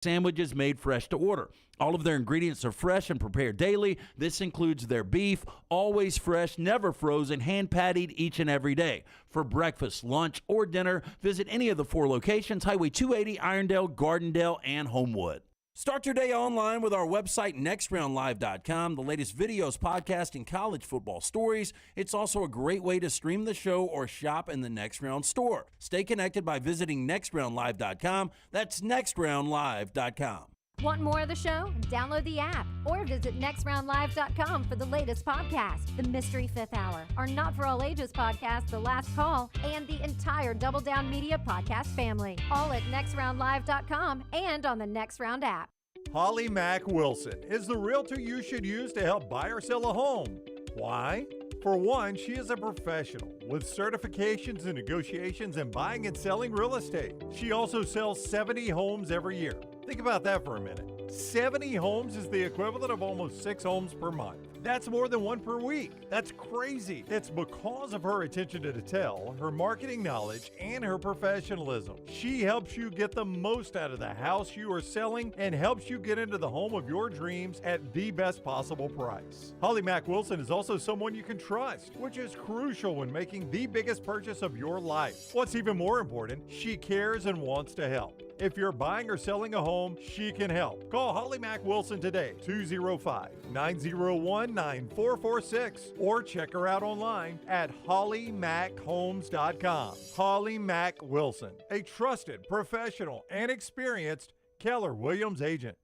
Sandwiches made fresh to order. All of their ingredients are fresh and prepared daily. This includes their beef, always fresh, never frozen, hand-pattied each and every day. For breakfast, lunch, or dinner, visit any of the 4 locations, Highway 280, Irondale, Gardendale, and Homewood. Start your day online with our website, nextroundlive.com, the latest videos, podcasts, and college football stories. It's also a great way to stream the show or shop in the Next Round store. Stay connected by visiting nextroundlive.com. That's nextroundlive.com. Want more of the show? Download the app or visit nextroundlive.com for the latest podcast, The Mystery Fifth Hour, our Not For All Ages podcast, The Last Call, and the entire Double Down Media podcast family. All at nextroundlive.com and on the Next Round app. Holly Mack Wilson is the realtor you should use to help buy or sell a home. Why? For one, she is a professional with certifications in negotiations and buying and selling real estate. She also sells 70 homes every year. Think about that for a minute. 70 homes is the equivalent of almost 6 homes per month. That's more than 1 per week. That's crazy. It's because of her attention to detail, her marketing knowledge, and her professionalism. She helps you get the most out of the house you are selling and helps you get into the home of your dreams at the best possible price. Holly Mack Wilson is also someone you can trust, which is crucial when making the biggest purchase of your life. What's even more important, she cares and wants to help. If you're buying or selling a home, she can help. Call Holly Mack Wilson today, 205-901-9446, or check her out online at hollymackhomes.com. Holly Mack Wilson, a trusted, professional, and experienced Keller Williams agent.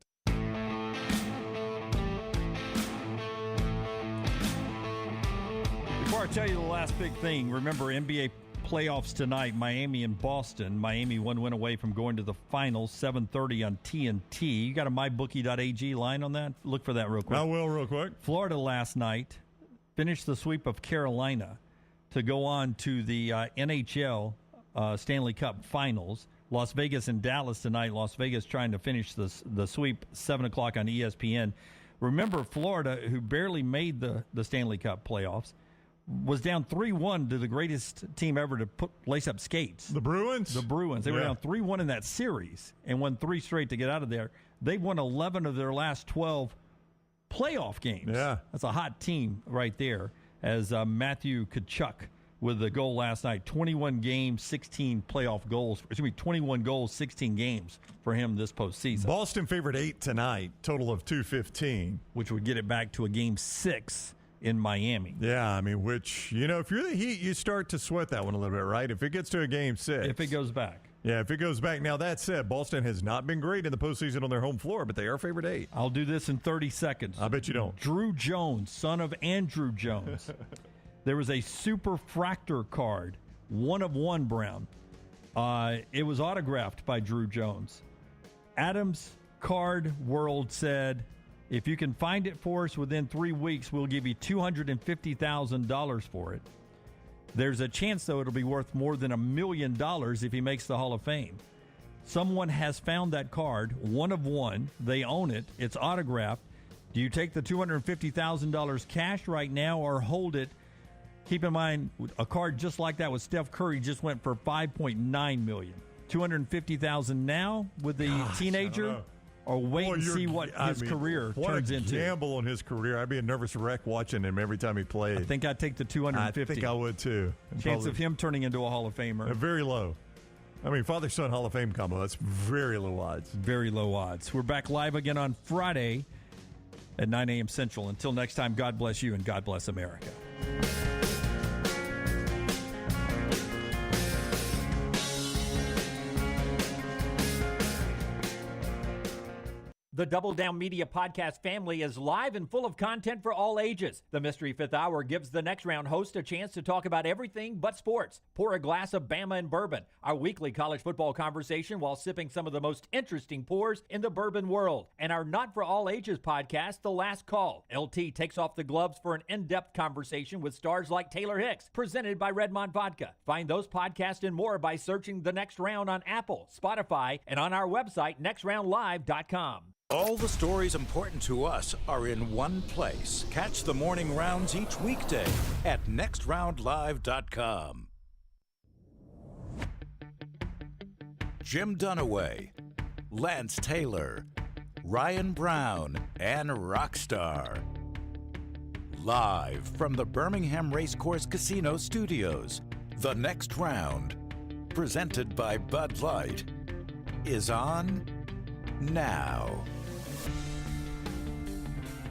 Before I tell you the last big thing, remember NBA playoffs tonight, Miami and Boston. Miami one win away from going to the finals, 7:30 on TNT. You got a MyBookie.ag line on that? Look for that real quick. I will real quick. Florida last night finished the sweep of Carolina to go on to the NHL Stanley Cup Finals. Las Vegas and Dallas tonight. Las Vegas trying to finish the sweep, 7 o'clock on ESPN. Remember, Florida, who barely made the Stanley Cup playoffs, was down 3-1 to the greatest team ever to lace up skates. The Bruins? The Bruins. They were down 3-1 in that series and won 3 straight to get out of there. They won 11 of their last 12 playoff games. Yeah. That's a hot team right there, as Matthew Tkachuk with the goal last night. 21 games, 16 playoff goals. 21 goals, 16 games for him this postseason. Boston favored 8 tonight, total of 215. Which would get it back to a game 6 in Miami. Yeah, I mean, which, if you're the Heat, you start to sweat that one a little bit, right? If it gets to a game 6. If it goes back. Yeah, if it goes back. Now, that said, Boston has not been great in the postseason on their home floor, but they are favored 8. I'll do this in 30 seconds. I bet you don't. Drew Jones, son of Andrew Jones. There was a superfractor card, 1 of 1, Brown. It was autographed by Drew Jones. Adams Card World said, if you can find it for us within 3 weeks, we'll give you $250,000 for it. There's a chance, though, it'll be worth more than $1 million if he makes the Hall of Fame. Someone has found that card, 1 of 1. They own it. It's autographed. Do you take the $250,000 cash right now or hold it? Keep in mind, a card just like that with Steph Curry just went for $5.9 million. $250,000 now with the teenager? Or wait and see what his career turns into. What a gamble on his career. I'd be a nervous wreck watching him every time he played. I think I'd take the $250. I think I would, too. Chance of him turning into a Hall of Famer. Very low. I mean, father-son Hall of Fame combo, that's very low odds. Very low odds. We're back live again on Friday at 9 a.m. Central. Until next time, God bless you and God bless America. The Double Down Media podcast family is live and full of content for all ages. The Mystery Fifth Hour gives the Next Round host a chance to talk about everything but sports. Pour a glass of Bama and bourbon, our weekly college football conversation while sipping some of the most interesting pours in the bourbon world. And our Not For All Ages podcast, The Last Call. LT takes off the gloves for an in-depth conversation with stars like Taylor Hicks, presented by Redmond Vodka. Find those podcasts and more by searching The Next Round on Apple, Spotify, and on our website, nextroundlive.com. All the stories important to us are in one place. Catch the morning rounds each weekday at nextroundlive.com. Jim Dunaway, Lance Taylor, Ryan Brown, and Rockstar. Live from the Birmingham Racecourse Casino Studios, the next round, presented by Bud Light, is on now.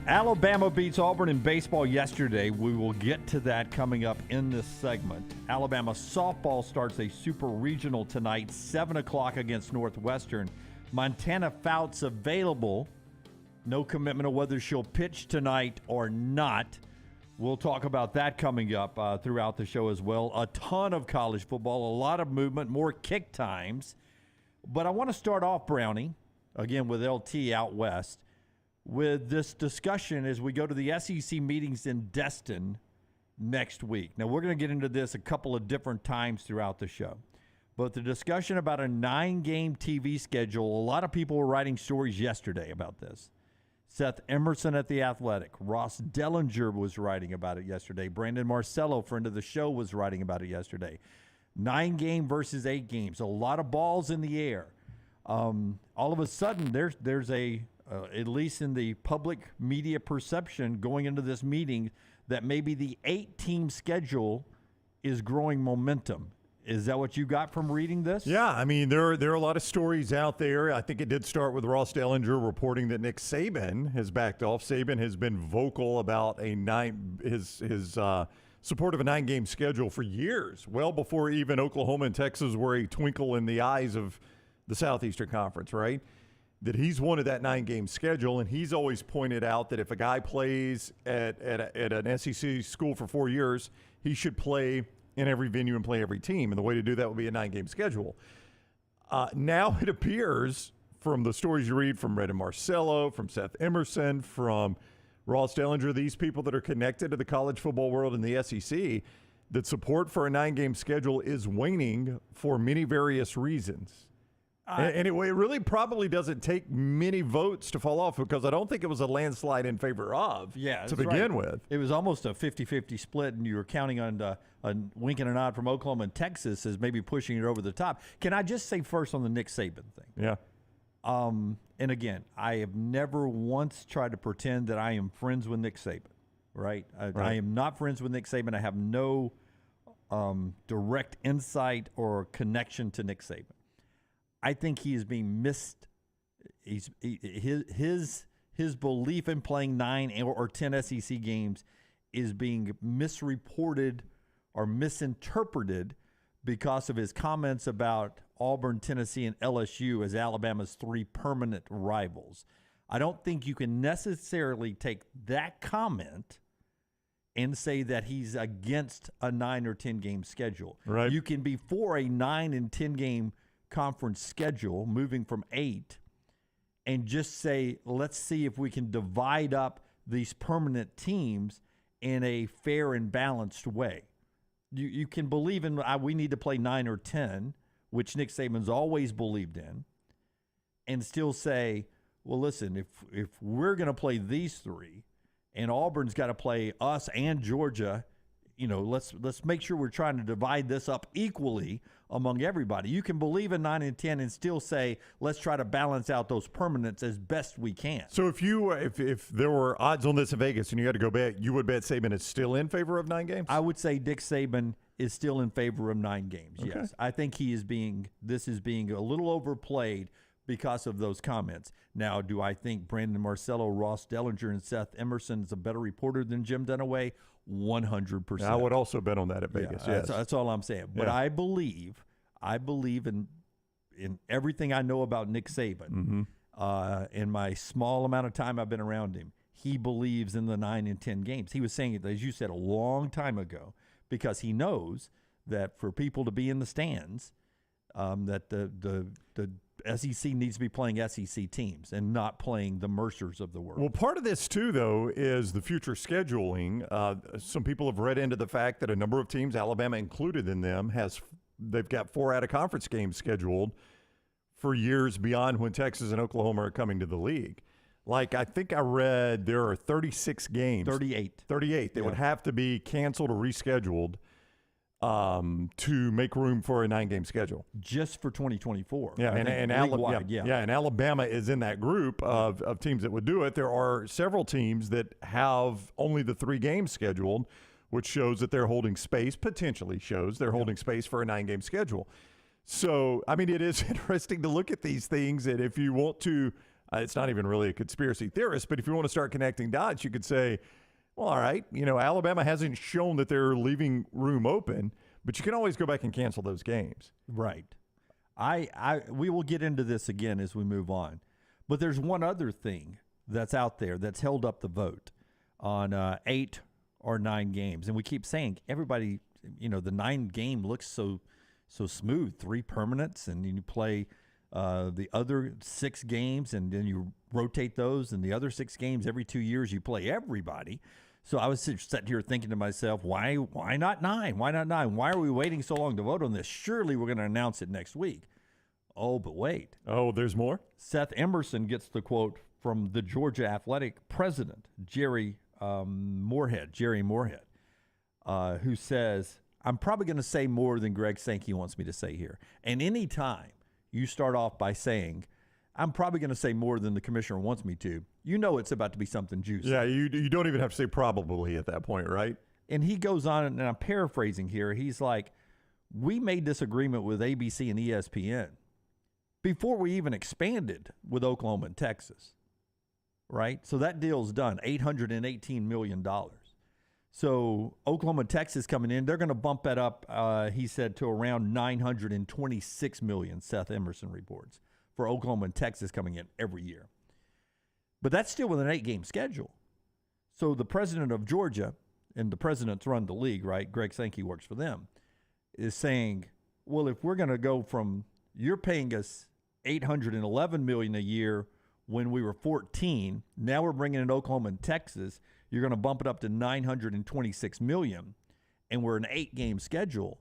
Alabama beats Auburn in baseball yesterday. We will get to that coming up in this segment. Alabama softball starts a super regional tonight, 7 o'clock against Northwestern. Montana Fouts available. No commitment of whether she'll pitch tonight or not. We'll talk about that coming up throughout the show as well. A ton of college football, a lot of movement, more kick times. But I want to start off, Brownie, again with LT out west, with this discussion as we go to the SEC meetings in Destin next week. Now, we're going to get into this a couple of different times throughout the show. But the discussion about a 9-game TV schedule, a lot of people were writing stories yesterday about this. Seth Emerson at The Athletic. Ross Dellinger was writing about it yesterday. Brandon Marcello, friend of the show, was writing about it yesterday. 9-game versus 8 games. A lot of balls in the air. All of a sudden, there's a, at least in the public media perception going into this meeting, that maybe the 8-team schedule is growing momentum. Is that what you got from reading this? Yeah, I mean, there are a lot of stories out there. I think it did start with Ross Dellinger reporting that Nick Saban has backed off. Saban has been vocal about his support of a 9-game schedule for years, well before even Oklahoma and Texas were a twinkle in the eyes of the Southeastern Conference, right? That he's wanted that 9-game schedule, and he's always pointed out that if a guy plays at an SEC school for 4 years, he should play in every venue and play every team. And the way to do that would be a 9-game schedule. Now it appears from the stories you read from Brandon Marcello, from Seth Emerson, from Ross Dellinger, these people that are connected to the college football world in the SEC, that support for a 9-game schedule is waning for many various reasons. And it really probably doesn't take many votes to fall off, because I don't think it was a landslide in favor of to begin with. It was almost a 50-50 split, and you were counting on a wink and a nod from Oklahoma and Texas as maybe pushing it over the top. Can I just say first on the Nick Saban thing? Yeah. And again, I have never once tried to pretend that I am friends with Nick Saban, right? I am not friends with Nick Saban. I have no direct insight or connection to Nick Saban. I think he is being missed. His belief in playing 9 or 10 SEC games is being misreported or misinterpreted because of his comments about Auburn, Tennessee, and LSU as Alabama's 3 permanent rivals. I don't think you can necessarily take that comment and say that he's against a 9 or 10 game schedule. Right. You can be for a 9 and 10 game conference schedule, moving from 8, and just say, let's see if we can divide up these permanent teams in a fair and balanced way. You can believe in we need to play 9 or 10, which Nick Saban's always believed in, and still say, well, listen, if we're going to play these 3 and Auburn's got to play us and Georgia, let's make sure we're trying to divide this up equally among everybody. You can believe in 9 and 10 and still say, let's try to balance out those permanents as best we can. So if there were odds on this in Vegas and you had to go bet, you would bet Saban is still in favor of 9 games? I would say Dick Saban is still in favor of 9 games, okay. Yes. I think this is being a little overplayed because of those comments. Now, do I think Brandon Marcello, Ross Dellinger, and Seth Emerson is a better reporter than Jim Dunaway? 100%. I would also bet on that at Vegas. Yes. That's all I'm saying. But I believe in everything I know about Nick Saban. In my small amount of time I've been around him, he believes in the 9 and 10 games. He was saying it, as you said, a long time ago, because he knows that for people to be in the stands, that the SEC needs to be playing SEC teams and not playing the Mercers of the world. Well, part of this, too, though, is the future scheduling. Some people have read into the fact that a number of teams, Alabama included in them, they've got 4 out-of-conference games scheduled for years beyond when Texas and Oklahoma are coming to the league. Like, I think I read there are 36 games. 38. They would have to be canceled or rescheduled to make room for a 9-game schedule. Just for 2024. Yeah, and Alabama is in that group of teams that would do it. There are several teams that have only the 3 games scheduled, which shows that they're holding space, potentially shows they're holding space for a 9-game schedule. So, I mean, it is interesting to look at these things, and if you want to, it's not even really a conspiracy theorist, but if you want to start connecting dots, you could say, well, all right, Alabama hasn't shown that they're leaving room open, but you can always go back and cancel those games. Right. We will get into this again as we move on. But there's one other thing that's out there that's held up the vote on 8 or 9 games. And we keep saying, everybody, the 9 game looks so smooth, 3 permanents, and you play the other 6 games, and then you rotate those, and the other 6 games every 2 years you play everybody. So I was sitting here thinking to myself, why not 9? Why not 9? Why are we waiting so long to vote on this? Surely we're going to announce it next week. Oh, but wait. Oh, there's more? Seth Emerson gets the quote from the Georgia Athletic president, Jerry Moorhead, who says, I'm probably going to say more than Greg Sankey wants me to say here. And any time you start off by saying, I'm probably going to say more than the commissioner wants me to, it's about to be something juicy. Yeah, you don't even have to say probably at that point, right? And he goes on, and I'm paraphrasing here. He's like, we made this agreement with ABC and ESPN before we even expanded with Oklahoma and Texas, right? So that deal's done, $818 million. So Oklahoma and Texas coming in, they're going to bump that up, he said, to around $926 million, Seth Emerson reports, for Oklahoma and Texas coming in every year. But that's still with an 8-game schedule. So the president of Georgia, and the presidents run the league, right? Greg Sankey works for them, is saying, well, if we're going to go from, you're paying us $811 million a year when we were 14, now we're bringing in Oklahoma and Texas, you're going to bump it up to $926 million, and we're an 8-game schedule.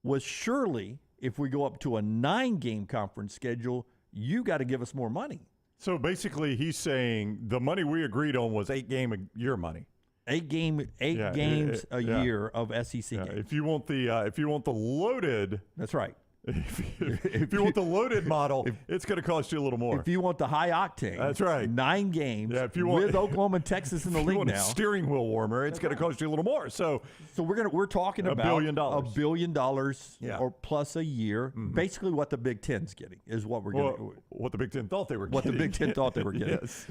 Was surely, if we go up to a 9-game conference schedule, you got to give us more money. So basically, he's saying the money we agreed on was 8-game-a-year money. 8 games a year of SEC games. If you want the loaded, that's right. If you want the loaded model, it's going to cost you a little more. If you want the high octane, that's right. 9 games. Yeah, if you want, with Oklahoma and Texas in the league now, if you want a steering wheel warmer, it's going to cost you a little more. So we're talking about $1 billion or plus a year. Mm-hmm. Basically, what the Big Ten's getting is what we're getting. What the Big Ten thought they were getting. What the Big Ten thought they were getting. Yes.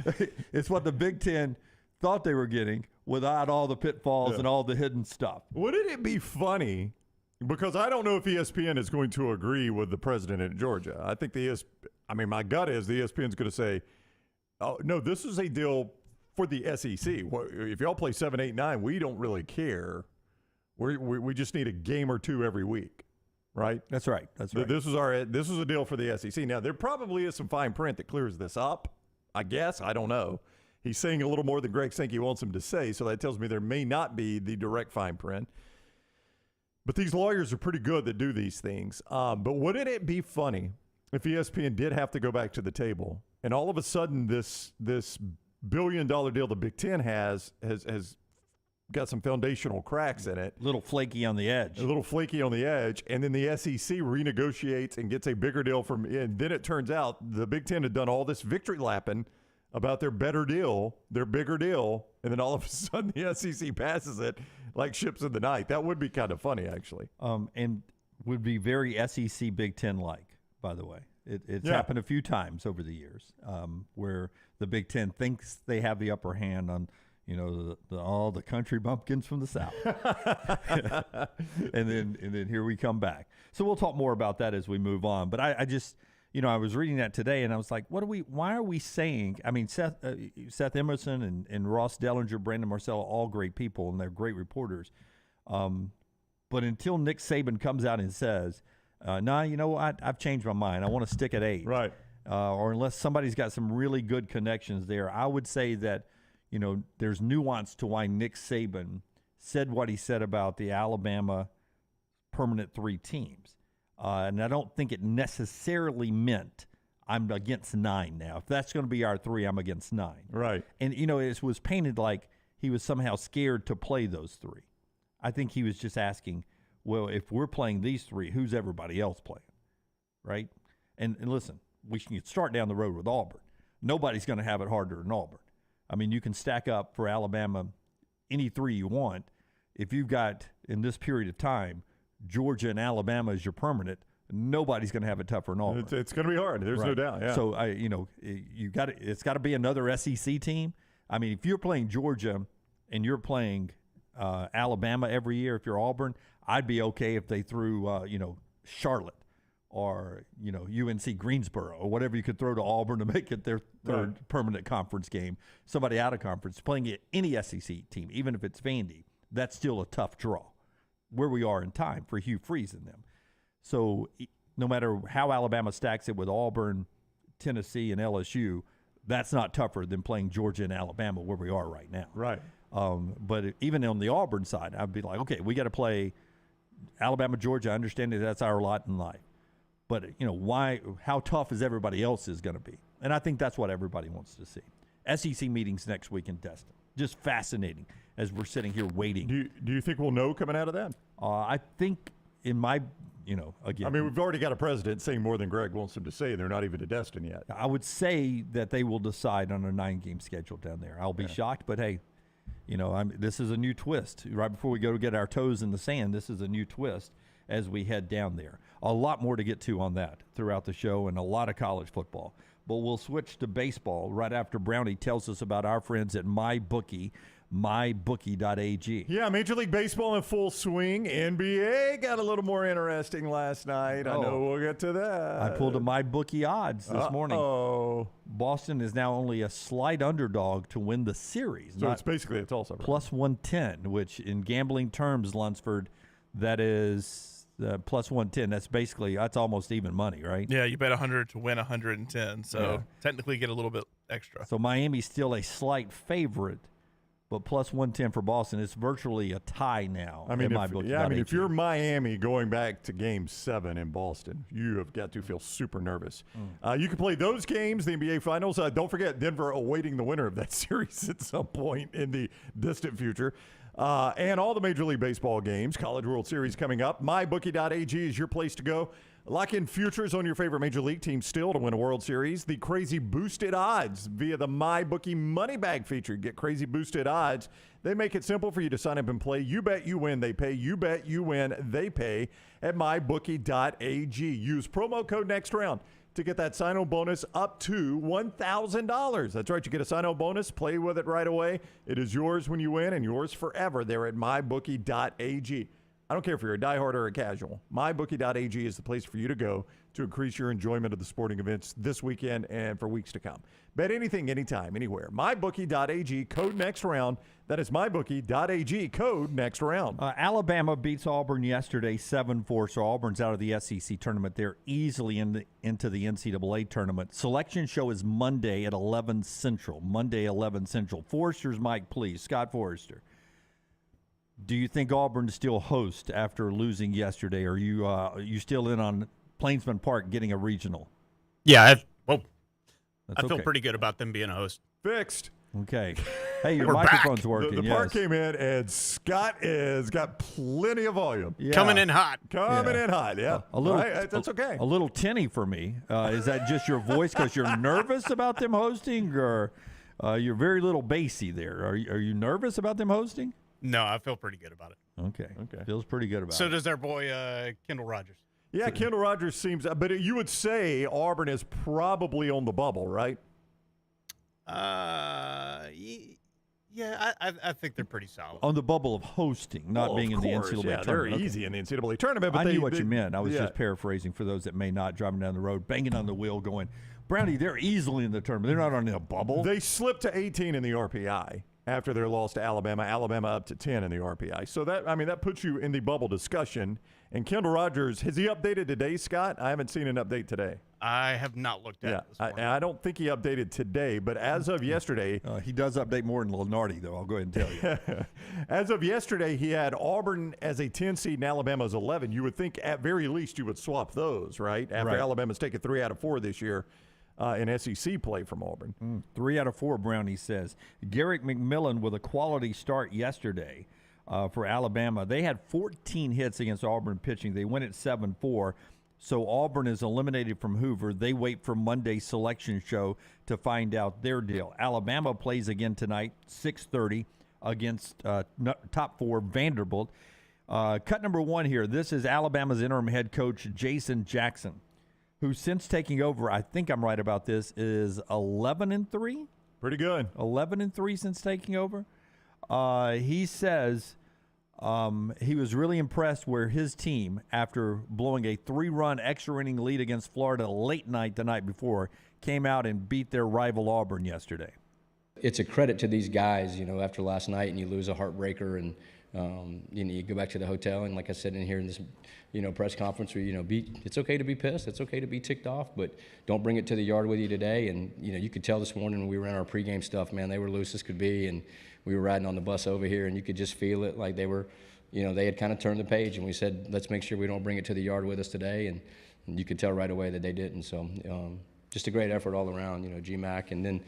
It's what the Big Ten thought they were getting without all the pitfalls and all the hidden stuff. Wouldn't it be funny? Because I don't know if ESPN is going to agree with the president in Georgia. I think my gut is the ESPN is going to say, oh, no, this is a deal for the SEC. If y'all play 7, 8, 9, we don't really care. We just need a game or 2 every week, right? That's right. That's right. This is a deal for the SEC. Now, there probably is some fine print that clears this up, I guess. I don't know. He's saying a little more than Greg Sankey wants him to say, so that tells me there may not be the direct fine print. But these lawyers are pretty good that do these things. But wouldn't it be funny if ESPN did have to go back to the table and all of a sudden this $1 billion deal the Big Ten has got some foundational cracks in it. A little flaky on the edge. And then the SEC renegotiates and gets a bigger deal and then it turns out the Big Ten had done all this victory lapping about their bigger deal, and then all of a sudden the SEC passes it like ships in the night. That would be kind of funny, actually. And would be very SEC Big Ten-like, by the way. It's happened a few times over the years where the Big Ten thinks they have the upper hand on, all the country bumpkins from the South. and then here we come back. So we'll talk more about that as we move on. But I just... I was reading that today, and I was like, why are we saying, Seth Emerson and Ross Dellinger, Brandon Marcello, all great people, and they're great reporters. But until Nick Saban comes out and says, I've changed my mind. I want to stick at 8. Right. Or unless somebody's got some really good connections there, I would say that, there's nuance to why Nick Saban said what he said about the Alabama permanent 3 teams. And I don't think it necessarily meant I'm against 9 now. If that's going to be our 3, I'm against 9. Right. And, it was painted like he was somehow scared to play those 3. I think he was just asking, Well, if we're playing these three, who's everybody else playing, right? And listen, we can start down the road with Auburn. Nobody's going to have it harder than Auburn. I mean, you can stack up for Alabama any three you want. If you've got, in this period of time, Georgia and Alabama as your permanent, nobody's going to have it tougher than Auburn. It's going to be hard. There's no doubt. Yeah. So it's got to be another SEC team. I mean, if you're playing Georgia and you're playing Alabama every year, if you're Auburn, I'd be okay if they threw Charlotte or UNC Greensboro or whatever you could throw to Auburn to make it their third permanent conference game. Somebody out of conference playing any SEC team, even if it's Vandy, that's still a tough draw. Where we are in time for Hugh Freeze and them. So no matter how Alabama stacks it with Auburn, Tennessee, and LSU, that's not tougher than playing Georgia and Alabama where we are right now. Right. But even on the Auburn side, I'd be like, okay, we got to play Alabama, Georgia. I understand that that's our lot in life. But, why? How tough is everybody else is going to be? And I think that's what everybody wants to see. SEC meetings next week in Destin. Just fascinating as we're sitting here waiting. Do you think we'll know coming out of that? I think in my, again. I mean, we've already got a president saying more than Greg wants them to say. They're not even to Destin yet. I would say that they will decide on a 9-game schedule down there. I'll be shocked, but hey, this is a new twist. Right before we go to get our toes in the sand, this is a new twist as we head down there. A lot more to get to on that throughout the show and a lot of college football. But we'll switch to baseball right after Brownie tells us about our friends at MyBookie, MyBookie.ag. Yeah, Major League Baseball in full swing. NBA got a little more interesting last night. I know we'll get to that. I pulled a MyBookie odds this morning. Oh, Boston is now only a slight underdog to win the series. So it's basically a toss-up. Plus 110, which in gambling terms, Lunsford, that is plus 110. That's almost even money, right? Yeah, you bet 100 to win 110. So technically get a little bit extra. So Miami's still a slight favorite, but plus 110 for Boston. It's virtually a tie now. I mean, if you're Miami going back to Game 7 in Boston, you have got to feel super nervous. You can play those games, the NBA Finals. Don't forget Denver awaiting the winner of that series at some point in the distant future. And all the Major League Baseball games, College World Series coming up. MyBookie.ag is your place to go. Lock in futures on your favorite Major League team still to win a World Series. The crazy boosted odds via the MyBookie Money Bag feature. Get crazy boosted odds. They make it simple for you to sign up and play. You bet, you win, they pay. You bet, you win, they pay at MyBookie.ag. Use promo code NEXTROUND to get that sign-on bonus up to $1,000. That's right. You get a sign-on bonus. Play with it right away. It is yours when you win and yours forever there at MyBookie.ag. I don't care if you're a diehard or a casual. MyBookie.ag is the place for you to go to increase your enjoyment of the sporting events this weekend and for weeks to come. Bet anything, anytime, anywhere. MyBookie.ag, code NEXTROUND. That is MyBookie.ag, code NEXTROUND. Alabama beats Auburn yesterday 7-4, so Auburn's out of the SEC tournament. They're easily into the NCAA tournament. Selection show is Monday at 11 Central. Forrester's mic, please. Scott Forrester. Do you think Auburn still host after losing yesterday? Are you still in on Plainsman Park getting a regional? Yeah, I feel okay. pretty good about them being a host. Fixed. Okay. Hey, your We're microphone's back. working. The park came in, and Scott has got plenty of volume. Yeah. Coming in hot. Yeah. A little. Right? That's okay. A little tinny for me. Is that just your voice because you're nervous about them hosting, or you're very little bassy there? Are you nervous about them hosting? No, I feel pretty good about it. Okay. Feels pretty good about it. So does our boy Kendall Rogers. Yeah, Kendall Rogers seems, but you would say Auburn is probably on the bubble, right? Yeah, I think they're pretty solid. On the bubble of hosting, not being in the NCAA tournament. They're Okay. easy in the NCAA tournament. But I knew what you meant. I was yeah. just paraphrasing for those that may not, driving down the road, banging on the wheel, going, Brownie, they're easily in the tournament. They're not on a bubble. They slipped to 18 in the RPI after their loss to Alabama. Alabama up to 10 in the RPI. So that puts you in the bubble discussion. And Kendall Rogers, has he updated today, Scott? I haven't seen an update today. I have not looked at it this morning. I don't think he updated today, but as of yesterday. He does update more than Lenardi, though. I'll go ahead and tell you. As of yesterday, he had Auburn as a 10 seed and Alabama as 11. You would think at very least you would swap those, right? After Alabama's taken 3 out of 4 this year in SEC play from Auburn. 3 out of 4, Brownie says. Garrett McMillan with a quality start yesterday. for Alabama. They had 14 hits against Auburn pitching. They win at 7-4. So Auburn is eliminated from Hoover. They wait for Monday's selection show to find out their deal. Alabama plays again tonight, 6:30, against top 4 Vanderbilt. Cut number 1 here. This is Alabama's interim head coach, Jason Jackson, who since taking over, I think I'm right about this, is 11-3? Pretty good. 11-3 since taking over. He says he was really impressed where his team, after blowing a 3-run extra inning lead against Florida late night the night before, came out and beat their rival Auburn yesterday. It's a credit to these guys, after last night and you lose a heartbreaker and you go back to the hotel, and like I said in here in this, press conference, where it's okay to be pissed, it's okay to be ticked off, but don't bring it to the yard with you today. And you could tell this morning when we ran our pregame stuff, man, they were loose as could be, and we were riding on the bus over here, and you could just feel it, like they were, they had kind of turned the page, and we said, let's make sure we don't bring it to the yard with us today, and you could tell right away that they didn't. So just a great effort all around, GMAC, and then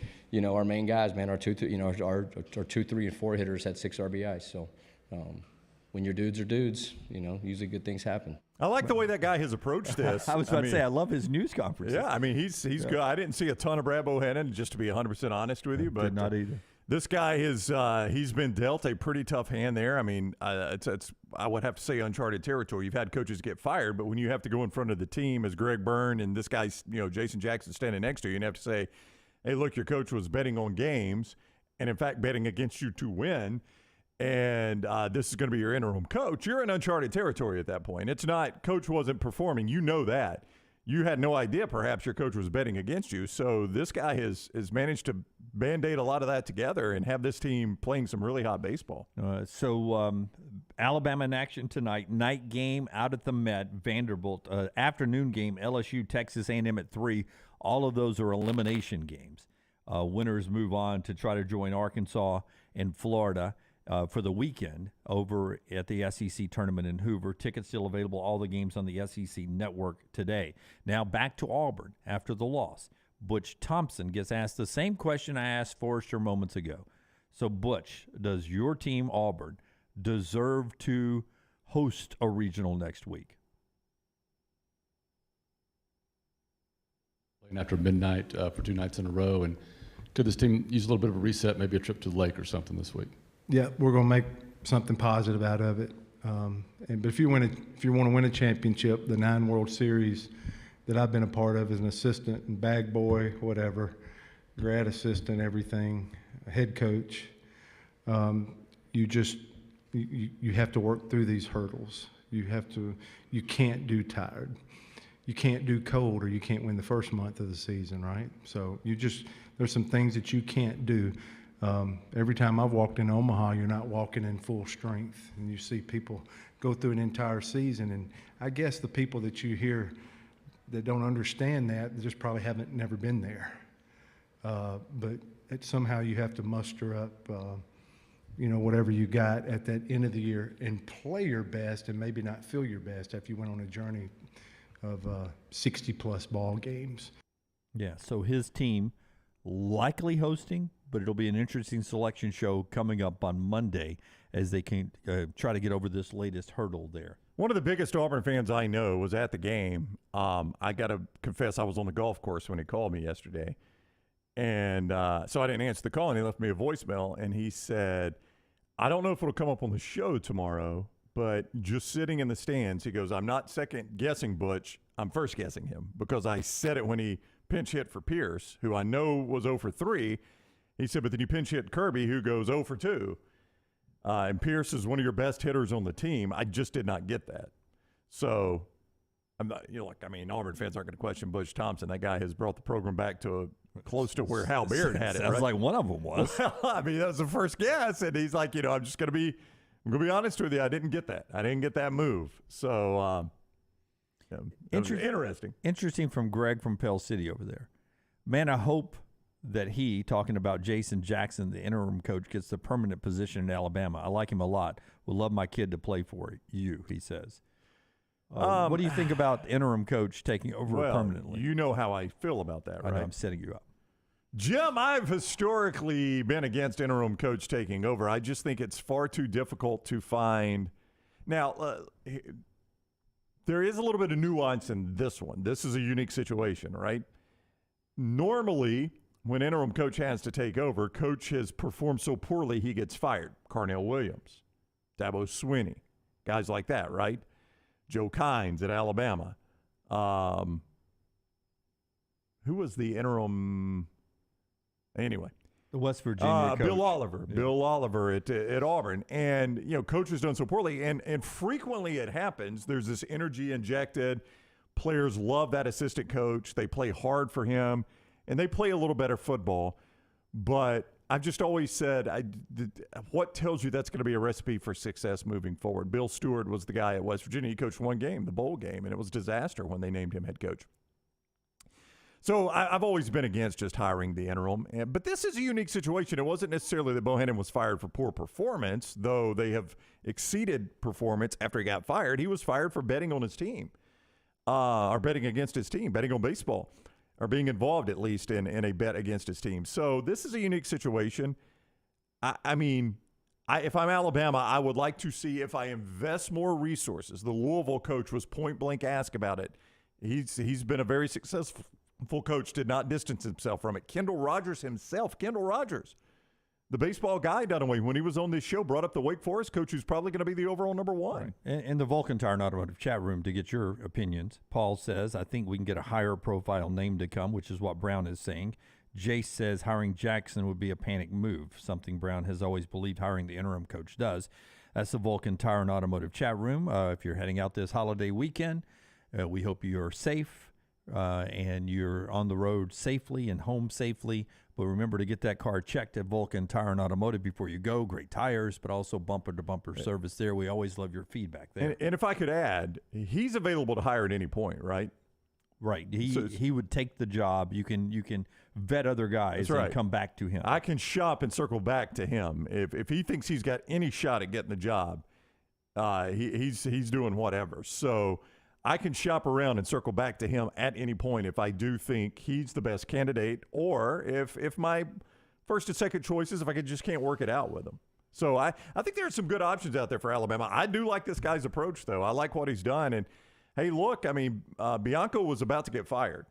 our main guys, man, our 2, 3, and 4 hitters had 6 RBIs. So. When your dudes are dudes, usually good things happen. I like the way that guy has approached this. I was about to say, I love his news conferences. Yeah, he's good. I didn't see a ton of Brad Bohannon, just to be 100% honest with you. But not either. This guy he's been dealt a pretty tough hand there. It's I would have to say uncharted territory. You've had coaches get fired, but when you have to go in front of the team as Greg Byrne and this guy's, Jason Jackson standing next to you, and you have to say, hey, look, your coach was betting on games and, in fact, betting against you to win. And this is going to be your interim coach. You're in uncharted territory at that point. It's not coach wasn't performing. You know that. You had no idea perhaps your coach was betting against you. So this guy has managed to Band-Aid a lot of that together and have this team playing some really hot baseball. Alabama in action tonight. Night game out at the Met, Vanderbilt. Afternoon game, LSU, Texas A&M at 3. All of those are elimination games. Winners move on to try to join Arkansas and Florida for the weekend over at the SEC tournament in Hoover. Tickets still available, all the games on the SEC network today. Now back to Auburn after the loss. Butch Thompson gets asked the same question I asked Forrester moments ago. So, Butch, does your team, Auburn, deserve to host a regional next week? After midnight for 2 nights in a row, and could this team use a little bit of a reset, maybe a trip to the lake or something this week? Yeah, we're going to make something positive out of it. But if you want to win a championship, the 9 World Series that I've been a part of as an assistant and bag boy, whatever, grad assistant, everything, head coach, you have to work through these hurdles. You can't do tired. You can't do cold, or you can't win the first month of the season, right? So there's some things that you can't do. Every time I've walked in Omaha, you're not walking in full strength, and you see people go through an entire season. And I guess the people that you hear that don't understand that just probably never been there. But somehow you have to muster up, whatever you got at that end of the year and play your best, and maybe not feel your best after you went on a journey of 60-plus ball games. Yeah, so his team likely hosting, but it'll be an interesting selection show coming up on Monday as they can try to get over this latest hurdle there. One of the biggest Auburn fans I know was at the game. I got to confess, I was on the golf course when he called me yesterday. And so I didn't answer the call, and he left me a voicemail. And he said, I don't know if it'll come up on the show tomorrow, but just sitting in the stands, he goes, I'm not second-guessing Butch. I'm first-guessing him because I said it when he pinch hit for Pierce, who I know was 0 for 3. He said, but then you pinch hit Kirby, who goes 0 for 2. And Pierce is one of your best hitters on the team. I just did not get that. So, I'm not, Auburn fans aren't going to question Butch Thompson. That guy has brought the program back to close to where Hal Baird had it. Sounds like one of them was. Well, that was the first guess. And he's like, I'm going to be honest with you. I didn't get that. I didn't get that move. So, interesting. Interesting from Greg from Pell City over there. Man, I hope that he, talking about Jason Jackson, the interim coach, gets the permanent position in Alabama. I like him a lot. Would love my kid to play for you, he says. What do you think about the interim coach taking over permanently? You know how I feel about that, right? I know, I'm setting you up. Jim, I've historically been against interim coach taking over. I just think it's far too difficult to find. Now, there is a little bit of nuance in this one. This is a unique situation, right? Normally, when interim coach has to take over, coach has performed so poorly he gets fired. Carnell Williams, Dabo Swinney, guys like that, right? Joe Kynes at Alabama. Who was the interim? Anyway. The West Virginia coach. Bill Oliver. Yeah. Bill Oliver at Auburn. And, coach has done so poorly. And frequently it happens. There's this energy injected. Players love that assistant coach. They play hard for him. And they play a little better football. But I've just always said, what tells you that's going to be a recipe for success moving forward? Bill Stewart was the guy at West Virginia. He coached one game, the bowl game, and it was a disaster when they named him head coach. So I've always been against just hiring the interim. But this is a unique situation. It wasn't necessarily that Bohannon was fired for poor performance, though they have exceeded performance after he got fired. He was fired for betting on his team, or betting against his team, betting on baseball, or being involved at least in a bet against his team. So this is a unique situation. I mean, if I'm Alabama, I would like to see if I invest more resources. The Louisville coach was point blank asked about it. He's been a very successful coach, did not distance himself from it. Kendall Rogers himself, the baseball guy, Dunaway, when he was on this show, brought up the Wake Forest coach who's probably going to be the overall number one. Right. In the Vulcan Tire and Automotive chat room to get your opinions, Paul says, I think we can get a higher profile name to come, which is what Brown is saying. Jace says hiring Jackson would be a panic move, something Brown has always believed hiring the interim coach does. That's the Vulcan Tire and Automotive chat room. If you're heading out this holiday weekend, we hope you're safe and you're on the road safely and home safely. But remember to get that car checked at Vulcan Tire and Automotive before you go. Great tires, but also bumper-to-bumper service there. We always love your feedback there. And if I could add, he's available to hire at any point, right? Right. He would take the job. You can vet other guys and come back to him. I can shop and circle back to him. If he thinks he's got any shot at getting the job, he's doing whatever. So I can shop around and circle back to him at any point if I do think he's the best candidate, or if my first and second choices, if I just can't work it out with him. So I think there are some good options out there for Alabama. I do like this guy's approach, though. I like what he's done. And, hey, look, I mean, Bianco was about to get fired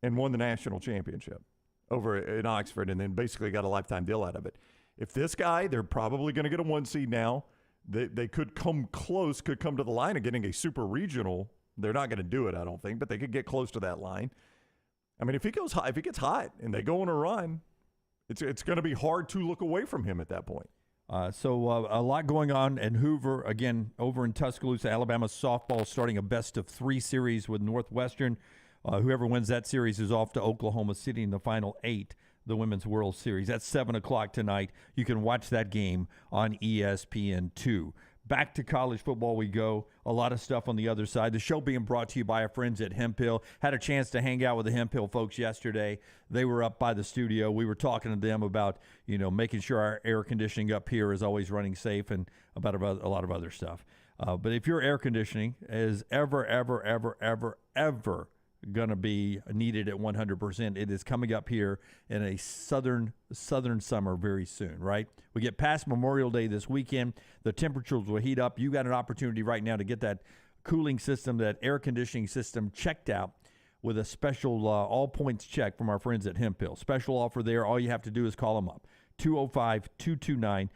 and won the national championship over in Oxford and then basically got a lifetime deal out of it. If this guy, they're probably going to get a 1 seed now. They could come close, could come to the line of getting a super regional. They're not going to do it, I don't think, but they could get close to that line. I mean, if he gets hot and they go on a run, it's going to be hard to look away from him at that point. So a lot going on in Hoover. Again, over in Tuscaloosa, Alabama softball starting a best-of-3 series with Northwestern. Whoever wins that series is off to Oklahoma City in the final 8, the Women's World Series. That's 7 o'clock tonight. You can watch that game on ESPN2. Back to college football we go. A lot of stuff on the other side. The show being brought to you by our friends at Hemphill. Had a chance to hang out with the Hemphill folks yesterday. They were up by the studio. We were talking to them about, making sure our air conditioning up here is always running safe and about a lot of other stuff. But if your air conditioning is ever going to be needed at 100%, it is coming up here in a southern summer very soon, right? We get past Memorial Day this weekend. The temperatures will heat up. You got an opportunity right now to get that cooling system, that air conditioning system checked out with a special all points check from our friends at Hemphill. Special offer there. All you have to do is call them up. 205-229-2090,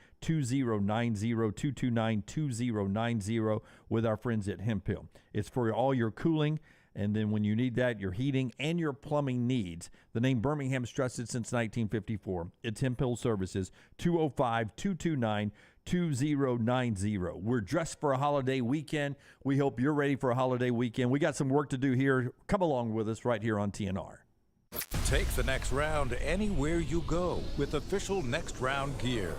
229-2090 with our friends at Hemphill. It's for all your cooling, and then when you need that, your heating and your plumbing needs. The name Birmingham's trusted since 1954. It's Hemphill Services, 205-229-2090. We're dressed for a holiday weekend. We hope you're ready for a holiday weekend. We got some work to do here. Come along with us right here on TNR. Take the next round anywhere you go with official Next Round gear.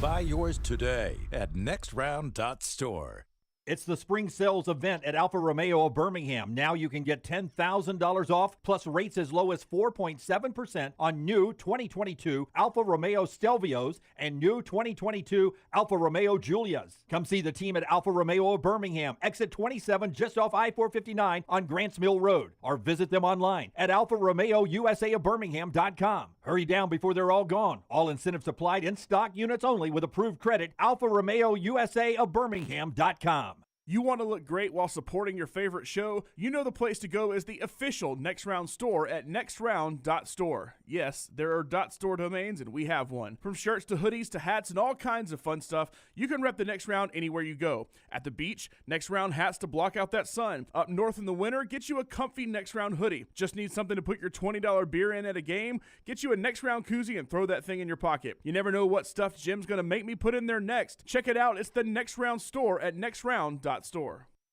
Buy yours today at nextround.store. It's the spring sales event at Alfa Romeo of Birmingham. Now you can get $10,000 off plus rates as low as 4.7% on new 2022 Alfa Romeo Stelvios and new 2022 Alfa Romeo Giulias. Come see the team at Alfa Romeo of Birmingham, exit 27 just off I-459 on Grants Mill Road, or visit them online at alfaromeousa of Birmingham.com. Hurry down before they're all gone. All incentives applied, in stock units only with approved credit. Alfa Romeo USA of Birmingham.com. You want to look great while supporting your favorite show? You know the place to go is the official Next Round store at nextround.store. Yes, there are .store domains, and we have one. From shirts to hoodies to hats and all kinds of fun stuff, you can rep the Next Round anywhere you go. At the beach, Next Round hats to block out that sun. Up north in the winter, get you a comfy Next Round hoodie. Just need something to put your $20 beer in at a game? Get you a Next Round koozie and throw that thing in your pocket. You never know what stuff Jim's going to make me put in there next. Check it out. It's the Next Round store at nextround.store.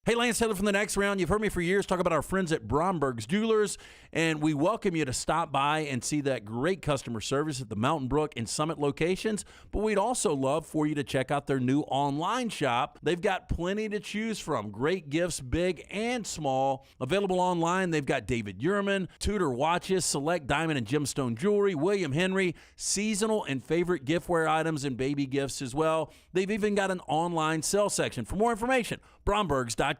Hey, Lance Taylor from the Next Round. You've heard me for years talk about our friends at Bromberg's Jewelers, and we welcome you to stop by and see that great customer service at the Mountain Brook and Summit locations. But we'd also love for you to check out their new online shop. They've got plenty to choose from. Great gifts, big and small. Available online, they've got David Yurman, Tudor watches, select diamond and gemstone jewelry, William Henry, seasonal and favorite giftware items, and baby gifts as well. They've even got an online sale section. For more information, Brombergs.com.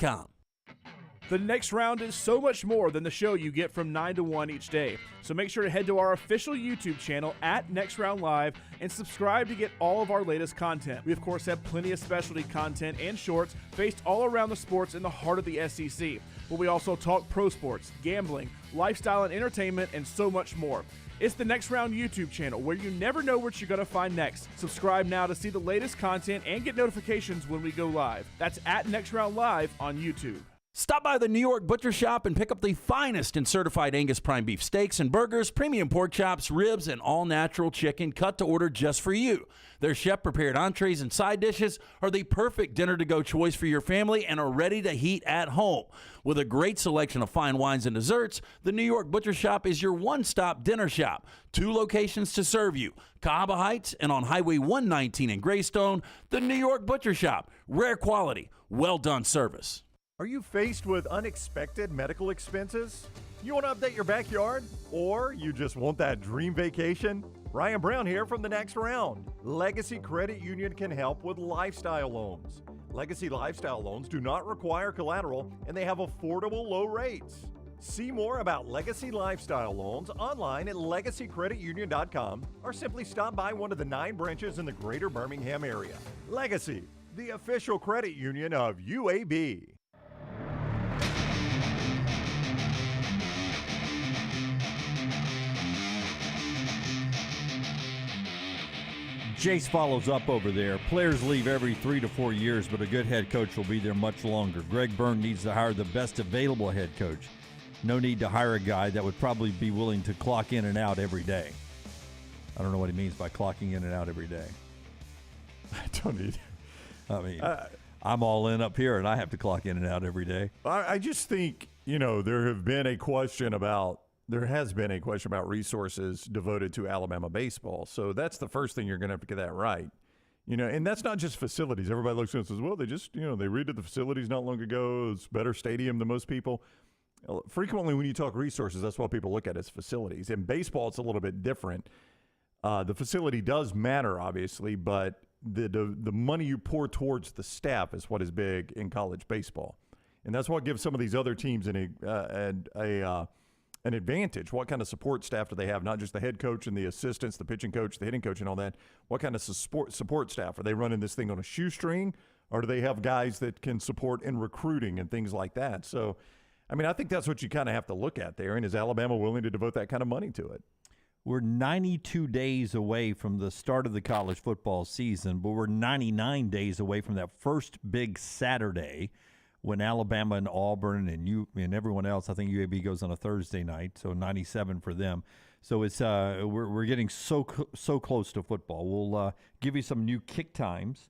The Next Round is so much more than the show you get from 9 to 1 each day. So make sure to head to our official YouTube channel at Next Round Live and subscribe to get all of our latest content. We, of course, have plenty of specialty content and shorts based all around the sports in the heart of the SEC. But we also talk pro sports, gambling, lifestyle and entertainment, and so much more. It's the Next Round YouTube channel where you never know what you're going to find next. Subscribe now to see the latest content and get notifications when we go live. That's at Next Round Live on YouTube. Stop by the New York Butcher Shop and pick up the finest in certified Angus prime beef steaks and burgers, premium pork chops, ribs, and all-natural chicken cut to order just for you. Their chef-prepared entrees and side dishes are the perfect dinner-to-go choice for your family and are ready to heat at home. With a great selection of fine wines and desserts, the New York Butcher Shop is your one-stop dinner shop. 2 locations to serve you, Cahaba Heights and on Highway 119 in Greystone. The New York Butcher Shop, rare quality, well-done service. Are you faced with unexpected medical expenses? You want to update your backyard? Or you just want that dream vacation? Ryan Brown here from the Next Round. Legacy Credit Union can help with lifestyle loans. Legacy lifestyle loans do not require collateral and they have affordable low rates. See more about Legacy lifestyle loans online at legacycreditunion.com or simply stop by one of the 9 branches in the greater Birmingham area. Legacy, the official credit union of UAB. Jace follows up over there. Players leave every 3 to 4 years, but a good head coach will be there much longer. Greg Byrne needs to hire the best available head coach. No need to hire a guy that would probably be willing to clock in and out every day. I don't know what he means by clocking in and out every day. I don't need. I mean, I'm all in up here, and I have to clock in and out every day. I just think, there has been a question about resources devoted to Alabama baseball. So that's the first thing you're going to have to get that right. And that's not just facilities. Everybody looks at it and says, well, they just, they redid the facilities not long ago. It's a better stadium than most people. Frequently when you talk resources, that's what people look at as facilities. In baseball, it's a little bit different. The facility does matter, obviously, but the money you pour towards the staff is what is big in college baseball. And that's what gives some of these other teams an advantage. What kind of support staff do they have? Not just the head coach and the assistants, the pitching coach, the hitting coach, and all that. What kind of support staff? Are they running this thing on a shoestring, or do they have guys that can support in recruiting and things like that? So, I think that's what you kind of have to look at there. And is Alabama willing to devote that kind of money to it? We're 92 days away from the start of the college football season, but we're 99 days away from that first big Saturday when Alabama and Auburn and everyone else, I think UAB goes on a Thursday night, so 97 for them. So it's we're getting so close to football. We'll give you some new kick times.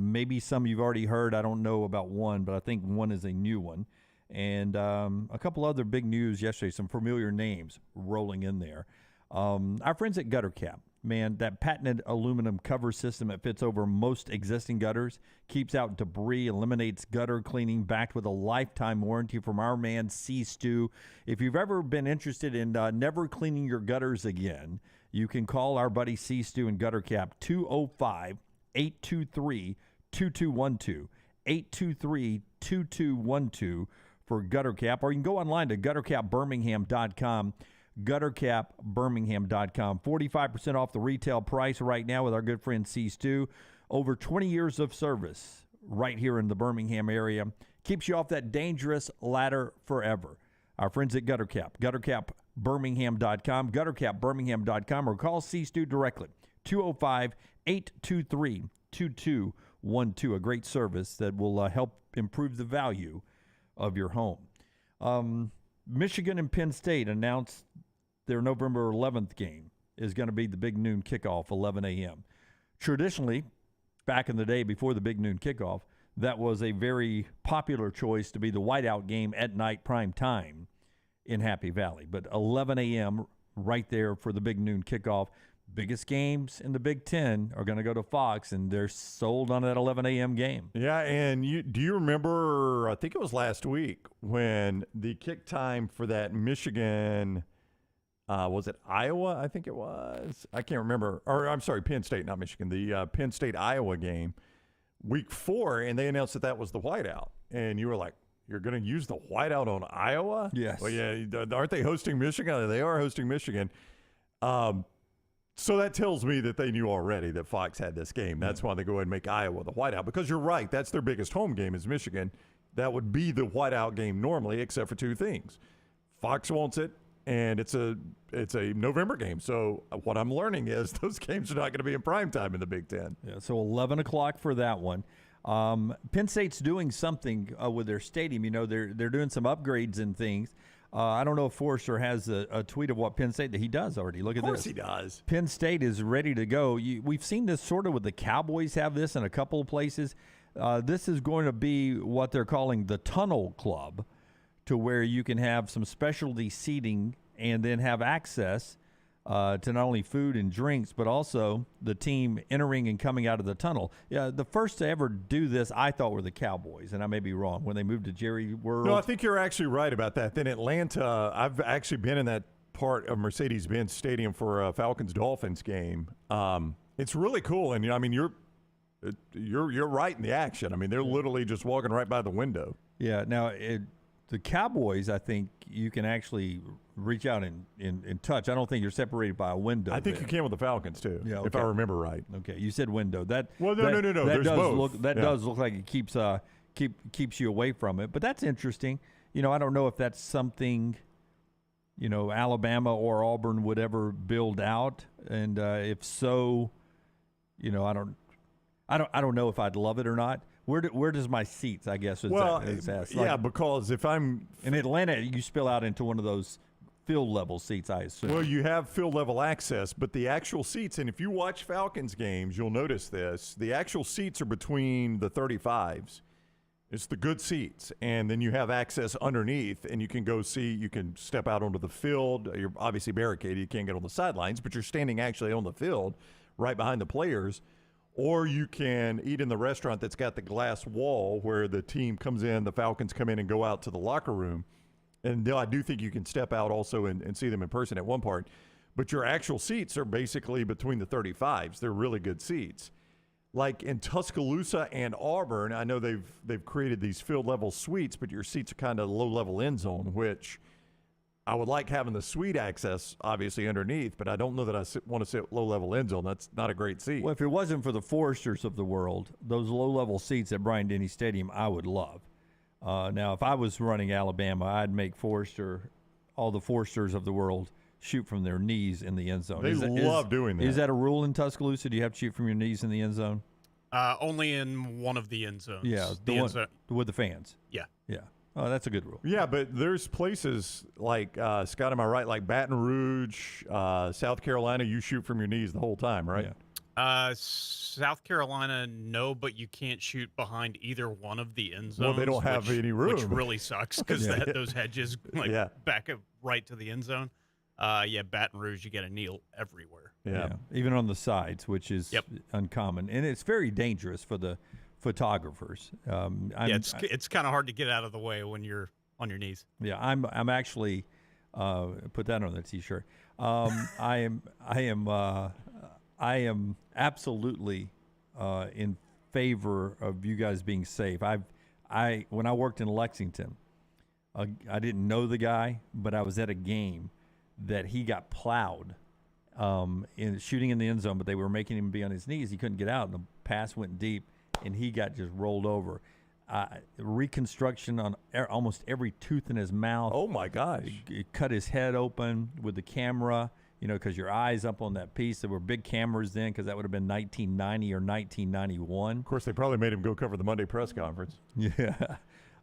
Maybe some you've already heard. I don't know about one, but I think one is a new one. And a couple other big news yesterday, some familiar names rolling in there. Our friends at Gutter Cap, man, that patented aluminum cover system that fits over most existing gutters, keeps out debris, eliminates gutter cleaning, backed with a lifetime warranty from our man C-Stew. If you've ever been interested in never cleaning your gutters again, you can call our buddy C-Stew in Gutter Cap, 205-823-2212, 823-2212 for Gutter Cap, or you can go online to guttercapbirmingham.com, guttercapbirmingham.com. 45% off the retail price right now with our good friend C-Stew. Over 20 years of service right here in the Birmingham area. Keeps you off that dangerous ladder forever. Our friends at Gutter Cap, guttercapbirmingham.com, guttercapbirmingham.com, or call C-Stew directly, 205-823-2212. A great service that will help improve the value of your home. Michigan and Penn State announced their November 11th game is going to be the big noon kickoff, 11 a.m. Traditionally, back in the day before the big noon kickoff, that was a very popular choice to be the whiteout game at night prime time in Happy Valley. But 11 a.m. right there for the big noon kickoff. Biggest games in the Big Ten are going to go to Fox, and they're sold on that 11 a.m. game. Yeah, and do you remember, I think it was last week, when the kick time for that Michigan, was it Iowa? I think it was. I can't remember. Or I'm sorry, Penn State, not Michigan. The Penn State-Iowa game, week 4, and they announced that was the whiteout. And you were like, you're going to use the whiteout on Iowa? Yes. Well, yeah, aren't they hosting Michigan? They are hosting Michigan. So that tells me that they knew already that Fox had this game. That's why they go ahead and make Iowa the whiteout. Because you're right, that's their biggest home game is Michigan. That would be the whiteout game normally, except for 2 things. Fox wants it, and it's a November game. So what I'm learning is those games are not going to be in prime time in the Big Ten. Yeah, so 11 o'clock for that one. Penn State's doing something with their stadium. You know, they're doing some upgrades and things. I don't know if Forrester has a tweet of what Penn State – he does already. Look at this. Of course he does. Penn State is ready to go. We've seen this sort of with the Cowboys have this in a couple of places. This is going to be what they're calling the Tunnel Club, to where you can have some specialty seating and then have access to not only food and drinks, but also the team entering and coming out of the tunnel. Yeah, the first to ever do this, I thought, were the Cowboys, and I may be wrong, when they moved to Jerry World. No, I think you're actually right about that. Then Atlanta, I've actually been in that part of Mercedes-Benz Stadium for a Falcons-Dolphins game. It's really cool, and I mean, you're right in the action. I mean, they're literally just walking right by the window. Yeah, now the Cowboys, I think you can actually reach out and touch. I don't think you're separated by a window. I think you can with the Falcons too, if I remember right. Okay, you said window. No. There's both. Does look like it keeps you away from it, but that's interesting. You know, I don't know if that's something, you know, Alabama or Auburn would ever build out, and if so, you know, I don't know if I'd love it or not. Where does my seats, I guess, is asked. Yeah, because if I'm in Atlanta, you spill out into one of those field level seats, I assume. Well, you have field level access, but the actual seats, and if you watch Falcons games, you'll notice this, the actual seats are between the 35s. It's the good seats, and then you have access underneath, and you can go see, you can step out onto the field. You're obviously barricaded, you can't get on the sidelines, but you're standing actually on the field right behind the players. Or you can eat in the restaurant that's got the glass wall where the team comes in, the Falcons come in and go out to the locker room. And I do think you can step out also and see them in person at one part. But your actual seats are basically between the 35s. They're really good seats. Like in Tuscaloosa and Auburn, I know they've created these field level suites, but your seats are kind of low level end zone, which I would like having the suite access, obviously, underneath, but I don't know that I want to sit low-level end zone. That's not a great seat. Well, if it wasn't for the Forresters of the world, those low-level seats at Bryant-Denny Stadium, I would love. Now, if I was running Alabama, I'd make all the Forresters of the world shoot from their knees in the end zone. They love doing that. Is that a rule in Tuscaloosa? Do you have to shoot from your knees in the end zone? Only in one of the end zones. Yeah, with the fans. Yeah. Yeah. Oh, that's a good rule. Yeah, but there's places like, Scott, am I right, like Baton Rouge, South Carolina, you shoot from your knees the whole time, right? Yeah. South Carolina, no, but you can't shoot behind either one of the end zones. Well, they don't have any room. Which really sucks because those hedges back up right to the end zone. Baton Rouge, you got to kneel everywhere. Yeah. Even on the sides, which is uncommon. And it's very dangerous for the photographers. It's kind of hard to get out of the way when you're on your knees. Yeah, I'm actually put that on the T-shirt. I am absolutely in favor of you guys being safe. When I worked in Lexington, I didn't know the guy, but I was at a game that he got plowed in shooting in the end zone, but they were making him be on his knees. He couldn't get out, and the pass went deep, and he got just rolled over. Reconstruction on almost every tooth in his mouth. Oh, my gosh. It cut his head open with the camera, because your eye's up on that piece. There were big cameras then because that would have been 1990 or 1991. Of course, they probably made him go cover the Monday press conference. Yeah.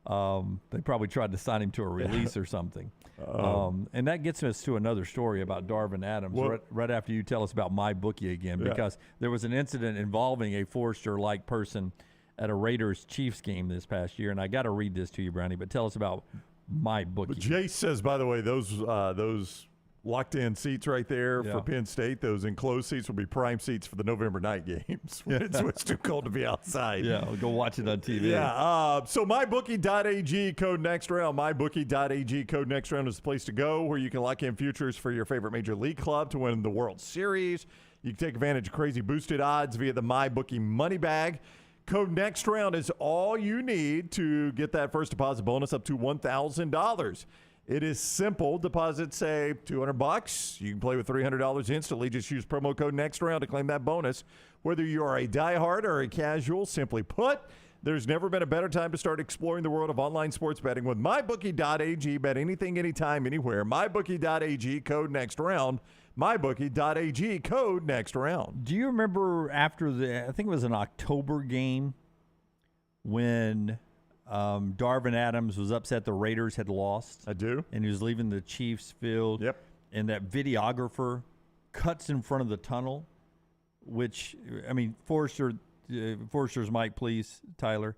They probably tried to sign him to a release or something. And that gets us to another story about Darvin Adams right after you tell us about MyBookie again, because there was an incident involving a Forrester-like person at a Raiders-Chiefs game this past year, and I got to read this to you, Brownie, but tell us about MyBookie. But Jace says, by the way, those locked-in seats right there for Penn State, those enclosed seats will be prime seats for the November night games when it's too cold to be outside. Yeah, we'll go watch it on TV. Yeah, so MyBookie.ag, code next round. MyBookie.ag, code next round is the place to go where you can lock in futures for your favorite Major League club to win the World Series. You can take advantage of crazy boosted odds via the MyBookie Money Bag. Code next round is all you need to get that first deposit bonus up to $1,000. It is simple. Deposit, say, $200. You can play with $300 instantly. Just use promo code NEXTROUND to claim that bonus. Whether you are a diehard or a casual, simply put, there's never been a better time to start exploring the world of online sports betting with MyBookie.ag. Bet anything, anytime, anywhere. MyBookie.ag, code NEXTROUND. MyBookie.ag, code NEXTROUND. Do you remember after I think it was an October game when Darvin Adams was upset the Raiders had lost? I do. And he was leaving the Chiefs field. Yep. And that videographer cuts in front of the tunnel, which, Forrester's mic, please, Tyler.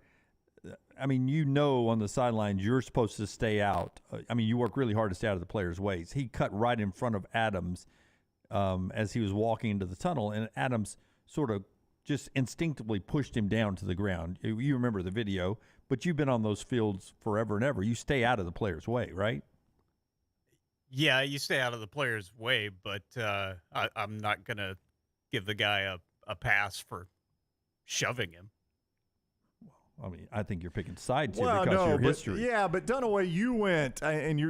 On the sidelines, you're supposed to stay out. You work really hard to stay out of the players' ways. He cut right in front of Adams as he was walking into the tunnel, and Adams sort of just instinctively pushed him down to the ground. You remember the video, but you've been on those fields forever and ever. You stay out of the player's way, right? Yeah, you stay out of the player's way, but I'm not going to give the guy a pass for shoving him. I think you're picking sides here because of your history. Yeah, but Dunaway, you went, and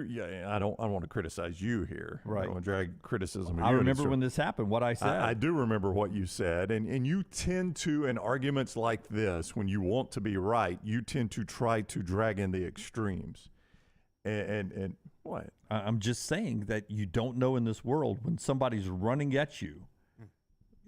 I don't want to criticize you here. Right. I don't want to drag criticism. I remember when this happened, what I said. I do remember what you said, and you tend to, in arguments like this, when you want to be right, you tend to try to drag in the extremes. And what? I'm just saying that you don't know in this world when somebody's running at you,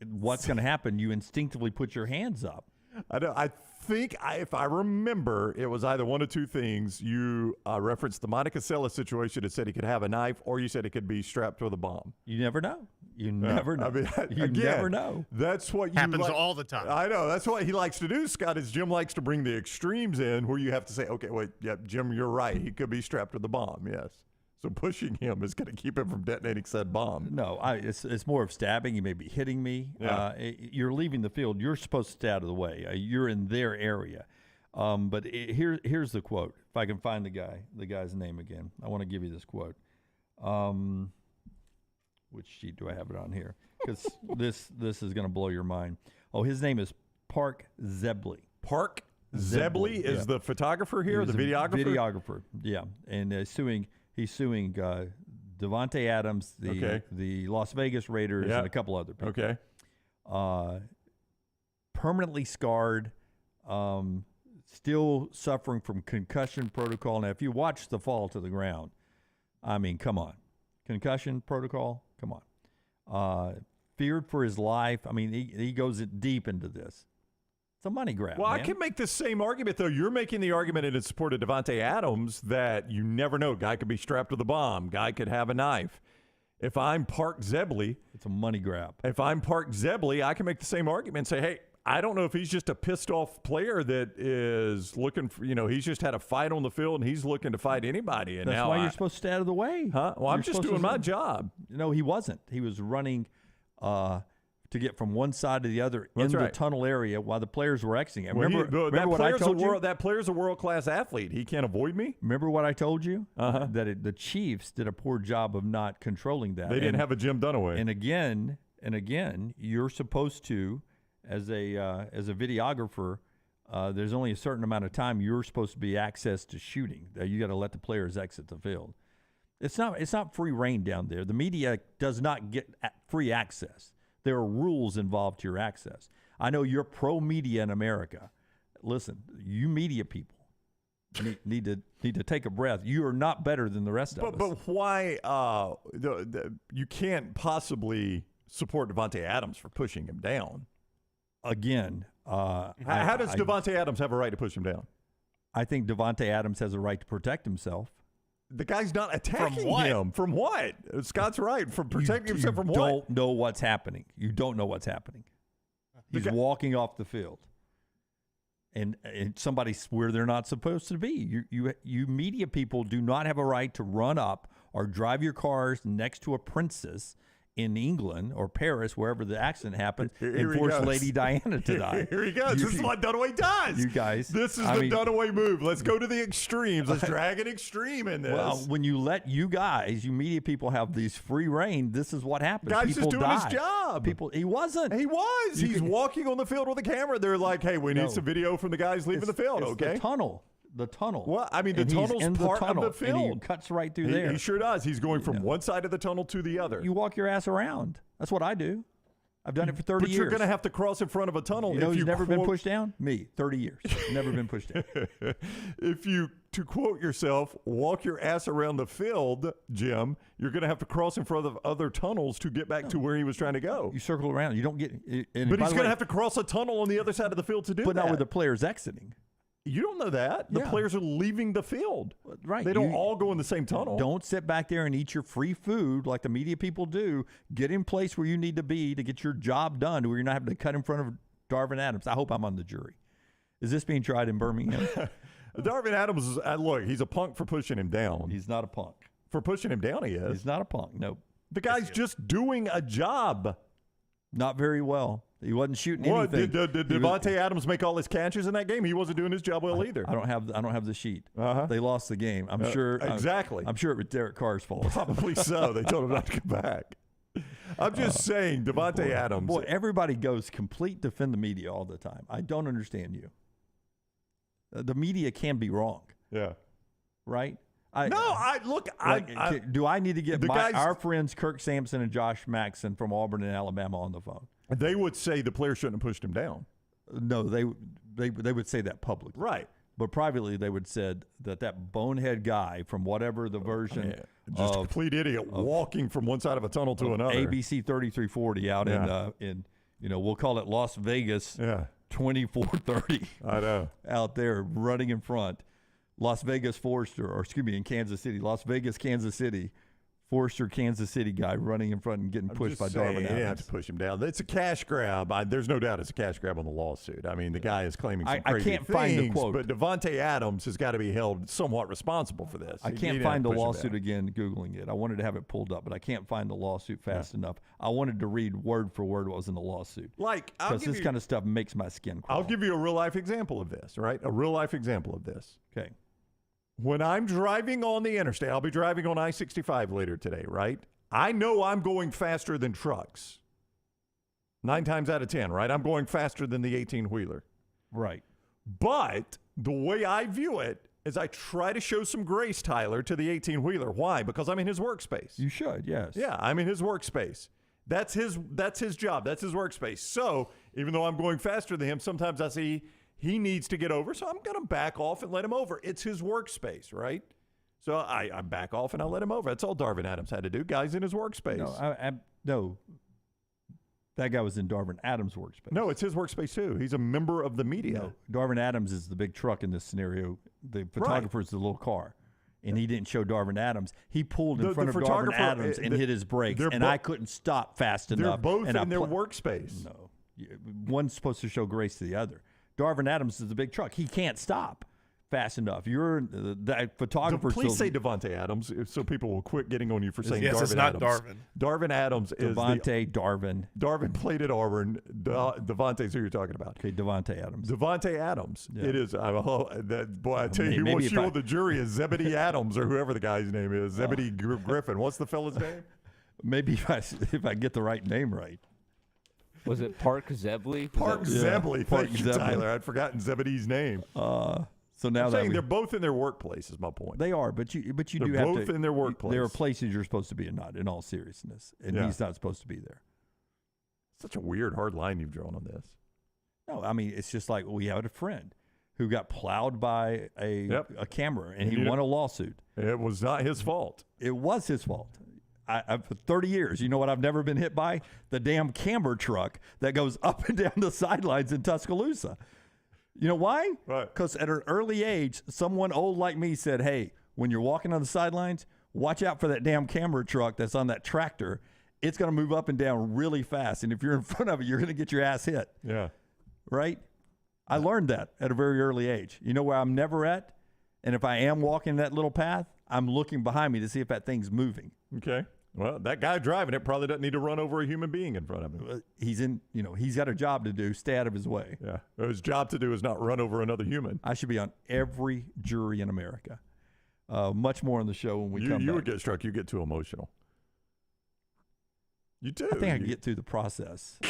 what's going to happen. You instinctively put your hands up. I think if I remember, it was either one of two things. You referenced the Monica Seles situation and said he could have a knife, or you said he could be strapped with a bomb. You never know. You never know. You again, never know. That's what happens all the time. I know. That's what he likes to do, Scott, is Jim likes to bring the extremes in where you have to say, okay, wait, Jim, you're right. He could be strapped with a bomb, yes. So pushing him is going to keep him from detonating said bomb. No, it's more of stabbing. You may be hitting me. Yeah. You're leaving the field. You're supposed to stay out of the way. You're in their area. But here's the quote. If I can find the guy's name again. I want to give you this quote. Which sheet do I have it on here? Because this is going to blow your mind. Oh, his name is Park Zebley. Park Zebley is the photographer here, the videographer? Videographer, yeah. And He's suing Devante Adams, the Las Vegas Raiders, and a couple other people. Okay. Permanently scarred, still suffering from concussion protocol. Now, if you watch the fall to the ground, come on. Concussion protocol, come on. Feared for his life. He goes deep into this. It's a money grab. Well, man. I can make the same argument, though. You're making the argument in support of Devante Adams that you never know. Guy could be strapped with a bomb. Guy could have a knife. If I'm Park Zebley, it's a money grab. If I'm Park Zebley, I can make the same argument and say, hey, I don't know if he's just a pissed off player that is looking for, he's just had a fight on the field and he's looking to fight anybody. And that's why you're supposed to stay out of the way. Huh? Well, I'm just doing my job. No, he wasn't. He was running to get from one side to the other That's in right. the tunnel area while the players were exiting. Well, Remember what I told you? That player's a world-class athlete. He can't avoid me. Remember what I told you? Uh-huh. That the Chiefs did a poor job of not controlling that. They didn't have a Jim Dunaway. And again, you're supposed to, as a videographer, there's only a certain amount of time you're supposed to be access to shooting. You got to let the players exit the field. It's not free reign down there. The media does not get free access. There are rules involved to your access. I know you're pro-media in America. Listen, you media people need to take a breath. You are not better than the rest of us. But why you can't possibly support Devante Adams for pushing him down? Again, how does Devante Adams have a right to push him down? I think Devante Adams has a right to protect himself. The guy's not attacking what? him. From what? Scott's right. From protecting himself from what? You don't know what's happening. You don't know what's happening. He's walking off the field. And somebody's where they're not supposed to be. You media people do not have a right to run up or drive your cars next to a princess in England or Paris, wherever the accident happened, and force Lady Diana to die. Here he goes. This is what Dunaway does. You guys. This is the Dunaway move. Let's go to the extremes. Let's drag an extreme in this. Well, when you let you media people have these free reign, this is what happens. Guy's people just doing die. his job. He wasn't. He was. He's walking on the field with a camera. They're like, hey, we need some video from the guys leaving the field, okay? The tunnel. Well, I mean, the And tunnel's he's in part the tunnel, of the field. And he cuts right through there. He sure does. He's going from one side of the tunnel to the other. You walk your ass around. That's what I do. I've done it for 30 years. But you're going to have to cross in front of a tunnel. You know if who's never been pushed down? Me. 30 years. Never been pushed down. If you, to quote yourself, walk your ass around the field, Jim, you're going to have to cross in front of other tunnels to get back to where he was trying to go. You circle around. You don't get. And but he's going to have to cross a tunnel on the other side of the field to do that. But not with the players exiting. You don't know that. The players are leaving the field. Right. They don't all go in the same tunnel. Don't sit back there and eat your free food like the media people do. Get in place where you need to be to get your job done, where you're not having to cut in front of Darvin Adams. I hope I'm on the jury. Is this being tried in Birmingham? Darvin Adams is, look, he's a punk for pushing him down. He's not a punk. For pushing him down, he is. He's not a punk, no. The guy's just doing a job. Not very well. He wasn't shooting anything. Did Devante Adams make all his catches in that game? He wasn't doing his job well either. I don't have the sheet. Uh-huh. They lost the game. I'm sure. Exactly. I'm sure it was Derek Carr's fault. Probably so. They told him not to come back. I'm just saying, Devante Adams. Boy, everybody goes complete defend the media all the time. I don't understand you. The media can be wrong. Yeah. Right? Do I need to get our friends Kirk Sampson and Josh Maxson from Auburn and Alabama on the phone? They would say the player shouldn't have pushed him down. No, they would say that publicly. Right. But privately, they would said that bonehead guy from whatever the version just a complete idiot walking from one side of a tunnel to another. ABC 3340 out in we'll call it Las Vegas. 2430. I know. Out there running in front. Las Vegas Forester, or excuse me, in Kansas City. Las Vegas, Kansas City. Forester, Kansas City guy running in front and getting pushed by Darvin Adams. He didn't have to push him down. It's a cash grab. There's no doubt it's a cash grab on the lawsuit. I mean, the guy is claiming some crazy can't things, find the quote. But Devante Adams has got to be held somewhat responsible for this. I can't find the lawsuit again, Googling it. I wanted to have it pulled up, but I can't find the lawsuit fast enough. I wanted to read word for word what was in the lawsuit. Because this kind of stuff makes my skin crawl. I'll give you a real-life example of this, right? A real-life example of this. Okay. When I'm driving on the interstate, I'll be driving on I-65 later today, right? I know I'm going faster than trucks. 9 times out of 10, right? I'm going faster than the 18-wheeler. Right. But the way I view it is I try to show some grace, Tyler, to the 18-wheeler. Why? Because I'm in his workspace. You should, yes. Yeah, I'm in his workspace. That's his job. That's his workspace. So even though I'm going faster than him, sometimes I see he needs to get over, so I'm going to back off and let him over. It's his workspace, right? So I back off and I let him over. That's all Darvin Adams had to do. Guy's in his workspace. No, that guy was in Darvin Adams' workspace. No, it's his workspace too. He's a member of the media. No, Darvin Adams is the big truck in this scenario. The photographer is the little car. And he didn't show Darvin Adams. He pulled in front of Darvin Adams and hit his brakes, and I couldn't stop fast enough. They're both in their workspace. No. One's supposed to show grace to the other. Darvin Adams is the big truck. He can't stop. fast enough. You're that photographer. Please say Devante Adams, so people will quit getting on you for saying Darvin it's not Adams. Darvin. Darvin Adams is Darvin. Darvin played at Auburn. Devante's who you're talking about. Okay, Devante Adams. Devante Adams. Yeah. It is. Boy, I tell you, who wants you on the jury is Zebedee Adams or whoever the guy's name is. Zebedee Griffin. What's the fella's name? Maybe if I get the right name right. Was it Park Zebley? Zebley. Park Thank you, Zebley. Tyler. I'd forgotten Zebedee's name. So now I'm saying they're both in their workplace is my point. They are, but you They're do have to. both in their workplace. There are places you're supposed to be and not, in all seriousness, and Yeah. he's not supposed to be there. Such a weird, hard line you've drawn on this. No, I mean it's just like we had a friend who got plowed by a camera, and he won a lawsuit. It was not his fault. It was his fault. For 30 years, you know what I've never been hit by? The damn camera truck that goes up and down the sidelines in Tuscaloosa. You know why? Right. Because at an early age, someone old like me said, hey, when you're walking on the sidelines, watch out for that damn camera truck that's on that tractor. It's going to move up and down really fast. And if you're in front of it, you're going to get your ass hit. Yeah. Right? I learned that at a very early age. You know where I'm never at? And if I am walking that little path, I'm looking behind me to see if that thing's moving. Okay. Well, that guy driving it probably doesn't need to run over a human being in front of him. He's got a job to do. Stay out of his way. Yeah. His job to do is not run over another human. I should be on every jury in America. Much more on the show when we come back. You would get struck. You get too emotional. You do. I think I can get through the process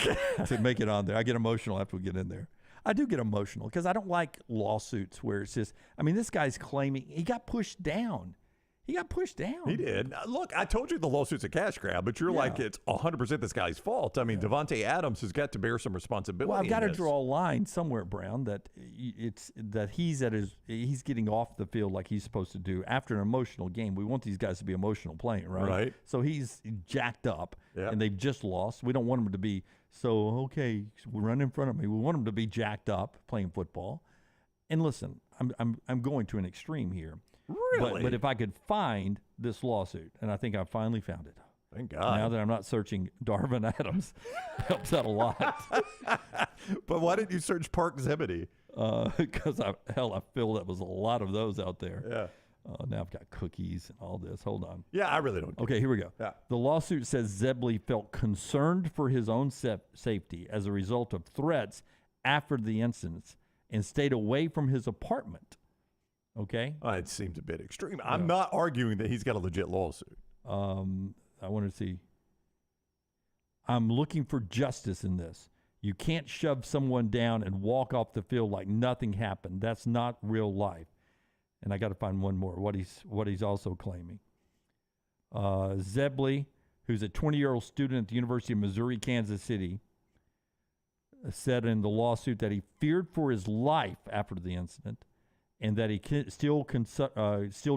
to make it on there. I get emotional after we get in there. I do get emotional because I don't like lawsuits where it's just, this guy's claiming he got pushed down. He got pushed down. He did. Look, I told you the lawsuit's a cash grab, but you're like, it's 100% this guy's fault. I mean, Devante Adams has got to bear some responsibility. Well, I've got to draw a line somewhere, Brown, that he's getting off the field like he's supposed to do after an emotional game. We want these guys to be emotional playing, right? Right. So he's jacked up, and they've just lost. We don't want him to be run in front of me. We want him to be jacked up playing football. And listen, I'm going to an extreme here. Really? But if I could find this lawsuit, and I think I finally found it. Thank God. Now that I'm not searching Darvin Adams, helps out a lot. But why didn't you search Park Zebedee? Because I feel that was a lot of those out there. Yeah. Now I've got cookies and all this. Hold on. Yeah, I really don't. Okay, here we go. Yeah. The lawsuit says Zebley felt concerned for his own safety as a result of threats after the incidents and stayed away from his apartment. Okay. It seems a bit extreme. I'm not arguing that he's got a legit lawsuit. I want to see. I'm looking for justice in this. You can't shove someone down and walk off the field like nothing happened. That's not real life. And I got to find one more. What he's also claiming. Zebley, who's a 20-year-old student at the University of Missouri, Kansas City, said in the lawsuit that he feared for his life after the incident, and that he still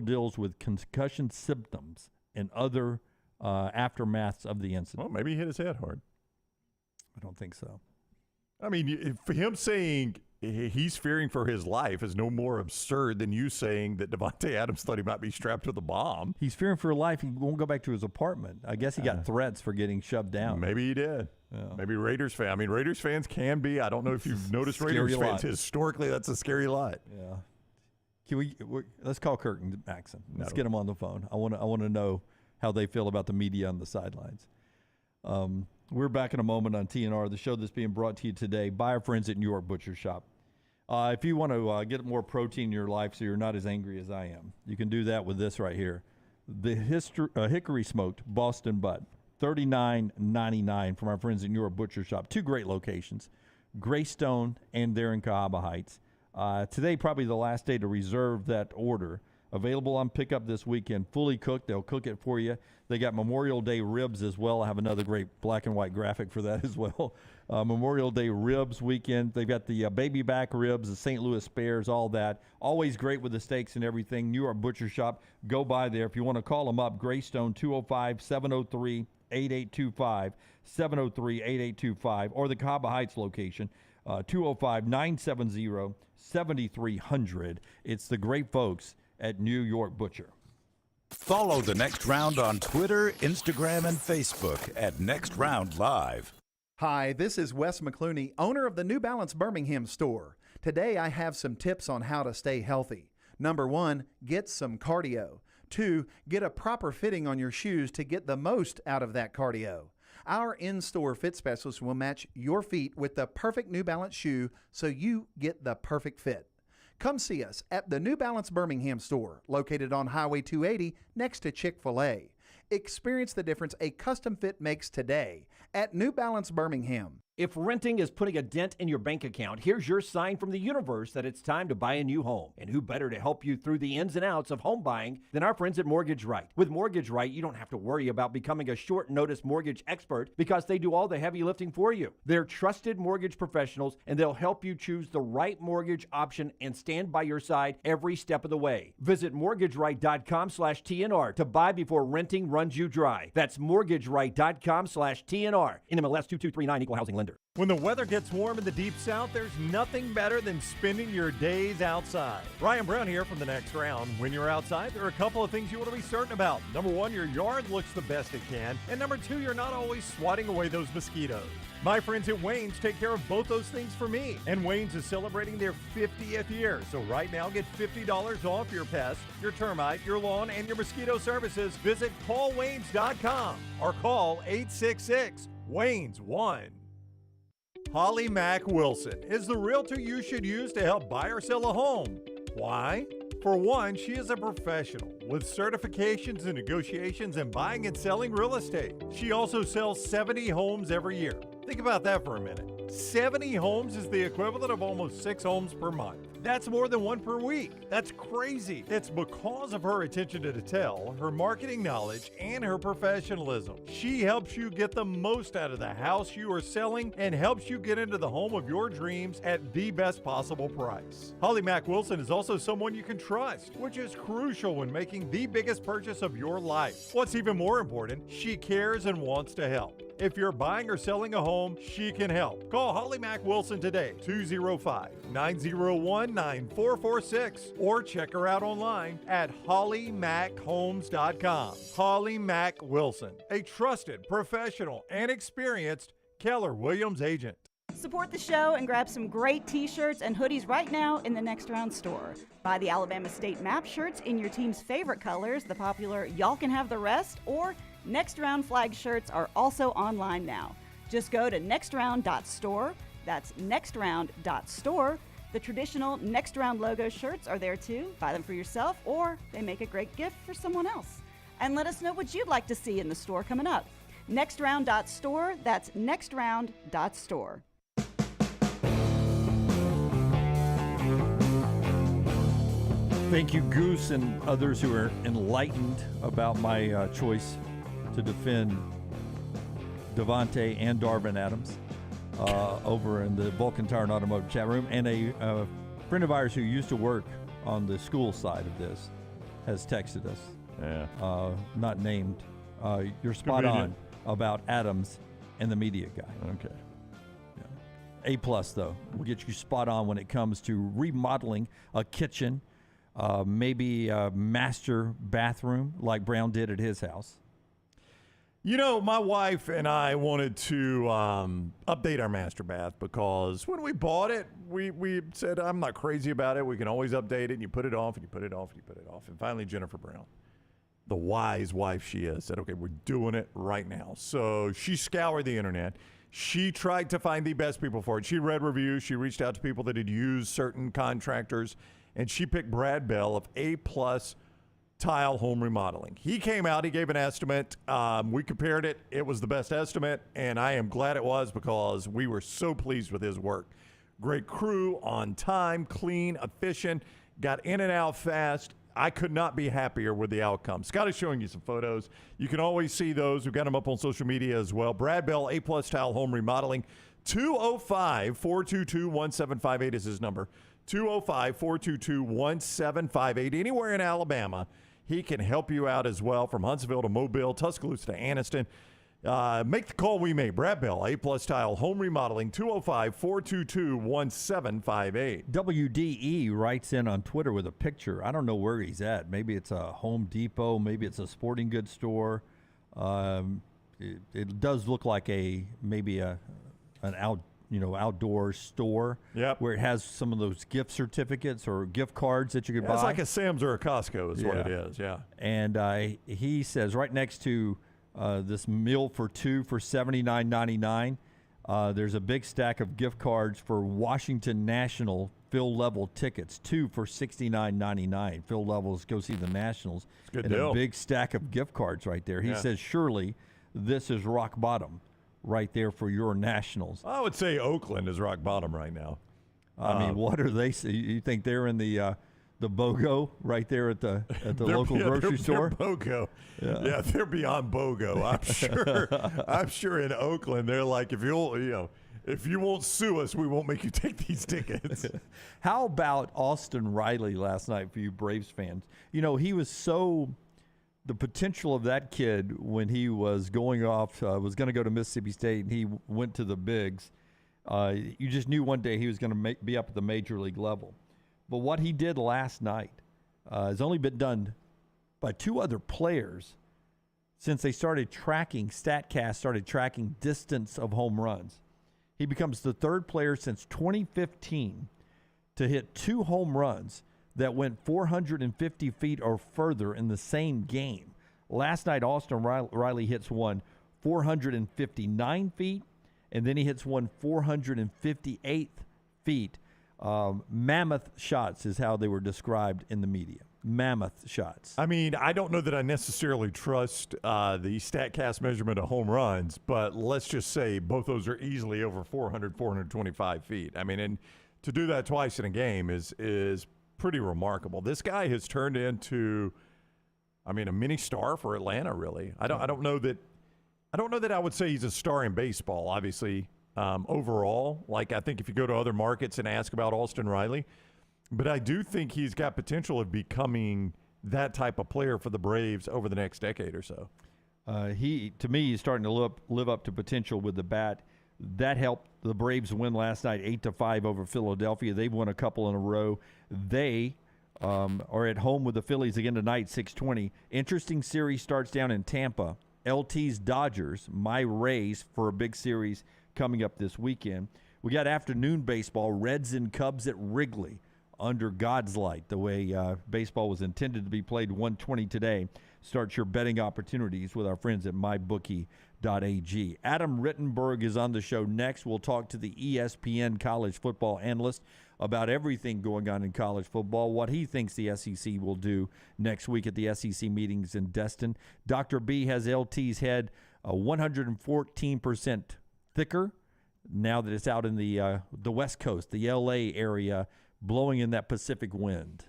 deals with concussion symptoms and other aftermaths of the incident. Well, maybe he hit his head hard. I don't think so. I mean, for him saying he's fearing for his life is no more absurd than you saying that Devante Adams thought he might be strapped with a bomb. He's fearing for his life. He won't go back to his apartment. I guess he got threats for getting shoved down. Maybe he did. Yeah. Maybe Raiders fan. I mean, Raiders fans can be. I don't know if you've noticed Raiders fans. Historically, that's a scary lot. Yeah. Can let's call Kirk and Maxon. Let's get them on the phone. I want to know how they feel about the media on the sidelines. We're back in a moment on TNR, the show that's being brought to you today by our friends at New York Butcher Shop. If you want to get more protein in your life so you're not as angry as I am, you can do that with this right here. The Hickory Smoked Boston Butt, $39.99 from our friends at New York Butcher Shop. Two great locations, Greystone and there in Cahaba Heights. Today, probably the last day to reserve that order. Available on pickup this weekend, fully cooked. They'll cook it for you. They got Memorial Day ribs as well. I have another great black and white graphic for that as well. Memorial Day ribs weekend. They've got the baby back ribs, the St. Louis spares, all that. Always great with the steaks and everything. New York Butcher Shop. Go by there. If you want to call them up, Greystone 205-703-8825, 703-8825, or the Cahaba Heights location, 205-970-7300. It's the great folks at New York Butcher. Follow The Next Round on Twitter, Instagram, and Facebook at Next Round Live. Hi, this is Wes McClooney, owner of the New Balance Birmingham store. Today I have some tips on how to stay healthy. Number 1, get some cardio. 2, get a proper fitting on your shoes to get the most out of that cardio. Our in-store fit specialist will match your feet with the perfect New Balance shoe so you get the perfect fit. Come see us at the New Balance Birmingham store, located on Highway 280 next to Chick-fil-A. Experience the difference a custom fit makes today at New Balance Birmingham. If renting is putting a dent in your bank account, here's your sign from the universe that it's time to buy a new home. And who better to help you through the ins and outs of home buying than our friends at Mortgage Right. With Mortgage Right, you don't have to worry about becoming a short notice mortgage expert because they do all the heavy lifting for you. They're trusted mortgage professionals and they'll help you choose the right mortgage option and stand by your side every step of the way. Visit mortgageright.com/TNR to buy before renting runs you dry. That's mortgageright.com/TNR. NMLS 2239, Equal Housing Lender. When the weather gets warm in the Deep South, there's nothing better than spending your days outside. Ryan Brown here from the Next Round. When you're outside, there are a couple of things you want to be certain about. Number 1, your yard looks the best it can. And number 2, you're not always swatting away those mosquitoes. My friends at Wayne's take care of both those things for me. And Wayne's is celebrating their 50th year. So right now, get $50 off your pest, your termite, your lawn, and your mosquito services. Visit callwaynes.com or call 866-WAYNES-1. Holly Mack Wilson is the realtor you should use to help buy or sell a home. Why? For one, she is a professional with certifications in negotiations and buying and selling real estate. She also sells 70 homes every year. Think about that for a minute. 70 homes is the equivalent of almost 6 homes per month. That's more than 1 per week. That's crazy. It's because of her attention to detail, her marketing knowledge, and her professionalism. She helps you get the most out of the house you are selling and helps you get into the home of your dreams at the best possible price. Holly Mack Wilson is also someone you can trust, which is crucial when making the biggest purchase of your life. What's even more important, she cares and wants to help. If you're buying or selling a home, she can help. Call Holly Mack Wilson today, 205-901-9446, or check her out online at hollymackhomes.com. Holly Mack Wilson, a trusted, professional, and experienced Keller Williams agent. Support the show and grab some great t-shirts and hoodies right now in the Next Round store. Buy the Alabama State map shirts in your team's favorite colors, the popular Y'all Can Have the Rest, or Next Round flag shirts are also online now. Just go to nextround.store. That's nextround.store. The traditional Next Round logo shirts are there too. Buy them for yourself, or they make a great gift for someone else. And let us know what you'd like to see in the store coming up. Nextround.store. That's nextround.store. Thank you, Goose, and others who are enlightened about my choice to defend Devante and Darvin Adams over in the Vulcan Tire and Automotive chat room. And a friend of ours who used to work on the school side of this has texted us. Yeah. Not named. You're spot on about Adams and the media guy. Okay. Yeah. A+, though. We'll get you spot on when it comes to remodeling a kitchen, maybe a master bathroom like Brown did at his house. You know, my wife and I wanted to update our master bath because when we bought it, we said, I'm not crazy about it. We can always update it, and you put it off, and you put it off, and you put it off. And finally, Jennifer Brown, the wise wife she is, said, okay, we're doing it right now. So she scoured the internet. She tried to find the best people for it. She read reviews. She reached out to people that had used certain contractors, and she picked Brad Bell of A+ Tile Home Remodeling. He came out, he gave an estimate. We compared it. It was the best estimate, and I am glad it was because we were so pleased with his work. Great crew, on time, clean, efficient, got in and out fast. I could not be happier with the outcome. Scott is showing you some photos. You can always see those. We've got them up on social media as well. Brad Bell, A+ Tile Home Remodeling. 205-422-1758 is his number. 205-422-1758. Anywhere in Alabama, he can help you out as well, from Huntsville to Mobile, Tuscaloosa to Anniston. Make the call we made. Brad Bell, A+ Tile Home Remodeling, 205-422-1758. WDE writes in on Twitter with a picture. I don't know where he's at. Maybe it's a Home Depot. Maybe it's a sporting goods store. It does look like maybe a outdoor store where it has some of those gift certificates or gift cards that you could buy. It's like a Sam's or a Costco is what it is, And he says right next to this meal for two for $79.99, there's a big stack of gift cards for Washington National field level tickets, 2 for $69.99. Field levels, go see the Nationals. It's a good and deal. A big stack of gift cards right there. He says, surely this is rock bottom right there for your Nationals. I would say Oakland is rock bottom right now. I mean, what are they? You think they're in the BOGO right there at the local grocery store? They're BOGO. Yeah, they're beyond BOGO. I'm sure. I'm sure in Oakland they're like, if you won't sue us, we won't make you take these tickets. How about Austin Riley last night for you Braves fans? He was the potential of that kid when he was going off, was going to go to Mississippi State, and he went to the bigs. You just knew one day he was going to be up at the major league level. But what he did last night has only been done by 2 other players since they started tracking, StatCast started tracking distance of home runs. He becomes the 3rd player since 2015 to hit 2 home runs that went 450 feet or further in the same game. Last night, Austin Riley hits one 459 feet, and then he hits one 458 feet. Mammoth shots is how they were described in the media. Mammoth shots. I mean, I don't know that I necessarily trust the StatCast measurement of home runs, but let's just say both those are easily over 400, 425 feet. I mean, and to do that twice in a game is pretty remarkable. This guy has turned into, a mini star for Atlanta. Really, I don't know that I would say he's a star in baseball. Obviously, overall, like I think if you go to other markets and ask about Austin Riley, but I do think he's got potential of becoming that type of player for the Braves over the next decade or so. To me, he's starting to live up to potential with the bat. That helped the Braves win last night 8-5 over Philadelphia. They've won a couple in a row. They are at home with the Phillies again tonight, 6:20. Interesting series starts down in Tampa. LT's Dodgers, my Rays for a big series coming up this weekend. We got afternoon baseball, Reds and Cubs at Wrigley under God's light, the way baseball was intended to be played. 1:20 today. Start your betting opportunities with our friends at MyBookie.ag. Adam Rittenberg is on the show next. We'll talk to the ESPN college football analyst about everything going on in college football, what he thinks the SEC will do next week at the SEC meetings in Destin. Dr. B has LT's head 114% thicker now that it's out in the West Coast, the L.A. area, blowing in that Pacific wind.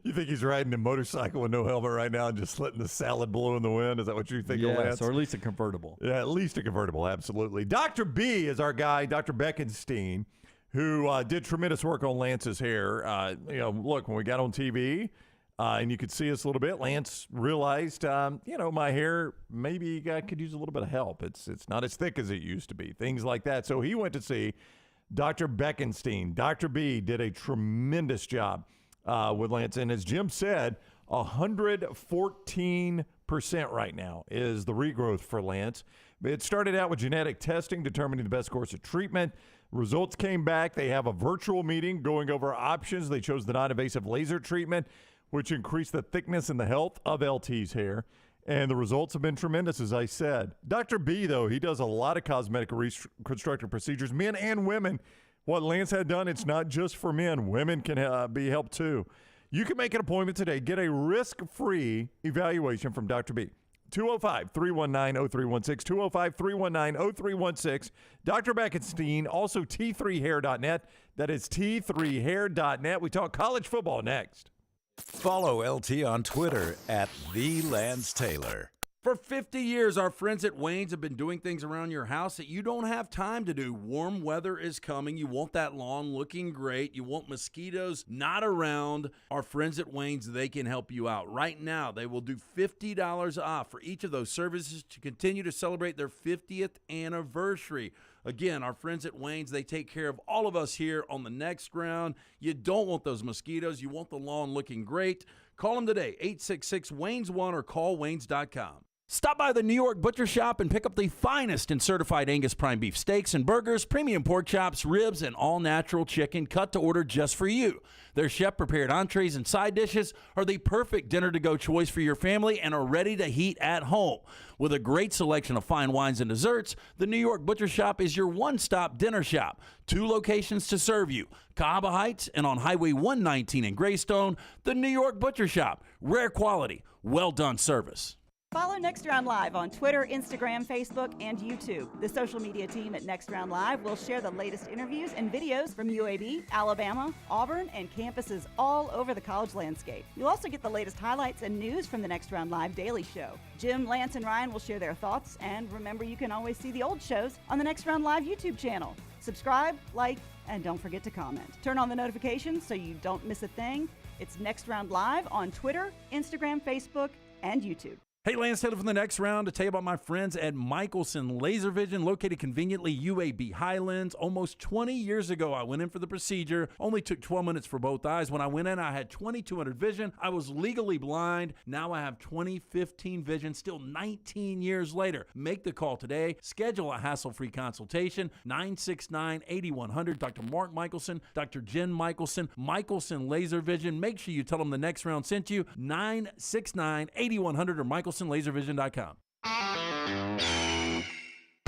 You think he's riding a motorcycle with no helmet right now and just letting the salad blow in the wind? Is that what you think, Lance? Yes, or at least a convertible. Yeah, at least a convertible, absolutely. Dr. B is our guy, Dr. Beckenstein, who did tremendous work on Lance's hair. Look, when we got on TV and you could see us a little bit, Lance realized, my hair maybe could use a little bit of help. It's not as thick as it used to be, things like that. So he went to see Dr. Beckenstein. Dr. B did a tremendous job with Lance. And as Jim said, 114% right now is the regrowth for Lance. It started out with genetic testing, determining the best course of treatment. Results came back. They have a virtual meeting going over options. They chose the non-invasive laser treatment, which increased the thickness and the health of LT's hair. And the results have been tremendous, as I said. Dr. B, though, he does a lot of cosmetic reconstructive procedures, men and women. What Lance had done, it's not just for men. Women can be helped, too. You can make an appointment today. Get a risk-free evaluation from Dr. B. 205-319-0316, 205-319-0316. Dr. Beckenstein, also T3hair.net. That is T3hair.net. We talk college football next. Follow LT on Twitter at @TheLanceTaylor. For 50 years, our friends at Wayne's have been doing things around your house that you don't have time to do. Warm weather is coming. You want that lawn looking great. You want mosquitoes not around. Our friends at Wayne's, they can help you out. Right now, they will do $50 off for each of those services to continue to celebrate their 50th anniversary. Again, our friends at Wayne's, they take care of all of us here on the next round. You don't want those mosquitoes. You want the lawn looking great. Call them today, 866-WAYNES1 or call Waynes.com. Stop by the New York Butcher Shop and pick up the finest in certified Angus prime beef steaks and burgers, premium pork chops, ribs, and all-natural chicken cut to order just for you. Their chef-prepared entrees and side dishes are the perfect dinner-to-go choice for your family and are ready to heat at home. With a great selection of fine wines and desserts, the New York Butcher Shop is your one-stop dinner shop. 2 locations to serve you, Cahaba Heights and on Highway 119 in Greystone. The New York Butcher Shop, rare quality, well-done service. Follow Next Round Live on Twitter, Instagram, Facebook, and YouTube. The social media team at Next Round Live will share the latest interviews and videos from UAB, Alabama, Auburn, and campuses all over the college landscape. You'll also get the latest highlights and news from the Next Round Live Daily Show. Jim, Lance, and Ryan will share their thoughts, and remember, you can always see the old shows on the Next Round Live YouTube channel. Subscribe, like, and don't forget to comment. Turn on the notifications so you don't miss a thing. It's Next Round Live on Twitter, Instagram, Facebook, and YouTube. Hey, Lance Taylor from the Next Round to tell you about my friends at Michelson Laser Vision, located conveniently UAB Highlands. Almost 20 years ago, I went in for the procedure. Only took 12 minutes for both eyes. When I went in, I had 2200 vision. I was legally blind. Now I have 20/15 vision, still 19 years later. Make the call today. Schedule a hassle-free consultation. 969-8100. Dr. Mark Michelson, Dr. Jen Michelson, Michelson Laser Vision. Make sure you tell them the Next Round sent you. 969-8100 or MichelSonLaserVision.com.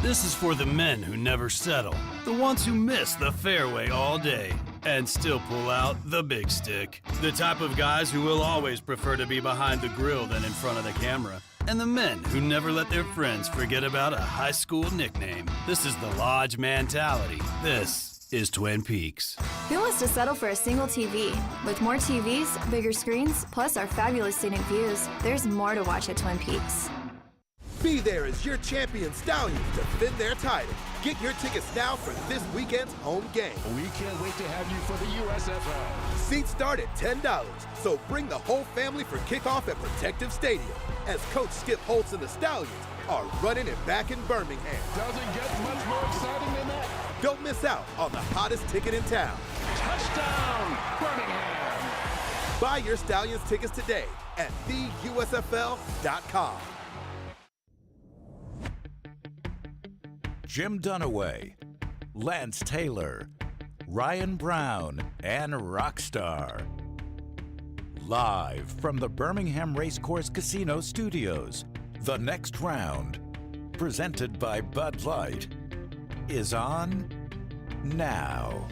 This is for the men who never settle, the ones who miss the fairway all day and still pull out the big stick, the type of guys who will always prefer to be behind the grill than in front of the camera, and the men who never let their friends forget about a high school nickname. This is the Lodge mentality. This is Twin Peaks. Who wants to settle for a single TV? With more TVs, bigger screens, plus our fabulous scenic views, there's more to watch at Twin Peaks. Be there as your champion Stallions defend their title. Get your tickets now for this weekend's home game. We can't wait to have you for the USFL. Seats start at $10, so bring the whole family for kickoff at Protective Stadium as Coach Skip Holtz and the Stallions are running it back in Birmingham. Doesn't get much more exciting than that. Don't miss out on the hottest ticket in town. Touchdown, Birmingham! Buy your Stallions tickets today at theusfl.com. Jim Dunaway, Lance Taylor, Ryan Brown, and Rockstar. Live from the Birmingham Racecourse Casino Studios, the Next Round, presented by Bud Light, is on now.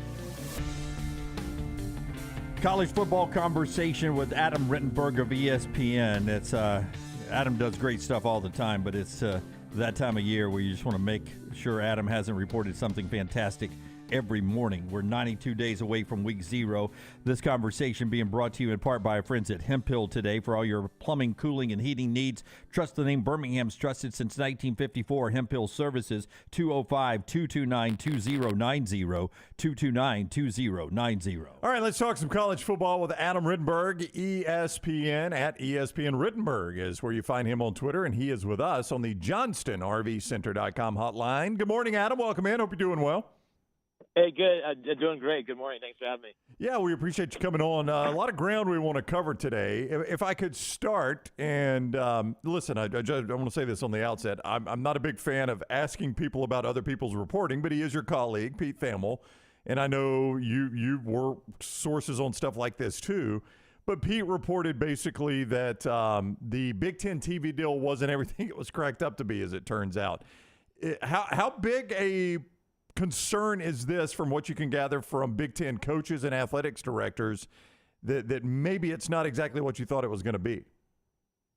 College football conversation with Adam Rittenberg of ESPN. It's Adam does great stuff all the time, but it's that time of year where you just want to make sure Adam hasn't reported something fantastic every morning. We're 92 days away from week 0. This conversation being brought to you in part by our friends at Hemp Hill today for all your plumbing, cooling, and heating needs. Trust the name Birmingham's trusted since 1954. Hemp Hill Services, 205-229-2090, 229-2090. All right, let's talk some college football with Adam Rittenberg, ESPN, at ESPN Rittenberg is where you find him on Twitter, and he is with us on the JohnstonRVCenter.com hotline. Good morning, Adam. Welcome in. Hope you're doing well. Hey, good. Doing great. Good morning. Thanks for having me. Yeah, we appreciate you coming on. A lot of ground we want to cover today. If I could start, and listen, I want to say this on the outset. I'm not a big fan of asking people about other people's reporting, but he is your colleague, Pete Thamel, and I know you were sources on stuff like this too. But Pete reported basically that the Big Ten TV deal wasn't everything it was cracked up to be, as it turns out. How big a concern is this, from what you can gather from Big Ten coaches and athletics directors, that maybe it's not exactly what you thought it was going to be?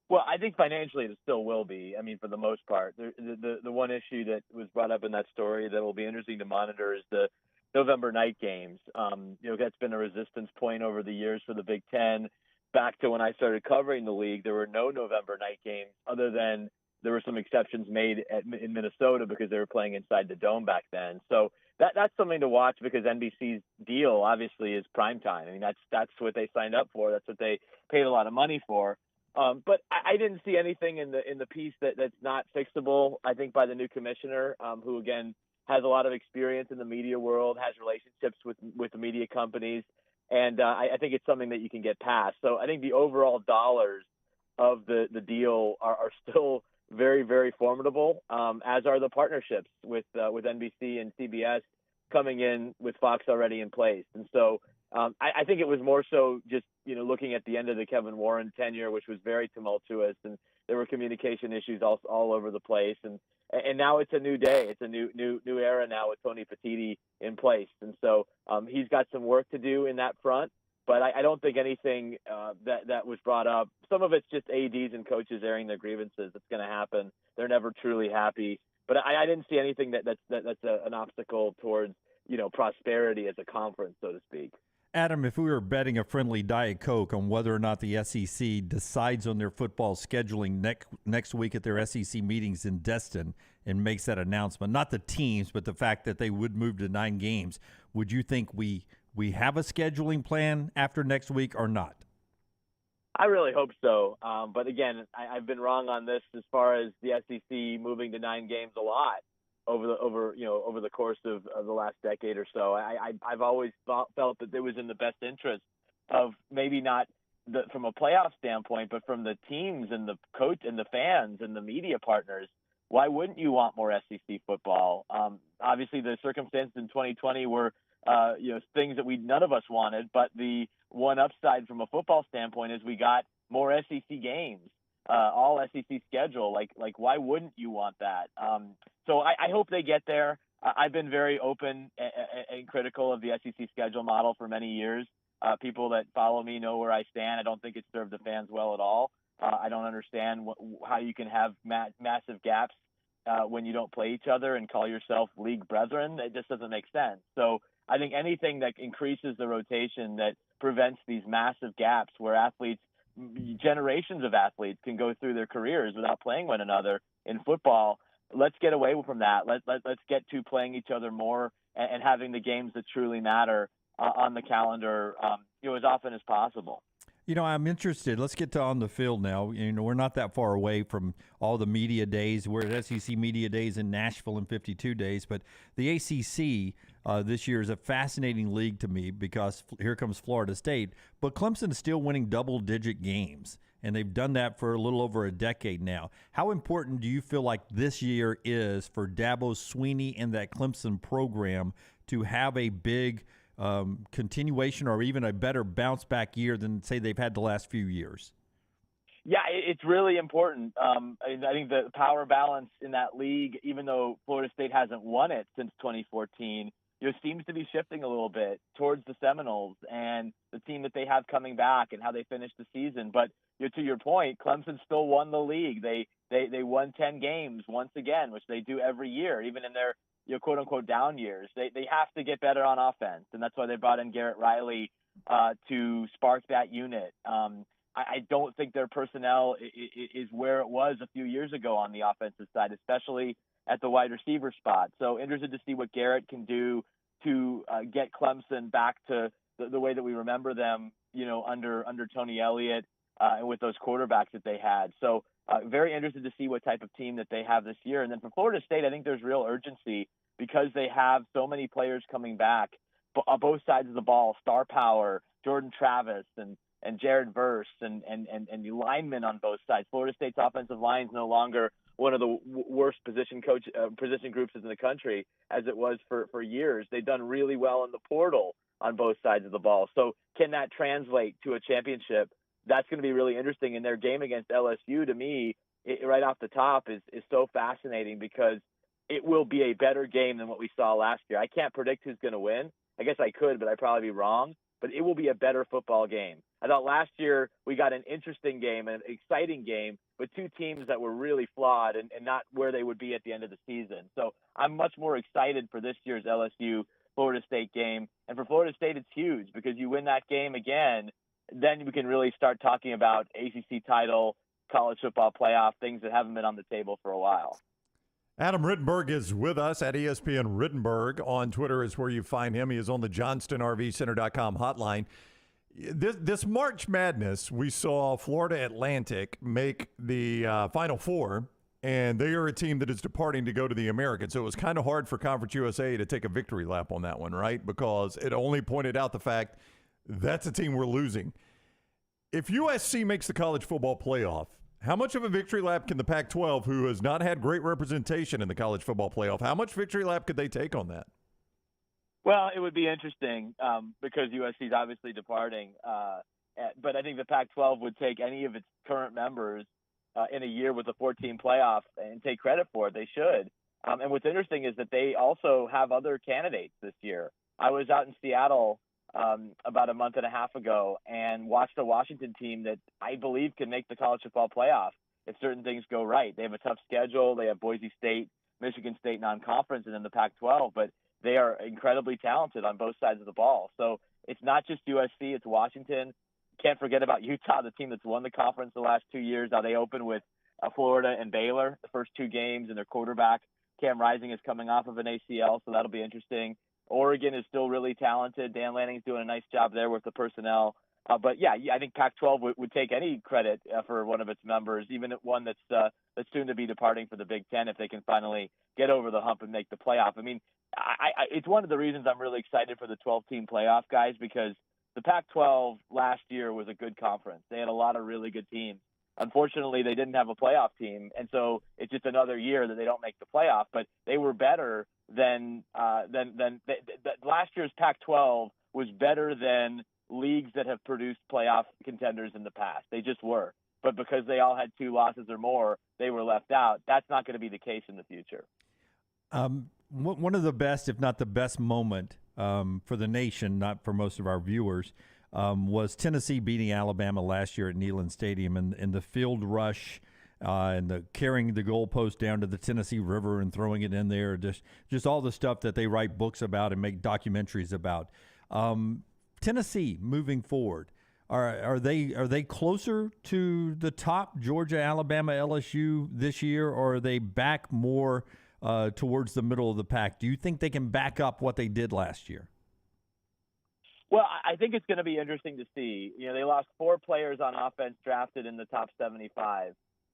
Well, I think financially it still will be. I mean, for the most part. The one issue that was brought up in that story that will be interesting to monitor is the November night games. That's been a resistance point over the years for the Big Ten. Back to when I started covering the league, there were no November night games other than there were some exceptions made in Minnesota because they were playing inside the dome back then. So that's something to watch because NBC's deal obviously is primetime. I mean, that's what they signed up for. That's what they paid a lot of money for. But I didn't see anything in the piece that's not fixable, I think, by the new commissioner, who, again, has a lot of experience in the media world, has relationships with the media companies. And I think it's something that you can get past. So I think the overall dollars of the deal are still very, very formidable, as are the partnerships with NBC and CBS coming in with Fox already in place. And so I think it was more so just, looking at the end of the Kevin Warren tenure, which was very tumultuous, and there were communication issues all over the place. And now it's a new day. It's a new era now with Tony Petitti in place. And so he's got some work to do in that front. But I don't think anything that was brought up. Some of it's just ADs and coaches airing their grievances. That's going to happen. They're never truly happy. But I didn't see anything that's an obstacle towards prosperity as a conference, so to speak. Adam, if we were betting a friendly Diet Coke on whether or not the SEC decides on their football scheduling next week at their SEC meetings in Destin and makes that announcement, not the teams, but the fact that they would move to 9 games, would you think we have a scheduling plan after next week or not? I really hope so. But again, I've been wrong on this as far as the SEC moving to 9 games a lot over the course of the last decade or so. I've always felt that it was in the best interest of maybe not from a playoff standpoint, but from the teams and the coach and the fans and the media partners. Why wouldn't you want more SEC football? Obviously, the circumstances in 2020 were things that none of us wanted, but the one upside from a football standpoint is we got more SEC games, all SEC schedule. Like why wouldn't you want that? So I hope they get there. I've been very open and critical of the SEC schedule model for many years. People that follow me know where I stand. I don't think it served the fans well at all. I don't understand how you can have massive gaps when you don't play each other and call yourself league brethren. It just doesn't make sense. So I think anything that increases the rotation, that prevents these massive gaps where generations of athletes can go through their careers without playing one another in football, let's get away from that. Let's get to playing each other more and having the games that truly matter on the calendar as often as possible. I'm interested. Let's get to on the field now. We're not that far away from all the media days. We're at SEC Media Days in Nashville in 52 days. But the ACC this year is a fascinating league to me because here comes Florida State. But Clemson is still winning double-digit games, and they've done that for a little over a decade now. How important do you feel like this year is for Dabo Swinney and that Clemson program to have a big continuation or even a better bounce back year than, say, they've had the last few years? Yeah, it's really important. I think the power balance in that league, even though Florida State hasn't won it since 2014, seems to be shifting a little bit towards the Seminoles and the team that they have coming back and how they finished the season. But to your point, Clemson still won the league. They won 10 games once again, which they do every year, even in their quote unquote down years. They have to get better on offense, and that's why they brought in Garrett Riley to spark that unit. I don't think their personnel is where it was a few years ago on the offensive side, especially at the wide receiver spot. So interested to see what Garrett can do to get Clemson back to the way that we remember them, under Tony Elliott and with those quarterbacks that they had. So very interested to see what type of team that they have this year. And then for Florida State, I think there's real urgency because they have so many players coming back on both sides of the ball, star power, Jordan Travis and Jared Verse and the linemen on both sides. Florida State's offensive line is no longer one of the worst position groups in the country as it was for years. They've done really well in the portal on both sides of the ball. So can that translate to a championship? That's going to be really interesting. And their game against LSU, to me, right off the top, is so fascinating because it will be a better game than what we saw last year. I can't predict who's going to win. I guess I could, but I'd probably be wrong. But it will be a better football game. I thought last year we got an interesting game, an exciting game, but two teams that were really flawed and not where they would be at the end of the season. So I'm much more excited for this year's LSU-Florida State game. And for Florida State, it's huge because you win that game again, then we can really start talking about ACC title, college football playoff, things that haven't been on the table for a while. Adam Rittenberg is with us at ESPN Rittenberg. On Twitter is where you find him. He is on the JohnstonRVCenter.com hotline. This March Madness, we saw Florida Atlantic make the Final Four, and they are a team that is departing to go to the American. So it was kind of hard for Conference USA to take a victory lap on that one, right? Because it only pointed out the fact that's a team we're losing. If USC makes the college football playoff, How much of a victory lap can the Pac-12, who has not had great representation in the college football playoff, how much victory lap could they take on that? Well, it would be interesting because USC is obviously departing. But I think the Pac-12 would take any of its current members in a year with a 14 playoff and take credit for it. They should. And what's interesting is that they also have other candidates this year. I was out in Seattle about a month and a half ago and watched a Washington team that I believe can make the college football playoff if certain things go right. They have a tough schedule. They have Boise State, Michigan State non-conference, and then the Pac-12. But they are incredibly talented on both sides of the ball. So it's not just USC, it's Washington. Can't forget about Utah, the team that's won the conference the last 2 years. Now they open with Florida and Baylor the first two games, and their quarterback, Cam Rising, is coming off of an ACL, so that'll be interesting. Oregon is still really talented. Dan Lanning's doing a nice job there with the personnel. But yeah, I think Pac-12 would take any credit for one of its members, even one that's soon to be departing for the Big Ten, if they can finally get over the hump and make the playoff. I mean, it's one of the reasons I'm really excited for the 12-team playoff, guys, because the Pac-12 last year was a good conference. They had a lot of really good teams. Unfortunately, they didn't have a playoff team, and so it's just another year that they don't make the playoff. But they were better than last year's Pac-12 was better than leagues that have produced playoff contenders in the past. They just were. But because they all had 2 losses or more, they were left out. That's not going to be the case in the future. One of the best, if not the best moment for the nation, not for most of our viewers, was Tennessee beating Alabama last year at Neyland Stadium, and the field rush and the carrying the goalpost down to the Tennessee River and throwing it in there, just all the stuff that they write books about and make documentaries about. Tennessee moving forward, are they closer to the top, Georgia, Alabama, LSU this year, or are they back more towards the middle of the pack? Do you think they can back up what they did last year? Well, I think it's going to be interesting to see. You know, they lost 4 players on offense drafted in the top 75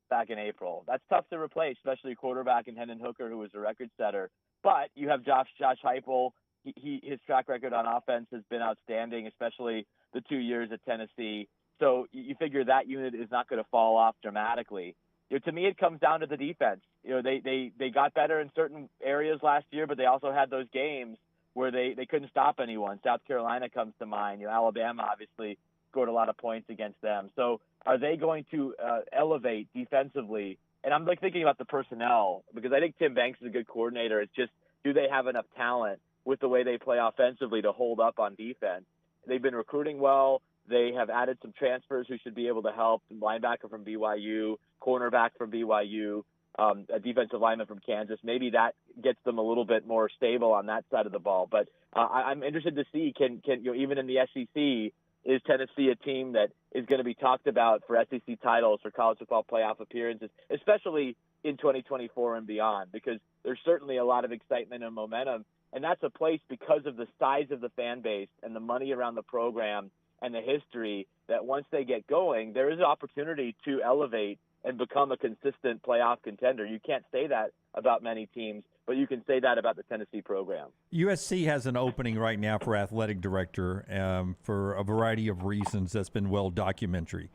back in April. That's tough to replace, especially quarterback and Hendon Hooker, who was a record setter. But you have Josh Heupel. His track record on offense has been outstanding, especially the 2 years at Tennessee. So you figure that unit is not going to fall off dramatically. You know, to me, it comes down to the defense. You know, they got better in certain areas last year, but they also had those games where they couldn't stop anyone. South Carolina comes to mind. You know, Alabama obviously scored a lot of points against them. So are they going to elevate defensively? And I'm thinking about the personnel, because I think Tim Banks is a good coordinator. It's just, do they have enough talent with the way they play offensively to hold up on defense? They've been recruiting well. They have added some transfers who should be able to help. Linebacker from BYU, cornerback from BYU, a defensive lineman from Kansas. Maybe that gets them a little bit more stable on that side of the ball. But I'm interested to see, can even in the SEC, is Tennessee a team that is going to be talked about for SEC titles, for college football playoff appearances, especially in 2024 and beyond? Because there's certainly a lot of excitement and momentum. And that's a place, because of the size of the fan base and the money around the program and the history, that once they get going, there is an opportunity to elevate and become a consistent playoff contender. You can't say that about many teams, but you can say that about the Tennessee program. USC has an opening right now for athletic director for a variety of reasons that's been well documented.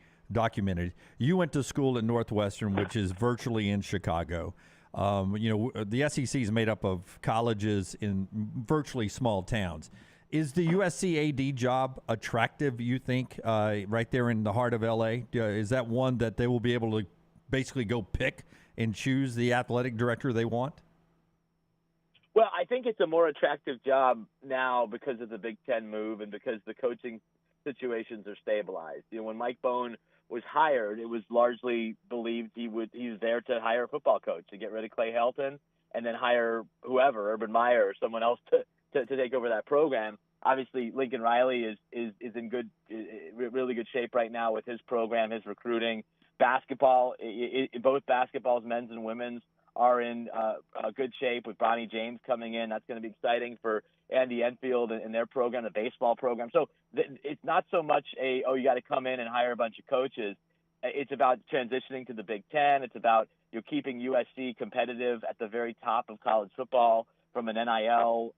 You went to school at Northwestern, which is virtually in Chicago. The SEC is made up of colleges in virtually small towns. Is the USC AD job attractive, you think, right there in the heart of L.A.? Is that one that they will be able to basically go pick and choose the athletic director they want? Well, I think it's a more attractive job now because of the Big Ten move and because the coaching situations are stabilized. You know, when Mike Bohn was hired, it was largely believed he was there to hire a football coach, to get rid of Clay Helton and then hire whoever, Urban Meyer or someone else to take over that program. Obviously, Lincoln Riley is in really good shape right now with his program, his recruiting. Basketball, both basketballs, men's and women's, are in good shape with Bronny James coming in. That's going to be exciting for Andy Enfield and their program, the baseball program. So it's not so much you got to come in and hire a bunch of coaches. It's about transitioning to the Big Ten. It's about keeping USC competitive at the very top of college football from an NIL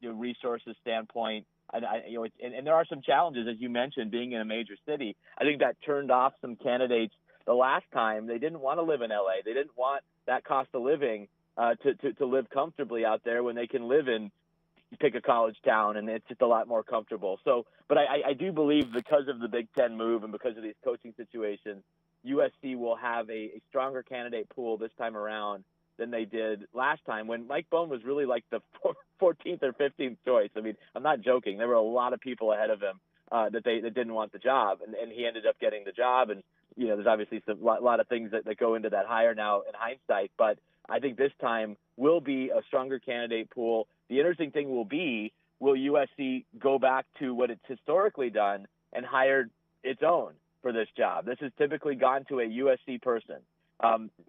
resources standpoint. And there are some challenges, as you mentioned, being in a major city. I think that turned off some candidates the last time they didn't want to live in LA. They didn't want that cost of living to live comfortably out there when they can live in, pick a college town, and it's just a lot more comfortable. So, but I do believe because of the Big Ten move and because of these coaching situations, USC will have a stronger candidate pool this time around than they did last time when Mike Bohn was really like the 14th or 15th choice. I mean, I'm not joking. There were a lot of people ahead of him that didn't want the job, and he ended up getting the job. And, you know, there's obviously a lot of things that go into that hire now in hindsight, but I think this time will be a stronger candidate pool. The interesting thing will be, will USC go back to what it's historically done and hire its own for this job? This has typically gone to a USC person.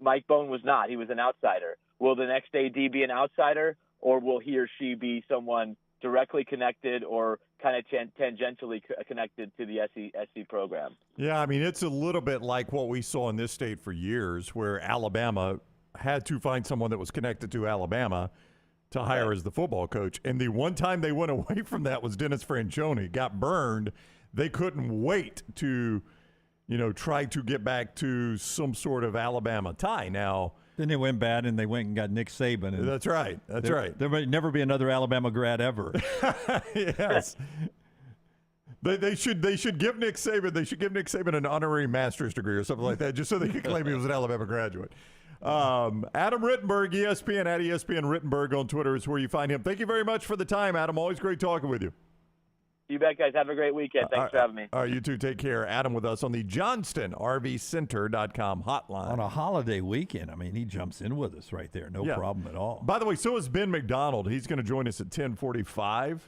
Mike Bohn was not. He was an outsider. Will the next AD be an outsider, or will he or she be someone directly connected or kind of tangentially connected to the SC program? Yeah, I mean, it's a little bit like what we saw in this state for years, where Alabama had to find someone that was connected to Alabama to hire as the football coach. And the one time they went away from that was Dennis Franchione. Got burned. They couldn't wait to, you know, try to get back to some sort of Alabama tie. Now, then they went bad and they went and got Nick Saban. And that's right. That's right. There may never be another Alabama grad ever. Yes. They should give Nick Saban. They should give Nick Saban an honorary master's degree or something like that, just so they could claim he was an Alabama graduate. Adam Rittenberg, ESPN at ESPN Rittenberg on Twitter is where you find him. Thank you very much for the time, Adam. Always great talking with you. You bet, guys. Have a great weekend. Thanks for having me. All right, you too. Take care. Adam with us on the JohnstonRVCenter.com hotline. On a holiday weekend, I mean, he jumps in with us right there. No problem at all. By the way, so is Ben McDonald. He's going to join us at 10:45.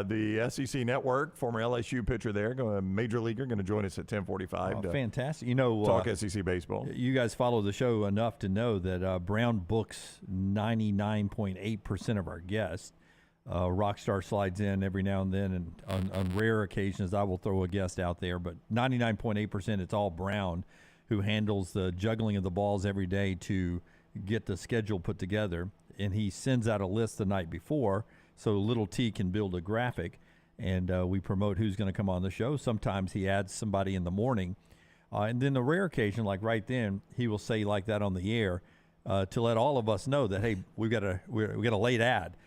The SEC Network, former LSU pitcher there, major leaguer, going to join us at 10:45. Fantastic. You know, talk SEC baseball. You guys follow the show enough to know that Brown books 99.8% of our guests. Rockstar slides in every now and then, and on rare occasions I will throw a guest out there, but 99.8% it's all Brown who handles the juggling of the balls every day to get the schedule put together, and he sends out a list the night before so little T can build a graphic, and we promote who's going to come on the show. Sometimes he adds somebody in the morning, and then the rare occasion, like right then, he will say like that on the air to let all of us know that, hey, we got a late ad.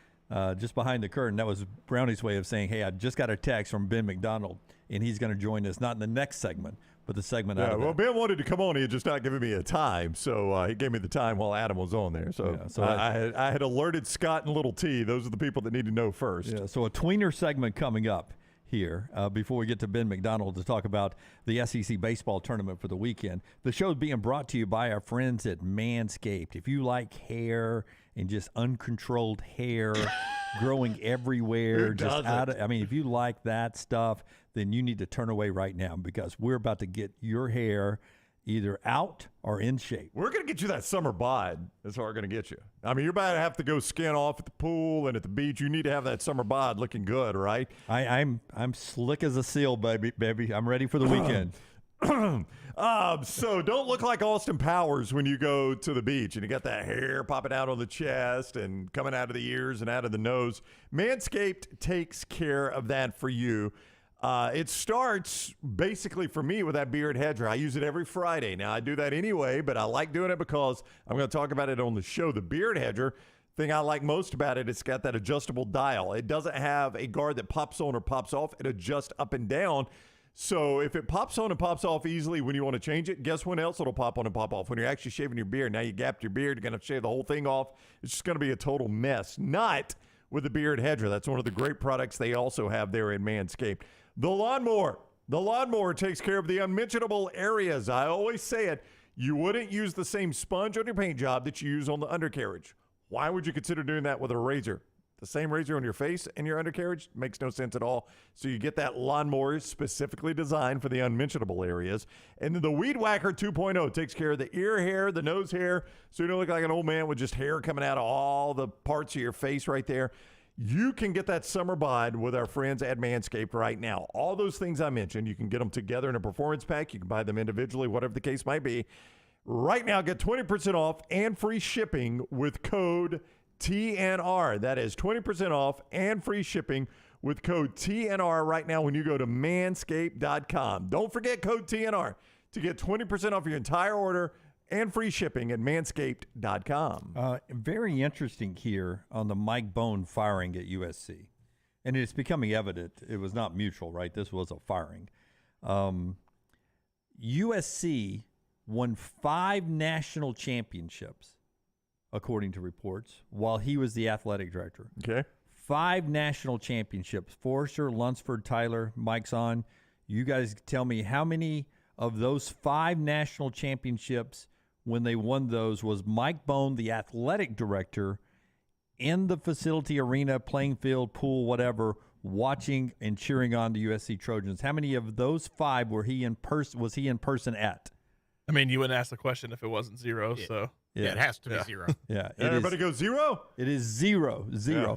Just behind the curtain. That was Brownie's way of saying, hey, I just got a text from Ben McDonald, and he's going to join us, not in the next segment, but the segment out of well, Ben wanted to come on. He had just not given me a time, so he gave me the time while Adam was on there. So, I had alerted Scott and Little T. Those are the people that need to know first. Yeah, so a tweener segment coming up here before we get to Ben McDonald to talk about the SEC baseball tournament for the weekend. The show is being brought to you by our friends at Manscaped. If you like hair and just uncontrolled hair growing everywhere, if you like that stuff, then you need to turn away right now, because we're about to get your hair either out or in shape. We're going to get you that summer bod. That's how we're going to get you. I mean, you're about to have to go skin off at the pool and at the beach. You need to have that summer bod looking good, right? I'm slick as a seal, baby. I'm ready for the weekend. So don't look like Austin Powers when you go to the beach and you got that hair popping out on the chest and coming out of the ears and out of the nose. Manscaped takes care of that for you. It starts basically for me with that beard hedger. I use it every Friday. Now, I do that anyway, but I like doing it because I'm going to talk about it on the show. The beard hedger, thing I like most about it, it's got that adjustable dial. It doesn't have a guard that pops on or pops off. It adjusts up and down. So if it pops on and pops off easily when you want to change it, guess when else it'll pop on and pop off? When you're actually shaving your beard. Now you gapped your beard, you're going to shave the whole thing off. It's just going to be a total mess. Not with the beard hedger. That's one of the great products they also have there in Manscaped. The lawnmower. The lawnmower takes care of the unmentionable areas. I always say it. You wouldn't use the same sponge on your paint job that you use on the undercarriage. Why would you consider doing that with a razor? The same razor on your face and your undercarriage makes no sense at all. So you get that lawnmower specifically designed for the unmentionable areas. And then the Weed Whacker 2.0 takes care of the ear hair, the nose hair, so you don't look like an old man with just hair coming out of all the parts of your face right there. You can get that summer bod with our friends at Manscaped right now. All those things I mentioned, you can get them together in a performance pack. You can buy them individually, whatever the case might be. Right now, get 20% off and free shipping with code TNR. That is 20% off and free shipping with code TNR right now when you go to manscaped.com. Don't forget code TNR. to get 20% off your entire order and free shipping at manscaped.com. Very interesting here on the Mike Bone firing at USC. And it's becoming evident it was not mutual, right? This was a firing. USC won 5 national championships, according to reports, while he was the athletic director. Okay. 5 national championships. Forrester, Lunsford, Tyler, Mike's on. You guys tell me how many of those 5 national championships, when they won those, was Mike Bone, the athletic director, in the facility, arena, playing field, pool, whatever, watching and cheering on the USC Trojans? How many of those 5 was he in person at? I mean, you wouldn't ask the question if it wasn't 0. Yeah. So Yeah, it has to be 0. Yeah, Everybody goes 0? It is 0. Yeah.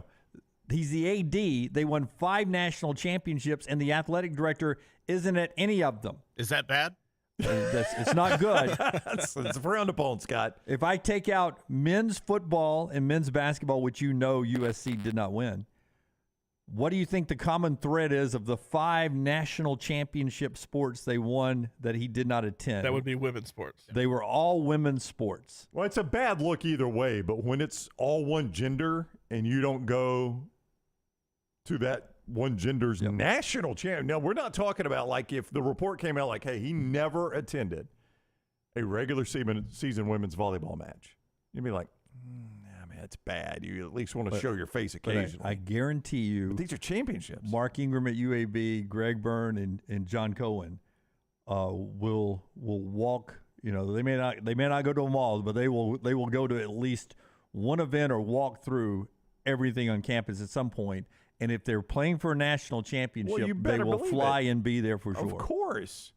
He's the AD. They won 5 national championships, and the athletic director isn't at any of them. Is that bad? It's not good. It's frowned upon, Scott. If I take out men's football and men's basketball, which USC did not win, what do you think the common thread is of the 5 national championship sports they won that he did not attend? that would be women's sports. They were all women's sports. Well, it's a bad look either way, but when it's all one gender and you don't go to that one gender's national champ. Now, we're not talking about like if the report came out like, hey, he never attended a regular season women's volleyball match. You'd be like, man, it's bad. You at least want to show your face occasionally. I guarantee you. But these are championships. Mark Ingram at UAB, Greg Byrne, and John Cohen will walk. You know, they may not go to them all, but they will go to at least one event or walk through everything on campus at some point. And if they're playing for a national championship, they will fly and be there for sure. Of course.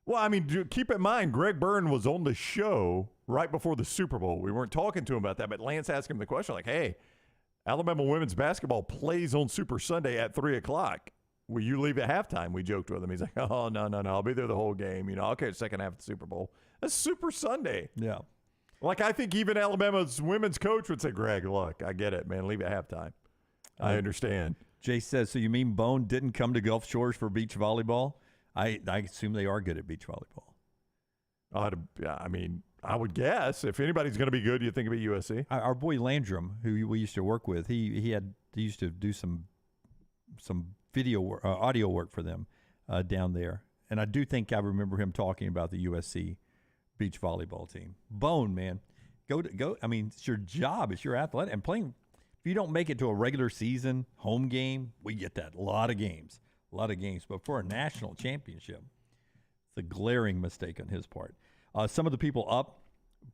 Well, I mean, keep in mind, Greg Byrne was on the show right before the Super Bowl. We weren't talking to him about that, but Lance asked him the question like, hey, Alabama women's basketball plays on Super Sunday at 3 o'clock. Will you leave at halftime? We joked with him. He's like, oh, no. I'll be there the whole game. You know, I'll catch the second half of the Super Bowl. That's Super Sunday. Yeah. Like, I think even Alabama's women's coach would say, Greg, look, I get it, man. Leave at halftime. I understand. Jace says, so you mean Bone didn't come to Gulf Shores for beach volleyball? I assume they are good at beach volleyball. I mean, I would guess. If anybody's going to be good, you think it'd be USC? Our boy Landrum, who we used to work with, he used to do some video work, audio work for them down there. And I do think I remember him talking about the USC beach volleyball team. Bone, man. Go. I mean, it's your job. It's your athletic. And playing, if you don't make it to a regular season home game, we get that. A lot of games. But for a national championship, it's a glaring mistake on his part. Some of the people up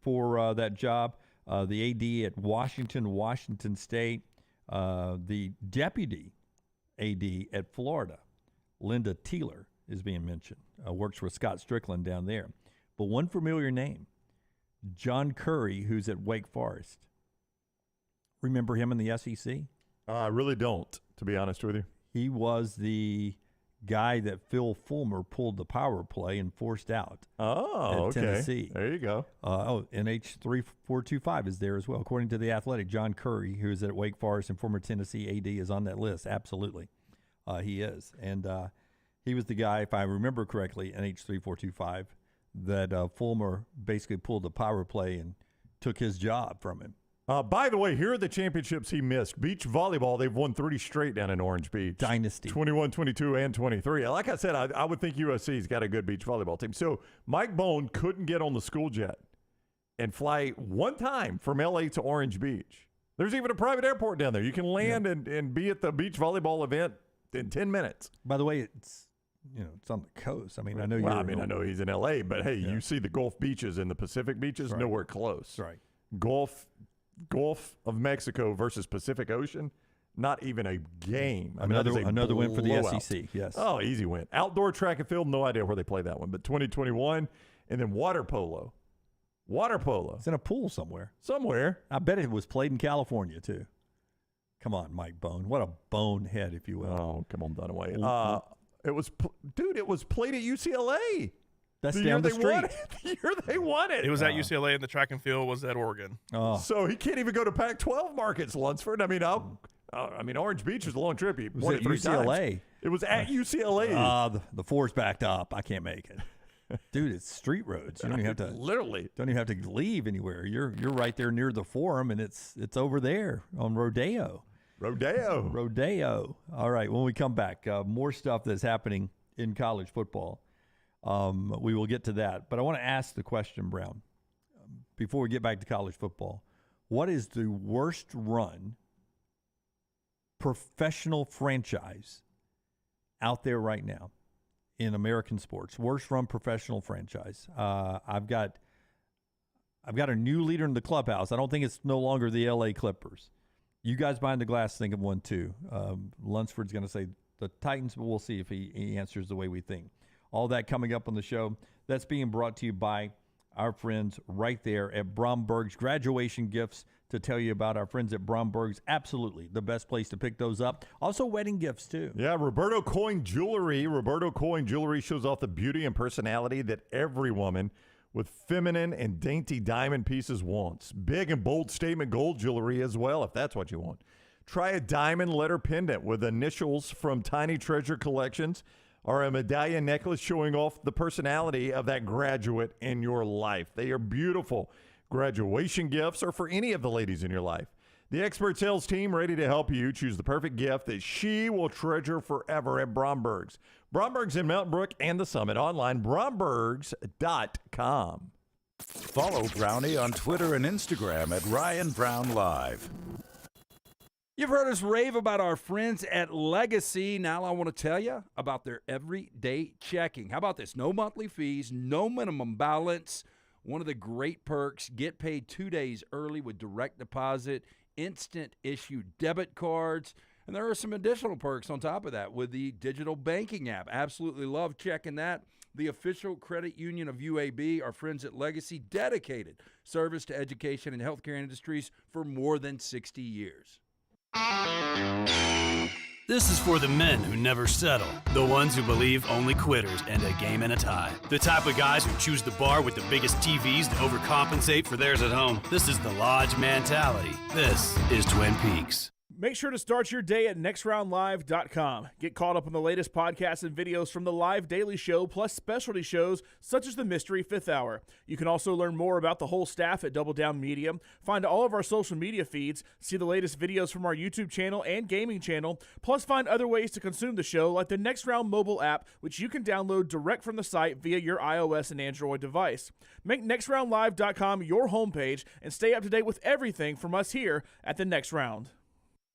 for that job, the AD at Washington State, the deputy AD at Florida, Linda Teeler, is being mentioned. Works with Scott Strickland down there. But one familiar name, John Curry, who's at Wake Forest. Remember him in the SEC? I really don't, to be honest with you. He was the guy that Phil Fulmer pulled the power play and forced out at Tennessee. There you go. NH3425 is there as well. According to The Athletic, John Curry, who is at Wake Forest and former Tennessee AD, is on that list. Absolutely. He is. And he was the guy, if I remember correctly, NH3425, that Fulmer basically pulled the power play and took his job from him. By the way, here are the championships he missed. Beach volleyball, they've won 30 straight down in Orange Beach. Dynasty. 21, 22, and 23. Like I said, I would think USC's got a good beach volleyball team. So Mike Bone couldn't get on the school jet and fly one time from L.A. to Orange Beach. There's even a private airport down there. You can land and be at the beach volleyball event in 10 minutes. By the way, it's on the coast. I mean, I know I know he's in L.A., but hey, you see the Gulf beaches and the Pacific beaches, nowhere close. Right. Gulf of Mexico versus Pacific Ocean, not even a game. Another win for the SEC, yes. Oh, easy win. Outdoor track and field, no idea where they play that one, but 2021, and then water polo. It's in a pool somewhere. Somewhere. I bet it was played in California, too. Come on, Mike Bone. What a bonehead, if you will. Oh, come on, Dunaway. It was played at UCLA. That's down the street. The year they won it. It was at UCLA, and the track and field was at Oregon. Oh. So he can't even go to Pac-12 markets, Lunsford. I mean, Orange Beach was a long trip. He won it 3 UCLA. times. It was at UCLA. The four's backed up. I can't make it. Dude, it's street roads. You don't even have to literally don't even have to leave anywhere. You're right there near the Forum, and it's over there on Rodeo. All right, when we come back, more stuff that's happening in college football. We will get to that. But I want to ask the question, Brown, before we get back to college football. What is the worst run professional franchise out there right now in American sports? Worst run professional franchise. I've got a new leader in the clubhouse. I don't think it's no longer the LA Clippers. You guys behind the glass think of one too. Lunsford's going to say the Titans, but we'll see if he answers the way we think. All that coming up on the show. That's being brought to you by our friends right there at Bromberg's. Graduation gifts to tell you about our friends at Bromberg's. Absolutely the best place to pick those up. Also wedding gifts too. Yeah, Roberto Coin Jewelry. Roberto Coin Jewelry shows off the beauty and personality that every woman with feminine and dainty diamond pieces wants. Big and bold statement gold jewelry as well, if that's what you want. Try a diamond letter pendant with initials from Tiny Treasure Collections, or a medallion necklace showing off the personality of that graduate in your life. They are beautiful graduation gifts, or for any of the ladies in your life. The expert sales team ready to help you choose the perfect gift that she will treasure forever at Bromberg's. Bromberg's in Mountain Brook and the Summit. Online, brombergs.com. Follow Brownie on Twitter and Instagram at Ryan Brown Live. You've heard us rave about our friends at Legacy. Now I want to tell you about their everyday checking. How about this? No monthly fees, no minimum balance. One of the great perks, get paid 2 days early with direct deposit, instant issue debit cards. And there are some additional perks on top of that with the digital banking app. Absolutely love checking that. The official credit union of UAB, our friends at Legacy, dedicated service to education and healthcare industries for more than 60 years. This is for the men who never settle, the ones who believe only quitters end a game in a tie, the type of guys who choose the bar with the biggest TVs to overcompensate for theirs at home. This is the Lodge mentality. This is Twin Peaks. Make sure to start your day at nextroundlive.com. Get caught up on the latest podcasts and videos from the live daily show, plus specialty shows such as the Mystery Fifth Hour. You can also learn more about the whole staff at Double Down Media, find all of our social media feeds, see the latest videos from our YouTube channel and gaming channel, plus find other ways to consume the show like the Next Round mobile app, which you can download direct from the site via your iOS and Android device. Make nextroundlive.com your homepage and stay up to date with everything from us here at the Next Round.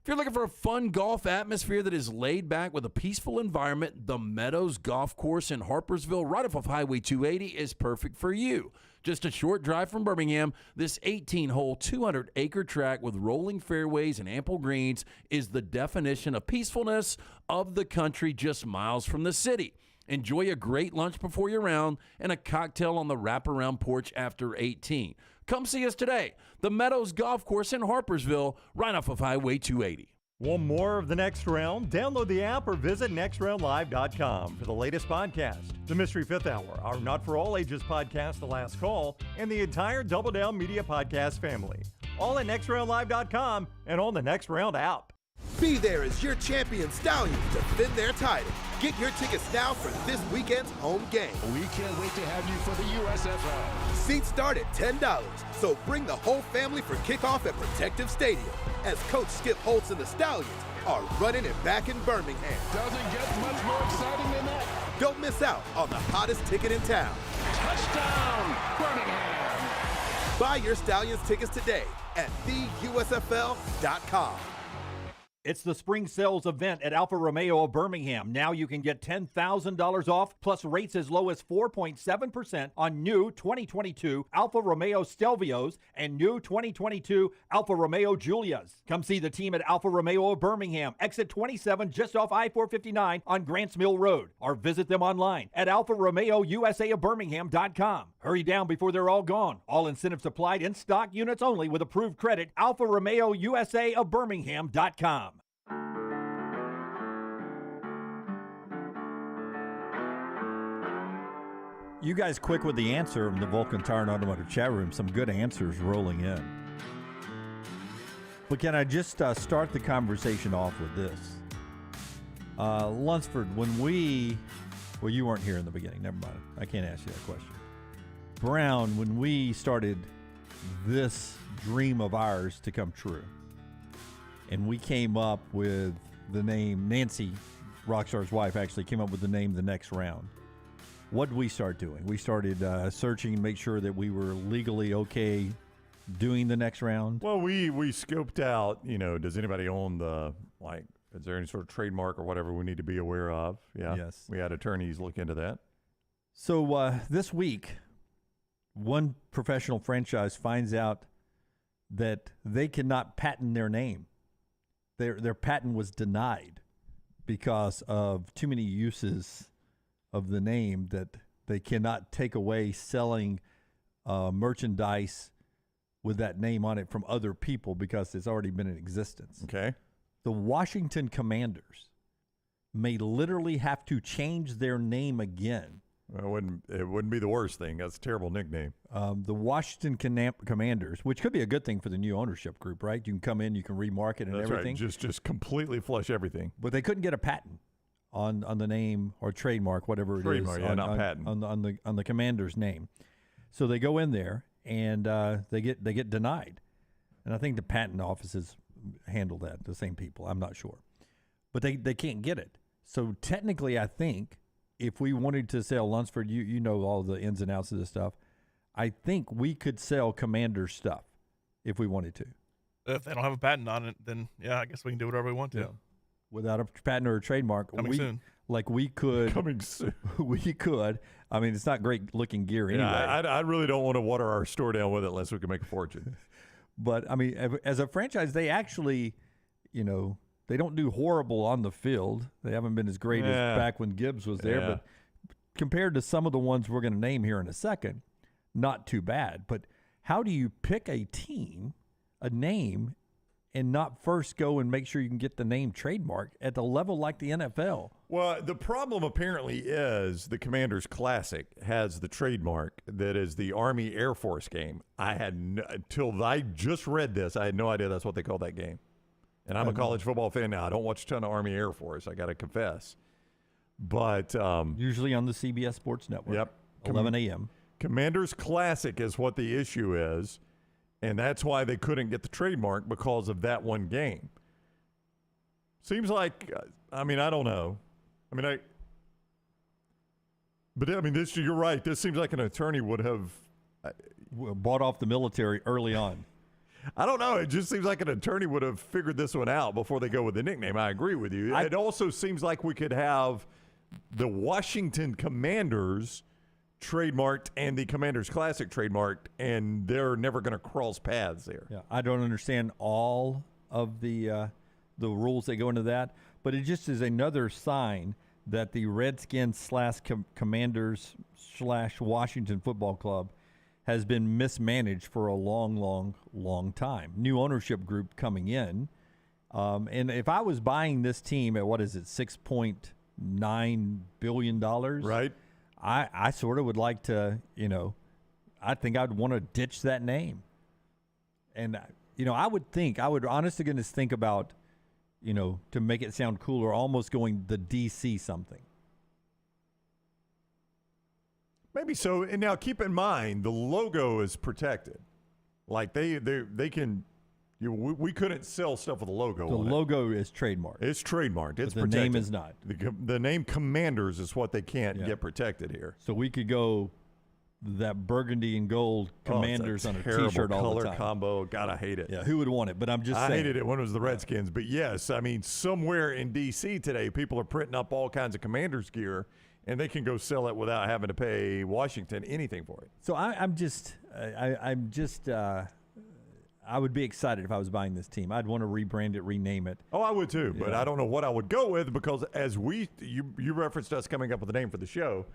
If you're looking for a fun golf atmosphere that is laid back with a peaceful environment, the Meadows Golf Course in Harpersville, right off of Highway 280, is perfect for you. Just a short drive from Birmingham, this 18-hole, 200-acre track with rolling fairways and ample greens is the definition of peacefulness of the country just miles from the city. Enjoy a great lunch before your round and a cocktail on the wraparound porch after 18. Come see us today. The Meadows Golf Course in Harpersville, right off of Highway 280. Want more of The Next Round? Download the app or visit nextroundlive.com for the latest podcast. The Mystery Fifth Hour, our Not For All Ages podcast, The Last Call, and the entire Double Down Media podcast family. All at nextroundlive.com and on the Next Round app. Be there as your champion Stallions defend their title. Get your tickets now for this weekend's home game. We can't wait to have you for the USFL. Seats start at $10, so bring the whole family for kickoff at Protective Stadium as Coach Skip Holtz and the Stallions are running it back in Birmingham. Doesn't get much more exciting than that. Don't miss out on the hottest ticket in town. Touchdown, Birmingham. Buy your Stallions tickets today at theusfl.com. It's the spring sales event at Alfa Romeo of Birmingham. Now you can get $10,000 off, plus rates as low as 4.7% on new 2022 Alfa Romeo Stelvios and new 2022 Alfa Romeo Giulias. Come see the team at Alfa Romeo of Birmingham, exit 27 just off I-459 on Grants Mill Road, or visit them online at alfaromeousa.birmingham.com. Hurry down before they're all gone. All incentives applied, in stock units only with approved credit. Alfa Romeo USA of Birmingham.com. You guys quick with the answer in the Vulcan Tire and Automotive chat room. Some good answers rolling in. But can I just start the conversation off with this? Lunsford, when we Well, you weren't here in the beginning. Never mind. I can't ask you that question. Brown, when we started this dream of ours to come true, and we came up with the name, Nancy, Rockstar's wife, actually came up with the name The Next Round. What did we start doing? We started searching and make sure that we were legally okay doing the next round. Well, we scoped out, does anybody own is there any sort of trademark or whatever we need to be aware of? Yeah. Yes. We had attorneys look into that. So this week, one professional franchise finds out that they cannot patent their name. Their patent was denied because of too many uses of the name, that they cannot take away selling merchandise with that name on it from other people because it's already been in existence. Okay. The Washington Commanders may literally have to change their name again. Well, it wouldn't be the worst thing. That's a terrible nickname. The Washington Commanders, which could be a good thing for the new ownership group, right? You can come in, you can remarket and That's everything. Right. Just completely flush everything. But they couldn't get a patent on the name or trademark, whatever it Trademark, is. yeah, not patent. On the Commander's name. So they go in there and they get denied. And I think the patent offices handle that, the same people. I'm not sure. But they can't get it. So technically, I think if we wanted to sell Lunsford, you know all the ins and outs of this stuff, I think we could sell Commander stuff if we wanted to. If they don't have a patent on it, then, I guess we can do whatever we want to. Yeah. Without a patent or a trademark. Coming soon. Like we could. Coming soon. We could. I mean, it's not great looking gear anyway. Yeah, I really don't want to water our store down with it unless we can make a fortune. But, I mean, as a franchise, they actually, they don't do horrible on the field. They haven't been as great as back when Gibbs was there. Yeah. But compared to some of the ones we're going to name here in a second, not too bad. But how do you pick a team, a name, and not first go and make sure you can get the name trademark at the level like the NFL? Well, the problem apparently is the Commanders Classic has the trademark that is the Army Air Force game. Until I just read this, I had no idea that's what they call that game. And I'm a college football fan now. I don't watch a ton of Army Air Force, I got to confess. But usually on the CBS Sports Network. Yep. 11 a.m. Commanders Classic is what the issue is, and that's why they couldn't get the trademark, because of that one game. Seems like, I don't know. This, you're right. This seems like an attorney would have bought off the military early on. I don't know. It just seems like an attorney would have figured this one out before they go with the nickname. I agree with you. It also seems like we could have the Washington Commanders trademarked and the Commanders Classic trademarked, and they're never going to cross paths there. Yeah, I don't understand all of the rules that go into that, but it just is another sign that the Redskins / Commanders / Washington Football Club has been mismanaged for a long, long, long time. New ownership group coming in. And if I was buying this team at, $6.9 billion? Right. I sort of would like to, I think I'd want to ditch that name. And, I would honest to goodness think about, to make it sound cooler, almost going the DC something. Maybe so. And now keep in mind, the logo is protected. Like they can, we couldn't sell stuff with a logo The on it. logo is trademarked. It's trademarked. It's the protected. name is not. The name Commanders is what they can't get protected here. So we could go that burgundy and gold Commanders on a T-shirt all the color time. combo. God, I hate it. Yeah, who would want it? But I'm just saying. I hated it when it was the Redskins. But yes, somewhere in D.C. today, people are printing up all kinds of Commanders gear, and they can go sell it without having to pay Washington anything for it. So I would be excited if I was buying this team. I'd want to rebrand it, rename it. Oh, I would too, but I don't know what I would go with, because as you referenced us coming up with a name for the show,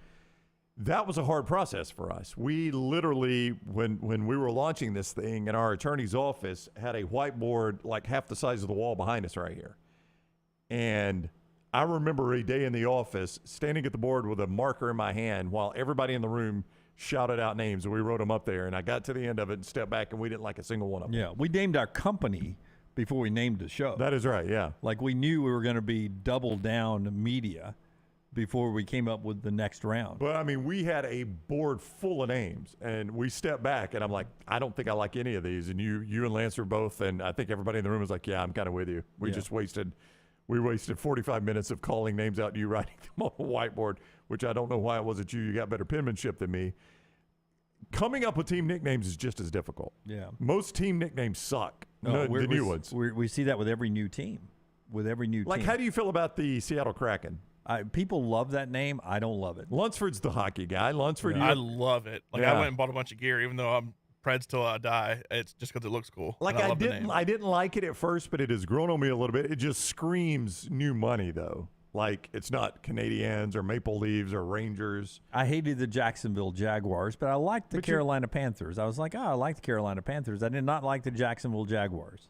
that was a hard process for us. We literally, when we were launching this thing in our attorney's office, had a whiteboard like half the size of the wall behind us right here. And I remember a day in the office standing at the board with a marker in my hand while everybody in the room shouted out names, and we wrote them up there. And I got to the end of it and stepped back, and we didn't like a single one of them. Yeah, we named our company before we named the show. That is right, yeah. Like we knew we were going to be Double Down Media before we came up with the next round. But, I mean, we had a board full of names, and we stepped back, and I'm like, I don't think I like any of these. And you and Lance were both, and I think everybody in the room was like, yeah, I'm kind of with you. We wasted 45 minutes of calling names out and you writing them on a whiteboard, which I don't know why it wasn't you. You got better penmanship than me. Coming up with team nicknames is just as difficult. Yeah. Most team nicknames suck, the new ones. We see that with every new team. Like, how do you feel about the Seattle Kraken? People love that name. I don't love it. Lunsford's the hockey guy. Lunsford. I love it. Like, I went and bought a bunch of gear, even though I'm Preds till I die. It's just because it looks cool. Like, I didn't like it at first, but it has grown on me a little bit. It just screams new money, though. Like, it's not Canadiens or Maple Leafs or Rangers. I hated the Jacksonville Jaguars, but I liked the Carolina Panthers. I was like, I like the Carolina Panthers. I did not like the Jacksonville Jaguars.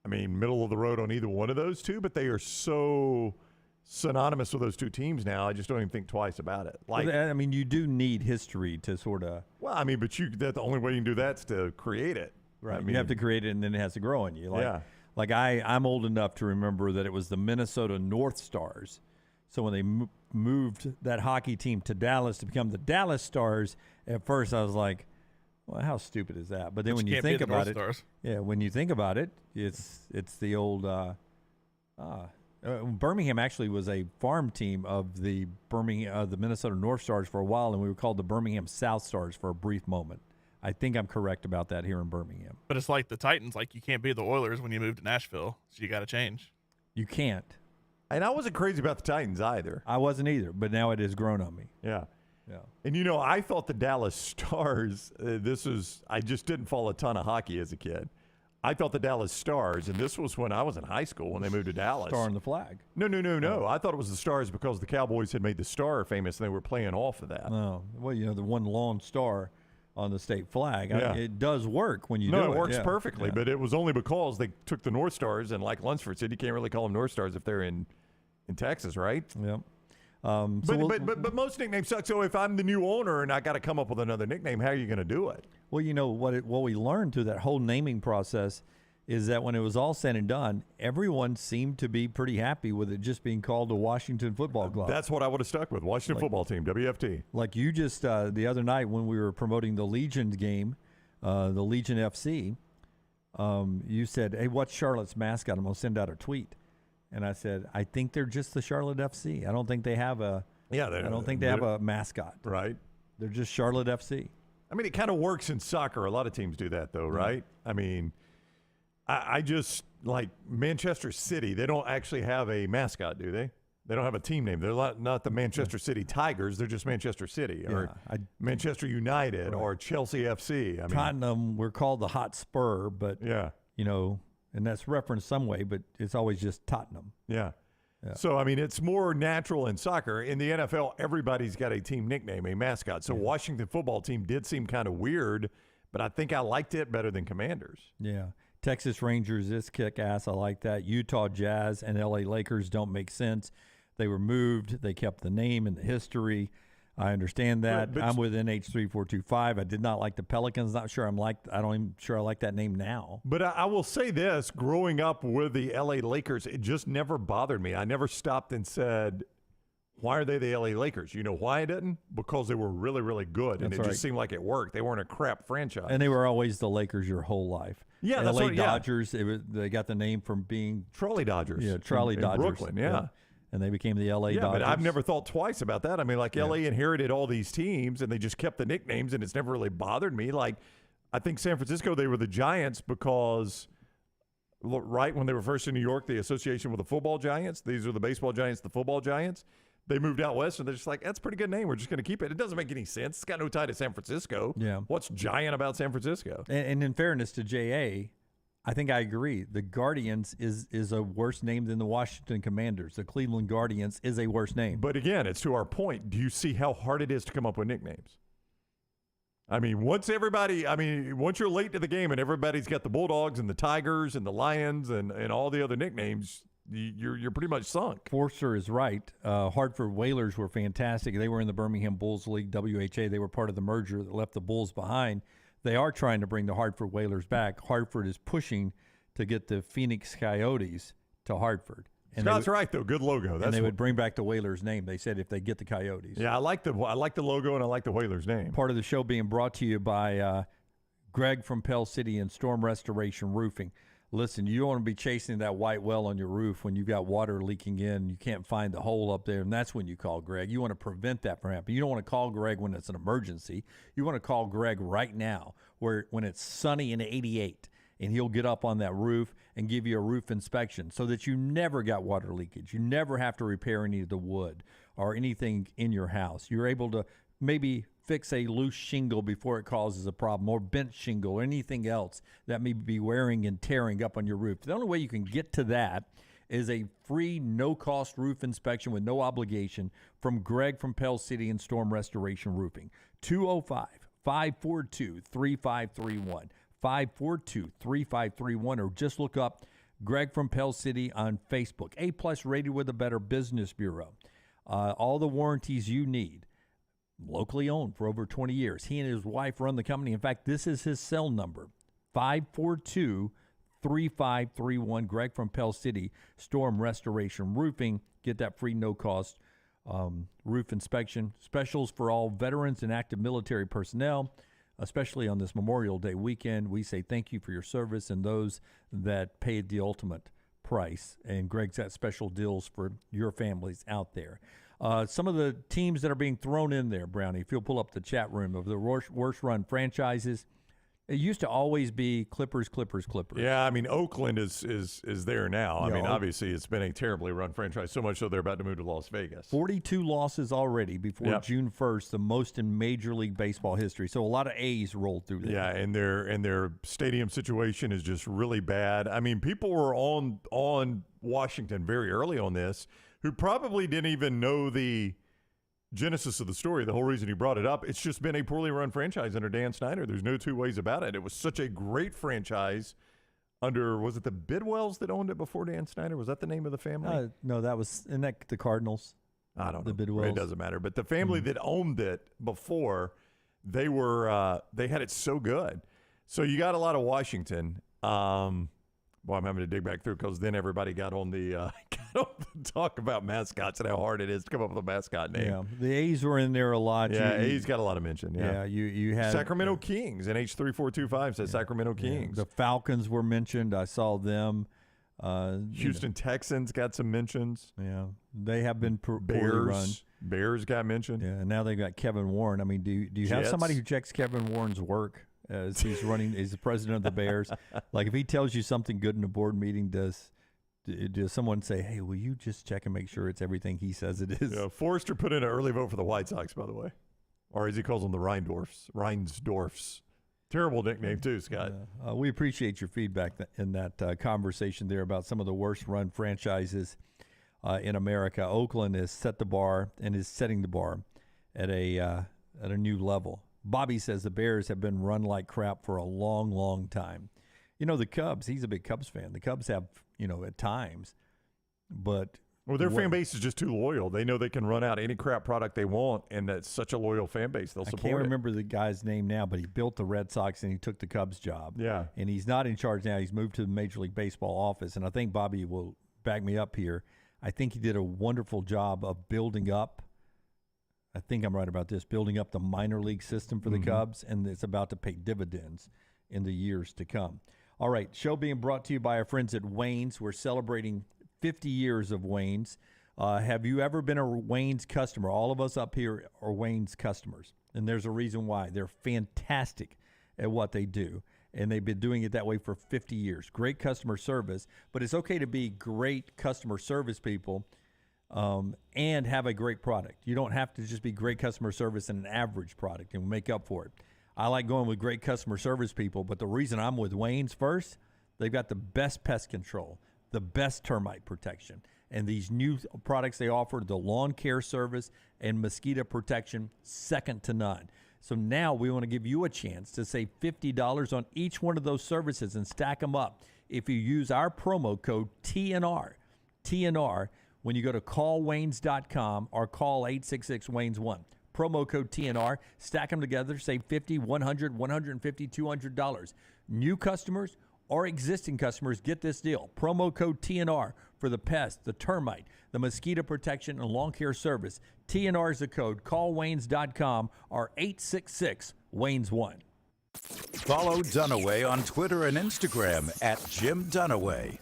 Middle of the road on either one of those two, but they are so synonymous with those two teams now. I just don't even think twice about it. Like, you do need history to sort of. Well, but the only way you can do that is to create it. Right. You have to create it, and then it has to grow on you. Like I'm old enough to remember that it was the Minnesota North Stars. So when they moved that hockey team to Dallas to become the Dallas Stars, at first I was like, well, how stupid is that? But then when you think about it, when you think about it, it's the old Birmingham actually was a farm team of the Minnesota North Stars for a while, and we were called the Birmingham South Stars for a brief moment. I think I'm correct about that here in Birmingham. But it's like the Titans. Like, you can't be the Oilers when you move to Nashville, so you got to change. You can't. And I wasn't crazy about the Titans either. I wasn't either, but now it has grown on me. Yeah. Yeah. And, I thought the Dallas Stars, I just didn't follow a ton of hockey as a kid. I thought the Dallas Stars, and this was when I was in high school when they moved to Dallas. Star on the flag. No. I thought it was the Stars because the Cowboys had made the star famous, and they were playing off of that. Oh, well, the one lone star on the state flag. It does work when you do it. No, it works perfectly, but it was only because they took the North Stars, and like Lunsford said, you can't really call them North Stars if they're in Texas, right? Yep. But most nicknames suck. So if I'm the new owner and I got to come up with another nickname, how are you going to do it? Well, what we learned through that whole naming process is that when it was all said and done, everyone seemed to be pretty happy with it just being called the Washington Football Club. That's what I would have stuck with, Washington Football Team, WFT. Like you just the other night when we were promoting the Legion game, the Legion FC, you said, hey, what's Charlotte's mascot? I'm going to send out a tweet. And I said, I think they're just the Charlotte FC. I don't think they have a have a mascot. Right. They're just Charlotte FC. It kind of works in soccer. A lot of teams do that, though, right? I just, like Manchester City, they don't actually have a mascot, do they? They don't have a team name. They're not the Manchester City Tigers. They're just Manchester City or Manchester United or Chelsea FC. Tottenham, we're called the Hot Spur, but, and that's referenced some way, but it's always just Tottenham. Yeah. So, it's more natural in soccer. In the NFL, everybody's got a team nickname, a mascot. So, Washington Football Team did seem kind of weird, but I think I liked it better than Commanders. Yeah. Texas Rangers is kick-ass. I like that. Utah Jazz and L.A. Lakers don't make sense. They were moved. They kept the name and the history. I understand that. I'm with NH3425. I did not like the Pelicans. I don't even sure I like that name now. But I will say this, growing up with the LA Lakers, it just never bothered me. I never stopped and said, why are they the LA Lakers? You know why I didn't? Because they were really, really good. And just seemed like it worked. They weren't a crap franchise. And they were always the Lakers your whole life. Yeah, LA Dodgers, they got the name from being Trolley Dodgers. Yeah, Trolley Dodgers. In Brooklyn, yeah. And they became the LA Dodgers. But I've never thought twice about that. LA inherited all these teams, and they just kept the nicknames, and it's never really bothered me. Like, I think San Francisco, they were the Giants because, right when they were first in New York, the association with the football giants, these are the baseball giants, the football giants. They moved out west, and they're just like, that's a pretty good name. We're just going to keep it. It doesn't make any sense. It's got no tie to San Francisco. Yeah. What's giant about San Francisco? And in fairness to J.A., I think I agree. The Guardians is a worse name than the Washington Commanders. The Cleveland Guardians is a worse name. But again, it's to our point. Do you see how hard it is to come up with nicknames? Once you're late to the game and everybody's got the Bulldogs and the Tigers and the Lions and all the other nicknames, you're pretty much sunk. Forster is right. Hartford Whalers were fantastic. They were in the Birmingham Bulls League, WHA. They were part of the merger that left the Bulls behind. They are trying to bring the Hartford Whalers back. Hartford is pushing to get the Phoenix Coyotes to Hartford. Scott's right though. Good logo. And they would bring back the Whalers name. They said if they get the Coyotes. Yeah, I like the logo and I like the Whalers name. Part of the show being brought to you by Greg from Pell City and Storm Restoration Roofing. Listen, you don't want to be chasing that white well on your roof when you've got water leaking in. You can't find the hole up there, and that's when you call Greg. You want to prevent that from happening. You don't want to call Greg when it's an emergency. You want to call Greg right now when it's sunny and 88, and he'll get up on that roof and give you a roof inspection so that you never got water leakage. You never have to repair any of the wood or anything in your house. You're able to maybe fix a loose shingle before it causes a problem, or bent shingle, or anything else that may be wearing and tearing up on your roof. The only way you can get to that is a free, no-cost roof inspection with no obligation from Greg from Pell City and Storm Restoration Roofing. 205-542-3531, 542-3531, or just look up Greg from Pell City on Facebook. A-plus rated with the Better Business Bureau. All the warranties you need. Locally owned for over 20 years. He and his wife run the company. In fact, this is his cell number, 542-3531. Greg from Pell City, Storm Restoration Roofing. Get that free no-cost roof inspection. Specials for all veterans and active military personnel, especially on this Memorial Day weekend. We say thank you for your service and those that paid the ultimate price. And Greg's got special deals for your families out there. Some of the teams that are being thrown in there, Brownie, if you'll pull up the chat room of the worst run franchises, it used to always be Clippers. Yeah, I mean, Oakland is there now. I mean, obviously, it's been a terribly run franchise, so much so they're about to move to Las Vegas. 42 losses already before June 1st, the most in Major League Baseball history. So a lot of A's rolled through there. Yeah, and their stadium situation is just really bad. I mean, people were on Washington very early on this who probably didn't even know the genesis of the story, the whole reason he brought it up. It's just been a poorly run franchise under Dan Snyder. There's no two ways about it. It was such a great franchise under, was it the Bidwells that owned it before Dan Snyder? Was that the name of the family? No, isn't that the Cardinals? I don't know. The Bidwells. It doesn't matter. But the family that owned it before, they had it so good. So you got a lot of Washington. Well, I'm having to dig back through because then everybody got on the talk about mascots and how hard it is to come up with a mascot name. Yeah, the A's were in there a lot. Yeah, A's got a lot of mention. Yeah, you had Sacramento Kings, and H3425 says Sacramento Kings. The Falcons were mentioned. I saw them. Houston Texans got some mentions. Yeah, they have been poorly run. Bears got mentioned. Yeah, and now they've got Kevin Warren. I mean, do you have somebody who checks Kevin Warren's work? As he's the president of the Bears. Like if he tells you something good in a board meeting, does someone say, hey, will you just check and make sure it's everything he says it is? Yeah, Forrester put in an early vote for the White Sox, by the way. Or as he calls them, the Reinsdorfs. Terrible nickname too, Scott. We appreciate your feedback in that conversation there about some of the worst run franchises in America. Oakland has set the bar and is setting the bar at a new level. Bobby says the Bears have been run like crap for a long, long time. You know, the Cubs, he's a big Cubs fan. The Cubs have, at times, but... Well, their fan base is just too loyal. They know they can run out any crap product they want, and that's such a loyal fan base. They'll support it. I can't remember the guy's name now, but he built the Red Sox and he took the Cubs job. Yeah. And he's not in charge now. He's moved to the Major League Baseball office, and I think Bobby will back me up here. I think he did a wonderful job of building up, I think I'm right about this, building up the minor league system for the Cubs, and it's about to pay dividends in the years to come. All right, show being brought to you by our friends at Wayne's. We're celebrating 50 years of Wayne's. Have you ever been a Wayne's customer? All of us up here are Wayne's customers, and there's a reason why. They're fantastic at what they do, and they've been doing it that way for 50 years. Great customer service, but it's okay to be great customer service people and have a great product. You don't have to just be great customer service and an average product and make up for it. I like going with great customer service people, but the reason I'm with Wayne's first, they've got the best pest control, the best termite protection, and these new products they offer, the lawn care service and mosquito protection, second to none. So now we want to give you a chance to save $50 on each one of those services and stack them up if you use our promo code TNR, when you go to callwaynes.com or call 866-WAYNES1. Promo code TNR, stack them together, save $50, $100, $150, $200. New customers or existing customers get this deal. Promo code TNR for the pest, the termite, the mosquito protection, and lawn care service. TNR is the code. Call Waynes.com or 866-WAYNES1. Follow Dunaway on Twitter and Instagram at Jim Dunaway.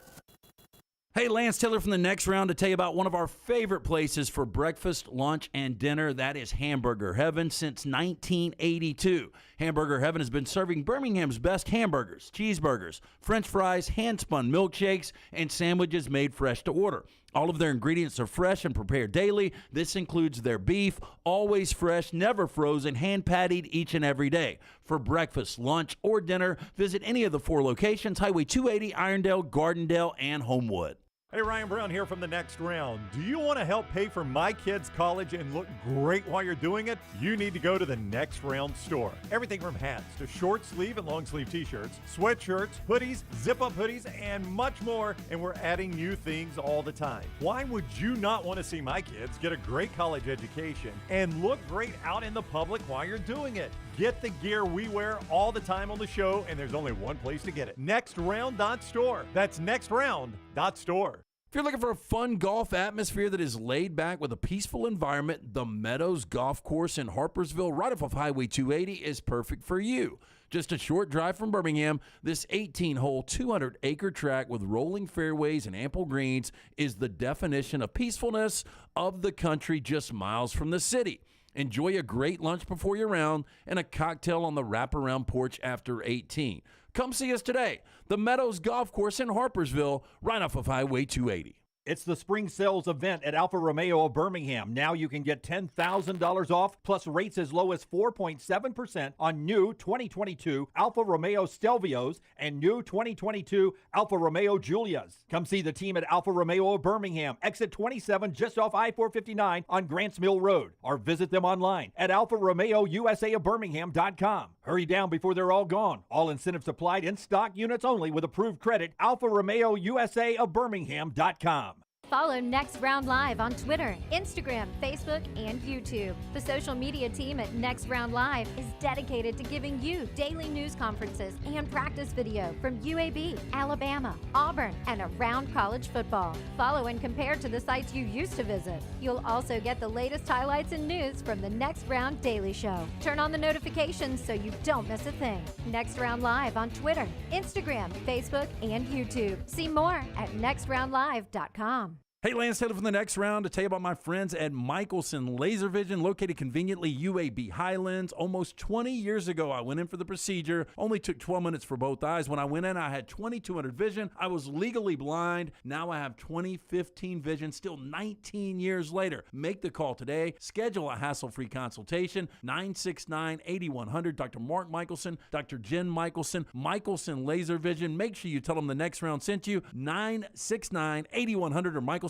Hey, Lance Taylor from the Next Round to tell you about one of our favorite places for breakfast, lunch, and dinner. That is Hamburger Heaven since 1982. Hamburger Heaven has been serving Birmingham's best hamburgers, cheeseburgers, French fries, hand-spun milkshakes, and sandwiches made fresh to order. All of their ingredients are fresh and prepared daily. This includes their beef, always fresh, never frozen, hand-pattied each and every day. For breakfast, lunch, or dinner, visit any of the 4 locations, Highway 280, Irondale, Gardendale, and Homewood. Hey, Ryan Brown here from the Next Round. Do you want to help pay for my kids' college and look great while you're doing it? You need to go to the Next Round store. Everything from hats to short sleeve and long sleeve t-shirts, sweatshirts, hoodies, zip-up hoodies, and much more. And we're adding new things all the time. Why would you not want to see my kids get a great college education and look great out in the public while you're doing it? Get the gear we wear all the time on the show, and there's only one place to get it. NextRound.store. That's NextRound.store. If you're looking for a fun golf atmosphere that is laid back with a peaceful environment, the Meadows Golf Course in Harpersville, right off of Highway 280, is perfect for you. Just a short drive from Birmingham, this 18-hole, 200-acre track with rolling fairways and ample greens is the definition of peacefulness of the country just miles from the city. Enjoy a great lunch before your round and a cocktail on the wraparound porch after 18. Come see us today. The Meadows Golf Course in Harpersville, right off of Highway 280. It's the spring sales event at Alfa Romeo of Birmingham. Now you can get $10,000 off, plus rates as low as 4.7% on new 2022 Alfa Romeo Stelvios and new 2022 Alfa Romeo Giulias. Come see the team at Alfa Romeo of Birmingham, exit 27 just off I-459 on Grants Mill Road, or visit them online at alfaromeousaofbirmingham.com. Hurry down before they're all gone. All incentives applied, in stock units only with approved credit. alfaromeousaofbirmingham.com. Follow Next Round Live on Twitter, Instagram, Facebook, and YouTube. The social media team at Next Round Live is dedicated to giving you daily news conferences and practice video from UAB, Alabama, Auburn, and around college football. Follow and compare to the sites you used to visit. You'll also get the latest highlights and news from the Next Round Daily Show. Turn on the notifications so you don't miss a thing. Next Round Live on Twitter, Instagram, Facebook, and YouTube. See more at nextroundlive.com. Hey, Lance Taylor from the Next Round to tell you about my friends at Michelson Laser Vision, located conveniently UAB Highlands. Almost 20 years ago, I went in for the procedure. Only took 12 minutes for both eyes. When I went in, I had 20/200 vision. I was legally blind. Now I have 20/15 vision, still 19 years later. Make the call today. Schedule a hassle-free consultation, 969-8100. Dr. Mark Michelson, Dr. Jen Michelson, Michelson Laser Vision. Make sure you tell them the Next Round sent you, 969-8100 or MichelsonLaserVision.com.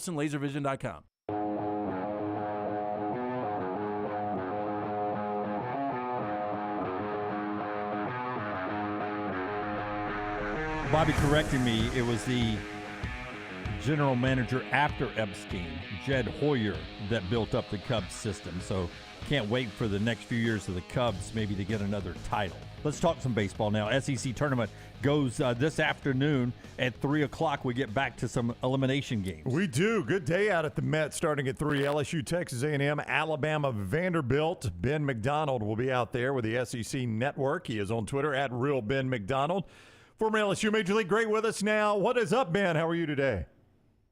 Bobby correcting me, it was the general manager after Epstein, Jed Hoyer, that built up the Cubs system. So can't wait for the next few years of the Cubs maybe to get another title. Let's talk some baseball now. SEC tournament goes this afternoon at 3 o'clock. We get back to some elimination games. We do. Good day out at the Met starting at 3. LSU, Texas A&M, Alabama, Vanderbilt. Ben McDonald will be out there with the SEC Network. He is on Twitter at @RealBenMcDonald. Former LSU Major League great with us now. What is up, Ben? How are you today?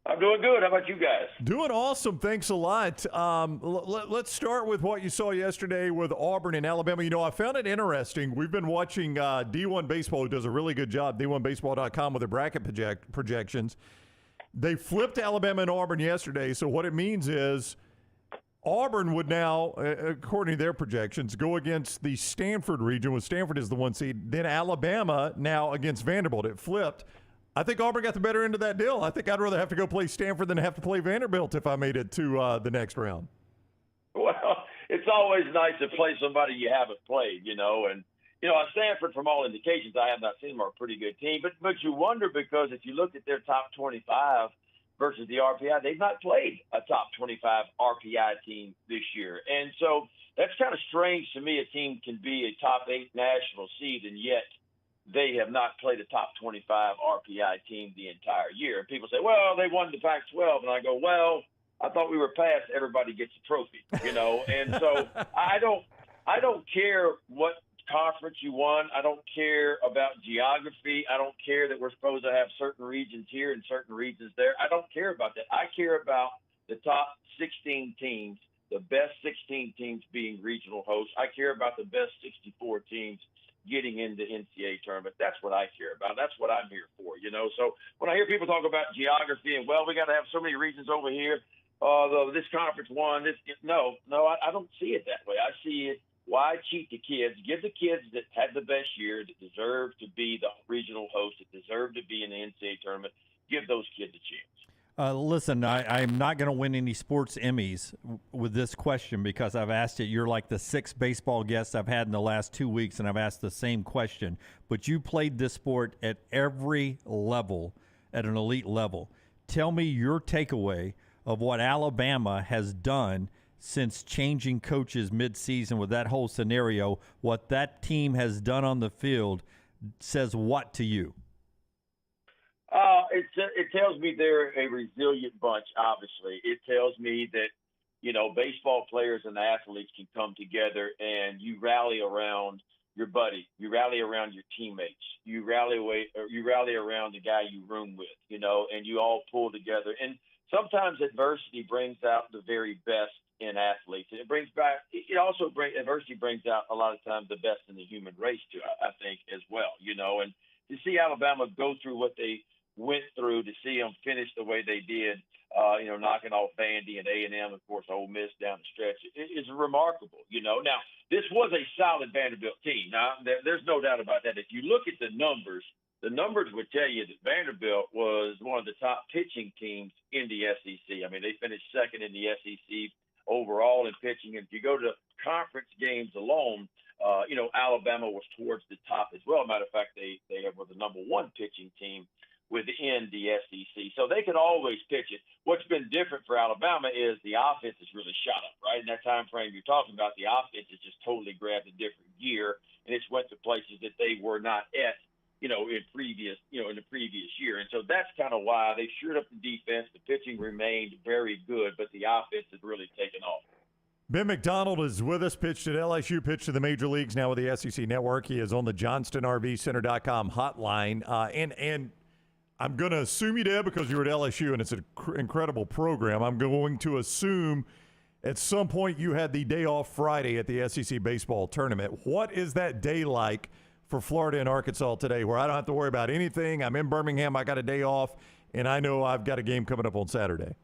I'm doing good. How about you guys? Doing awesome. Thanks a lot. Let's start with what you saw yesterday with Auburn and Alabama. You know, I found it interesting. We've been watching D1 Baseball, who does a really good job, D1Baseball.com, with their bracket projections. They flipped Alabama and Auburn yesterday, so what it means is Auburn would now, according to their projections, go against the Stanford region, with Stanford as the 1 seed. Then Alabama now against Vanderbilt. It flipped. I think Auburn got the better end of that deal. I think I'd rather have to go play Stanford than have to play Vanderbilt if I made it to the next round. Well, it's always nice to play somebody you haven't played, you know. And, you know, Stanford, from all indications, I have not seen them, are a pretty good team. But you wonder, because if you look at their top 25 versus the RPI, they've not played a top 25 RPI team this year. And so that's kind of strange to me. A team can be a top 8 national seed and yet they have not played a top 25 RPI team the entire year. And people say, well, they won the Pac-12. And I go, well, I thought we were past everybody gets a trophy, And so I don't care what conference you won. I don't care about geography. I don't care that we're supposed to have certain regions here and certain regions there. I don't care about that. I care about the top 16 teams, the best 16 teams being regional hosts. I care about the best 64 teams getting into NCAA tournament. That's what I care about. That's what I'm here for, So when I hear people talk about geography and, well, we got to have so many regions over here, this conference won, no, I don't see it that way. I see it, why cheat the kids? Give the kids that had the best year, that deserve to be the regional host, that deserve to be in the NCAA tournament, give those kids a chance. Listen, I'm not going to win any sports Emmys with this question because I've asked it. You're like the sixth baseball guest I've had in the last 2 weeks, and I've asked the same question. But you played this sport at every level, at an elite level. Tell me your takeaway of what Alabama has done since changing coaches midseason with that whole scenario. What that team has done on the field says what to you? It tells me they're a resilient bunch, obviously. It tells me that, baseball players and athletes can come together and you rally around your buddy. You rally around your teammates. You rally around the guy you room with, and you all pull together. And sometimes adversity brings out the very best in athletes. And adversity brings out a lot of times the best in the human race too, I think, as well, and to see Alabama go through what they went through, to see them finish the way they did, knocking off Vandy and A&M, of course, Ole Miss down the stretch, is remarkable, Now, this was a solid Vanderbilt team. Now, there's no doubt about that. If you look at the numbers would tell you that Vanderbilt was one of the top pitching teams in the SEC. I mean, they finished second in the SEC overall in pitching. And if you go to conference games alone, Alabama was towards the top as well. Matter of fact, they were the number one pitching team within the SEC. So they could always pitch it. What's been different for Alabama is the offense has really shot up, right? In that time frame you're talking about, the offense has just totally grabbed a different gear, and it's went to places that they were not at, in the previous year. And so that's kind of why they shored up the defense. The pitching remained very good, but the offense has really taken off. Ben McDonald is with us, pitched at LSU, pitched to the major leagues, now with the SEC Network. He is on the JohnstonRVCenter.com hotline. And I'm going to assume you did because you were at LSU, and it's an incredible program. I'm going to assume at some point you had the day off Friday at the SEC baseball tournament. What is that day like for Florida and Arkansas today, where I don't have to worry about anything? I'm in Birmingham, I got a day off, and I know I've got a game coming up on Saturday.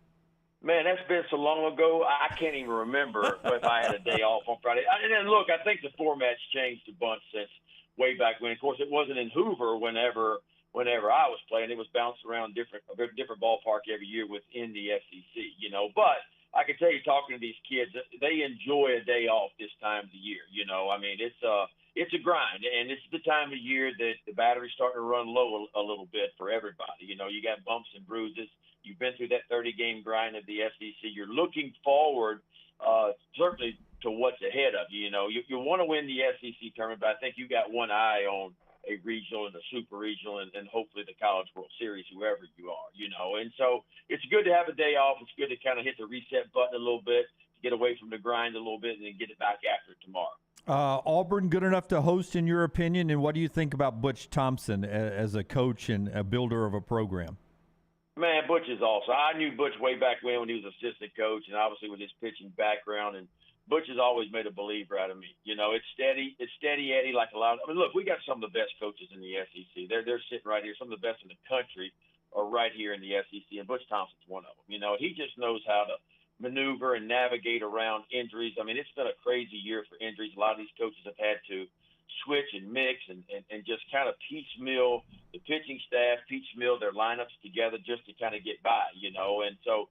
Man, that's been so long ago, I can't even remember if I had a day off on Friday. And then, look, I think the format's changed a bunch since way back when. Of course, it wasn't in Hoover whenever I was playing. It was bounced around a different ballpark every year within the SEC, But I can tell you, talking to these kids, they enjoy a day off this time of the year, I mean, it's a grind, and this is the time of year that the battery's starting to run low a little bit for everybody. You got bumps and bruises. You've been through that 30-game grind of the SEC. You're looking forward, certainly, to what's ahead of you. You want to win the SEC tournament, but I think you got one eye on a regional and a super regional and hopefully the College World Series, whoever you are, And so it's good to have a day off. It's good to kind of hit the reset button a little bit, to get away from the grind a little bit, and then get it back after it tomorrow. Auburn good enough to host, in your opinion, and what do you think about Butch Thompson as a coach and a builder of a program? Man, Butch is awesome. I knew Butch way back when he was assistant coach, and obviously with his pitching background. And Butch has always made a believer out of me. It's steady Eddie, like a lot of. I mean, look, we got some of the best coaches in the SEC. They're sitting right here. Some of the best in the country are right here in the SEC, and Butch Thompson's one of them. He just knows how to maneuver and navigate around injuries. I mean, it's been a crazy year for injuries. A lot of these coaches have had to switch and mix and just kind of piecemeal the pitching staff, piecemeal their lineups together just to kind of get by, And so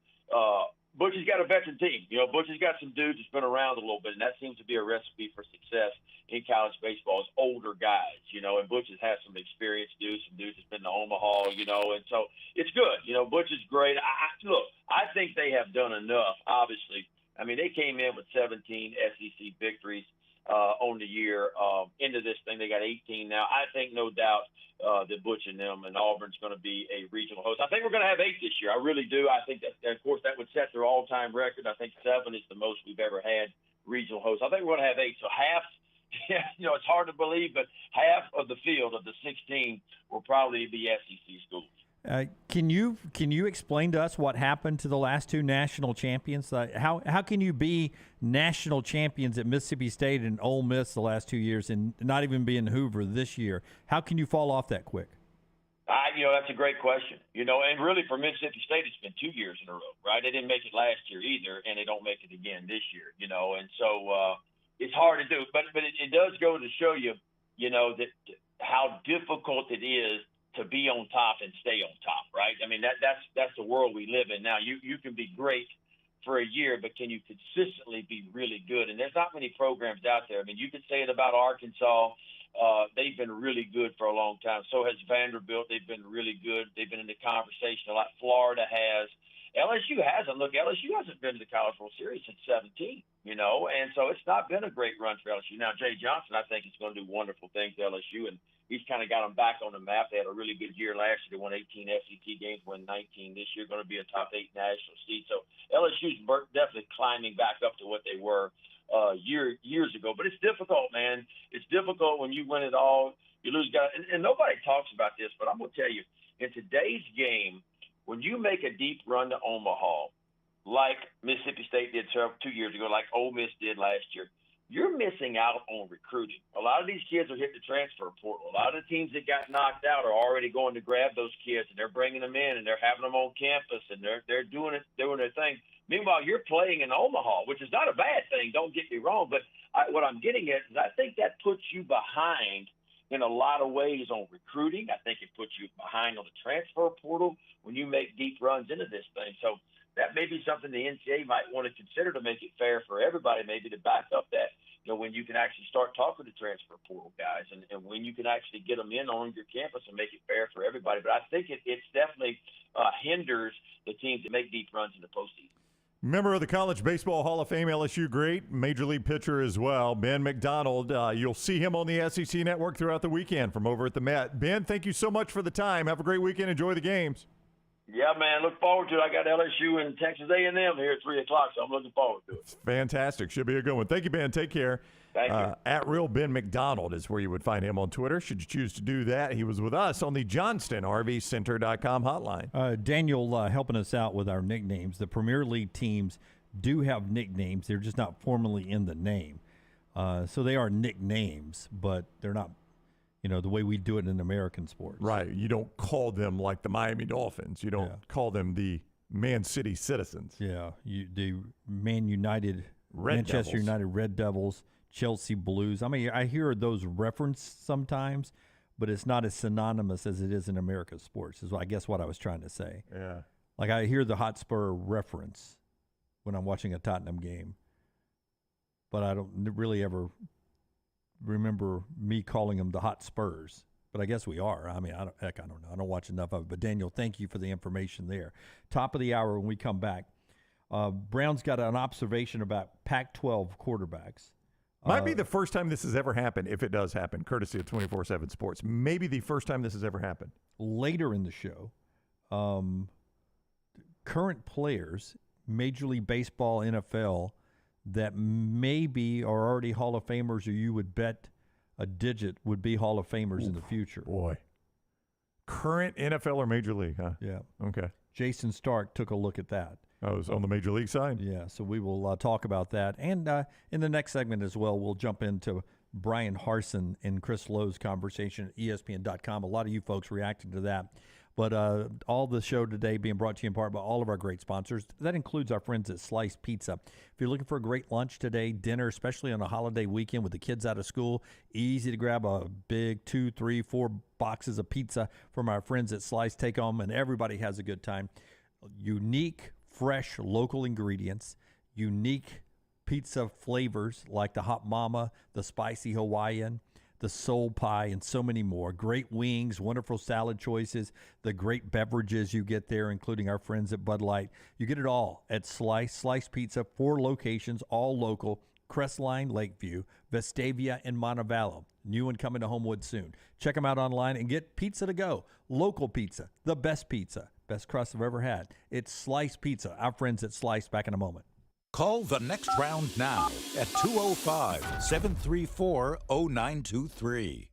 Butch has got a veteran team. Butch has got some dudes that's been around a little bit, and that seems to be a recipe for success in college baseball is older guys, and Butch has had some experienced dudes, some dudes that's been to Omaha, and so it's good. Butch is great. I think they have done enough, obviously. I mean, they came in with 17 SEC victories. on the year into this thing. They got 18 now. I think no doubt that Butch and them and Auburn's going to be a regional host. I think we're going to have 8 this year. I really do. I think that, of course, that would set their all-time record. I think 7 is the most we've ever had regional hosts. I think we're going to have 8. So half, it's hard to believe, but half of the field of the 16 will probably be SEC schools. Can you explain to us what happened to the last 2 national champions? How can you be national champions at Mississippi State and Ole Miss the last 2 years and not even be in Hoover this year? How can you fall off that quick? That's a great question. And really for Mississippi State, it's been 2 years in a row, right? They didn't make it last year either, and they don't make it again this year. And so it's hard to do, but it does go to show you, that how difficult it is to be on top and stay on top, right? I mean, that's the world we live in now. You can be great for a year, but can you consistently be really good? And there's not many programs out there. I mean, you could say it about Arkansas. They've been really good for a long time. So has Vanderbilt. They've been really good. They've been in the conversation a lot. Florida has. LSU hasn't. Look, LSU hasn't been to the College World Series since 2017, and so it's not been a great run for LSU. Now, Jay Johnson, I think, is going to do wonderful things to LSU, and he's kind of got them back on the map. They had a really good year last year. They won 18 SEC games, won 19 this year, going to be a top 8 national seed. So LSU's definitely climbing back up to what they were years ago. But it's difficult, man. It's difficult when you win it all. You lose guys. And nobody talks about this, but I'm going to tell you, in today's game, when you make a deep run to Omaha, like Mississippi State did 2 years ago, like Ole Miss did last year, you're missing out on recruiting. A lot of these kids are hitting the transfer portal. A lot of the teams that got knocked out are already going to grab those kids, and they're bringing them in, and they're having them on campus, and they're doing their thing. Meanwhile, you're playing in Omaha, which is not a bad thing. Don't get me wrong, but what I'm getting at is I think that puts you behind in a lot of ways on recruiting. I think it puts you behind on the transfer portal when you make deep runs into this thing. So that may be something the NCAA might want to consider to make it fair for everybody, maybe to back up that, when you can actually start talking to transfer portal guys and when you can actually get them in on your campus and make it fair for everybody. But I think it's definitely hinders the teams that make deep runs in the postseason. Member of the College Baseball Hall of Fame, LSU great, Major League pitcher as well, Ben McDonald. You'll see him on the SEC Network throughout the weekend from over at the Met. Ben, thank you so much for the time. Have a great weekend. Enjoy the games. Yeah, man, look forward to it. I got LSU and Texas A&M here at 3 o'clock, so I'm looking forward to it. It's fantastic. Should be a good one. Thank you, Ben. Take care. Thank you. At Real Ben McDonald is where you would find him on Twitter, should you choose to do that. He was with us on the JohnstonRVCenter.com hotline. Daniel helping us out with our nicknames. The Premier League teams do have nicknames. They're just not formally in the name. So they are nicknames, but they're not, the way we do it in American sports. Right. You don't call them like the Miami Dolphins. You don't call them the Man City Citizens. Yeah. The Manchester Devils. United Red Devils, Chelsea Blues. I mean, I hear those referenced sometimes, but it's not as synonymous as it is in American sports, is I guess what I was trying to say. Yeah. Like I hear the Hotspur reference when I'm watching a Tottenham game, but I don't really ever remember me calling them the Hot Spurs, but I guess we are. I mean, I don't know. I don't watch enough of it. But Daniel, thank you for the information there. Top of the hour when we come back. Brown's got an observation about Pac-12 quarterbacks. Might be the first time this has ever happened, if it does happen, courtesy of 24/7 Sports. Maybe the first time this has ever happened. Later in the show, current players, Major League Baseball, NFL, that maybe are already Hall of Famers, or you would bet a digit would be Hall of Famers in the future. Boy. Current NFL or Major League, huh? Yeah. Okay. Jason Stark took a look at that. Oh, it was on the Major League side? Yeah, so we will talk about that. And in the next segment as well, we'll jump into Brian Harson and Chris Lowe's conversation at ESPN.com. A lot of you folks reacted to that. But all the show today being brought to you in part by all of our great sponsors. That includes our friends at Slice Pizza. If you're looking for a great lunch today, dinner, especially on a holiday weekend with the kids out of school, easy to grab a big 2, 3, 4 boxes of pizza from our friends at Slice. Take them, and everybody has a good time. Unique, fresh, local ingredients, unique pizza flavors like the Hot Mama, the Spicy Hawaiian, the Soul Pie, and so many more. Great wings, wonderful salad choices, the great beverages you get there, including our friends at Bud Light. You get it all at Slice Pizza, 4 locations, all local, Crestline, Lakeview, Vestavia, and Montevallo. New one coming to Homewood soon. Check them out online and get pizza to go. Local pizza, the best pizza. Best crust I've ever had. It's Slice Pizza. Our friends at Slice, back in a moment. Call the next round now at 205-734-0923.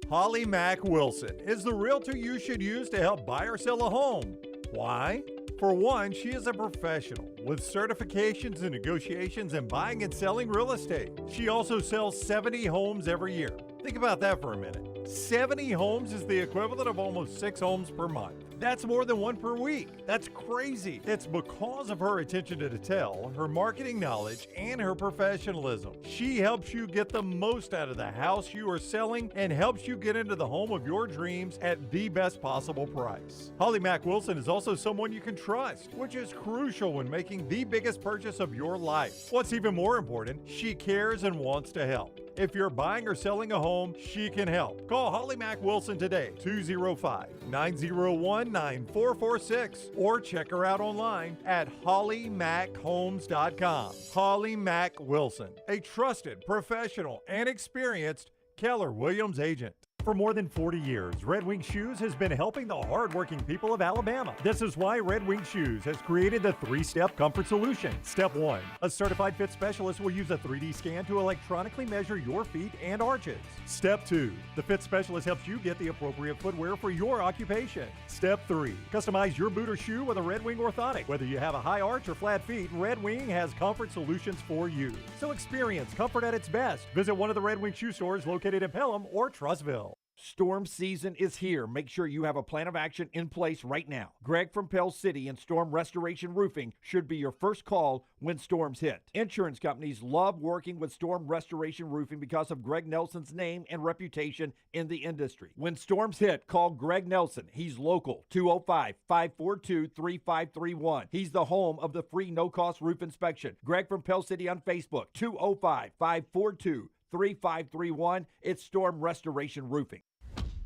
Holly Mack Wilson is the realtor you should use to help buy or sell a home. Why? For one, she is a professional with certifications in negotiations and buying and selling real estate. She also sells 70 homes every year. Think about that for a minute. 70 homes is the equivalent of almost 6 homes per month. That's more than 1 per week. That's crazy. It's because of her attention to detail, her marketing knowledge, and her professionalism. She helps you get the most out of the house you are selling and helps you get into the home of your dreams at the best possible price. Holly Mack Wilson is also someone you can trust, which is crucial when making the biggest purchase of your life. What's even more important, she cares and wants to help. If you're buying or selling a home, she can help. Call Holly Mack Wilson today, 205-901-9446, or check her out online at hollymackhomes.com. Holly Mack Wilson, a trusted, professional, and experienced Keller Williams agent. For more than 40 years, Red Wing Shoes has been helping the hardworking people of Alabama. This is why Red Wing Shoes has created the 3-step comfort solution. Step 1, a certified fit specialist will use a 3D scan to electronically measure your feet and arches. Step 2, the fit specialist helps you get the appropriate footwear for your occupation. Step 3, customize your boot or shoe with a Red Wing orthotic. Whether you have a high arch or flat feet, Red Wing has comfort solutions for you. So experience comfort at its best. Visit one of the Red Wing shoe stores located in Pelham or Trussville. Storm season is here. Make sure you have a plan of action in place right now. Greg from Pell City and Storm Restoration Roofing should be your first call when storms hit. Insurance companies love working with Storm Restoration Roofing because of Greg Nelson's name and reputation in the industry. When storms hit, call Greg Nelson. He's local, 205-542-3531. He's the home of the free no-cost roof inspection. Greg from Pell City on Facebook, 205-542-3531. It's Storm Restoration Roofing.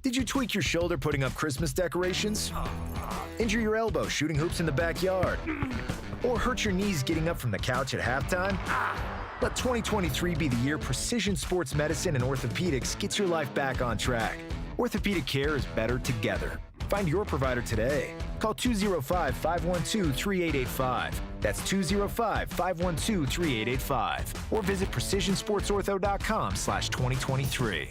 Did you tweak your shoulder putting up Christmas decorations? Injure your elbow shooting hoops in the backyard? Or hurt your knees getting up from the couch at halftime? Let 2023 be the year precision sports medicine and orthopedics gets your life back on track. Orthopedic care is better together. Find your provider today. Call 205-512-3885. That's 205-512-3885. Or visit precisionsportsortho.com/2023.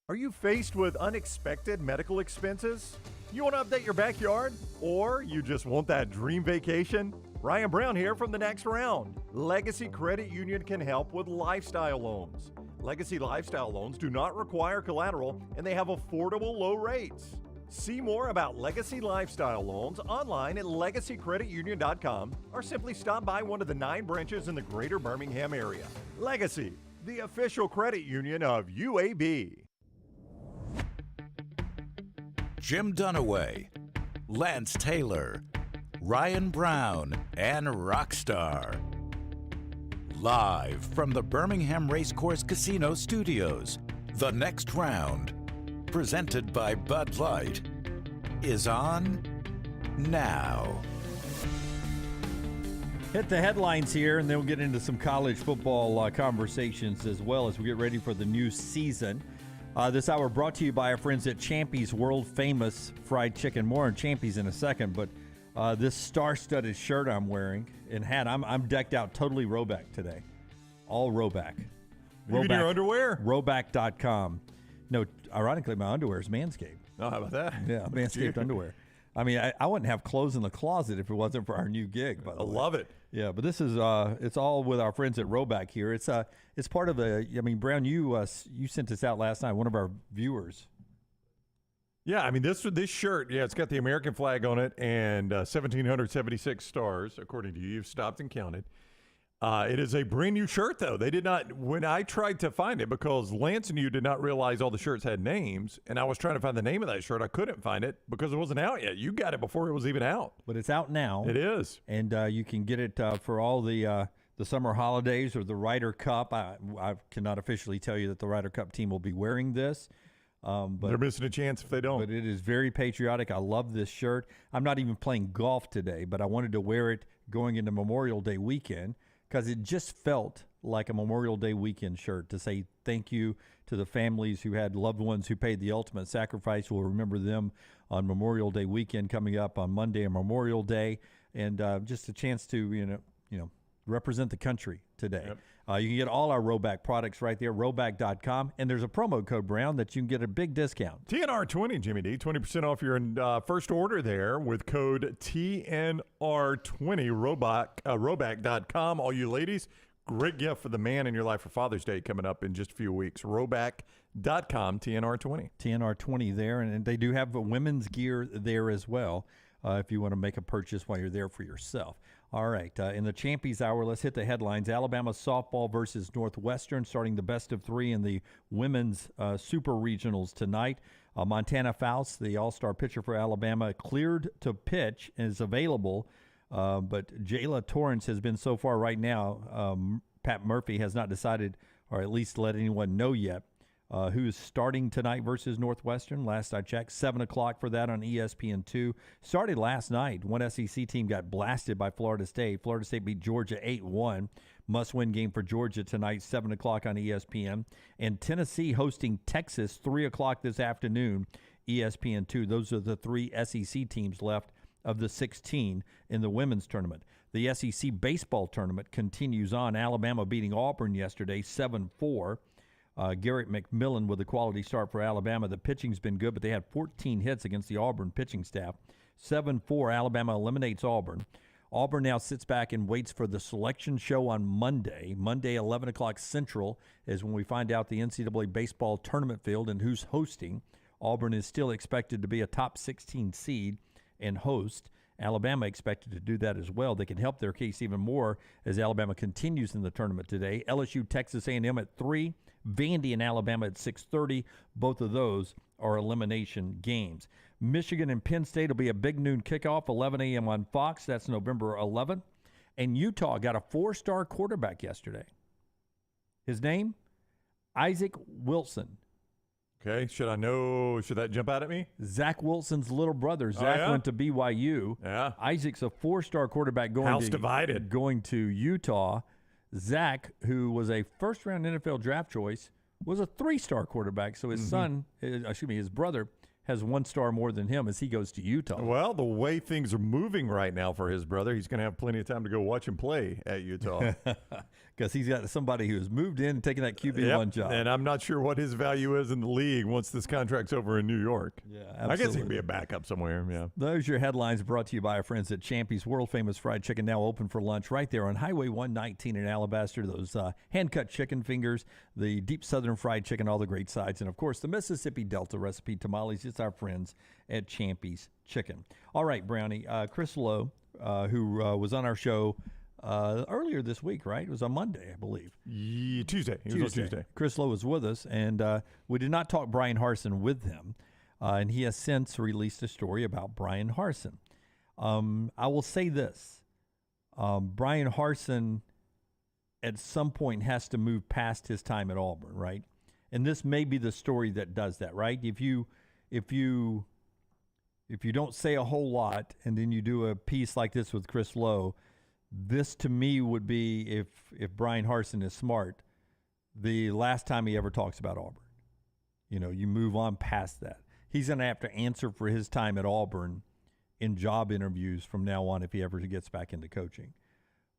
Are you faced with unexpected medical expenses? You want to update your backyard? Or you just want that dream vacation? Ryan Brown here from The Next Round. Legacy Credit Union can help with lifestyle loans. Legacy lifestyle loans do not require collateral and they have affordable low rates. See more about Legacy Lifestyle Loans online at legacycreditunion.com or simply stop by one of the 9 branches in the greater Birmingham area. Legacy, the official credit union of UAB. Jim Dunaway, Lance Taylor, Ryan Brown, and Rockstar. Live from the Birmingham Racecourse Casino Studios, The Next Round, presented by Bud Light, is on now. Hit the headlines here, and then we'll get into some college football conversations as well as we get ready for the new season. This hour brought to you by our friends at Champy's World Famous Fried Chicken. More on Champy's in a second, but this star-studded shirt I'm wearing and hat, I'm decked out totally Roback today. All Roback. Even your underwear? Roback.com. No, ironically, my underwear is Manscaped. Oh, how about that? Yeah, Manscaped underwear. I mean, I wouldn't have clothes in the closet if it wasn't for our new gig, by the way. I love it. Yeah, but this is it's all with our friends at Roback here. It's part of I mean, Brown, you sent this out last night, one of our viewers. Yeah, I mean, this shirt, yeah, it's got the American flag on it and 1,776 stars, according to you. You've stopped and counted. It is a brand new shirt, though. They did not, when I tried to find it, because Lance and you did not realize all the shirts had names, and I was trying to find the name of that shirt. I couldn't find it because it wasn't out yet. You got it before it was even out. But it's out now. It is. And you can get it for all the summer holidays or the Ryder Cup. I cannot officially tell you that the Ryder Cup team will be wearing this. But they're missing a chance if they don't. But it is very patriotic. I love this shirt. I'm not even playing golf today, but I wanted to wear it going into Memorial Day weekend. because it just felt like a Memorial Day weekend shirt to say thank you to the families who had loved ones who paid the ultimate sacrifice. We'll remember them on Memorial Day weekend coming up on Monday and Memorial Day, and just a chance to you know represent the country today. Yep. You can get all our Roback products right there, roback.com, and there's a promo code, Brown, that you can get a big discount. TNR20, Jimmy D, 20% off your first order there with code TNR20, roback.com. All you ladies, great gift for the man in your life for Father's Day coming up in just a few weeks. Roback.com, TNR20. TNR20 there, and they do have women's gear there as well if you want to make a purchase while you're there for yourself. All right, in the Champions Hour, let's hit the headlines. Alabama softball versus Northwestern, starting the best of three in the women's super regionals tonight. Montana Faust, the all-star pitcher for Alabama, cleared to pitch and is available, but Jayla Torrance has been so far right now. Pat Murphy has not decided, or at least let anyone know yet, who's starting tonight versus Northwestern. Last I checked, 7 o'clock for that on ESPN2. Started last night. One SEC team got blasted by Florida State. Florida State beat Georgia 8-1. Must-win game for Georgia tonight, 7 o'clock on ESPN. And Tennessee hosting Texas, 3 o'clock this afternoon, ESPN2. Those are the three SEC teams left of the 16 in the women's tournament. The SEC baseball tournament continues on. Alabama beating Auburn yesterday, 7-4. Garrett McMillan with a quality start for Alabama. The pitching's been good, but they had 14 hits against the Auburn pitching staff. 7-4, Alabama eliminates Auburn. Auburn now sits back and waits for the selection show on Monday. Monday, 11 o'clock Central is when we find out the NCAA baseball tournament field and who's hosting. Auburn is still expected to be a top 16 seed and host. Alabama expected to do that as well. They can help their case even more as Alabama continues in the tournament today. LSU, Texas A&M at 3. Vandy and Alabama at 6:30. Both of those are elimination games. Michigan and Penn State will be a big noon kickoff, 11 a.m. on Fox. That's November 11th. And Utah got a 4-star quarterback yesterday. His name? Isaac Wilson. Okay, should I know? Should that jump out at me? Zach Wilson's little brother. Zach went to BYU. Yeah. Isaac's a 4-star quarterback going to Utah. Zach, who was a first-round NFL draft choice, was a 3-star quarterback. So his his brother, has 1 star more than him as he goes to Utah. Well, the way things are moving right now for his brother, he's going to have plenty of time to go watch him play at Utah. Because he's got somebody who's moved in and taken that QB1 job. And I'm not sure what his value is in the league once this contract's over in New York. Yeah, absolutely. I guess he can be a backup somewhere, yeah. Those are your headlines brought to you by our friends at Champy's World-Famous Fried Chicken, now open for lunch right there on Highway 119 in Alabaster. Those hand-cut chicken fingers, the deep southern fried chicken, all the great sides, and, of course, the Mississippi Delta recipe tamales. It's our friends at Champy's Chicken. All right, Brownie, Chris Lowe, who was on our show earlier this week, right? It was on Monday, I believe. Tuesday. It was on Tuesday. Chris Lowe was with us, and we did not talk Brian Harson with him, and he has since released a story about Brian Harson. I will say this. Brian Harson at some point has to move past his time at Auburn, right? And this may be the story that does that, right? If you don't say a whole lot and then you do a piece like this with Chris Lowe, this to me would be, if Brian Harson is smart, the last time he ever talks about Auburn. You know, you move on past that. He's going to have to answer for his time at Auburn in job interviews from now on if he ever gets back into coaching.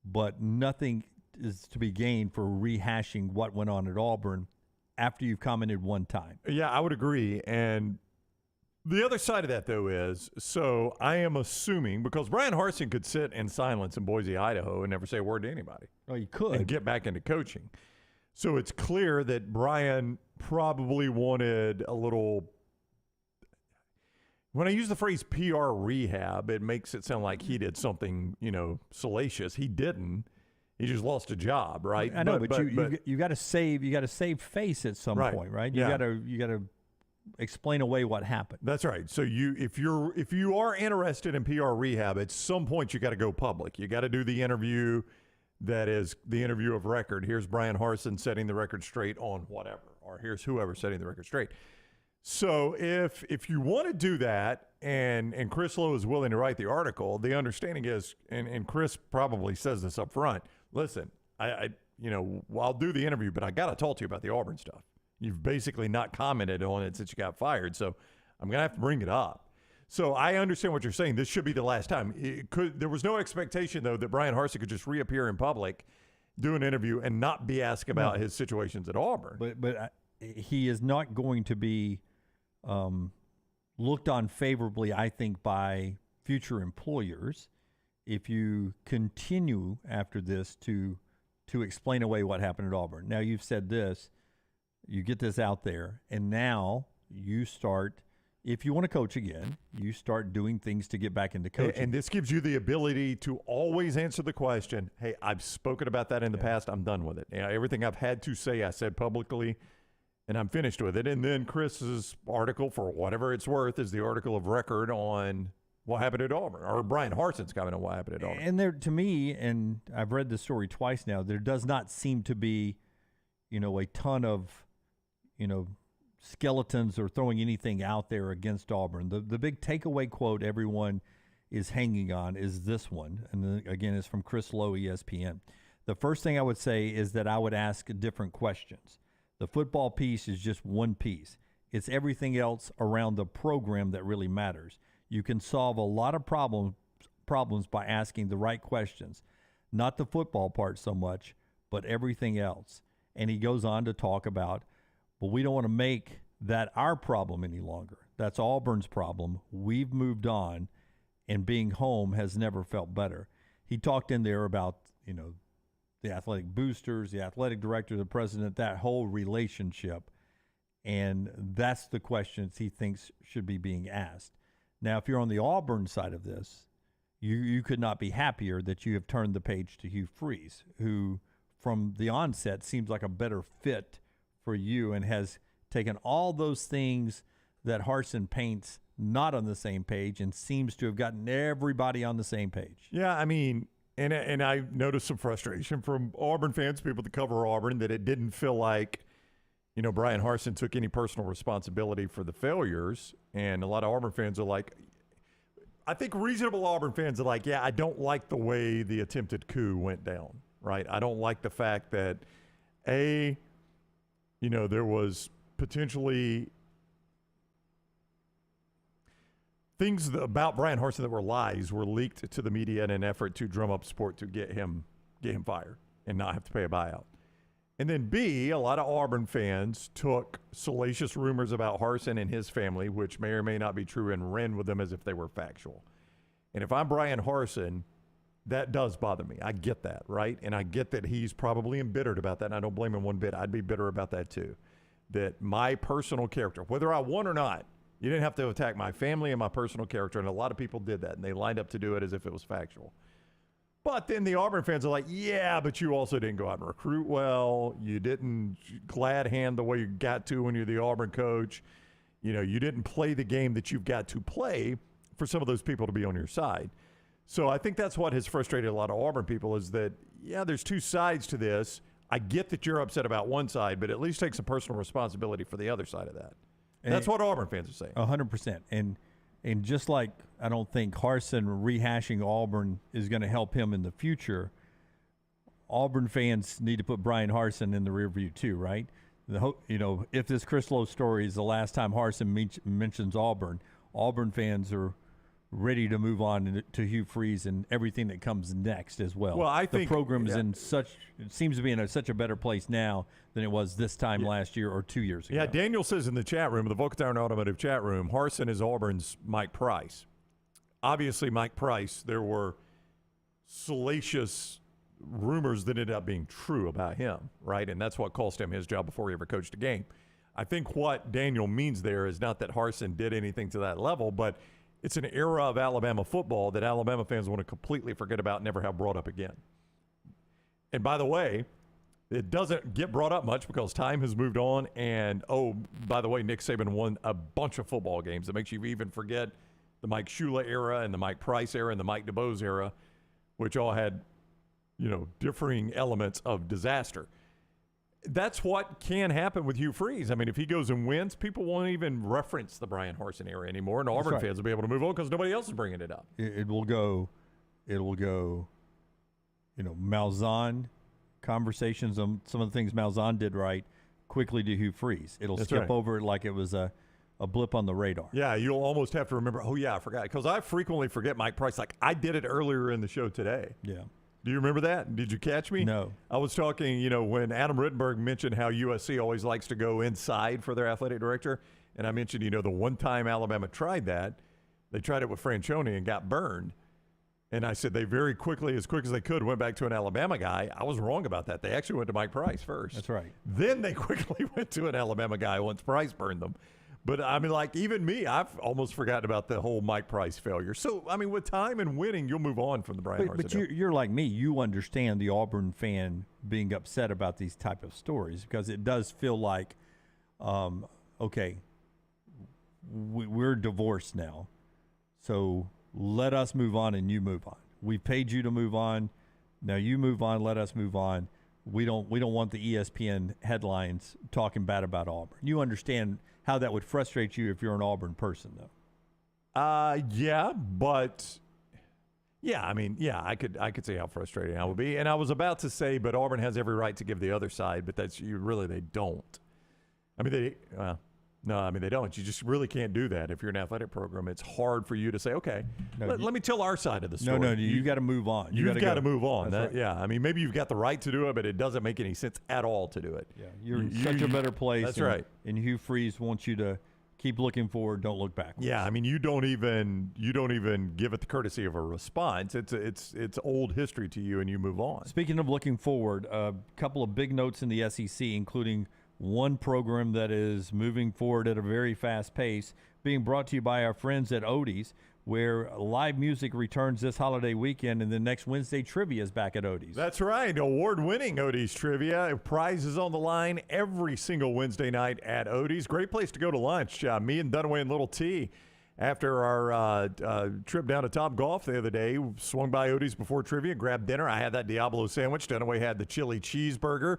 But nothing is to be gained for rehashing what went on at Auburn after you've commented one time. Yeah, I would agree. And the other side of that, though, is, so I am assuming, because Brian Harson could sit in silence in Boise, Idaho, and never say a word to anybody. Oh, he could. And get back into coaching. So it's clear that Brian probably wanted a little, when I use the phrase PR rehab, it makes it sound like he did something, salacious. He didn't. He just lost a job, right? I know, but you got to save face at some point, right? You got to explain away what happened. That's right. So if you are interested in PR rehab, at some point you got to go public. You got to do the interview that is the interview of record. Here's Brian Harson setting the record straight on whatever, or here's whoever setting the record straight. So if you want to do that, and Chris Lowe is willing to write the article, the understanding is, and Chris probably says this up front, listen, I'll do the interview, but I got to talk to you about the Auburn stuff. You've basically not commented on it since you got fired, so I'm going to have to bring it up. So I understand what you're saying. This should be the last time. There was no expectation, though, that Brian Harsin could just reappear in public, do an interview, and not be asked about his situations at Auburn. But he is not going to be looked on favorably, I think, by future employers if you continue after this to explain away what happened at Auburn. Now, you've said this. You get this out there, and now you start, if you want to coach again, you start doing things to get back into coaching. And this gives you the ability to always answer the question, hey, I've spoken about that in the past. I'm done with it. Everything I've had to say, I said publicly, and I'm finished with it. And then Chris's article, for whatever it's worth, is the article of record on what happened at Auburn, or Brian Harsin's comment on what happened at Auburn. And there, to me, and I've read the story twice now, there does not seem to be, a ton of, skeletons or throwing anything out there against Auburn. The big takeaway quote everyone is hanging on is this one, and then, again, it's from Chris Lowe, ESPN. The first thing I would say is that I would ask different questions. The football piece is just one piece. It's everything else around the program that really matters. You can solve a lot of problems by asking the right questions, not the football part so much, but everything else. And he goes on to talk about, but we don't want to make that our problem any longer. That's Auburn's problem. We've moved on, and being home has never felt better. He talked in there about, the athletic boosters, the athletic director, the president, that whole relationship. And that's the questions he thinks should be being asked. Now, if you're on the Auburn side of this, you could not be happier that you have turned the page to Hugh Freeze, who from the onset seems like a better fit for you and has taken all those things that Harsin paints not on the same page and seems to have gotten everybody on the same page. Yeah, I mean, and I noticed some frustration from Auburn fans, people that cover Auburn, that it didn't feel like, Brian Harsin took any personal responsibility for the failures. And a lot of Auburn fans are like, I think reasonable Auburn fans are like, yeah, I don't like the way the attempted coup went down, right? I don't like the fact that, there was potentially things about Brian Harsin that were lies were leaked to the media in an effort to drum up support to get him fired and not have to pay a buyout. And then B, a lot of Auburn fans took salacious rumors about Harsin and his family, which may or may not be true, and ran with them as if they were factual. And if I'm Brian Harsin, that does bother me. I get that, right? And I get that he's probably embittered about that, and I don't blame him one bit. I'd be bitter about that too. That my personal character, whether I won or not, you didn't have to attack my family and my personal character, and a lot of people did that, and they lined up to do it as if it was factual. But then the Auburn fans are like, yeah, but you also didn't go out and recruit well. You didn't glad hand the way you got to when you're the Auburn coach. You didn't play the game that you've got to play for some of those people to be on your side. So I think that's what has frustrated a lot of Auburn people is that, yeah, there's two sides to this. I get that you're upset about one side, but at least take some personal responsibility for the other side of that. And that's what Auburn fans are saying. 100%. And just like I don't think Harsin rehashing Auburn is going to help him in the future, Auburn fans need to put Brian Harsin in the rearview too, right? If this Chris Lowe story is the last time Harsin mentions Auburn, Auburn fans are ready to move on to Hugh Freeze and everything that comes next as well. Well, I think the program is it seems to be in such a better place now than it was this time last year or 2 years ago. Yeah, Daniel says in the chat room, the Vocal Tower Automotive chat room, Harsin is Auburn's Mike Price. Obviously, Mike Price, there were salacious rumors that ended up being true about him, right? And that's what cost him his job before he ever coached a game. I think what Daniel means there is not that Harsin did anything to that level, but it's an era of Alabama football that Alabama fans want to completely forget about and never have brought up again. And by the way, it doesn't get brought up much because time has moved on. And, by the way, Nick Saban won a bunch of football games. That makes you even forget the Mike Shula era and the Mike Price era and the Mike DeBose era, which all had, differing elements of disaster. that's what can happen with Hugh Freeze. I mean, if he goes and wins, people won't even reference the Brian Harson era anymore, and Auburn fans will be able to move on because nobody else is bringing it up. It will go, Malzahn conversations on some of the things Malzahn did right quickly to Hugh Freeze. It'll skip over it like it was a blip on the radar. Yeah, you'll almost have to remember, oh, yeah, I forgot. Because I frequently forget Mike Price. Like, I did it earlier in the show today. Yeah. Do you remember that? Did you catch me? No. I was talking, when Adam Rittenberg mentioned how USC always likes to go inside for their athletic director, and I mentioned, the one time Alabama tried that, they tried it with Franchione and got burned. And I said they very quickly, as quick as they could, went back to an Alabama guy. I was wrong about that. They actually went to Mike Price first. That's right. Then they quickly went to an Alabama guy once Price burned them. But, I mean, like, even me, I've almost forgotten about the whole Mike Price failure. So, I mean, with time and winning, you'll move on from the Brian Harsin. But you're like me. You understand the Auburn fan being upset about these type of stories because it does feel like, okay, we're divorced now. So let us move on and you move on. We paid you to move on. Now you move on. Let us move on. We don't want the ESPN headlines talking bad about Auburn. You understand how that would frustrate you if you're an Auburn person, though. Yeah, but I could see how frustrating I would be. And I was about to say, but Auburn has every right to give the other side, but they don't. I mean, they don't. You just really can't do that if you're an athletic program. It's hard for you to say, okay, let me tell our side of the story. No, you got to move on. You've got to move on. Right. Yeah, I mean, maybe you've got the right to do it, but it doesn't make any sense at all to do it. Yeah, you're in such a better place. That's right. And Hugh Freeze wants you to keep looking forward, don't look backwards. Yeah, I mean, you don't even give it the courtesy of a response. It's old history to you, and you move on. Speaking of looking forward, a couple of big notes in the SEC, including one program that is moving forward at a very fast pace, being brought to you by our friends at Odie's, where live music returns this holiday weekend, and then next Wednesday, trivia is back at Odie's. That's right. Award-winning Odie's trivia. Prizes on the line every single Wednesday night at Odie's. Great place to go to lunch. Me and Dunaway and Little T, after our trip down to Top Golf the other day, swung by Odie's before trivia, grabbed dinner. I had that Diablo sandwich. Dunaway had the chili cheeseburger.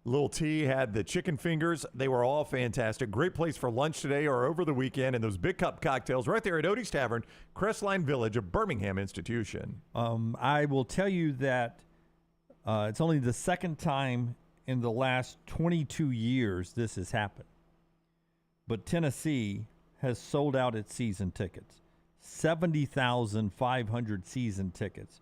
Little T had the chicken fingers. They were all fantastic. Great place for lunch today or over the weekend, and those big cup cocktails right there at Odie's Tavern, Crestline Village, a Birmingham institution. I will tell you that it's only the second time in the last 22 years this has happened. But Tennessee has sold out its season tickets. 70,500 season tickets.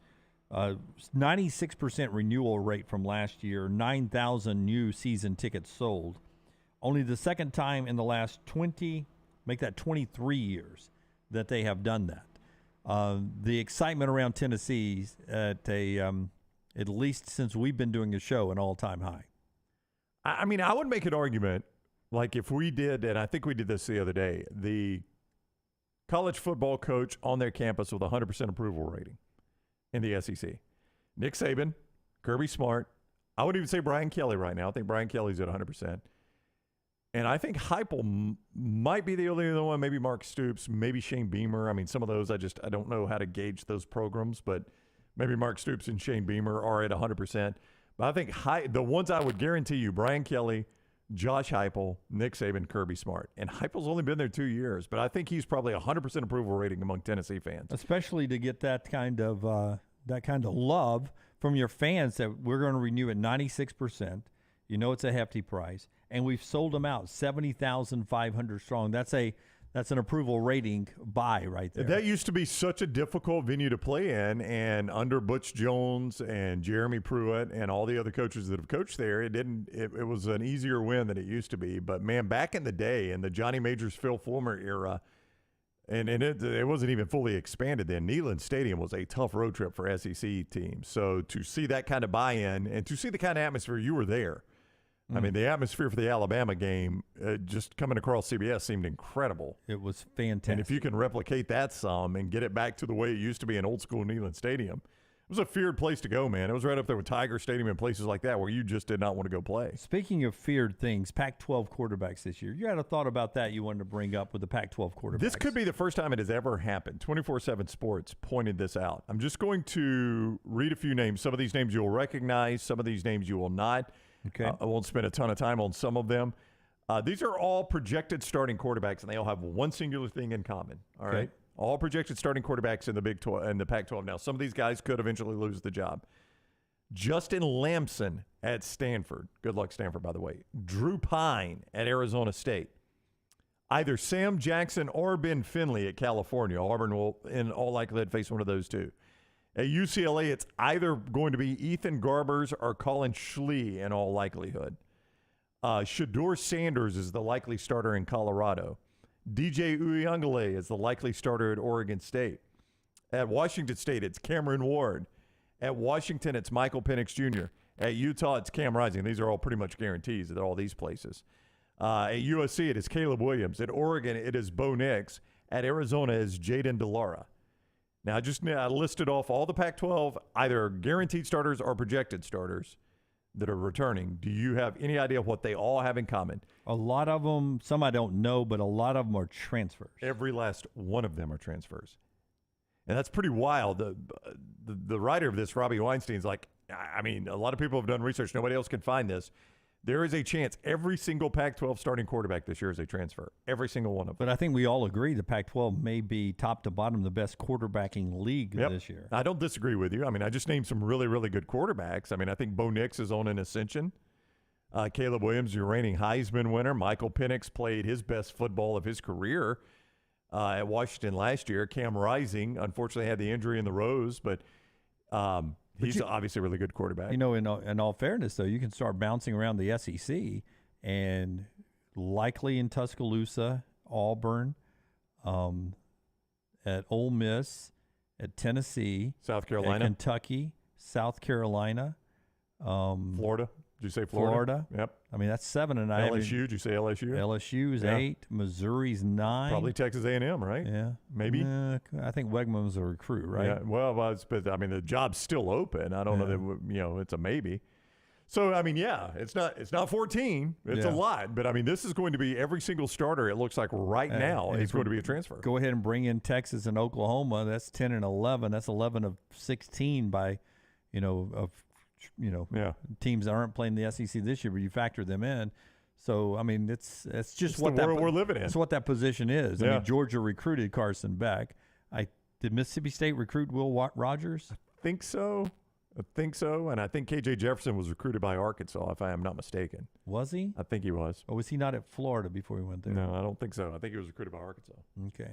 96% renewal rate from last year, 9,000 new season tickets sold. Only the second time in the last 23 years that they have done that. The excitement around Tennessee at least since we've been doing the show, an all-time high. I mean, I would make an argument, like if we did, and I think we did this the other day, the college football coach on their campus with 100% approval rating in the SEC. Nick Saban, Kirby Smart. I would even say Brian Kelly right now. I think Brian Kelly's at 100%. And I think Heupel might be the only other one, maybe Mark Stoops, maybe Shane Beamer. I mean, some of those, I don't know how to gauge those programs, but maybe Mark Stoops and Shane Beamer are at 100%. But I think the ones I would guarantee you, Brian Kelly, Josh Heupel, Nick Saban, Kirby Smart. And Heupel's only been there 2 years, but I think he's probably 100% approval rating among Tennessee fans. Especially to get that kind of love from your fans that we're going to renew at 96%. You know it's a hefty price. And we've sold them out, 70,500 strong. That's an approval rating buy right there. That used to be such a difficult venue to play in, and under Butch Jones and Jeremy Pruitt and all the other coaches that have coached there, it was an easier win than it used to be. But man, back in the day, in the Johnny Majors, Phil Fulmer era, and it wasn't even fully expanded then, Neyland Stadium was a tough road trip for SEC teams. So to see that kind of buy-in and to see the kind of atmosphere, you were there. I mean, the atmosphere for the Alabama game, just coming across CBS, seemed incredible. It was fantastic. And if you can replicate that some and get it back to the way it used to be in old school Neyland Stadium, it was a feared place to go, man. It was right up there with Tiger Stadium and places like that where you just did not want to go play. Speaking of feared things, Pac-12 quarterbacks this year. You had a thought about that you wanted to bring up with the Pac-12 quarterbacks. This could be the first time it has ever happened. 24/7 Sports pointed this out. I'm just going to read a few names. Some of these names you will recognize. Some of these names you will not. Okay. I won't spend a ton of time on some of them. These are all projected starting quarterbacks, and they all have one singular thing in common. All Okay. right, all projected starting quarterbacks in the Big 12 and the Pac-12. Now, some of these guys could eventually lose the job. Justin Lamson at Stanford. Good luck, Stanford, by the way. Drew Pine at Arizona State. Either Sam Jackson or Ben Finley at California. Auburn will, in all likelihood, face one of those two. At UCLA, it's either going to be Ethan Garbers or Colin Schlee in all likelihood. Shador Sanders is the likely starter in Colorado. DJ Uyunglele is the likely starter at Oregon State. At Washington State, it's Cameron Ward. At Washington, it's Michael Penix Jr. At Utah, it's Cam Rising. These are all pretty much guarantees at all these places. At USC, it is Caleb Williams. At Oregon, it is Bo Nix. At Arizona, is Jaden DeLara. Now, I listed off all the Pac-12 either guaranteed starters or projected starters that are returning. Do you have any idea what they all have in common? A lot of them, some I don't know, but a lot of them are transfers. Every last one of them are transfers. And that's pretty wild. The writer of this, Robbie Weinstein's like, I mean, a lot of people have done research. Nobody else can find this. There is a chance every single Pac-12 starting quarterback this year is a transfer. Every single one of them. But I think we all agree the Pac-12 may be top to bottom the best quarterbacking league this year. I don't disagree with you. I mean, I just named some really, really good quarterbacks. I mean, I think Bo Nix is on an ascension. Caleb Williams, your reigning Heisman winner. Michael Penix played his best football of his career at Washington last year. Cam Rising, unfortunately, had the injury in the Rose, but he's obviously a really good quarterback. You know, in all fairness, though, you can start bouncing around the SEC and likely in Tuscaloosa, Auburn, at Ole Miss, at Tennessee, South Carolina, at Kentucky, South Carolina, Florida. Did you say Florida? Yep. I mean, that's 7, and LSU. Did you say LSU? LSU is 8. Missouri's 9. Probably Texas A&M, right? Yeah, maybe. I think Wegman's a recruit, right? Yeah. Well, but I mean, the job's still open. I don't know that it's a maybe. So I mean, yeah, it's not 14. It's a lot, but I mean, this is going to be every single starter. It looks like right now is going to be a transfer. Go ahead and bring in Texas and Oklahoma. That's 10 and 11. That's 11 of 16 by, teams that aren't playing the SEC this year, but you factor them in. So I mean, it's just what the world we're living in. It's what that position is. Yeah. I mean, Georgia recruited Carson Beck. Did Mississippi State recruit Will Rogers? I think so, and I think KJ Jefferson was recruited by Arkansas, if I am not mistaken. Was he? I think he was. Or was he not at Florida before he went there? No, I don't think so. I think he was recruited by Arkansas. Okay.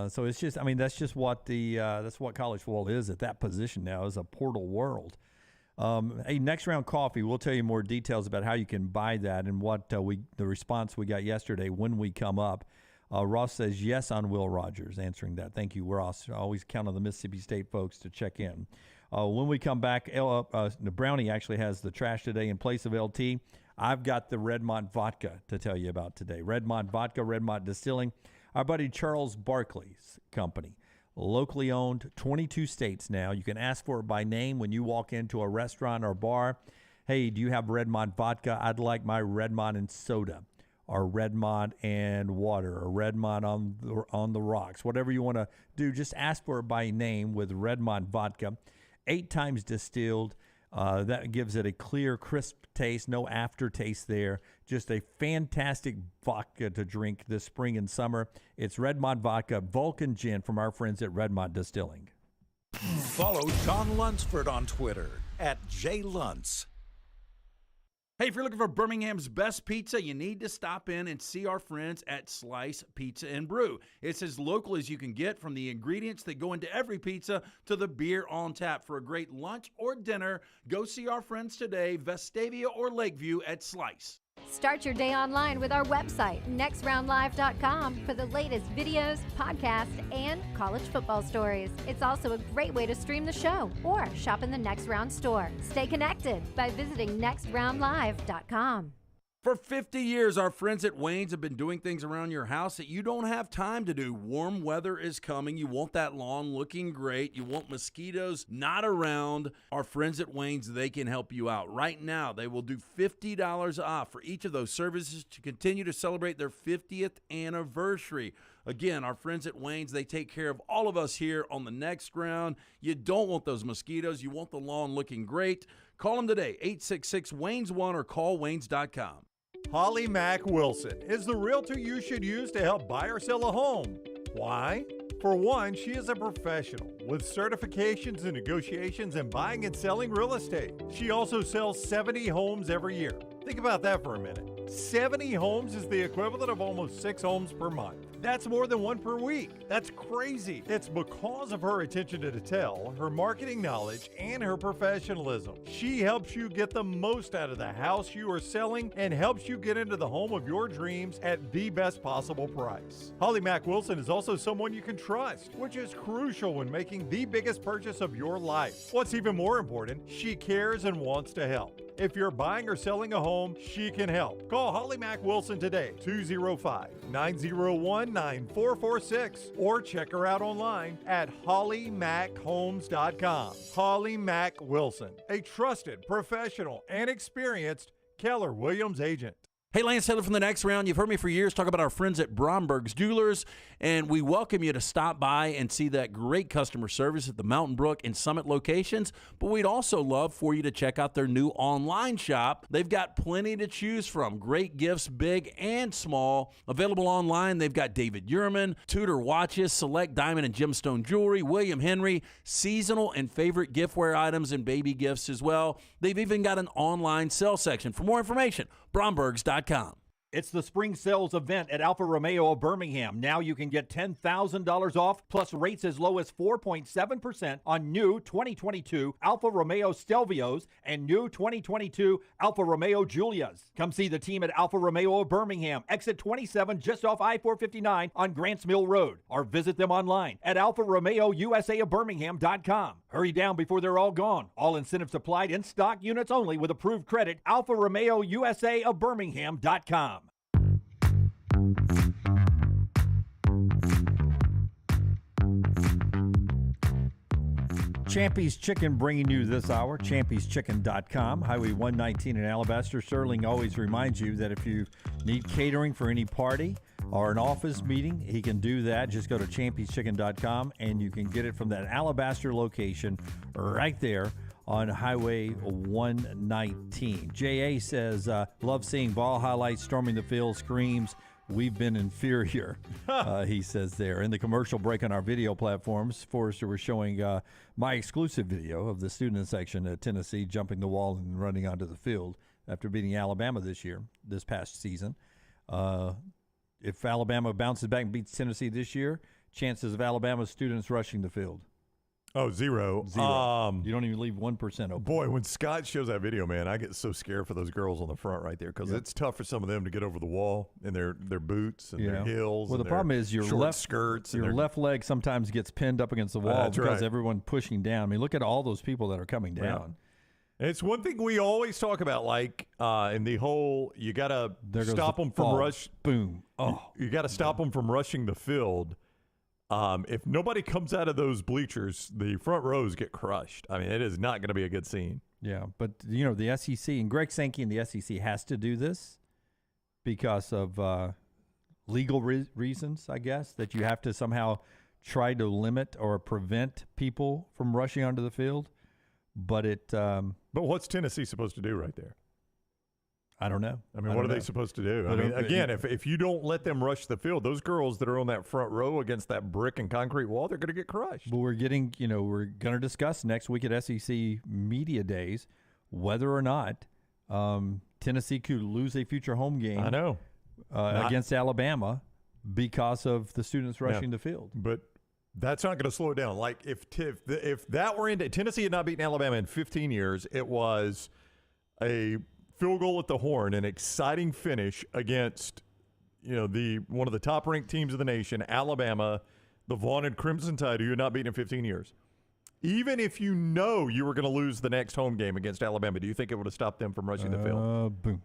So it's just, I mean, that's just what that's what college football is at that position now, is a portal world. Hey, next round coffee, we'll tell you more details about how you can buy that and what the response we got yesterday when we come up. Ross says yes on Will Rogers, answering that. Thank you, Ross. I always count on the Mississippi State folks to check in. When we come back, the Brownie actually has the trash today in place of LT. I've got the Redmont vodka to tell you about today. Redmont vodka, Redmont Distilling, our buddy Charles Barkley's company. Locally owned, 22 states now. You can ask for it by name when you walk into a restaurant or bar. Hey, do you have Redmont vodka? I'd like my Redmont and soda, or Redmont and water, or Redmont on the rocks. Whatever you want to do, just ask for it by name with Redmont vodka. 8 times distilled. That gives it a clear, crisp taste, no aftertaste there. Just a fantastic vodka to drink this spring and summer. It's Redmont Vodka, Vulcan Gin from our friends at Redmont Distilling. Follow Sean Lunsford on Twitter @JLuntz. Hey, if you're looking for Birmingham's best pizza, you need to stop in and see our friends at Slice Pizza and Brew. It's as local as you can get, from the ingredients that go into every pizza to the beer on tap. For a great lunch or dinner, go see our friends today, Vestavia or Lakeview at Slice. Start your day online with our website, nextroundlive.com, for the latest videos, podcasts, and college football stories. It's also a great way to stream the show or shop in the Next Round store. Stay connected by visiting nextroundlive.com. For 50 years, our friends at Wayne's have been doing things around your house that you don't have time to do. Warm weather is coming. You want that lawn looking great. You want mosquitoes not around. Our friends at Wayne's, they can help you out. Right now, they will do $50 off for each of those services to continue to celebrate their 50th anniversary. Again, our friends at Wayne's, they take care of all of us here on the next round. You don't want those mosquitoes. You want the lawn looking great. Call them today, 866-WAYNES1 or call Waynes.com. Holly Mack Wilson is the realtor you should use to help buy or sell a home. Why? For one, she is a professional with certifications in negotiations and buying and selling real estate. She also sells 70 homes every year. Think about that for a minute. 70 homes is the equivalent of almost 6 homes per month. That's more than 1 per week. That's crazy. It's because of her attention to detail, her marketing knowledge, and her professionalism. She helps you get the most out of the house you are selling and helps you get into the home of your dreams at the best possible price. Holly Mack Wilson is also someone you can trust, which is crucial when making the biggest purchase of your life. What's even more important, she cares and wants to help. If you're buying or selling a home, she can help. Call Holly Mack Wilson today, 205-901-9446, or check her out online at hollymackhomes.com. Holly Mack Wilson, a trusted, professional, and experienced Keller Williams agent. Hey, Lance Taylor from the next round. You've heard me for years talk about our friends at Bromberg's Jewelers, and we welcome you to stop by and see that great customer service at the Mountain Brook and Summit locations. But we'd also love for you to check out their new online shop. They've got plenty to choose from. Great gifts, big and small. Available online, they've got David Yurman, Tudor watches, select diamond and gemstone jewelry, William Henry, seasonal and favorite giftware items and baby gifts as well. They've even got an online sale section. For more information, Brombergs.com. It's the spring sales event at Alfa Romeo of Birmingham. Now you can get $10,000 off, plus rates as low as 4.7% on new 2022 Alfa Romeo Stelvios and new 2022 Alfa Romeo Giulias. Come see the team at Alfa Romeo of Birmingham, exit 27 just off I-459 on Grants Mill Road, or visit them online at alfaromeousa of Birmingham.com. Hurry down before they're all gone. All incentives applied in stock units only with approved credit. Alfa Romeo USA of Birmingham.com. Champy's Chicken bringing you this hour, champyschicken.com, Highway 119 in Alabaster. Sterling always reminds you that if you need catering for any party or an office meeting, he can do that. Just go to champyschicken.com and you can get it from that Alabaster location right there on Highway 119. J.A. says, love seeing ball highlights, storming the field, screams. We've been inferior, he says there. In the commercial break on our video platforms, Forrester was showing my exclusive video of the student section at Tennessee jumping the wall and running onto the field after beating Alabama this past season. If Alabama bounces back and beats Tennessee this year, chances of Alabama students rushing the field. Oh, zero. You don't even leave 1% open. Boy, when Scott shows that video, man, I get so scared for those girls on the front right there because it's tough for some of them to get over the wall in their boots and their heels. Well, the problem is your left skirts. Your left leg sometimes gets pinned up against the wall because everyone pushing down. I mean, look at all those people that are coming down. Yeah. It's one thing we always talk about, like in the whole, you got to stop them from rush. Boom. Oh, you got to stop them from rushing the field. If nobody comes out of those bleachers, the front rows get crushed. I mean, it is not going to be a good scene. Yeah, but, the SEC, and Greg Sankey and the SEC has to do this because of legal reasons, I guess, that you have to somehow try to limit or prevent people from rushing onto the field. But but what's Tennessee supposed to do right there? I don't know. I mean, what are they supposed to do? I mean, again, if you don't let them rush the field, those girls that are on that front row against that brick and concrete wall, they're going to get crushed. But we're going to discuss next week at SEC Media Days whether or not Tennessee could lose a future home game. I know. Against Alabama because of the students rushing the field. But that's not going to slow it down. Like if that were into Tennessee had not beaten Alabama in 15 years, it was a field goal at the horn, an exciting finish against, one of the top-ranked teams of the nation, Alabama, the vaunted Crimson Tide, who had not beaten in 15 years. Even if you know you were going to lose the next home game against Alabama, do you think it would have stopped them from rushing the field? Boom.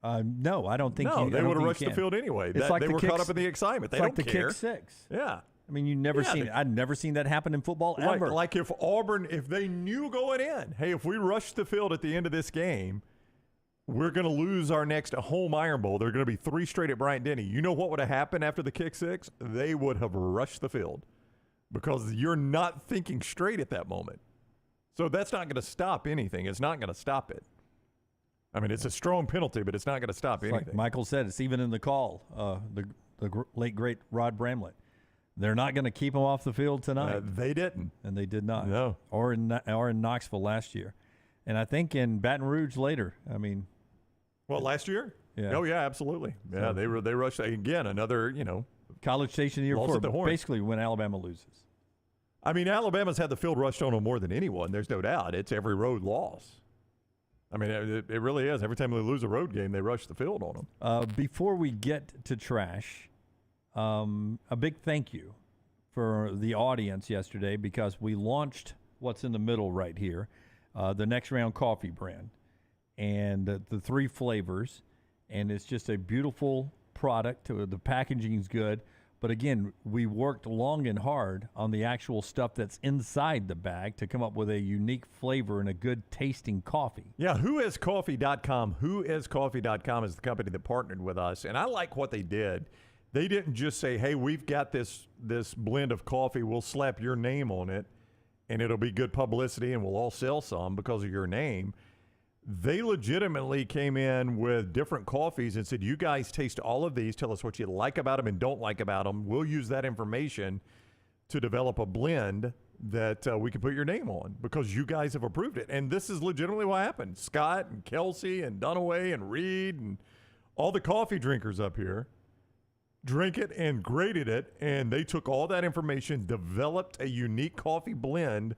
No, I don't think. No, they would have rushed the field anyway. They were caught up in the excitement. They don't care. It's like the kick six. Yeah. I mean, I'd never seen that happen in football ever. Like if Auburn, if they knew going in, hey, if we rush the field at the end of this game, we're going to lose our next home Iron Bowl. There are going to be 3 straight at Bryant-Denny. You know what would have happened after the kick 6? They would have rushed the field because you're not thinking straight at that moment. So that's not going to stop anything. It's not going to stop it. I mean, it's a strong penalty, but it's not going to stop anything. Like Michael said, it's even in the call, the late, great Rod Bramlett. They're not going to keep him off the field tonight. They didn't. And they did not. No. Or in Knoxville last year. And I think in Baton Rouge later. I mean. What, last year? Yeah. Oh, yeah, absolutely. Yeah, they rushed. Again, another, College Station the year loss before. at the horn. Basically when Alabama loses. I mean, Alabama's had the field rushed on them more than anyone. There's no doubt. It's every road loss. I mean, it really is. Every time they lose a road game, they rush the field on them. Before we get to trash, a big thank you for the audience yesterday because we launched what's in the middle right here, the Next Round Coffee brand, and the 3 flavors, and it's just a beautiful product. The packaging's good. But again, we worked long and hard on the actual stuff that's inside the bag to come up with a unique flavor and a good tasting coffee. Yeah, whoiscoffee.com. Whoiscoffee.com is the company that partnered with us. And I like what they did. They didn't just say, hey, we've got this blend of coffee. We'll slap your name on it, and it'll be good publicity, and we'll all sell some because of your name. They legitimately came in with different coffees and said, you guys taste all of these. Tell us what you like about them and don't like about them. We'll use that information to develop a blend that we can put your name on because you guys have approved it. And this is legitimately what happened. Scott and Kelsey and Dunaway and Reed and all the coffee drinkers up here drank it and graded it. And they took all that information, developed a unique coffee blend.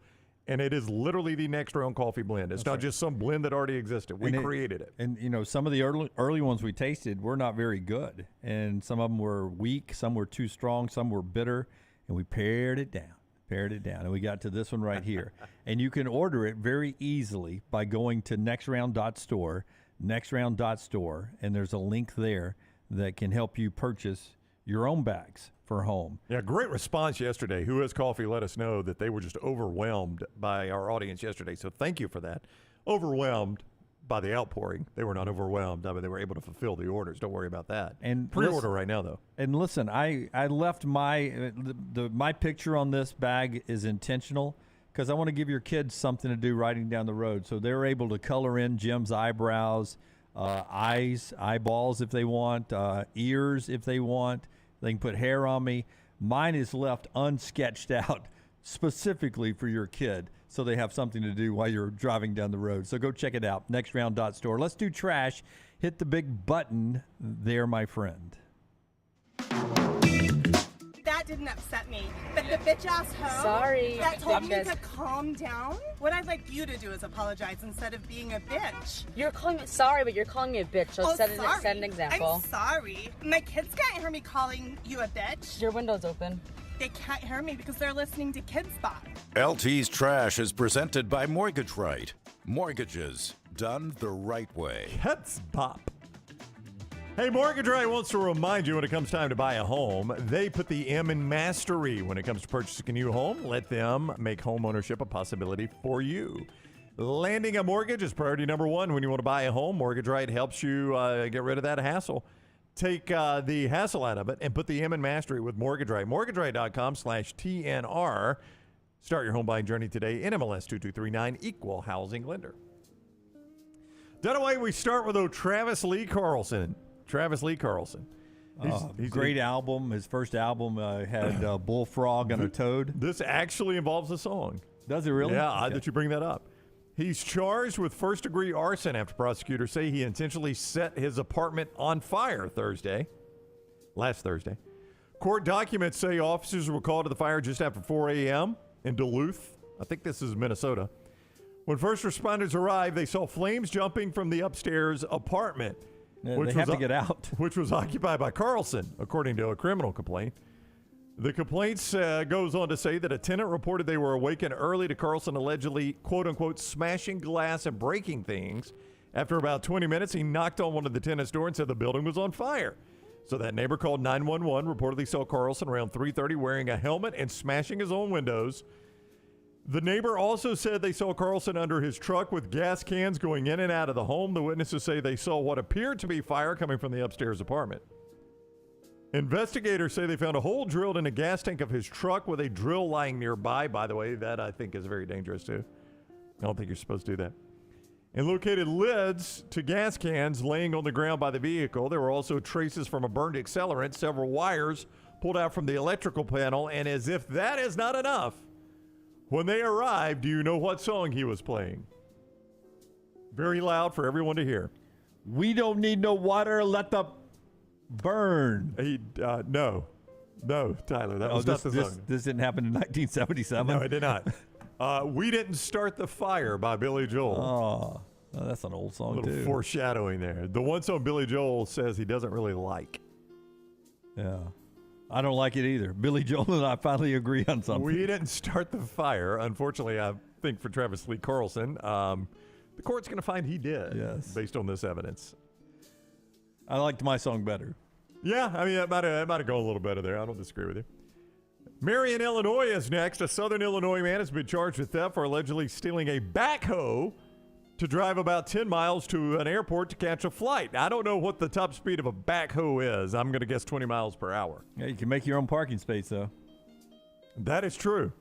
And it is literally the Next Round Coffee blend. It's not just some blend that already existed. We created it. And, some of the early ones we tasted were not very good. And some of them were weak. Some were too strong. Some were bitter. And we pared it down. And we got to this one right here. And you can order it very easily by going to nextround.store, nextround.store. And there's a link there that can help you purchase your own bags for home. Yeah, great response yesterday. Who Has Coffee let us know that they were just overwhelmed by our audience yesterday. So thank you for that. Overwhelmed by the outpouring. They were not overwhelmed. I mean, they were able to fulfill the orders. Don't worry about that. And pre-order right now, though. And listen, I left my picture on this bag is intentional because I want to give your kids something to do riding down the road. So they're able to color in Jim's eyebrows, eyeballs if they want, ears if they want. They can put hair on me. Mine is left unsketched out specifically for your kid so they have something to do while you're driving down the road. So go check it out, nextround.store. Let's do trash. Hit the big button there, my friend. That didn't upset me. But the bitch-ass hoe Sorry. that told me to calm down, what I'd like you to do is apologize instead of being a bitch. You're calling me sorry, but you're calling me a bitch. So set an example. I'm sorry. My kids can't hear me calling you a bitch. Your window's open. They can't hear me because they're listening to Kids Spot. LT's Trash is presented by Mortgage Right. Mortgages done the right way. Kids Bop. Hey, Mortgage Right wants to remind you when it comes time to buy a home, they put the M in mastery when it comes to purchasing a new home. Let them make home ownership a possibility for you. Landing a mortgage is priority number one when you want to buy a home. Mortgage Right helps you get rid of that hassle. Take the hassle out of it and put the M in mastery with Mortgage Right. MortgageRight.com/TNR. Start your home buying journey today. NMLS 2239, Equal Housing Lender. Dunaway, we start with Travis Lee Carlson. He's Great album. His first album had Bullfrog and a Toad. This actually involves a song. Does it really? Yeah, odd that you bring that up. He's charged with first-degree arson after prosecutors say he intentionally set his apartment on fire last Thursday. Court documents say officers were called to the fire just after 4 a.m. in Duluth. I think this is Minnesota. When first responders arrived, they saw flames jumping from the upstairs apartment. They have to get out. Which was occupied by Carlson, according to a criminal complaint. The complaint goes on to say that a tenant reported they were awakened early to Carlson allegedly, quote-unquote, smashing glass and breaking things. After about 20 minutes, he knocked on one of the tenant's door and said the building was on fire. So that neighbor called 911, reportedly saw Carlson around 3:30 wearing a helmet and smashing his own windows. The neighbor also said they saw Carlson under his truck with gas cans going in and out of the home. The witnesses say they saw what appeared to be fire coming from the upstairs apartment. Investigators say they found a hole drilled in a gas tank of his truck with a drill lying nearby. By the way, that I think is very dangerous too. I don't think you're supposed to do that. And located lids to gas cans laying on the ground by the vehicle. There were also traces from a burned accelerant, several wires pulled out from the electrical panel, and as if that is not enough, when they arrived, do you know what song he was playing? Very loud for everyone to hear. We don't need no water, let the burn. No, Tyler, that was not the song. This didn't happen in 1977? No, it did not. We Didn't Start the Fire by Billy Joel. Oh, that's an old song, a little too. foreshadowing there. The one song Billy Joel says he doesn't really like. Yeah. I don't like it either. Billy Joel and I finally agree on something. We didn't start the fire. Unfortunately, I think for Travis Lee Carlson, the court's going to find he did, based on this evidence. I liked my song better. Yeah, I mean, it might have gone a little better there. I don't disagree with you. Marion, Illinois is next. A Southern Illinois man has been charged with theft for allegedly stealing a backhoe to drive about 10 miles to an airport to catch a flight. I don't know what the top speed of a backhoe is. I'm going to guess 20 miles per hour. Yeah, you can make your own parking space, though. That is true.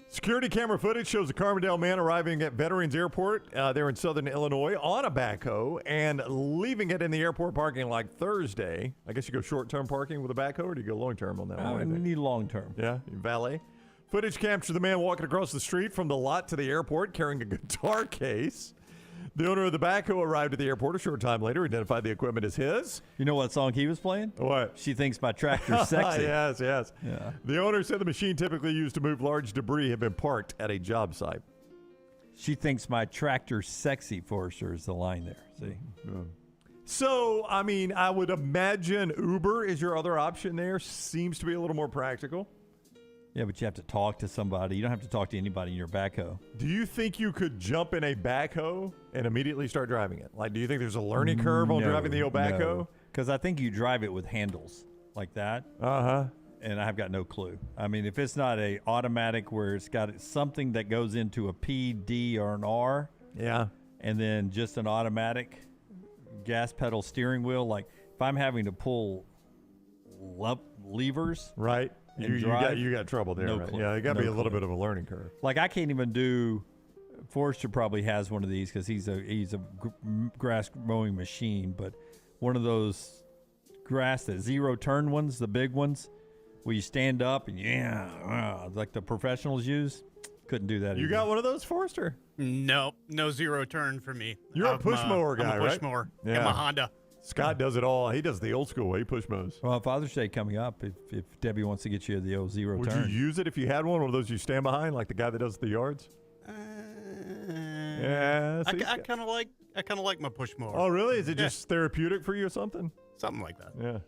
Security camera footage shows a Carbondale man arriving at Veterans Airport there in Southern Illinois on a backhoe and leaving it in the airport parking lot Thursday. I guess you go short-term parking with a backhoe, or do you go long-term on that one? We need long-term. Yeah, valet. Footage captures the man walking across the street from the lot to the airport carrying a guitar case. The owner of the backhoe arrived at the airport a short time later, identified the equipment as his. You know what song he was playing? What? She Thinks My Tractor's Sexy. Yes. Yeah. The owner said the machine typically used to move large debris had been parked at a job site. She thinks my tractor's sexy, Forrester, is the line there. See? Yeah. So, I mean, I would imagine Uber is your other option there. Seems to be a little more practical. Yeah, but you have to talk to somebody. You don't have to talk to anybody in your backhoe. Do you think you could jump in a backhoe and immediately start driving it? Like, do you think there's a learning curve on driving the old backhoe? Because I think you drive it with handles like that. Uh-huh. And I've got no clue. I mean, if it's not a automatic where it's got something that goes into a P, D, or an R. Yeah. And then just an automatic gas pedal steering wheel. Like, if I'm having to pull levers. Right. You got trouble there, right? Clue. Yeah, it got to be a little bit of a learning curve. Like, I can't even do. Forrester probably has one of these because he's a grass mowing machine, but one of those the zero turn ones, the big ones, where you stand up and like the professionals use. Couldn't do that. You either. got one of those, Forrester? No zero turn for me. You're a push mower guy, I'm a push right? mower. Yeah. I'm a Honda. Scott does it all. He does the old school way. He push mows. Well, Father's Day coming up. If Debbie wants to get you the old zero turn. Would you use it if you had one of those you stand behind, like the guy that does the yards? Yeah. I kind of like my push mower. Oh, really? Is it just therapeutic for you or something? Something like that. Yeah.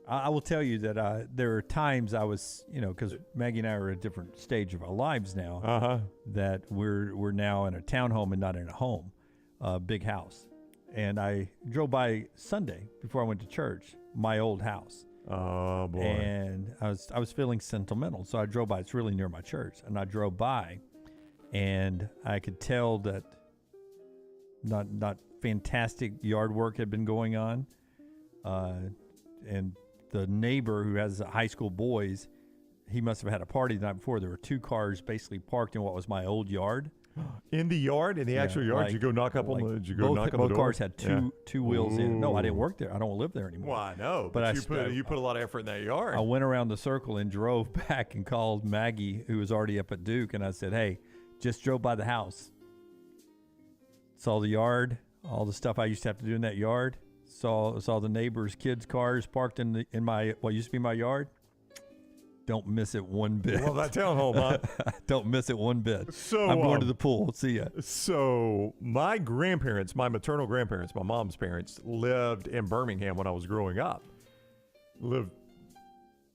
I will tell you that there are times I was, because Maggie and I are at a different stage of our lives now. That we're now in a townhome and not in a home, big house. And I drove by Sunday before I went to church, my old house. Oh, boy. And I was feeling sentimental, so I drove by. It's really near my church. And I drove by, and I could tell that not fantastic yard work had been going on. And the neighbor who has high school boys, he must have had a party the night before. There were two cars basically parked in what was my old yard. In the yard? In the actual yard? Did you go knock up on the door? Both cars had two wheels in. No, I didn't work there. I don't live there anymore. Well, I know, but you put a lot of effort in that yard. I went around the circle and drove back and called Maggie, who was already up at Duke, and I said, hey, just drove by the house. Saw the yard, all the stuff I used to have to do in that yard. Saw the neighbors' kids' cars parked in my what used to be my yard. Don't miss it one bit. Well, that townhome, huh? Don't miss it one bit. So I'm going to the pool. See ya. So my grandparents, my maternal grandparents, my mom's parents, lived in Birmingham when I was growing up.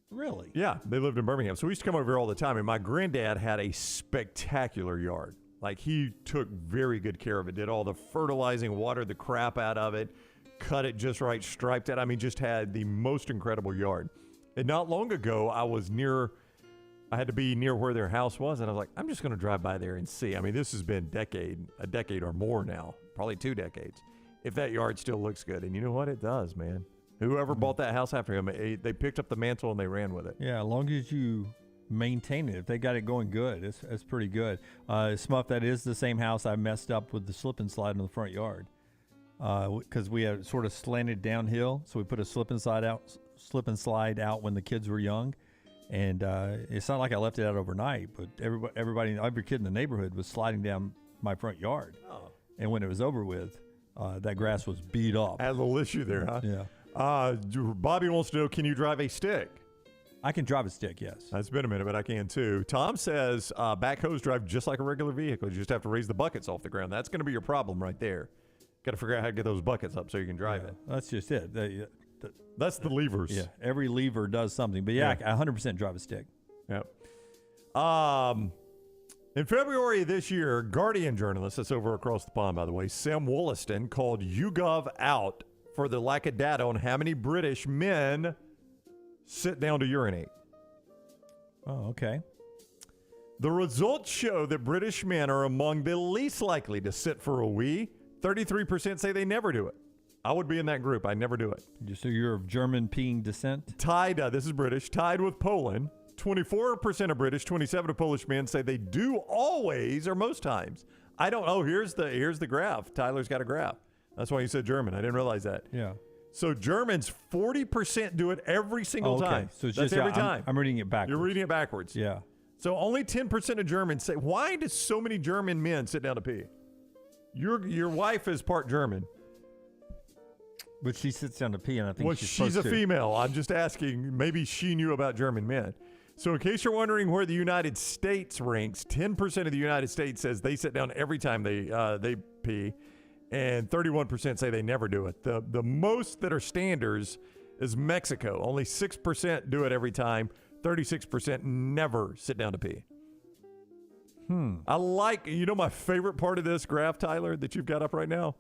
Really? Yeah, they lived in Birmingham. So we used to come over here all the time, and my granddad had a spectacular yard. Like, he took very good care of it, did all the fertilizing, watered the crap out of it, cut it just right, striped it. I mean, just had the most incredible yard. And not long ago, I was near I had to be near where their house was, and I was like, I'm just going to drive by there and see. I mean, this has been a decade or more now, probably 2 decades. If that yard still looks good, and you know what? It does, man. Whoever bought that house after him, they picked up the mantle and they ran with it. Yeah, as long as you maintain it. If they got it going good, it's pretty good. Smuff, that is the same house I messed up with the slip and slide in the front yard. Because we had sort of slanted downhill, so we put a slip and slide out when the kids were young. And it's not like I left it out overnight, but every kid in the neighborhood was sliding down my front yard. Oh. And when it was over with, that grass was beat up. Had a little issue there, huh? Yeah. Bobby wants to know, can you drive a stick? I can drive a stick, yes. It's been a minute, but I can too. Tom says backhoes drive just like a regular vehicle. You just have to raise the buckets off the ground. That's going to be your problem right there. Got to figure out how to get those buckets up so you can drive it. That's just it. That's the levers. Yeah, every lever does something. But I 100% drive a stick. Yep. In February of this year, Guardian journalist, that's over across the pond, by the way, Sam Wollaston, called YouGov out for the lack of data on how many British men sit down to urinate. Oh, okay. The results show that British men are among the least likely to sit for a wee. 33% say they never do it. I would be in that group. I never do it. So you're of German peeing descent? Tied, this is British, tied with Poland. 24% of British, 27 of Polish men say they do always or most times. I don't. Oh, here's the graph. Tyler's got a graph. That's why you said German. I didn't realize that. Yeah. So Germans, 40% do it every single time. So it's that's just every time. I'm reading it backwards. You're reading it backwards. Yeah. So only 10% of Germans say. Why do so many German men sit down to pee? Your wife is part German. But she sits down to pee, and I think she's a female. I'm just asking. Maybe she knew about German men. So in case you're wondering where the United States ranks, 10% of the United States says they sit down every time they pee, and 31% say they never do it. The most that are standards is Mexico. Only 6% do it every time. 36% never sit down to pee. I like, my favorite part of this graph, Tyler, that you've got up right now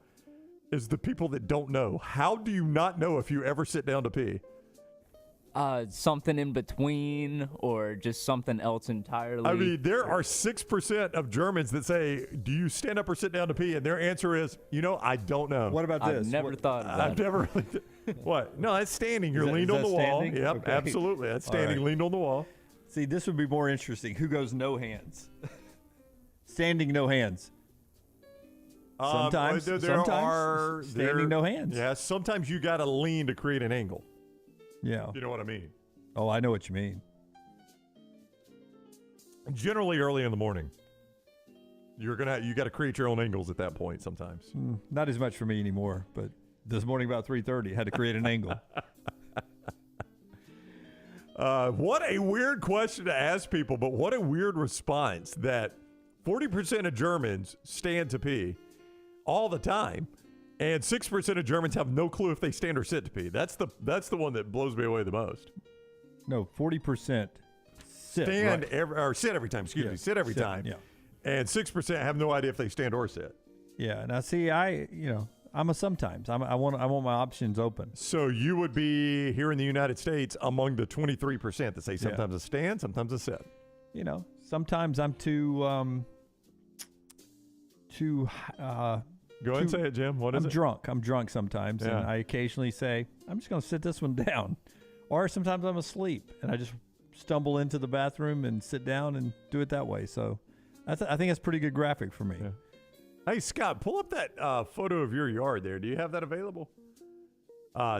is the people that don't know. How do you not know if you ever sit down to pee? Something in between or just something else entirely. I mean, there are 6% of Germans that say, do you stand up or sit down to pee? And their answer is, I don't know. What about this? I've never thought of that. I've never really. What? No, that's standing. You're leaned on the wall. Standing? Yep, Okay. absolutely. That's standing, leaned on the wall. See, this would be more interesting. Who goes no hands? Standing, no hands. Sometimes standing, no hands. Yeah, sometimes you got to lean to create an angle. Yeah. You know what I mean? Oh, I know what you mean. Generally early in the morning. You got to create your own angles at that point sometimes. Not as much for me anymore, but this morning about 3:30, had to create an angle. What a weird question to ask people, but what a weird response that 40% of Germans stand to pee all the time, and 6% of Germans have no clue if they stand or sit to pee. That's the one that blows me away the most. No, 40% sit. Sit every time. Excuse me, sit every time. Yeah. And 6% have no idea if they stand or sit. Yeah. Now, see, I'm a sometimes. I want my options open. So you would be here in the United States among the 23% that say sometimes a stand, sometimes a sit. Sometimes I'm too. Go ahead and say it, Jim. What is it? I'm drunk sometimes, and I occasionally say, I'm just going to sit this one down. Or sometimes I'm asleep, and I just stumble into the bathroom and sit down and do it that way. So I think that's a pretty good graphic for me. Yeah. Hey, Scott, pull up that photo of your yard there. Do you have that available?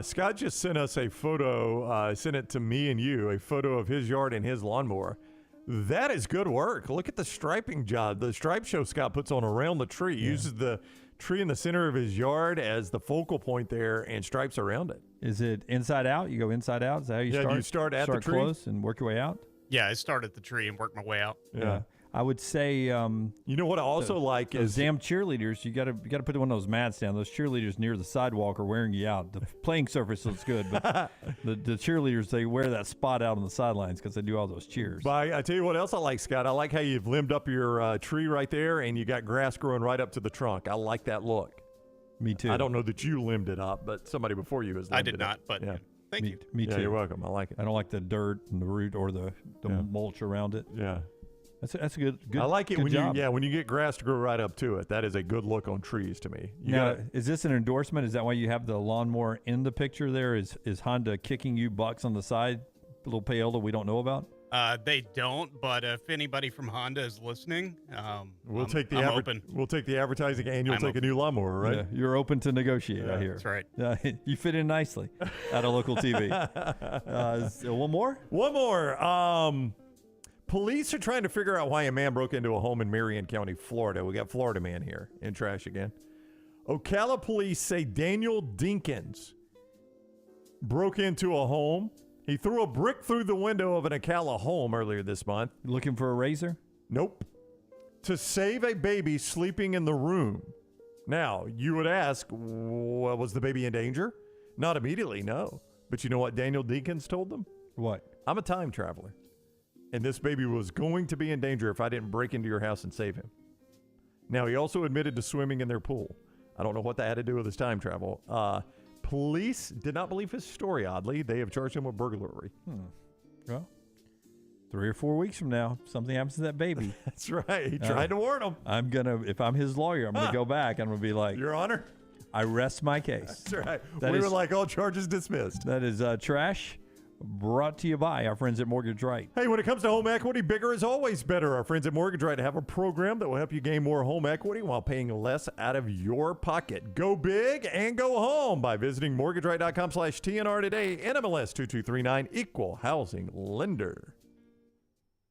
Scott just sent us a photo, sent it to me and you, a photo of his yard and his lawnmower. That is good work. Look at the striping job. The stripe show Scott puts on around the tree. Uses the tree in the center of his yard as the focal point there and stripes around it. Is it inside out? You go inside out? Is that how you start? You start at the tree. Close and work your way out? Yeah, I start at the tree and work my way out. Yeah. I would say, you know what I also like those is damn cheerleaders. You got to put one of those mats down. Those cheerleaders near the sidewalk are wearing you out. The playing surface looks good, but the cheerleaders, they wear that spot out on the sidelines because they do all those cheers. But I tell you what else I like, Scott. I like how you've limbed up your tree right there, and you got grass growing right up to the trunk. I like that look. Me too. I don't know that you limbed it up, but somebody before you has limbed it up. I did not, but Thank you. Me Yeah, too. you're welcome. I like it. I don't like the dirt and the root or the mulch around it. Yeah. That's a good. I like it good when job. when you get grass to grow right up to it. That is a good look on trees to me. Now, is this an endorsement? Is that why you have the lawnmower in the picture there? Is Honda kicking you bucks on the side, a little payola we don't know about? They don't, but if anybody from Honda is listening, we'll take the open. We'll take the advertising, and you'll I'm take a new lawnmower, right? Yeah, you're open to negotiate. Yeah, I hear. That's right. You fit in nicely at a local TV. One more. One more. Police are trying to figure out why a man broke into a home in Marion County, Florida. We got Florida man here in trash again. Ocala police say Daniel Dinkins broke into a home. He threw a brick through the window of an Ocala home earlier this month. Looking for a razor? Nope. To save a baby sleeping in the room. Now, you would ask, well, was the baby in danger? Not immediately, no. But you know what Daniel Dinkins told them? What? I'm a time traveler. And this baby was going to be in danger if I didn't break into your house and save him. Now, he also admitted to swimming in their pool. I don't know what that had to do with his time travel. Police did not believe his story, oddly. They have charged him with burglary. Well, 3 or 4 weeks from now, something happens to that baby. That's right. He tried to warn him. If I'm his lawyer, I'm going to go back and I'm going to be like, Your Honor, I rest my case. That's right. That we is- were like, all charges dismissed. That is trash brought to you by our friends at Mortgage Right. Hey, when it comes to home equity, bigger is always better. Our friends at Mortgage Right have a program that will help you gain more home equity while paying less out of your pocket. Go big and go home by visiting mortgageright.com/TNR today. NMLS 2239, Equal Housing Lender.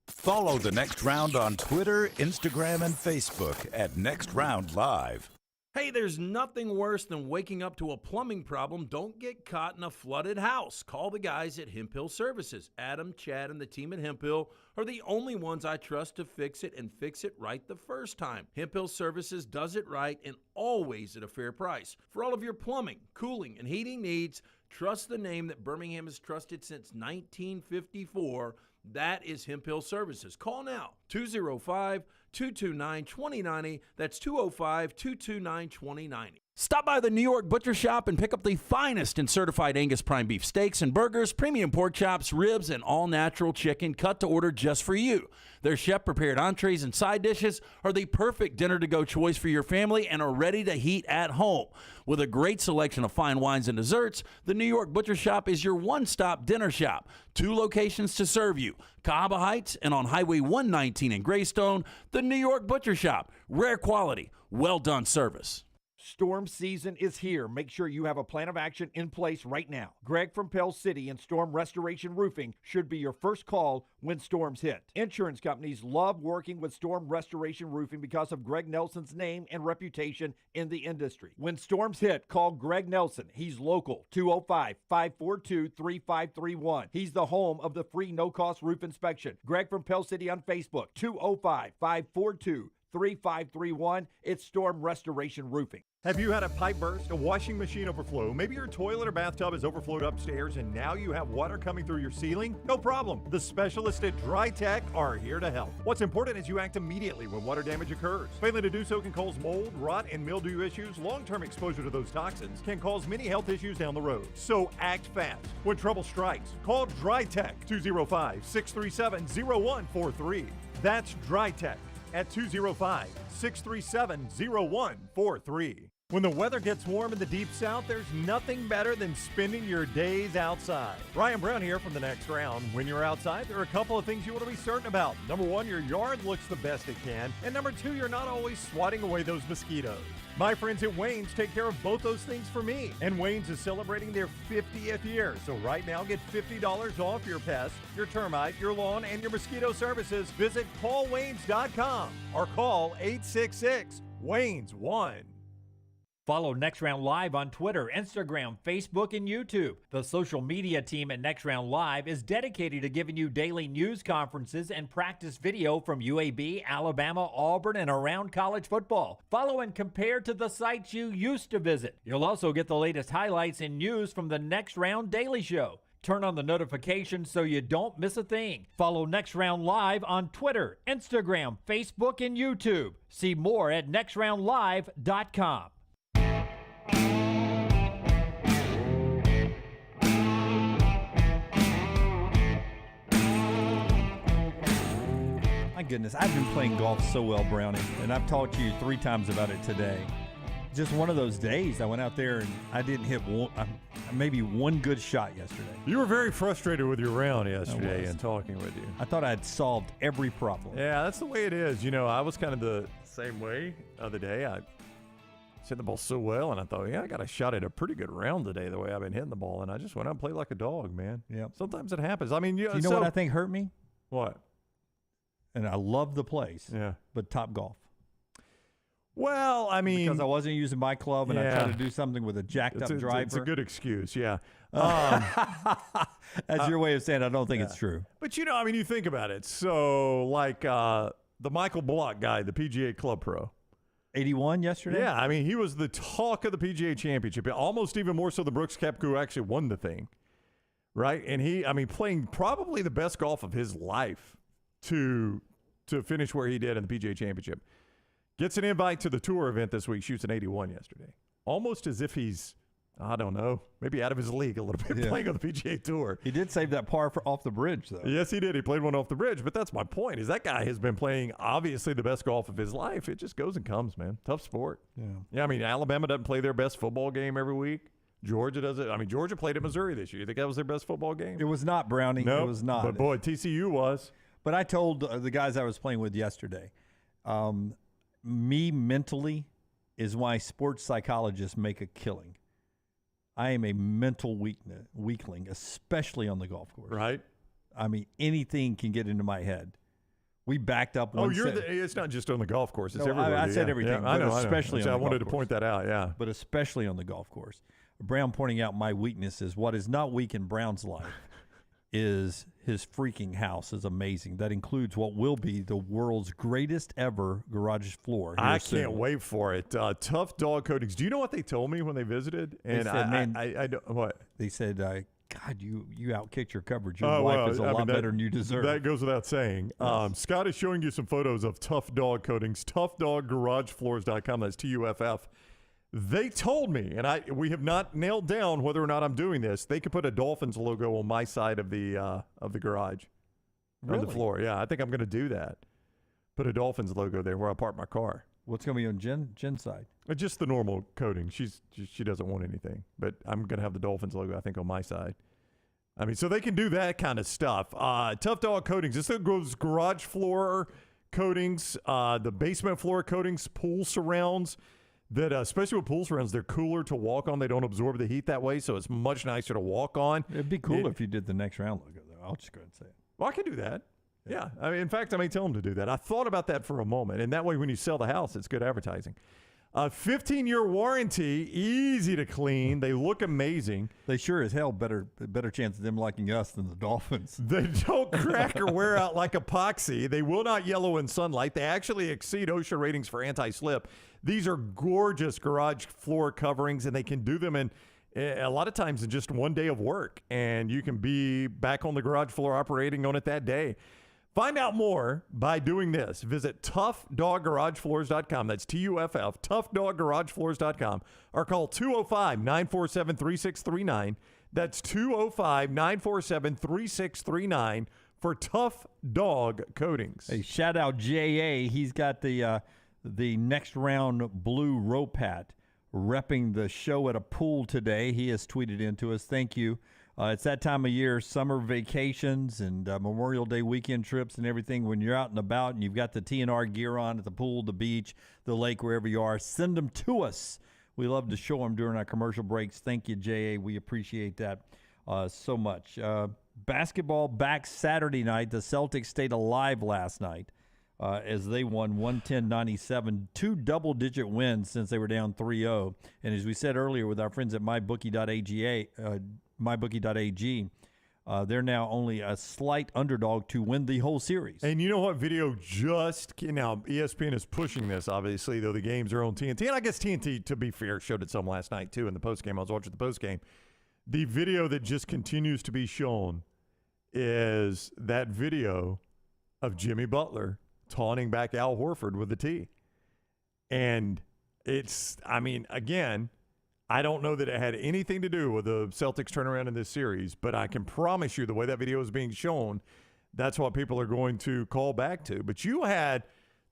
Follow The Next Round on Twitter, Instagram, and Facebook at Next Round Live. Hey, there's nothing worse than waking up to a plumbing problem. Don't get caught in a flooded house. Call the guys at Hemp Hill Services. Adam, Chad, and the team at Hemp Hill are the only ones I trust to fix it and fix it right the first time. Hemp Hill Services does it right and always at a fair price. For all of your plumbing, cooling, and heating needs, trust the name that Birmingham has trusted since 1954. That is Hemp Hill Services. Call now, 205-229-2090. That's 205-229-2090. Stop by the New York Butcher Shop and pick up the finest in certified Angus prime beef steaks and burgers, premium pork chops, ribs, and all-natural chicken cut to order just for you. Their chef-prepared entrees and side dishes are the perfect dinner-to-go choice for your family and are ready to heat at home. With a great selection of fine wines and desserts, the New York Butcher Shop is your one-stop dinner shop. 2 locations to serve you, Cahaba Heights and on Highway 119 in Greystone. The New York Butcher Shop, rare quality, well-done service. Storm season is here. Make sure you have a plan of action in place right now. Greg from Pell City and Storm Restoration Roofing should be your first call when storms hit. Insurance companies love working with Storm Restoration Roofing because of Greg Nelson's name and reputation in the industry. When storms hit, call Greg Nelson. He's local, 205-542-3531. He's the home of the free no-cost roof inspection. Greg from Pell City on Facebook, 205-542-3531. It's Storm Restoration Roofing. Have you had a pipe burst, a washing machine overflow? Maybe your toilet or bathtub has overflowed upstairs and now you have water coming through your ceiling? No problem. The specialists at Dry Tech are here to help. What's important is you act immediately when water damage occurs. Failing to do so can cause mold, rot, and mildew issues. Long-term exposure to those toxins can cause many health issues down the road. So act fast. When trouble strikes, call Dry Tech, 205-637-0143. That's Dry Tech at 205-637-0143. When the weather gets warm in the Deep South, there's nothing better than spending your days outside. Ryan Brown here from The Next Round. When you're outside, there are a couple of things you want to be certain about. Number 1, your yard looks the best it can. And number 2, you're not always swatting away those mosquitoes. My friends at Wayne's take care of both those things for me. And Wayne's is celebrating their 50th year. So right now, get $50 off your pest, your termite, your lawn, and your mosquito services. Visit callwaynes.com or call 866-WAYNES-1. Follow Next Round Live on Twitter, Instagram, Facebook, and YouTube. The social media team at Next Round Live is dedicated to giving you daily news conferences and practice video from UAB, Alabama, Auburn, and around college football. Follow and compare to the sites you used to visit. You'll also get the latest highlights and news from the Next Round Daily Show. Turn on the notifications so you don't miss a thing. Follow Next Round Live on Twitter, Instagram, Facebook, and YouTube. See more at nextroundlive.com. My goodness, I've been playing golf so well, Brownie, and I've talked to you 3 times about it today. Just one of those days I went out there and I didn't hit maybe one good shot yesterday. You were very frustrated with your round yesterday and talking with you. I thought I'd solved every problem. Yeah, that's the way it is. You know, I was kind of the same way the other day. I hit the ball so well, and I thought, I got a shot at a pretty good round today the way I've been hitting the ball, and I just went out and played like a dog, man. Yeah. Sometimes it happens. I mean, Do you know what I think hurt me? What? And I love the place. Yeah. But Top Golf. Well, I mean, because I wasn't using my club and I tried to do something with a jacked up driver. It's a good excuse, yeah. That's your way of saying I don't think it's true. But, you know, I mean, you think about it. So, like the Michael Block guy, the PGA Club Pro. 81 yesterday? Yeah, I mean, he was the talk of the PGA Championship, almost even more so than Brooks Koepka, who actually won the thing, right? And playing probably the best golf of his life to finish where he did in the PGA Championship. Gets an invite to the tour event this week, shoots an 81 yesterday. Almost as if he's, I don't know, maybe out of his league a little bit playing on the PGA Tour. He did save that par off the bridge, though. Yes, he did. He played one off the bridge, but that's my point, is that guy has been playing, obviously, the best golf of his life. It just goes and comes, man. Tough sport. Yeah, I mean, Alabama doesn't play their best football game every week. Georgia does it. I mean, Georgia played at Missouri this year. You think that was their best football game? It was not, Brownie. No, It was not. But, boy, TCU was. But I told the guys I was playing with yesterday, me mentally is why sports psychologists make a killing. I am a mental weakling, especially on the golf course. Right. I mean, anything can get into my head. We backed up one. It's not just on the golf course. It's everywhere. I said everything, I know, especially on the golf course. I wanted to point that out, yeah. But especially on the golf course. Brown pointing out my weakness is what is not weak in Brown's life is his freaking house is amazing. That includes what will be the world's greatest ever garage floor. I can't wait for it. Tough Dog Coatings. Do you know what they told me when they visited? And they said, I don't, what? They said, God, you outkicked your coverage. Your wife is a lot better than you deserve. That goes without saying. Yes. Scott is showing you some photos of Tough Dog Coatings. ToughDogGarageFloors.com. That's TUFF. They told me, and we have not nailed down whether or not I'm doing this. They could put a Dolphins logo on my side of the garage, on the floor. Yeah, I think I'm going to do that. Put a Dolphins logo there where I park my car. What's going to be on Jen's side? Just the normal coating. She doesn't want anything, but I'm going to have the Dolphins logo, I think, on my side. I mean, so they can do that kind of stuff. Tough Dog Coatings. This goes garage floor coatings, the basement floor coatings, pool surrounds. That especially with pool surrounds, they're cooler to walk on. They don't absorb the heat that way, so it's much nicer to walk on. It'd be cool if you did the next round logo, though. I'll just go ahead and say it. Well, I can do that. Yeah. I mean, in fact, I may tell them to do that. I thought about that for a moment, and that way when you sell the house, it's good advertising. 15-year warranty, easy to clean. They look amazing. They sure as hell better chance of them liking us than the Dolphins. They don't crack or wear out like epoxy. They will not yellow in sunlight. They actually exceed OSHA ratings for anti-slip. These are gorgeous garage floor coverings, and they can do them in a lot of times in just one day of work, and you can be back on the garage floor operating on it that day. Find out more by doing this. Visit ToughDogGarageFloors.com. That's TUFF, ToughDogGarageFloors.com, or call 205-947-3639. That's 205-947-3639 for Tough Dog Coatings. Hey, shout out JA. He's got the next round blue rope hat repping the show at a pool today. He has tweeted into us. Thank you. It's that time of year, summer vacations and Memorial Day weekend trips and everything. When you're out and about and you've got the TNR gear on at the pool, the beach, the lake, wherever you are, send them to us. We love to show them during our commercial breaks. Thank you, J.A. We appreciate that so much. Basketball back Saturday night. The Celtics stayed alive last night as they won 110-97, 2 double-digit wins since they were down 3-0. And as we said earlier with our friends at MyBookie.ag, they're now only a slight underdog to win the whole series. And you know what video now ESPN is pushing this, obviously, though the games are on TNT. And I guess TNT, to be fair, showed it some last night, too, in the postgame. I was watching the postgame. The video that just continues to be shown is that video of Jimmy Butler taunting back Al Horford with the tee. And it's, I mean, again, I don't know that it had anything to do with the Celtics turnaround in this series, but I can promise you the way that video is being shown, that's what people are going to call back to. But you had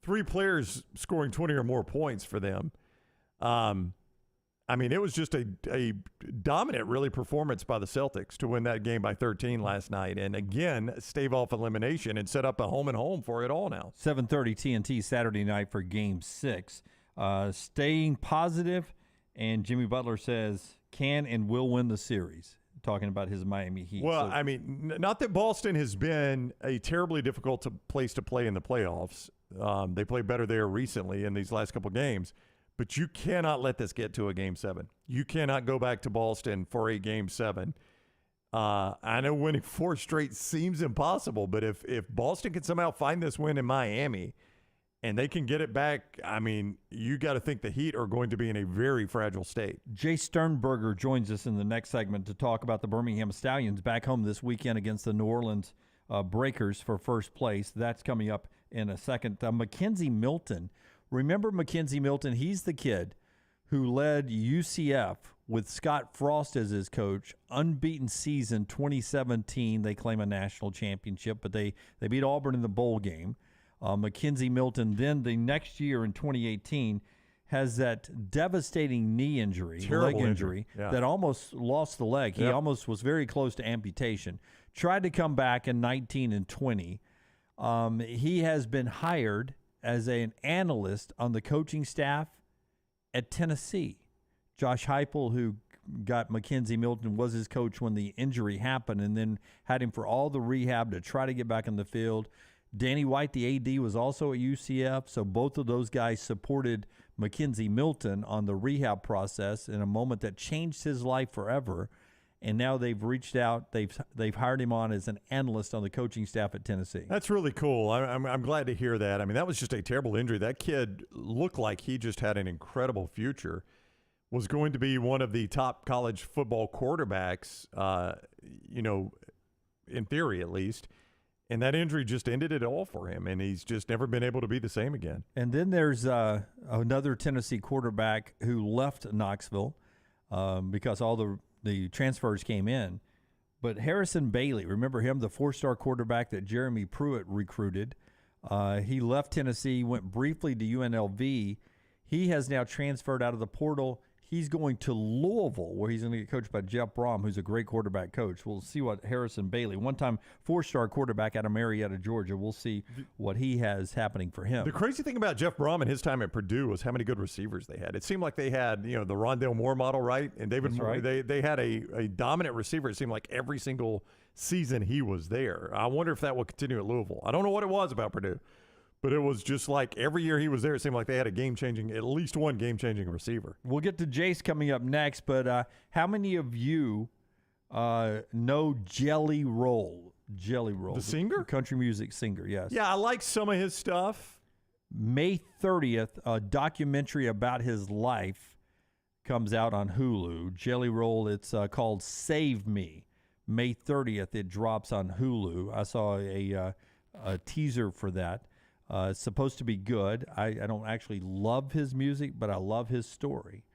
3 players scoring 20 or more points for them. I mean, it was just a dominant, really, performance by the Celtics to win that game by 13 last night. And, again, stave off elimination and set up a home and home for it all now. 7:30 TNT Saturday night for Game 6. Staying positive, and Jimmy Butler says can and will win the series, talking about his Miami Heat. Well, I mean, not that Boston has been a terribly difficult place to play in the playoffs. They played better there recently in these last couple games. But you cannot let this get to a Game 7. You cannot go back to Boston for a Game 7. I know winning 4 straight seems impossible, but if Boston can somehow find this win in Miami and they can get it back, I mean, you got to think the Heat are going to be in a very fragile state. Jace Sternberger joins us in the next segment to talk about the Birmingham Stallions back home this weekend against the New Orleans Breakers for first place. That's coming up in a second. Mackenzie Milton. Remember Mackenzie Milton? He's the kid who led UCF with Scott Frost as his coach. Unbeaten season 2017. They claim a national championship, but they beat Auburn in the bowl game. Mackenzie Milton then the next year in 2018 has that devastating knee injury, leg injury, yeah, that almost lost the leg. He almost was very close to amputation. Tried to come back in 19 and 20. He has been hired as an analyst on the coaching staff at Tennessee. Josh Heupel, who got Mackenzie Milton, was his coach when the injury happened and then had him for all the rehab to try to get back in the field. Danny White, the AD, was also at UCF, so both of those guys supported Mackenzie Milton on the rehab process in a moment that changed his life forever. And now they've reached out. They've hired him on as an analyst on the coaching staff at Tennessee. That's really cool. I'm glad to hear that. I mean, that was just a terrible injury. That kid looked like he just had an incredible future. Was going to be one of the top college football quarterbacks, in theory at least. And that injury just ended it all for him, and he's just never been able to be the same again. And then there's another Tennessee quarterback who left Knoxville because all the transfers came in. But Harrison Bailey, remember him, the 4-star quarterback that Jeremy Pruitt recruited? He left Tennessee, went briefly to UNLV. He has now transferred out of the portal. He's going to Louisville, where he's going to get coached by Jeff Brom, who's a great quarterback coach. We'll see what Harrison Bailey, one-time 4-star quarterback out of Marietta, Georgia, we'll see what he has happening for him. The crazy thing about Jeff Brom and his time at Purdue was how many good receivers they had. It seemed like they had, the Rondale Moore model, right? And David Moore, right. They had a dominant receiver. It seemed like every single season he was there. I wonder if that will continue at Louisville. I don't know what it was about Purdue. But it was just like every year he was there, it seemed like they had at least one game-changing receiver. We'll get to Jace coming up next, but how many of you know Jelly Roll? Jelly Roll. The singer? Country music singer, yes. Yeah, I like some of his stuff. May 30th, a documentary about his life comes out on Hulu. Jelly Roll, it's called Save Me. May 30th, it drops on Hulu. I saw a teaser for that. It's supposed to be good. I don't actually love his music, but I love his story.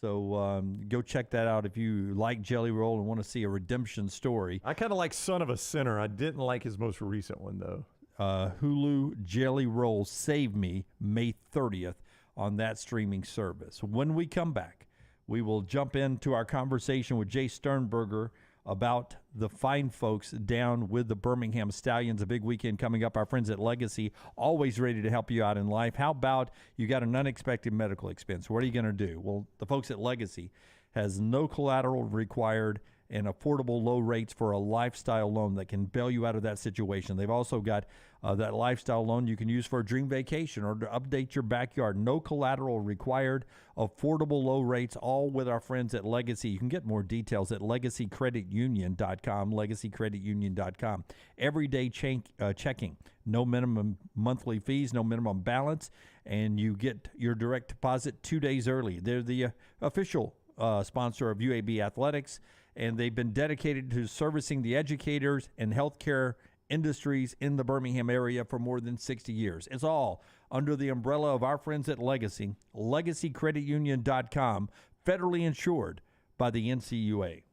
So go check that out if you like Jelly Roll and want to see a redemption story. I kind of like Son of a Sinner. I didn't like his most recent one, though. Hulu Jelly Roll Save Me, May 30th on that streaming service. When we come back, we will jump into our conversation with Jace Sternberger about the fine folks down with the Birmingham Stallions. A big weekend coming up. Our friends at Legacy, always ready to help you out in life. How about you got an unexpected medical expense? What are you going to do? Well, the folks at Legacy has no collateral required and affordable low rates for a lifestyle loan that can bail you out of that situation. They've also got that lifestyle loan you can use for a dream vacation or to update your backyard. No collateral required, affordable low rates, all with our friends at Legacy. You can get more details at legacycreditunion.com, legacycreditunion.com. Everyday checking, no minimum monthly fees, no minimum balance, and you get your direct deposit 2 days early. They're the official sponsor of UAB Athletics, and they've been dedicated to servicing the educators and healthcare industries in the Birmingham area for more than 60 years. It's all under the umbrella of our friends at Legacy, legacycreditunion.com, federally insured by the NCUA.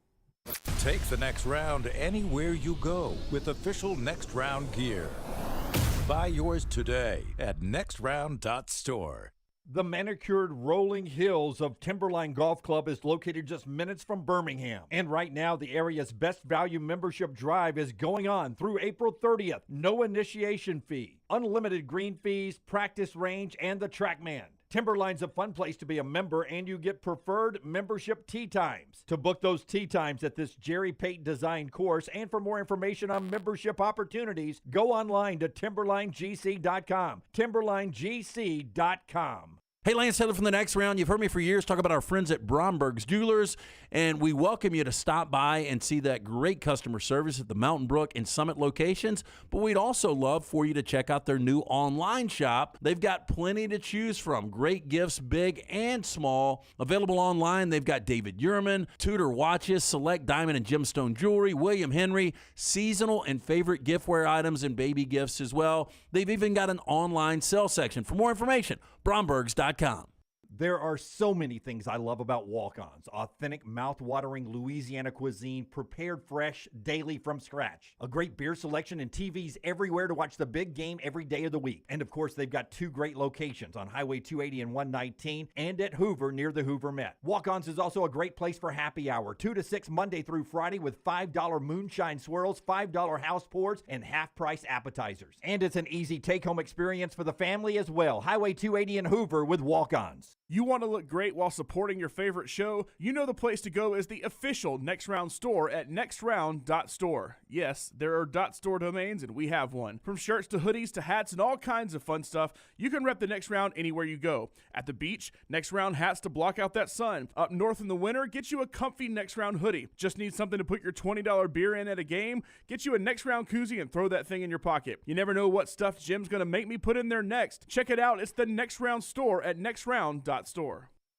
Take the next round anywhere you go with official Next Round gear. Buy yours today at nextround.store. The manicured rolling hills of Timberline Golf Club is located just minutes from Birmingham. And right now, the area's best value membership drive is going on through April 30th. No initiation fee, unlimited green fees, practice range, and the TrackMan. Timberline's a fun place to be a member, and you get preferred membership tee times. To book those tee times at this Jerry Payton designed course and for more information on membership opportunities, go online to timberlinegc.com. timberlinegc.com. Hey, Lance Taylor from the Next Round. You've heard me for years talk about our friends at Bromberg's Jewelers, and we welcome you to stop by and see that great customer service at the Mountain Brook and Summit locations. But we'd also love for you to check out their new online shop. They've got plenty to choose from. Great gifts, big and small. Available online, they've got David Yurman, Tudor watches, select diamond and gemstone jewelry, William Henry, seasonal and favorite giftware items and baby gifts as well. They've even got an online sale section. For more information, brombergs.com. There are so many things I love about walk-ons. Authentic, mouth-watering Louisiana cuisine, prepared fresh, daily from scratch. A great beer selection and TVs everywhere to watch the big game every day of the week. And of course, they've got two great locations on Highway 280 and 119 and at Hoover near the Hoover Met. Walk-ons is also a great place for happy hour, 2 to 6 Monday through Friday with $5 moonshine swirls, $5 house pours, and half-price appetizers. And it's an easy take-home experience for the family as well. Highway 280 and Hoover with walk-ons. You want to look great while supporting your favorite show? You know the place to go is the official Next Round store at nextround.store. Yes, there are .store domains, and we have one. From shirts to hoodies to hats and all kinds of fun stuff, you can rep the Next Round anywhere you go. At the beach, Next Round hats to block out that sun. Up north in the winter, get you a comfy Next Round hoodie. Just need something to put your $20 beer in at a game? Get you a Next Round koozie and throw that thing in your pocket. You never know what stuff Jim's going to make me put in there next. Check it out. It's the Next Round store at nextround.store.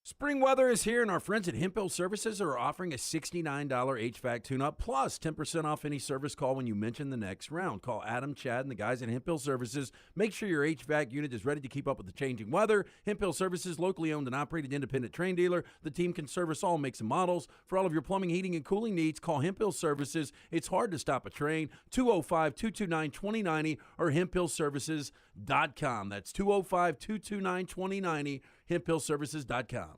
Spring weather is here, and our friends at Hemphill Services are offering a $69 HVAC tune-up plus 10% off any service call when you mention the Next Round. Call Adam, Chad, and the guys at Hemphill Services. Make sure your HVAC unit is ready to keep up with the changing weather. Hemphill Services, locally owned and operated independent train dealer. The team can service all makes and models. For all of your plumbing, heating, and cooling needs, call Hemphill Services. It's hard to stop a train. 205-229-2090 or hemphillservices.com. That's 205-229-2090. hemphillservices.com.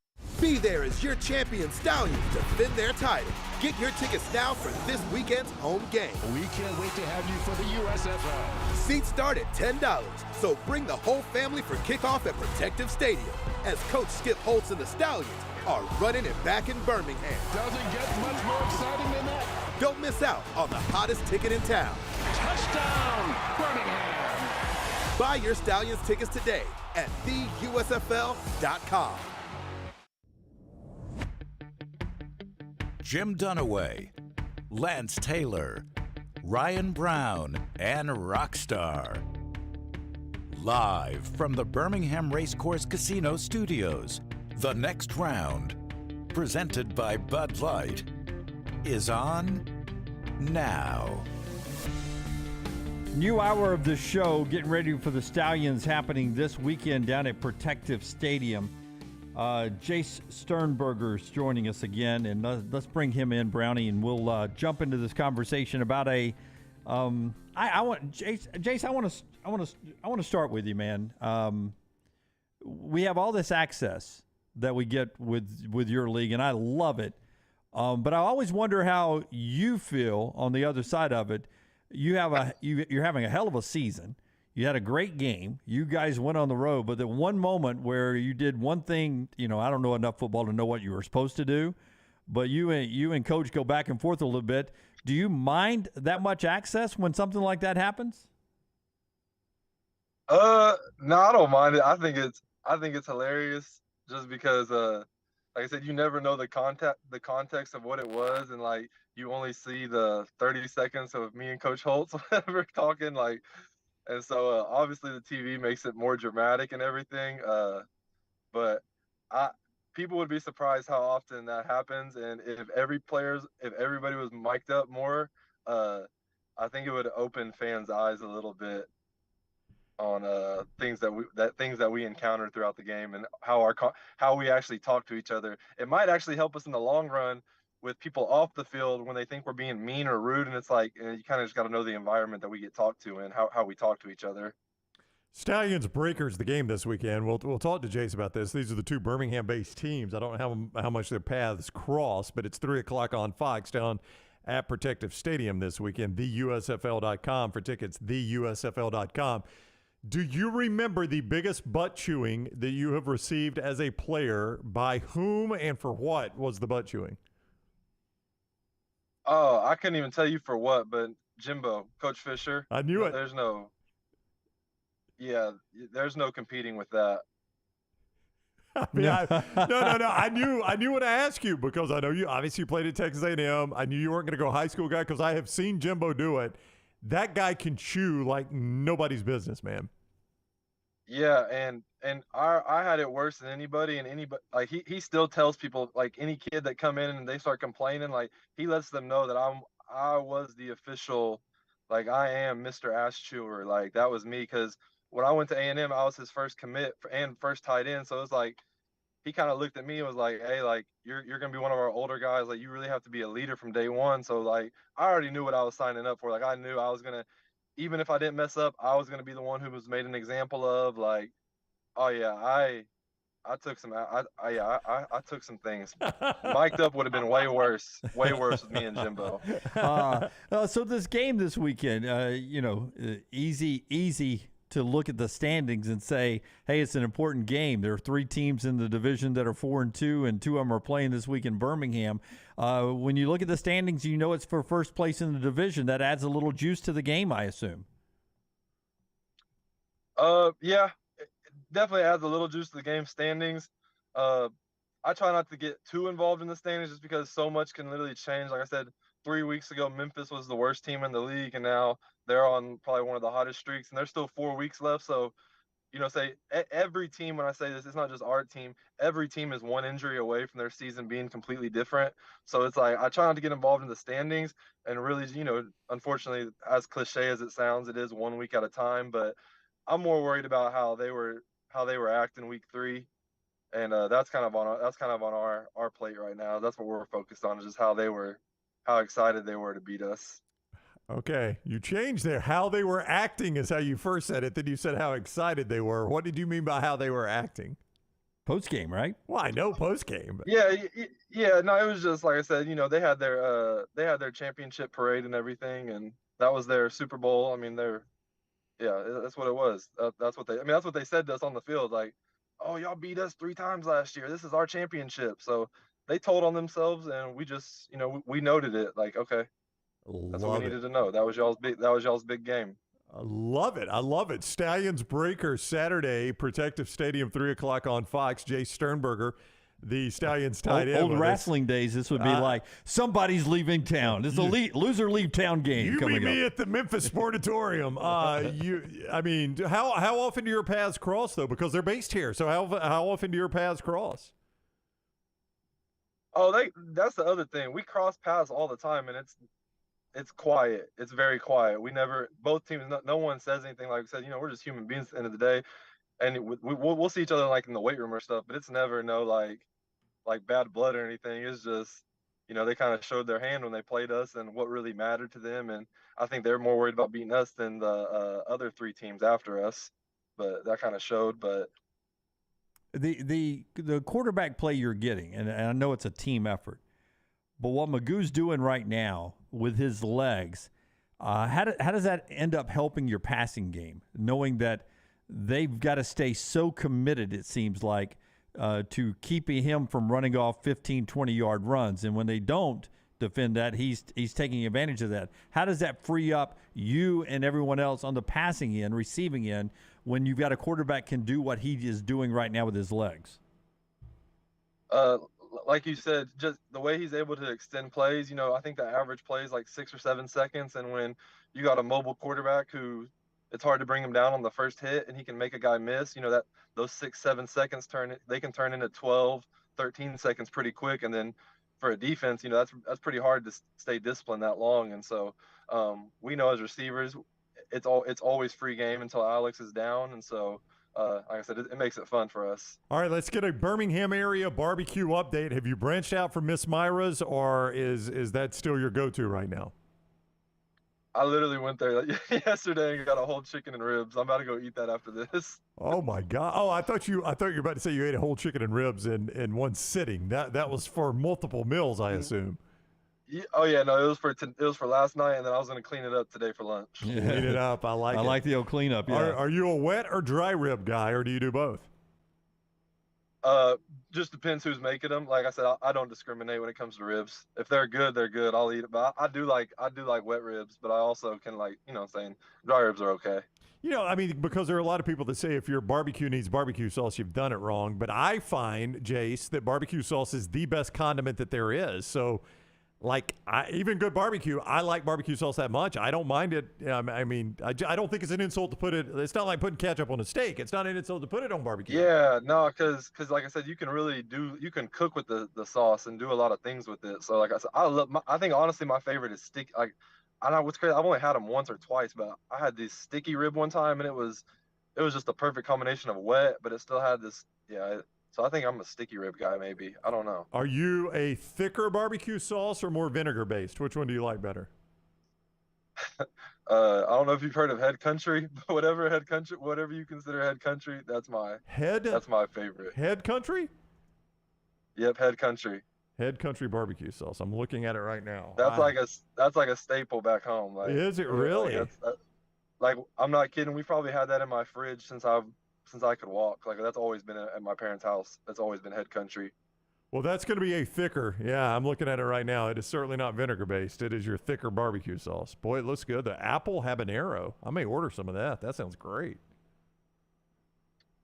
Be there as your champion Stallions defend their title. Get your tickets now for this weekend's home game. We can't wait to have you for the USFL. Seats start at $10, so bring the whole family for kickoff at Protective Stadium as Coach Skip Holtz and the Stallions are running it back in Birmingham. Doesn't get much more exciting than that. Don't miss out on the hottest ticket in town. Touchdown, Birmingham. Buy your Stallions tickets today at theusfl.com. Jim Dunaway, Lance Taylor, Ryan Brown, and Rockstar. Live from the Birmingham Racecourse Casino Studios, the Next Round, presented by Bud Light, is on now. New hour of the show, getting ready for the Stallions happening this weekend down at Protective Stadium. Jace Sternberger is joining us again, and let's bring him in, Brownie, and we'll jump into this conversation about a. I want Jace. I want to start with you, man. We have all this access that we get with your league, and I love it. But I always wonder how you feel on the other side of it. You're having a hell of a season. You had a great game. You guys went on the road, but the one moment where you did one thing, I don't know enough football to know what you were supposed to do, but you and Coach go back and forth a little bit. Do you mind that much access when something like that happens? No, I don't mind it. I think it's hilarious just because, like I said, you never know the context of what it was, and like you only see the 30 seconds of me and Coach Holtz whatever talking like. And so obviously the TV makes it more dramatic and everything. But people would be surprised how often that happens. And if everybody was mic'd up more, I think it would open fans' eyes a little bit on things that we encounter throughout the game and how we actually talk to each other. It might actually help us in the long run with people off the field when they think we're being mean or rude, and it's like you kind of just got to know the environment that we get talked to and how we talk to each other. Stallions Breakers the game this weekend. We'll talk to Jace about this. These are the two Birmingham-based teams. I don't know how much their paths cross, but it's 3 o'clock on Fox down at Protective Stadium this weekend. TheUSFL.com for tickets. TheUSFL.com. Do you remember the biggest butt chewing that you have received as a player? By whom and for what was the butt chewing? Oh, I couldn't even tell you for what, but Jimbo, Coach Fisher. I knew it. There's no competing with that. I mean, no. I knew what to ask you because I know you obviously played at Texas A&M. I knew you weren't going to go high school guy because I have seen Jimbo do it. That guy can chew like nobody's business, man. Yeah, and I had it worse than anybody, and anybody like he still tells people, like, any kid that come in and they start complaining, like, he lets them know that I was the official, like, I am Mr. Ass Chewer. Like, that was me, because when I went to A&M, I was his first commit and first tight end. So it was like, he kind of looked at me and was like, hey, like, you're going to be one of our older guys. Like, you really have to be a leader from day one. So, like, I already knew what I was signing up for. Like, I knew I was going to, even if I didn't mess up, I was going to be the one who was made an example of. Like, oh, yeah, I took some, I took some things. Mic'd up would have been way worse with me and Jimbo. So this game this weekend, easy to look at the standings and say, hey, it's an important game. There are 3 teams in the division that are 4-2, and 2 of them are playing this week in Birmingham. When you look at the standings, you know it's for first place in the division. That adds a little juice to the game, I assume. Yeah, it definitely adds a little juice to the game standings. I try not to get too involved in the standings just because so much can literally change. Like I said, 3 weeks ago, Memphis was the worst team in the league, and now they're on probably one of the hottest streaks, and there's still 4 weeks left. So, say every team, when I say this, it's not just our team. Every team is one injury away from their season being completely different. So it's like, I try not to get involved in the standings, and really, unfortunately, as cliche as it sounds, it is 1 week at a time. But I'm more worried about how they were acting week 3. And that's kind of on our plate right now. That's what we're focused on, is just how excited they were to beat us. Okay, you changed there. How they were acting is how you first said it. Then you said how excited they were. What did you mean by how they were acting? Post game, right? Well, I know post game. Yeah. No, it was just like I said. They had their championship parade and everything, and that was their Super Bowl. I mean, that's what it was. That's what they said to us on the field. Like, oh, y'all beat us 3 times last year. This is our championship. So they told on themselves, and we just, we noted it. Like, okay. That's what we needed to know. That was y'all's big game. I love it. Stallions Breakers Saturday, Protective Stadium, 3 o'clock on Fox. Jace Sternberger, the Stallions tight end. Old wrestling days, this would be like, somebody's leaving town. It's a loser leave town game coming up. You meet me at the Memphis Sportatorium. How often do your paths cross, though? Because they're based here. So how often do your paths cross? Oh, that's the other thing. We cross paths all the time, and it's quiet. It's very quiet. Both teams, no one says anything. Like I said, we're just human beings at the end of the day, and we'll see each other like in the weight room or stuff, but it's never no like bad blood or anything. It's just, they kind of showed their hand when they played us and what really mattered to them, and I think they're more worried about beating us than the other 3 teams after us, but that kind of showed. But the quarterback play you're getting, and I know it's a team effort, but what Magoo's doing right now with his legs, how does that end up helping your passing game, knowing that they've got to stay so committed, it seems like, to keeping him from running off 15, 20-yard runs, and when they don't defend that, he's taking advantage of that. How does that free up you and everyone else on the passing end, receiving end, when you've got a quarterback can do what he is doing right now with his legs? Like you said, just the way he's able to extend plays, I think the average play is like 6 or 7 seconds. And when you got a mobile quarterback who it's hard to bring him down on the first hit and he can make a guy miss, that those 6-7 seconds can turn into 12, 13 seconds pretty quick. And then for a defense, that's pretty hard to stay disciplined that long. And so we know as receivers, it's always free game until Alex is down. And so like I said, it makes it fun for us. All right, let's get a Birmingham area barbecue update. Have you branched out from Miss Myra's, or is that still your go-to right now? I literally went there yesterday and got a whole chicken and ribs. I'm about to go eat that after this. Oh my God! Oh, I thought you were about to say you ate a whole chicken and ribs in one sitting. That was for multiple meals, I assume. Yeah, oh yeah, no, it was for last night, and then I was gonna clean it up today for lunch. Clean it up. I like it. I like the old cleanup. Yeah. Are you a wet or dry rib guy, or do you do both? Just depends who's making them. Like I said, I don't discriminate when it comes to ribs. If they're good, they're good. I'll eat it. But I do like wet ribs, but I also can saying dry ribs are okay. I mean, because there are a lot of people that say if your barbecue needs barbecue sauce, you've done it wrong. But I find, Jace, that barbecue sauce is the best condiment that there is. So, even good barbecue, I like barbecue sauce that much. I don't mind it. I mean, I don't think it's an insult to put it. It's not like putting ketchup on a steak. It's not an insult to put it on barbecue. Yeah, no, because like I said, you can cook with the sauce and do a lot of things with it. So like I said, I think honestly my favorite is sticky. Like, I don't know what's crazy. I've only had them once or twice, but I had this sticky rib one time, and it was just a perfect combination of wet, but it still had this. Yeah. So I think I'm a sticky rib guy, maybe. I don't know. Are you a thicker barbecue sauce or more vinegar based? Which one do you like better? I don't know if you've heard of Head Country, but whatever you consider Head Country, that's my favorite. Head Country? Yep, Head Country. Head Country barbecue sauce. I'm looking at it right now. That's like a staple back home. Like, is it really? Like, I'm not kidding. We probably had that in my fridge since I could walk. Like, that's always been at my parents' house. That's always been Head Country. Well, that's going to be a thicker. Yeah, I'm looking at it right now. It is certainly not vinegar based. It is your thicker barbecue sauce. Boy, it looks good. The apple habanero. I may order some of that. That sounds great.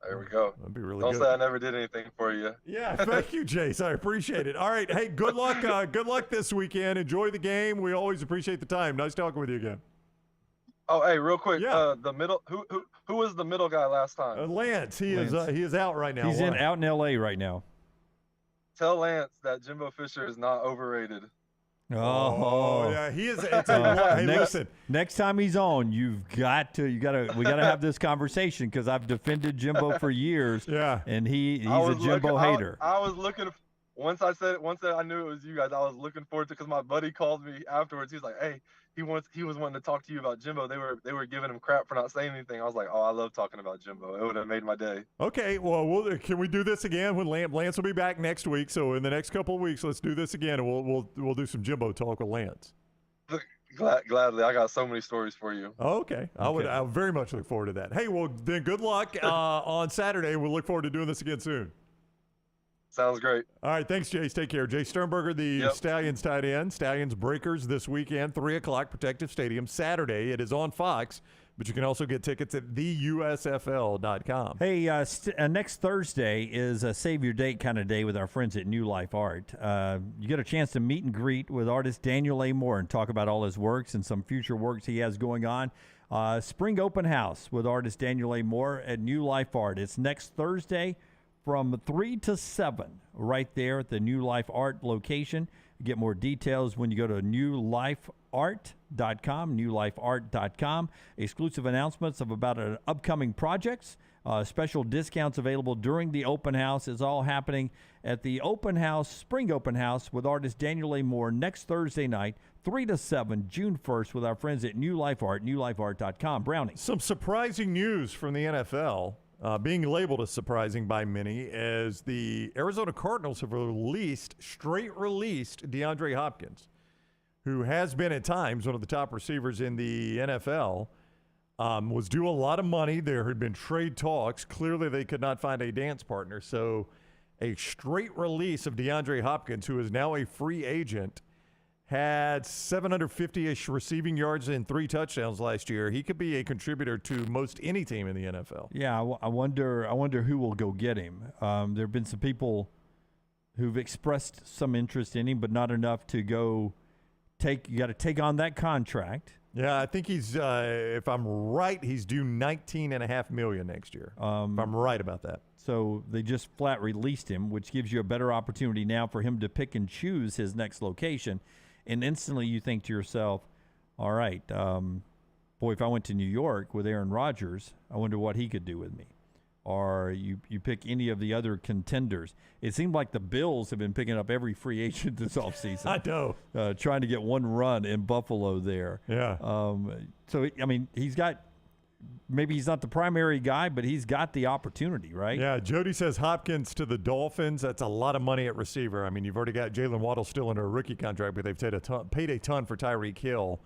There we go. That'd be really good. Don't say I never did anything for you. Yeah, thank you, Jace. I appreciate it. All right, hey, good luck. Good luck this weekend. Enjoy the game. We always appreciate the time. Nice talking with you again. Oh, hey, real quick. Yeah. The middle. Who was the middle guy last time? Lance. He is out right now. He's out in L.A. right now. Tell Lance that Jimbo Fisher is not overrated. Oh yeah, he is. Hey, listen. Next time he's on, we gotta have this conversation because I've defended Jimbo for years. Yeah, and he's a Jimbo hater. I was looking. Once I knew it was you guys, I was looking forward to, because my buddy called me afterwards. He's like, hey, he was wanting to talk to you about Jimbo. They were giving him crap for not saying anything. I was like, oh, I love talking about Jimbo. It would have made my day. Okay, well, can we do this again when Lance will be back next week? So in the next couple of weeks, let's do this again, and we'll do some Jimbo talk with Lance. Gladly. I got so many stories for you. Okay. I would very much look forward to that. Hey, well, then good luck on Saturday. We'll look forward to doing this again soon. Sounds great. All right, thanks, Jace. Take care. Jace Sternberger, the Stallions tight end. Stallions Breakers this weekend, 3 o'clock, Protective Stadium. Saturday, it is on Fox, but you can also get tickets at theusfl.com. Hey, next Thursday is a save your date kind of day with our friends at New Life Art. You get a chance to meet and greet with artist Daniel A. Moore and talk about all his works and some future works he has going on. Spring Open House with artist Daniel A. Moore at New Life Art. It's next Thursday from 3 to 7 right there at the New Life Art location. You get more details when you go to newlifeart.com, newlifeart.com. Exclusive announcements about upcoming projects, special discounts available during the open house. Is all happening at the open house, Spring Open House with artist Daniel A. Moore next Thursday night, 3 to 7, June 1st, with our friends at New Life Art, newlifeart.com. Brownie. Some surprising news from the NFL. Being labeled as surprising by many, as the Arizona Cardinals have released DeAndre Hopkins, who has been at times one of the top receivers in the NFL, was due a lot of money. There had been trade talks. Clearly, they could not find a dance partner. So a straight release of DeAndre Hopkins, who is now a free agent, had 750-ish receiving yards and 3 touchdowns last year. He could be a contributor to most any team in the NFL. Yeah, I wonder who will go get him. There have been some people who've expressed some interest in him, but not enough to go take. You got to take on that contract. Yeah, I think he's, if I'm right, he's due $19.5 million next year. If I'm right about that. So they just flat released him, which gives you a better opportunity now for him to pick and choose his next location. And instantly you think to yourself, all right, boy, if I went to New York with Aaron Rodgers, I wonder what he could do with me. or you pick any of the other contenders. It seemed like the Bills have been picking up every free agent this offseason. I know. Trying to get one run in Buffalo there. Yeah. So, I mean, maybe he's not the primary guy, but he's got the opportunity, right? Yeah, Jody says Hopkins to the Dolphins. That's a lot of money at receiver. I mean, you've already got Jalen Waddle still under a rookie contract, but they've paid a ton for Tyreek Hill.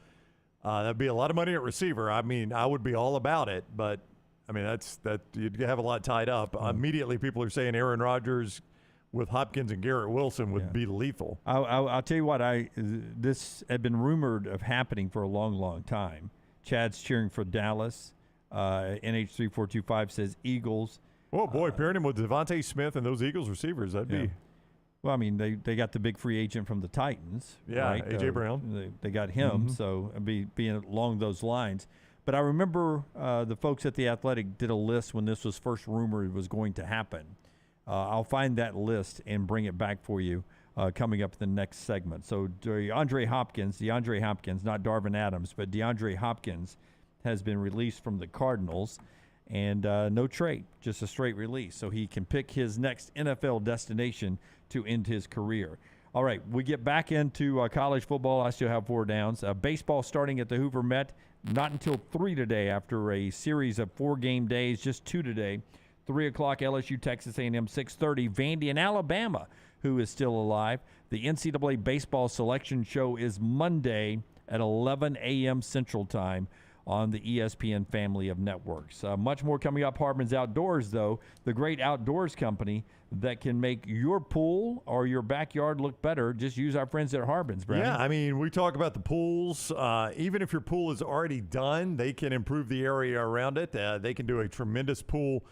That'd be a lot of money at receiver. I mean, I would be all about it, but I mean, that you'd have a lot tied up. Immediately, people are saying Aaron Rodgers with Hopkins and Garrett Wilson would be lethal. I'll tell you what, this had been rumored of happening for a long, long time. Chad's cheering for Dallas. NH3425 says Eagles. Oh, boy, pairing him with Devontae Smith and those Eagles receivers, that'd be. Well, I mean, they got the big free agent from the Titans. Yeah, right? A.J. Brown. They got him, so it'd be being along those lines. But I remember the folks at The Athletic did a list when this was first rumored it was going to happen. I'll find that list and bring it back for you coming up in the next segment. So DeAndre Hopkins, not Darvin Adams, but DeAndre Hopkins has been released from the Cardinals, and no trade, just a straight release. So he can pick his next NFL destination to end his career. All right, we get back into college football. I still have 4 downs. Baseball starting at the Hoover Met, not until 3 today after a series of 4 game days, just 2 today. 3 o'clock LSU, Texas A&M, 6:30 Vandy and Alabama, who is still alive. The NCAA baseball selection show is Monday at 11 a.m. Central Time on the ESPN family of networks. Much more coming up. Harbin's Outdoors, though, the great outdoors company that can make your pool or your backyard look better. Just use our friends at Harbin's, Brandon. Yeah, I mean, we talk about the pools. Even if your pool is already done, they can improve the area around it. They can do a tremendous pool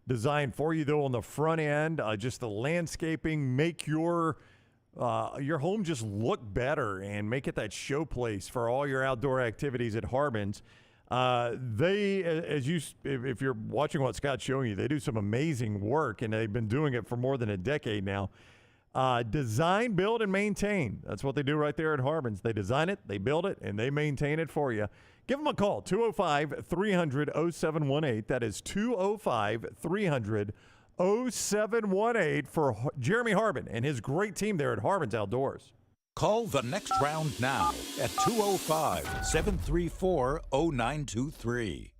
design for you, though, on the front end. Just the landscaping, make your home just look better and make it that showplace for all your outdoor activities at Harbin's. If you're watching what Scott's showing you, they do some amazing work, and they've been doing it for more than a decade now. Design, build, and maintain. That's what they do right there at Harbin's. They design it, they build it, and they maintain it for you. Give them a call, 205-300-0718. That is 205-300-0718 for Jeremy Harbin and his great team there at Harbin's Outdoors. Call the next round now at 205-734-0923.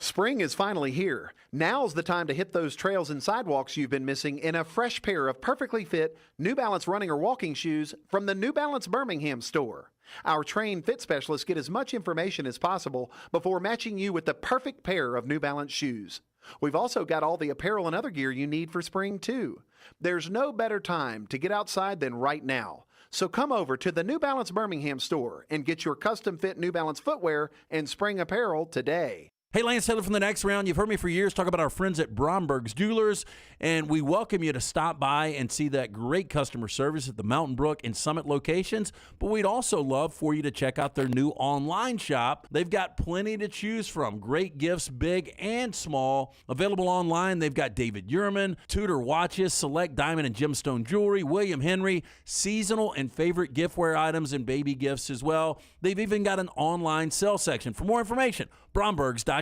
Spring is finally here. Now's the time to hit those trails and sidewalks you've been missing in a fresh pair of perfectly fit New Balance running or walking shoes from the New Balance Birmingham store. Our trained fit specialists get as much information as possible before matching you with the perfect pair of New Balance shoes. We've also got all the apparel and other gear you need for spring, too. There's no better time to get outside than right now. So come over to the New Balance Birmingham store and get your custom-fit New Balance footwear and spring apparel today. Hey, Lance Taylor from the next round. You've heard me for years talk about our friends at Bromberg's Jewelers, and we welcome you to stop by and see that great customer service at the Mountain Brook and Summit locations. But we'd also love for you to check out their new online shop. They've got plenty to choose from. Great gifts, big and small. Available online, they've got David Yurman, Tudor watches, select diamond and gemstone jewelry, William Henry, seasonal and favorite giftware items, and baby gifts as well. They've even got an online sale section. For more information, Brombergs.com.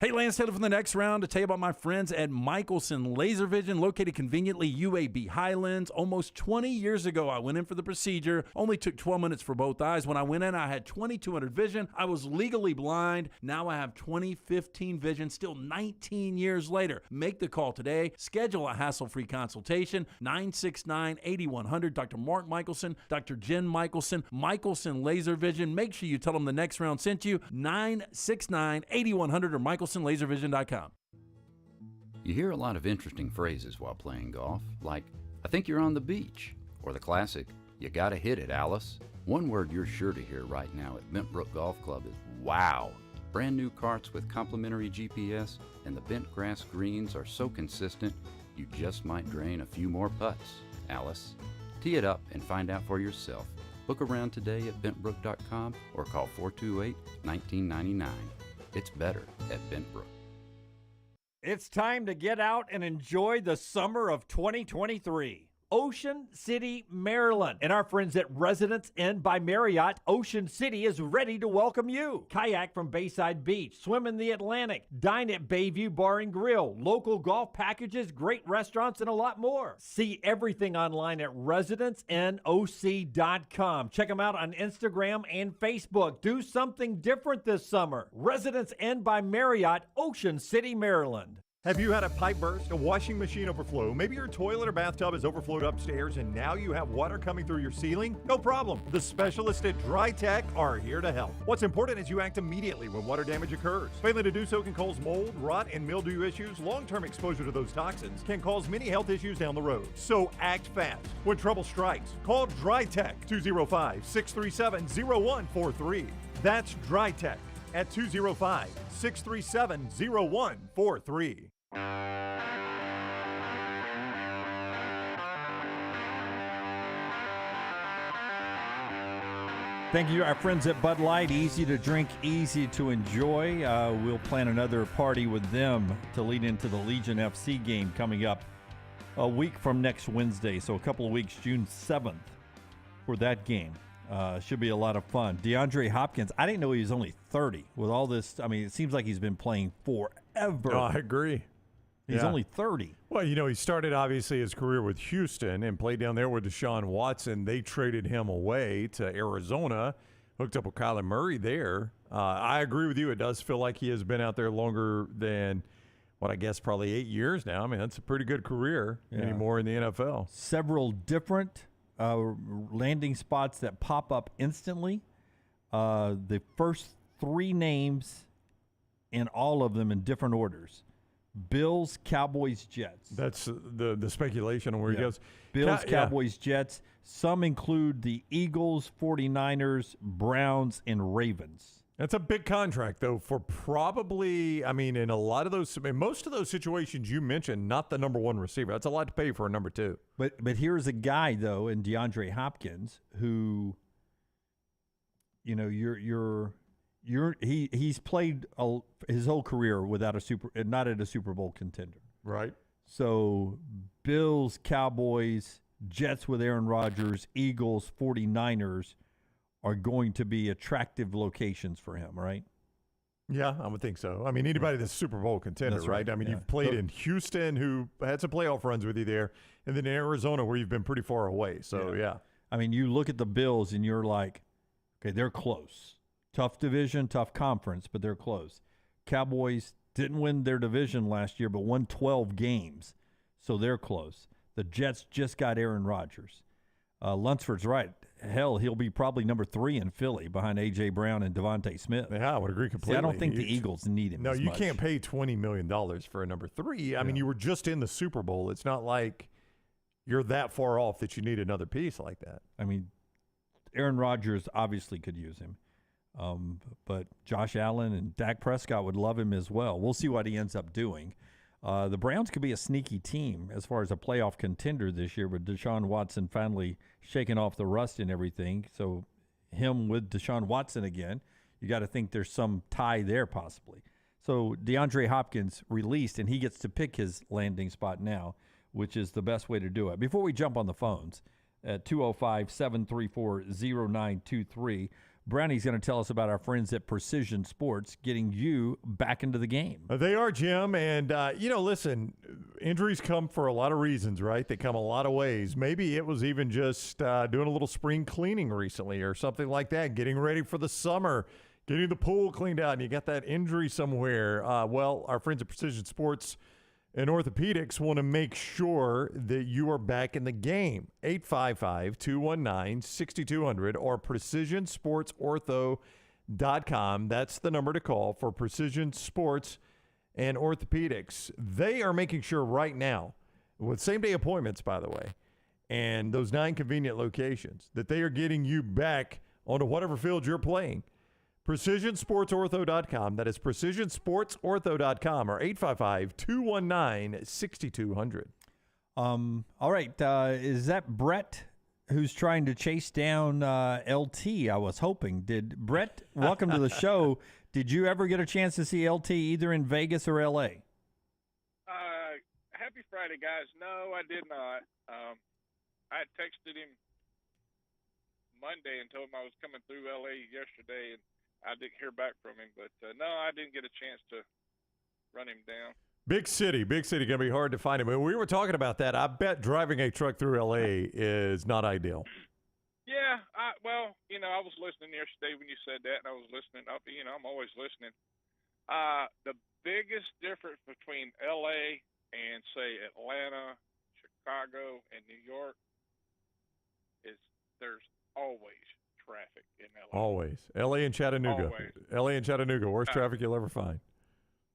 Hey, Lance Taylor from the next round to tell you about my friends at Michelson Laser Vision, located conveniently UAB Highlands. Almost 20 years ago, I went in for the procedure. Only took 12 minutes for both eyes. When I went in, I had 2200 vision. I was legally blind. Now I have 20/15 vision, still 19 years later. Make the call today. Schedule a hassle-free consultation. 969-8100. Dr. Mark Michelson, Dr. Jen Michelson, Michelson Laser Vision. Make sure you tell them the next round sent you. 969-8100 or MichelSonLaserVision.com. You hear a lot of interesting phrases while playing golf, like, I think you're on the beach, or the classic, you gotta hit it, Alice. One word you're sure to hear right now at Bentbrook Golf Club is wow. Brand new carts with complimentary GPS, and the bent grass greens are so consistent, you just might drain a few more putts, Alice. Tee it up and find out for yourself. Book around today at Bentbrook.com or call 428-1999. It's better at Bentbrook. It's time to get out and enjoy the summer of 2023. Ocean City, Maryland. And our friends at Residence Inn by Marriott, Ocean City is ready to welcome you. Kayak from Bayside Beach, swim in the Atlantic, dine at Bayview Bar and Grill, local golf packages, great restaurants, and a lot more. See everything online at residencenoc.com. Check them out on Instagram and Facebook. Do something different this summer. Residence Inn by Marriott, Ocean City, Maryland. Have you had a pipe burst, a washing machine overflow? Maybe your toilet or bathtub has overflowed upstairs and now you have water coming through your ceiling? No problem. The specialists at Dry Tech are here to help. What's important is you act immediately when water damage occurs. Failing to do so can cause mold, rot, and mildew issues. Long-term exposure to those toxins can cause many health issues down the road. So act fast. When trouble strikes, call Dry Tech 205-637-0143. That's Dry Tech at 205-637-0143. Thank you, our friends at Bud Light. Easy to drink, easy to enjoy. We'll plan another party with them to lead into the Legion FC game coming up a week from next Wednesday. So a couple of weeks, June 7th, for that game. Should be a lot of fun. DeAndre Hopkins, I didn't know he was only 30. With all this, I mean, it seems like he's been playing forever. No, I agree. He's only 30. Well, you know, he started obviously his career with Houston and played down there with Deshaun Watson. They traded him away to Arizona, hooked up with Kyler Murray there. I agree with you. It does feel like he has been out there longer than, what I guess, probably 8 years now. I mean, that's a pretty good career anymore in the NFL. Several different landing spots that pop up instantly. The first three names, and all of them in different orders. Bills, Cowboys, Jets. That's the speculation on where he goes. Bills, Cowboys, Jets. Some include the Eagles, 49ers, Browns, and Ravens. That's a big contract, though, for probably, I mean, in a lot of those, most of those situations you mentioned, not the number one receiver. That's a lot to pay for a number two. But here's a guy, though, in DeAndre Hopkins, who, you know, he's played his whole career without not at a Super Bowl contender. Right. So Bills, Cowboys, Jets with Aaron Rodgers, Eagles, 49ers are going to be attractive locations for him, right? Yeah, I would think so. I mean, anybody that's Super Bowl contender, That's right? right, I mean, yeah. you've played in Houston, who had some playoff runs with you there, and then in Arizona, where you've been pretty far away. So, yeah. I mean, you look at the Bills and you're like, okay, they're close. Tough division, tough conference, but they're close. Cowboys didn't win their division last year, but won 12 games, so they're close. The Jets just got Aaron Rodgers. Lunsford's right. Hell, he'll be probably number 3 in Philly behind A.J. Brown and Devontae Smith. Yeah, I would agree completely. See, I don't think the Eagles need him. No, as you much. can't pay $20 million for a number 3. I mean, you were just in the Super Bowl. It's not like you're that far off that you need another piece like that. I mean, Aaron Rodgers obviously could use him. But Josh Allen and Dak Prescott would love him as well. We'll see what he ends up doing. The Browns could be a sneaky team as far as a playoff contender this year with Deshaun Watson finally shaking off the rust and everything. So him with Deshaun Watson again, you got to think there's some tie there possibly. So DeAndre Hopkins released, and he gets to pick his landing spot now, which is the best way to do it. Before we jump on the phones at 205-734-0923, Brownie's going to tell us about our friends at Precision Sports getting you back into the game. They are, Jim. And, listen, injuries come for a lot of reasons, right? They come a lot of ways. Maybe it was even just doing a little spring cleaning recently or something like that, getting ready for the summer, getting the pool cleaned out, and you got that injury somewhere. Well, our friends at Precision Sports and Orthopedics want to make sure that you are back in the game. 855-219-6200 or precisionsportsortho.com. That's the number to call for Precision Sports and Orthopedics. They are making sure right now, with same-day appointments, by the way, and those 9 convenient locations, that they are getting you back onto whatever field you're playing. PrecisionSportsOrtho.com. That is PrecisionSportsOrtho.com or 855-219-6200. All right. Is that Brett who's trying to chase down LT? I was hoping. Brett, welcome to the show. Did you ever get a chance to see LT either in Vegas or L.A.? Happy Friday, guys. No, I did not. I had texted him Monday and told him I was coming through LA yesterday, and I didn't hear back from him. But no, I didn't get a chance to run him down. Big city, going to be hard to find him. And we were talking about that. I bet driving a truck through LA is not ideal. Yeah, well, you know, I was listening yesterday when you said that, and I was listening up. You know, I'm always listening. The biggest difference between LA and say Atlanta, Chicago, and New York is there's always traffic in LA. Always. LA and Chattanooga. Always. LA and Chattanooga, worst traffic you'll ever find.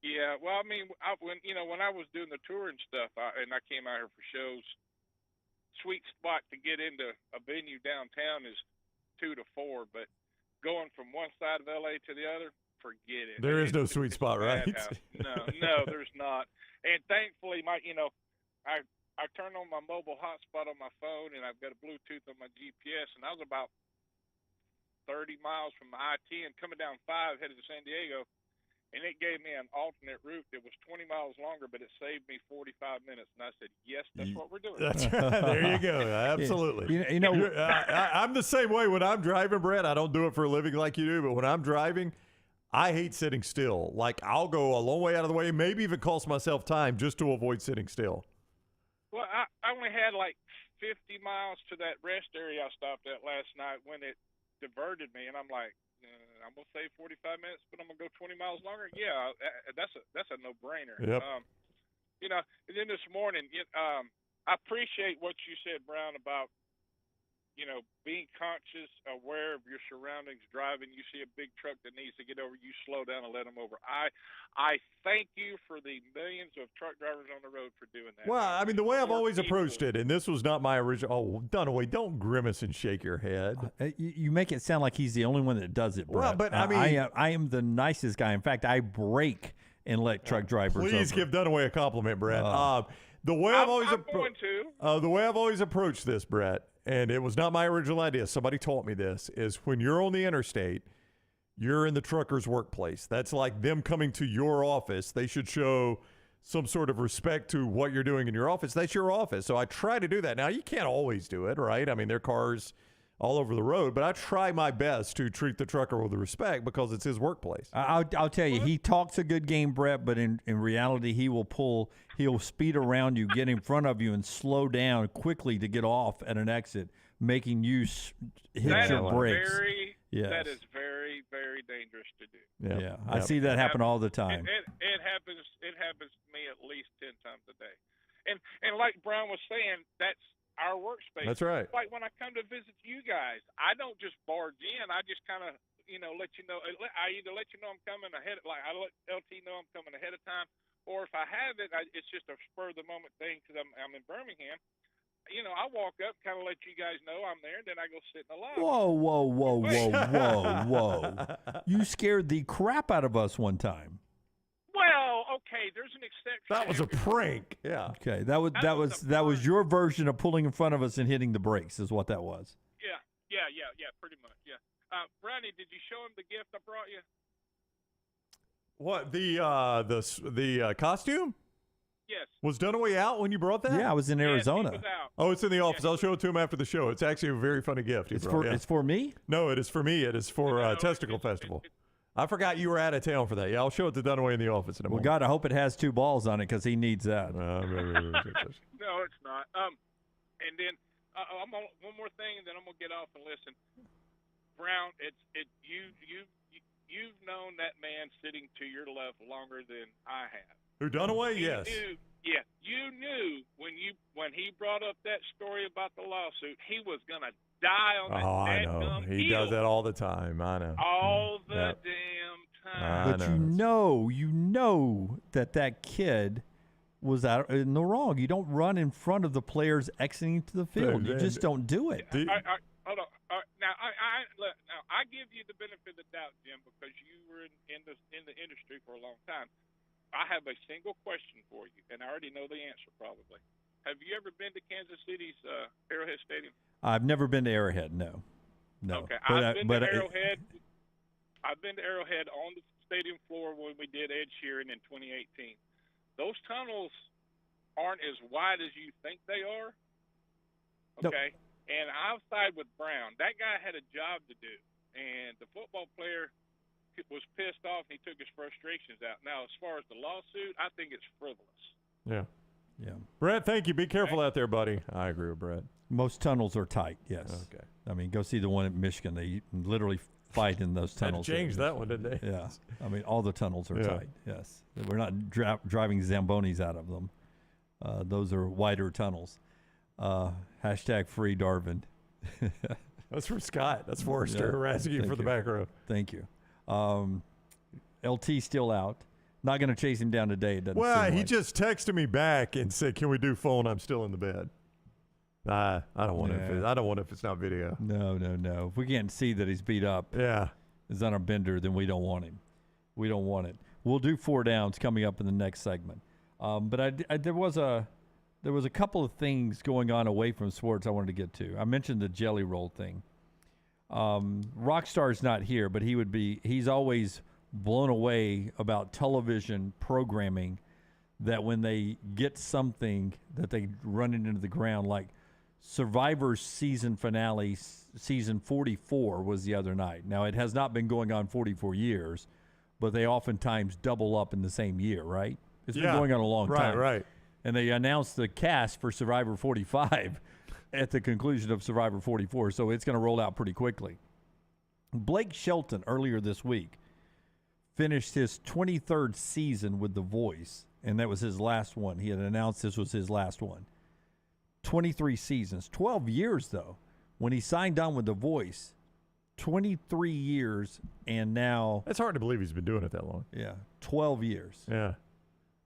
Yeah, well, I mean, when I was doing the tour and stuff, and I came out here for shows, sweet spot to get into a venue downtown is 2 to 4, but going from one side of LA to the other, forget it. There is no sweet spot, right? No, there's not. And thankfully, I turned on my mobile hotspot on my phone, and I've got a Bluetooth on my GPS, and I was about 30 miles from I-10 coming down 5 headed to San Diego, and it gave me an alternate route that was 20 miles longer, but it saved me 45 minutes. And I said, yes, that's what we're doing. That's there you go. Absolutely. You know, I'm the same way when I'm driving, Brett. I don't do it for a living like you do, but when I'm driving, I hate sitting still. Like, I'll go a long way out of the way, maybe even cost myself time just to avoid sitting still. Well, I only had like 50 miles to that rest area I stopped at last night when it diverted me, and I'm like, I'm gonna save 45 minutes, but I'm gonna go 20 miles longer. Yeah, that's a no-brainer. Yep. You know, and then this morning, I appreciate what you said, Brown, about being conscious, aware of your surroundings, driving. You see a big truck that needs to get over, you slow down and let them over. I thank you for the millions of truck drivers on the road for doing that. Well, I mean, the way I've always approached it, and this was not my original. Oh, Dunaway, don't grimace and shake your head. You make it sound like he's the only one that does it, Brett. Well, but I mean, I am the nicest guy. In fact, I brake and let truck drivers Please over. give Dunaway a compliment, Brett. The way I've always approached this, Brett, and it was not my original idea. Somebody taught me this, is when you're on the interstate, you're in the trucker's workplace. That's like them coming to your office. They should show some sort of respect to what you're doing in your office. That's your office. So I try to do that. Now, you can't always do it, right? I mean, there are cars all over the road, but I try my best to treat the trucker with respect because it's his workplace. I'll tell you, he talks a good game, Brett, but in reality, he'll speed around you, get in front of you, and slow down quickly to get off at an exit, making you hit your brakes. That is very, very dangerous to do. Yeah. I see that happen all the time. It happens to me at least 10 times a day. And like Brown was saying, that's our workspace. That's right. Like when I come to visit you guys, I don't just barge in. I just kind of, let you know. I either let you know I'm coming ahead, like I let LT know I'm coming ahead of time, or if I have it, it's just a spur of the moment thing because I'm in Birmingham. I walk up, kind of let you guys know I'm there, and then I go sit in the lobby. Whoa. You scared the crap out of us one time. Well, okay, there's an exception. That was a prank. Yeah. Okay, that was your version of pulling in front of us and hitting the brakes, is what that was. Yeah, pretty much. Yeah. Brownie, did you show him the gift I brought you? What, the costume? Yes. Was Dunaway out when you brought that? Yeah, I was in Arizona. He was out. Oh, it's in the office. I'll show it to him after the show. It's actually a very funny gift. It's for me? No, it is for me. It is for Testicle Festival. I forgot you were out of town for that. Yeah, I'll show it to Dunaway in the office in a moment. Well, God, I hope it has 2 balls on it because he needs that. No, it's not. And then one more thing, and then I'm gonna get off and listen. Brown, you've known that man sitting to your left longer than I have. Who, Dunaway? Yes. You knew when he brought up that story about the lawsuit, he was gonna die on that I know. He does that all the time. I know. All the damn time. But you know that kid was out in the wrong. You don't run in front of the players exiting to the field. You just don't do it. Hold on. Now I give you the benefit of the doubt, Jim, because you were in the industry for a long time. I have a single question for you, and I already know the answer probably. Have you ever been to Kansas City's Arrowhead Stadium? I've never been to Arrowhead. No. Okay, I've been to Arrowhead. I've been to Arrowhead on the stadium floor when we did Ed Sheeran in 2018. Those tunnels aren't as wide as you think they are. Okay? And I'll side with Brown. That guy had a job to do, and the football player was pissed off, and he took his frustrations out. Now, as far as the lawsuit, I think it's frivolous. Yeah. Yeah. Brett, thank you. Be careful out there, buddy. I agree with Brett. Most tunnels are tight, yes. Okay. I mean, go see the one in Michigan. They literally fight in those tunnels. Had to change that one, didn't they? Yeah. I mean, all the tunnels are Yeah. tight, yes. We're not driving Zambonis out of them. Those are wider tunnels. Hashtag free Darvin. That's for Scott. That's Forrester harassing you for the back row. Thank you. LT still out. Not going to chase him down today. It doesn't Well, seem he like. just texted me back and said, "Can we do phone? I'm still in the bed." I don't want it. I don't want it if it's not video. No. If we can't see that he's beat up, is on a bender, then we don't want him. We don't want it. We'll do 4 downs coming up in the next segment. But there was a couple of things going on away from sports I wanted to get to. I mentioned the jelly roll thing. Rockstar's not here, but he's always blown away about television programming that when they get something that they run it into the ground, like Survivor's season finale, season 44 was the other night. Now, it has not been going on 44 years, but they oftentimes double up in the same year, right? It's been going on a long time. Right. And they announced the cast for Survivor 45 at the conclusion of Survivor 44, so it's going to roll out pretty quickly. Blake Shelton, earlier this week, finished his 23rd season with The Voice, and that was his last one. He had announced this was his last one. 23 seasons. 12 years, though. When he signed on with The Voice, 23 years, and now... It's hard to believe he's been doing it that long. Yeah, 12 years. Yeah.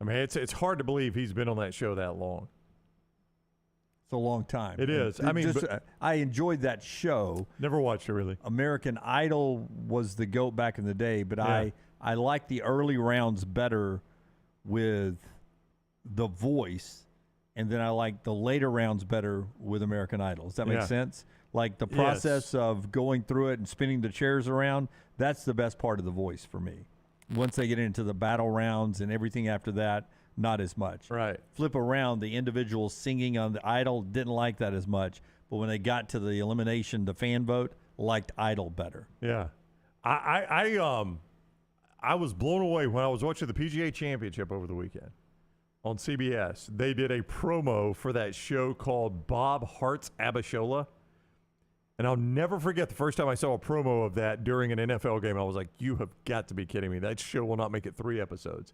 I mean, it's hard to believe he's been on that show that long. It's a long time. It is. I mean, I enjoyed that show. Never watched it, really. American Idol was the GOAT back in the day, but Yeah. I like the early rounds better with The Voice, and then I like the later rounds better with American Idol. Does that make Yeah. sense? Like the process of going through it and spinning the chairs around, that's the best part of The Voice for me. Once they get into the battle rounds and everything after that, not as much. Right. Flip around, the individuals singing on the Idol didn't like that as much, but when they got to the elimination, the fan vote, liked Idol better. Yeah. I was blown away when I was watching the PGA Championship over the weekend on CBS. They did a promo for that show called Bob Hart's Abishola. And I'll never forget the first time I saw a promo of that during an NFL game. I was like, you have got to be kidding me. That show will not make it 3 episodes.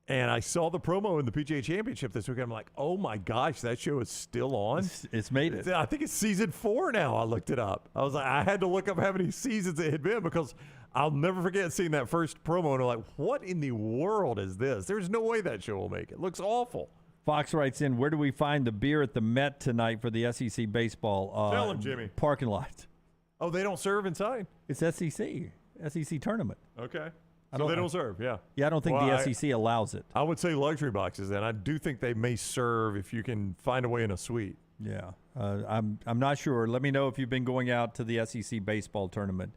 And I saw the promo in the PGA Championship this weekend. I'm like, oh, my gosh, that show is still on? It's made it. I think it's season 4 now. I looked it up. I was like, I had to look up how many seasons it had been because I'll never forget seeing that first promo. And I'm like, what in the world is this? There's no way that show will make it. It looks awful. Fox writes in, where do we find the beer at the Met tonight for the SEC baseball? Tell him, Jimmy. Parking lot. Oh, they don't serve inside? It's SEC tournament. Okay. So they don't serve, yeah. Yeah, I don't think the SEC allows it. I would say luxury boxes then. I do think they may serve if you can find a way in a suite. Yeah. I'm not sure. Let me know if you've been going out to the SEC baseball tournament.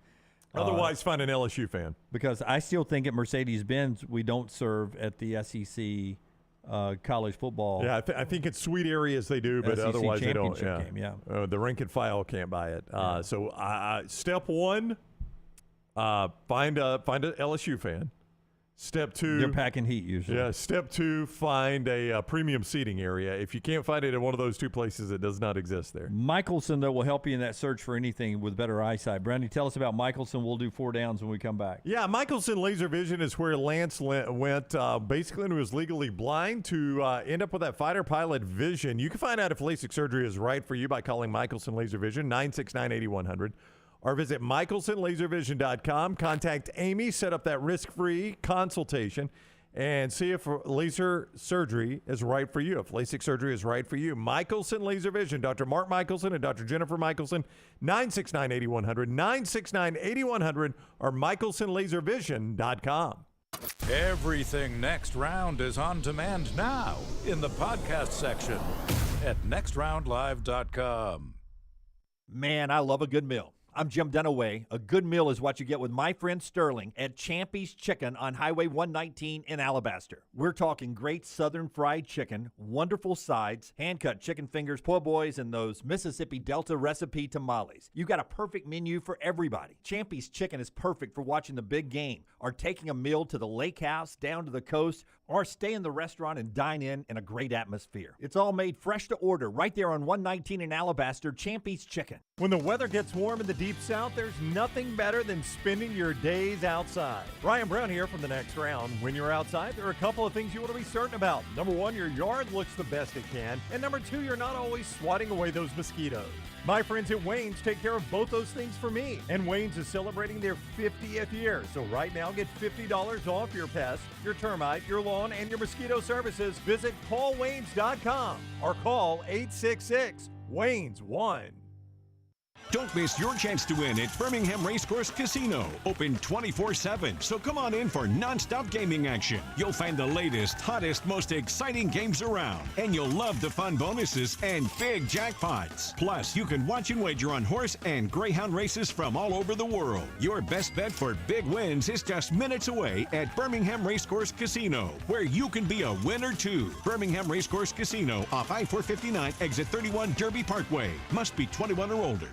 Otherwise, find an LSU fan. Because I still think at Mercedes-Benz we don't serve at the SEC college football. Yeah, I think in suite areas they do, but SEC otherwise they don't. championship game, the rank and file can't buy it. So step 1, find a LSU fan. Step 2, they're packing heat usually. Yeah. Step 2, find a premium seating area. If you can't find it in one of those 2 places, it does not exist there. Michelson, though, will help you in that search for anything with better eyesight. Brandy, tell us about Michelson. We'll do 4 downs when we come back. Yeah, Michelson Laser Vision is where Lance went basically when he was legally blind to end up with that fighter pilot vision. You can find out if LASIK surgery is right for you by calling Michelson Laser Vision, 969-8100. Or visit michelsonlaservision.com. Contact Amy, set up that risk-free consultation, and see if laser surgery is right for you, if LASIK surgery is right for you. Michelson Laser Vision, Dr. Mark Michelson and Dr. Jennifer Michelson, 969-8100, 969-8100, or michelsonlaservision.com. Everything Next Round is on demand now in the podcast section at nextroundlive.com. Man, I love a good meal. I'm Jim Dunaway. A good meal is what you get with my friend Sterling at Champy's Chicken on Highway 119 in Alabaster. We're talking great southern fried chicken, wonderful sides, hand-cut chicken fingers, po' boys, and those Mississippi Delta recipe tamales. You got a perfect menu for everybody. Champy's Chicken is perfect for watching the big game or taking a meal to the lake house, down to the coast, or stay in the restaurant and dine in a great atmosphere. It's all made fresh to order right there on 119 in Alabaster, Champy's Chicken. When the weather gets warm in the Deep South, there's nothing better than spending your days outside. Ryan Brown here from the Next Round. When you're outside, there are a couple of things you want to be certain about. Number one, your yard looks the best it can. And number two, you're not always swatting away those mosquitoes. My friends at Wayne's take care of both those things for me. And Wayne's is celebrating their 50th year. So right now, get $50 off your pest, your termite, your lawn, and your mosquito services. Visit paulwaynes.com or call 866-WAYNES-1. Don't miss your chance to win at Birmingham Racecourse Casino. Open 24/7, so come on in for non-stop gaming action. You'll find the latest, hottest, most exciting games around. And you'll love the fun bonuses and big jackpots. Plus, you can watch and wager on horse and greyhound races from all over the world. Your best bet for big wins is just minutes away at Birmingham Racecourse Casino, where you can be a winner too. Birmingham Racecourse Casino off I-459, exit 31 Derby Parkway. Must be 21 or older.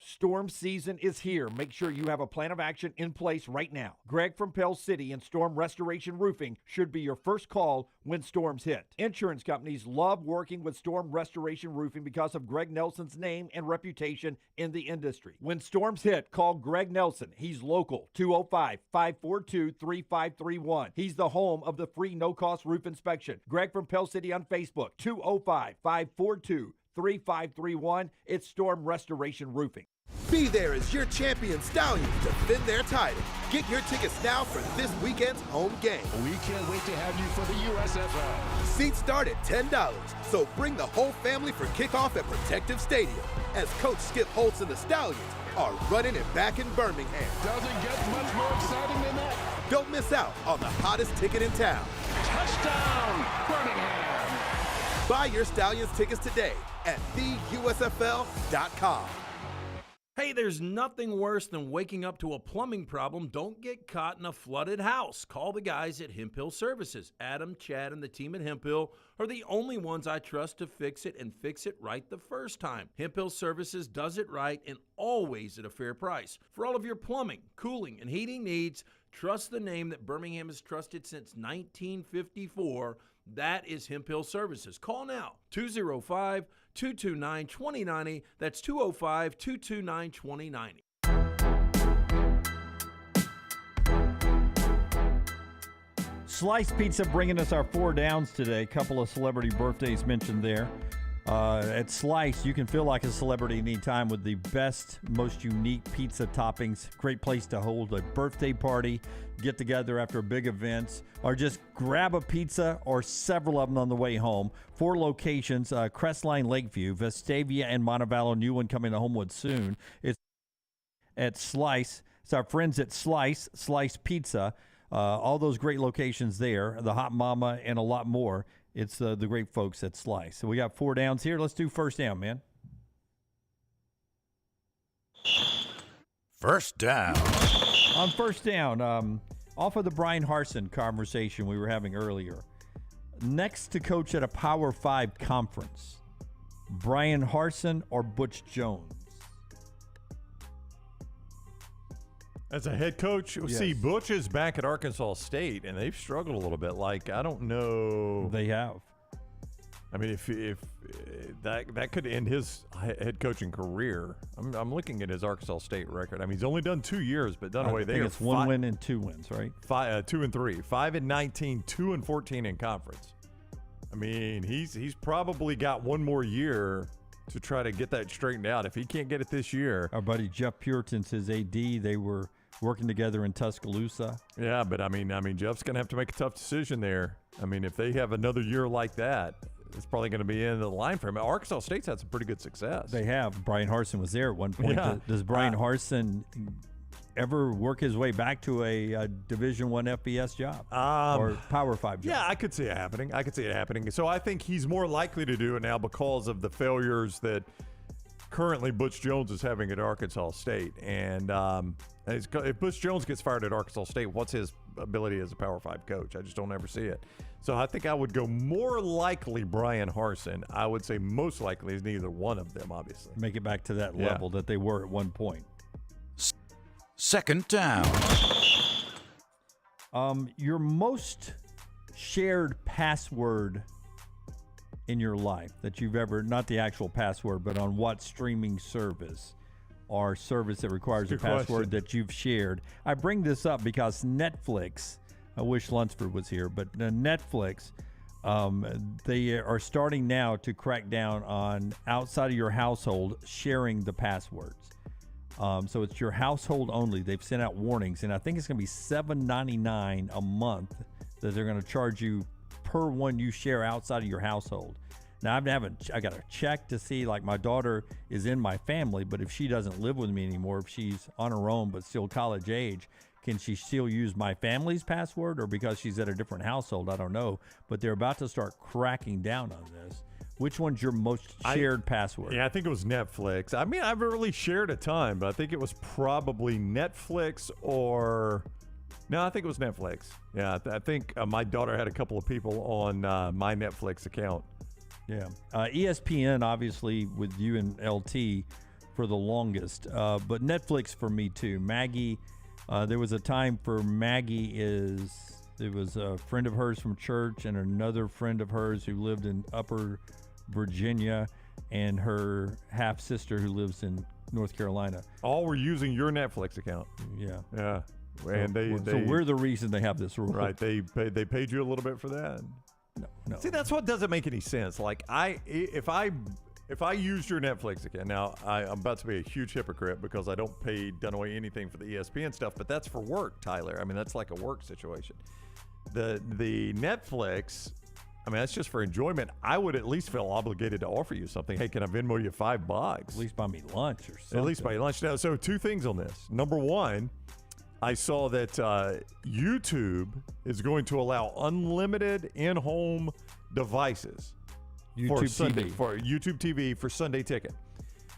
Storm season is here. Make sure you have a plan of action in place right now. Greg from Pell City and Storm Restoration Roofing should be your first call when storms hit. Insurance companies love working with Storm Restoration Roofing because of Greg Nelson's name and reputation in the industry. When storms hit, call Greg Nelson. He's local, 205-542-3531. He's the home of the free no-cost roof inspection. Greg from Pell City on Facebook, 205-542-3531. It's Storm Restoration Roofing. Be there as your champion Stallions defend their title. Get your tickets now for this weekend's home game. We can't wait to have you for the USFL. Seats start at $10, so bring the whole family for kickoff at Protective Stadium as Coach Skip Holtz and the Stallions are running it back in Birmingham. Doesn't get much more exciting than that. Don't miss out on the hottest ticket in town. Touchdown, Birmingham! Buy your Stallions tickets today at theusfl.com. Hey, there's nothing worse than waking up to a plumbing problem. Don't get caught in a flooded house. Call the guys at Hemp Hill Services. Adam, Chad, and the team at Hemp Hill are the only ones I trust to fix it and fix it right the first time. Hemp Hill Services does it right and always at a fair price. For all of your plumbing, cooling, and heating needs, trust the name that Birmingham has trusted since 1954. That is Hemp Hill Services. Call now, 205-229-2090. That's 205-229-2090. Slice Pizza bringing us our 4 downs today. Couple of celebrity birthdays mentioned there. At Slice, you can feel like a celebrity anytime with the best, most unique pizza toppings. Great place to hold a birthday party, get together after big events, or just grab a pizza or several of them on the way home. 4 locations, Crestline Lakeview, Vestavia, and Montevallo. New one coming to Homewood soon. It's at Slice. It's our friends at Slice Pizza. All those great locations there, the Hot Mama, and a lot more. It's the great folks at Slice. So we got 4 downs here. Let's do first down, man. First down. On first down, off of the Brian Harson conversation we were having earlier. Next to coach at a Power 5 conference, Brian Harson or Butch Jones? As a head coach, Yes. see, Butch is back at Arkansas State, and they've struggled a little bit. Like, I don't know. They have. I mean, if that could end his head coaching career. I'm looking at his Arkansas State record. I mean, he's only done 2 years, but done away. I think it's 1 win and 2 wins, right? 2 and 3, 5-19, 2 and 14 in conference. I mean, he's probably got one more year to try to get that straightened out. If he can't get it this year, Our buddy Jeff Puritan's his AD. They were working together in Tuscaloosa. yeah. But I mean, Jeff's gonna have to make a tough decision there. I mean, if they have another year like that, it's probably going to be in the line for him. Arkansas State's had some pretty good success. They have. Brian Harson was there at one point. Yeah. Does Brian Harson ever work his way back to a Division I FBS job or Power 5 job? Yeah, I could see it happening. So I think he's more likely to do it now because of the failures that currently Butch Jones is having at Arkansas State. And if Butch Jones gets fired at Arkansas State, what's his ability as a Power 5 coach? I just don't ever see it. So I think I would go more likely Brian Harsin. I would say most likely is neither one of them, obviously. Make it back to that level that they were at one point. Second down. Your most shared password in your life that you've ever, not the actual password, but on what streaming service or service that requires a password that you've shared. I bring this up because Netflix, I wish Lunsford was here, but Netflix, they are starting now to crack down on outside of your household sharing the passwords. So it's your household only. They've sent out warnings, and I think it's going to be $7.99 a month that they're going to charge you per one you share outside of your household. Now, I got to check to see, like, my daughter is in my family, but if she doesn't live with me anymore, if she's on her own but still college age, can she still use my family's password, or because she's at a different household? I don't know, but they're about to start cracking down on this. Which one's your most shared password? Yeah, I think it was Netflix. I mean, I haven't really shared a ton, but I think it was probably Netflix or... No, I think it was Netflix. Yeah, I think my daughter had a couple of people on my Netflix account. Yeah. ESPN, obviously, with you and LT for the longest. But Netflix for me, too. Maggie, there was a time for Maggie there was a friend of hers from church and another friend of hers who lived in Upper Virginia and her half-sister who lives in North Carolina. All were using your Netflix account. Yeah. Yeah. And so we're the reason they have this rule. Right. They paid you a little bit for that. No. See, that's what doesn't make any sense. Like if I used your Netflix account, now I'm about to be a huge hypocrite because I don't pay Dunaway anything for the ESPN stuff, but that's for work, Tyler. I mean, that's like a work situation. The Netflix, I mean, that's just for enjoyment. I would at least feel obligated to offer you something. Hey, can I Venmo you $5? At least buy me lunch or something. At least buy you lunch. Now, so two things on this. Number one, I saw that YouTube is going to allow unlimited in-home devices for YouTube TV for Sunday Ticket.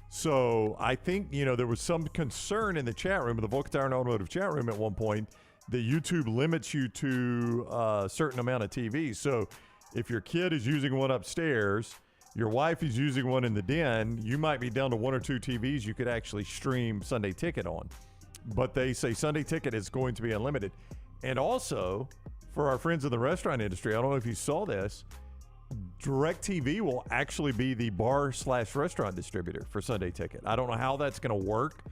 So I think, there was some concern in the chat room, the Volk Tire and Automotive chat room at one point, that YouTube limits you to a certain amount of TVs. So if your kid is using one upstairs, your wife is using one in the den, you might be down to one or two TVs you could actually stream Sunday Ticket on. But they say Sunday Ticket is going to be unlimited. And also, for our friends in the restaurant industry, I don't know if you saw this, DirecTV will actually be the bar/restaurant distributor for Sunday Ticket. I don't know how that's going to work,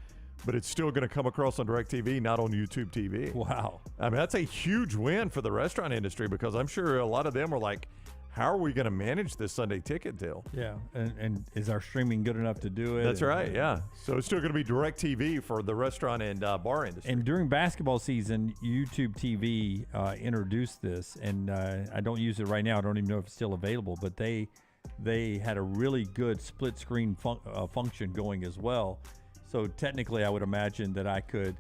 but it's still going to come across on DirecTV, not on YouTube TV. Wow. I mean, that's a huge win for the restaurant industry because I'm sure a lot of them are like, how are we going to manage this Sunday Ticket deal? Yeah, and is our streaming good enough to do it? That's right, yeah. So it's still going to be DirecTV for the restaurant and bar industry. And during basketball season, YouTube TV introduced this, and I don't use it right now. I don't even know if it's still available, but they had a really good split screen function going as well. So technically, I would imagine that I could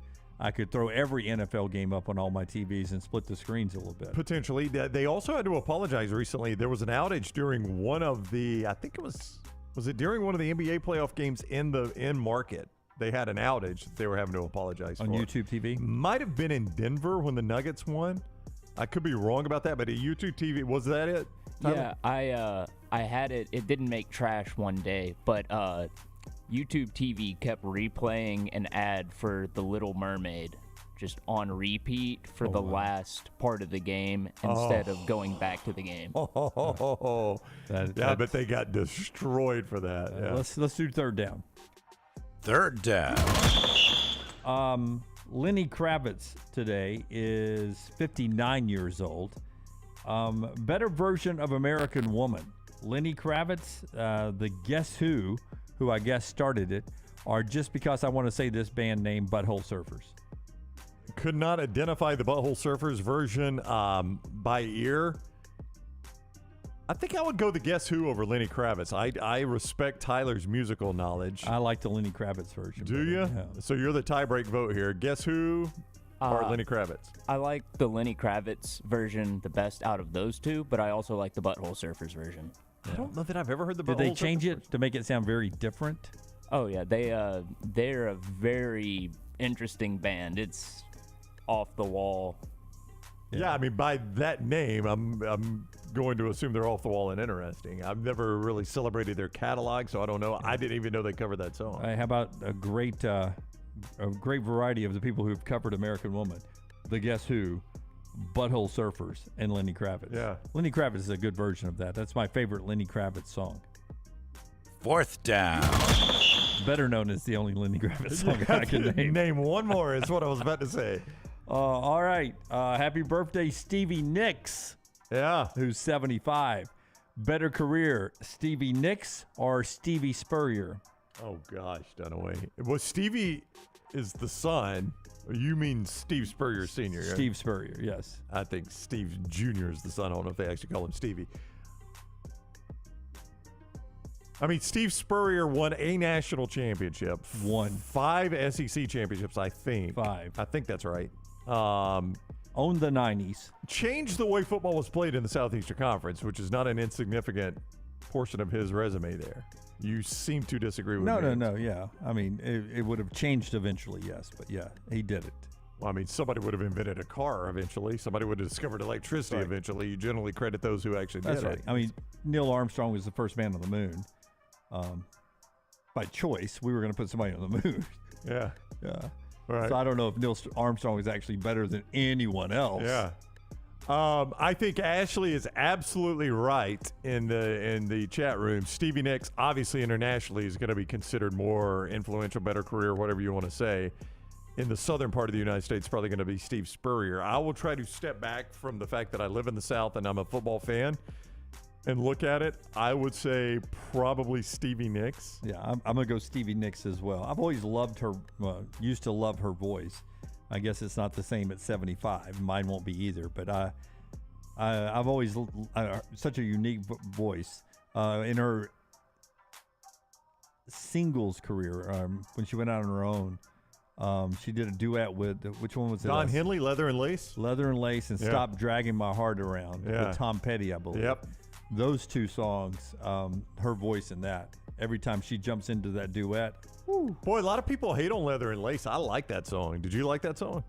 throw every NFL game up on all my TVs and split the screens a little bit. Potentially. They also had to apologize recently. There was an outage during one of the, I think it was it during one of the NBA playoff games in market? They had an outage that they were having to apologize on for. YouTube TV? Might have been in Denver when the Nuggets won. I could be wrong about that, but a YouTube TV, was that it, Tyler? Yeah, I had it. It didn't make trash one day, but YouTube TV kept replaying an ad for The Little Mermaid just on repeat for the last part of the game instead of going back to the game. I bet they got destroyed for that. Yeah. Let's do third down. Third down. Lenny Kravitz today is 59 years old. Better version of American Woman. Lenny Kravitz, the Guess Who I guess started it, or just because I want to say this band name, Butthole Surfers. Could not identify the Butthole Surfers version by ear. I think I would go the Guess Who over Lenny Kravitz. I respect Tyler's musical knowledge. I like the Lenny Kravitz version. Do you? Yeah. So you're the tie-break vote here. Guess Who or Lenny Kravitz? I like the Lenny Kravitz version the best out of those two, but I also like the Butthole Surfers version. I don't know that I've ever heard the Butthole Did they Surfers change it to make it sound very different? Oh yeah, they're a very interesting band. It's off the wall. Yeah, I mean, by that name, I'm going to assume they're off the wall and interesting. I've never really celebrated their catalog, so I don't know. I didn't even know they covered that song. How about a great variety of the people who've covered American Woman? The Guess Who, Butthole Surfers, and Lenny Kravitz. Yeah. Lenny Kravitz is a good version of that. That's my favorite Lenny Kravitz song. 4th down. Better known as the only Lenny Kravitz song I can name. Name one more is what I was about to say. All right. Happy birthday, Stevie Nicks. Yeah. Who's 75. Better career, Stevie Nicks or Stevie Spurrier? Oh, gosh, Dunaway. Well, Stevie is the son. You mean Steve Spurrier Sr., right? Steve Spurrier, yes. I think Steve Jr. is the son. I don't know if they actually call him Stevie. I mean, Steve Spurrier won a national championship. 5 SEC championships, I think. 5. I think that's right. Owned the 90s. Changed the way football was played in the Southeastern Conference, which is not an insignificant portion of his resume there. You seem to disagree with me. No, yeah. I mean, it would have changed eventually, yes, but yeah, he did it. Well, I mean, somebody would have invented a car eventually. Somebody would have discovered electricity eventually. You generally credit those who actually did it. That's right. I mean, Neil Armstrong was the first man on the moon. By choice, we were going to put somebody on the moon. Yeah. Yeah. Right. So I don't know if Neil Armstrong is actually better than anyone else. Yeah. I think Ashley is absolutely right in the chat room. Stevie Nicks, obviously internationally, is going to be considered more influential, better career, whatever you want to say. In the southern part of the United States, probably going to be Steve Spurrier. I will try to step back from the fact that I live in the South and I'm a football fan and look at it. I would say probably Stevie Nicks. Yeah, I'm going to go Stevie Nicks as well. I've always loved her, used to love her voice. I guess it's not the same at 75. Mine won't be either, but I've always such a unique voice. In her singles career, when she went out on her own, she did a duet with, which one was it? Don Henley, Leather and Lace? Leather and Lace and Yeah. Stop Dragging My Heart Around with Tom Petty, I believe. Yep. Those two songs, her voice in that. Every time she jumps into that duet. Woo. Boy, a lot of people hate on Leather and Lace. I like that song. Did you like that song?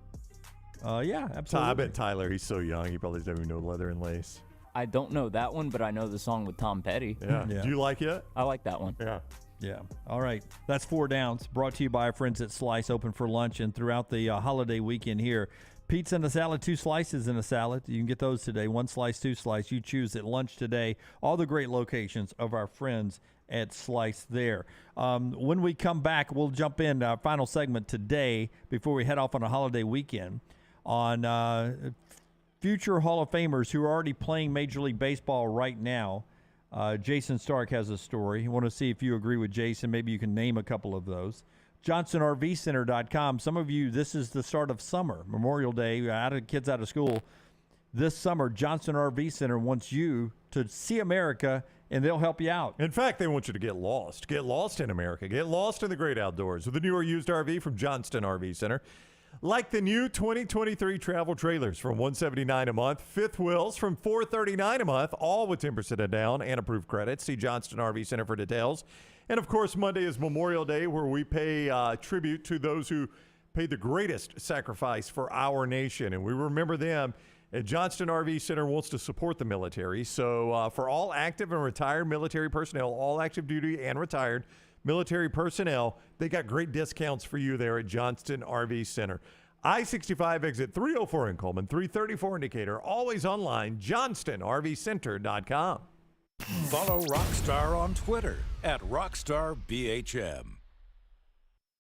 Yeah, absolutely. I bet Tyler, he's so young, he probably doesn't even know Leather and Lace. I don't know that one, but I know the song with Tom Petty. Yeah. Do you like it? I like that one. Yeah. Yeah. All right. That's 4 Downs, brought to you by our friends at Slice, open for lunch and throughout the holiday weekend here. Pizza and a salad, 2 slices in a salad. You can get those today. 1 slice, 2 slice. You choose at lunch today. All the great locations of our friends at Slice there. When we come back, we'll jump in our final segment today before we head off on a holiday weekend on future Hall of Famers who are already playing Major League Baseball right now. Jason Stark has a story. I want to see if you agree with Jason. Maybe you can name a couple of those. JohnsonRVCenter.com. Some of you, this is the start of summer, Memorial Day, kids out of school. This summer, Johnson RV Center wants you to see America, and they'll help you out. In fact, they want you to get lost. Get lost in America. Get lost in the great outdoors with the new or used RV from Johnston RV Center. Like the new 2023 travel trailers from $179 a month, fifth wheels from $439 a month, all with 10% down and approved credit. See Johnston RV Center for details. And, of course, Monday is Memorial Day, where we pay tribute to those who paid the greatest sacrifice for our nation. And we remember them. Johnston RV Center wants to support the military. So for all active and retired military personnel, all active duty and retired military personnel, they got great discounts for you there at Johnston RV Center. I-65 exit 304 in Coleman, 334 indicator, always online, johnstonrvcenter.com. Follow Rockstar on Twitter @RockstarBHM.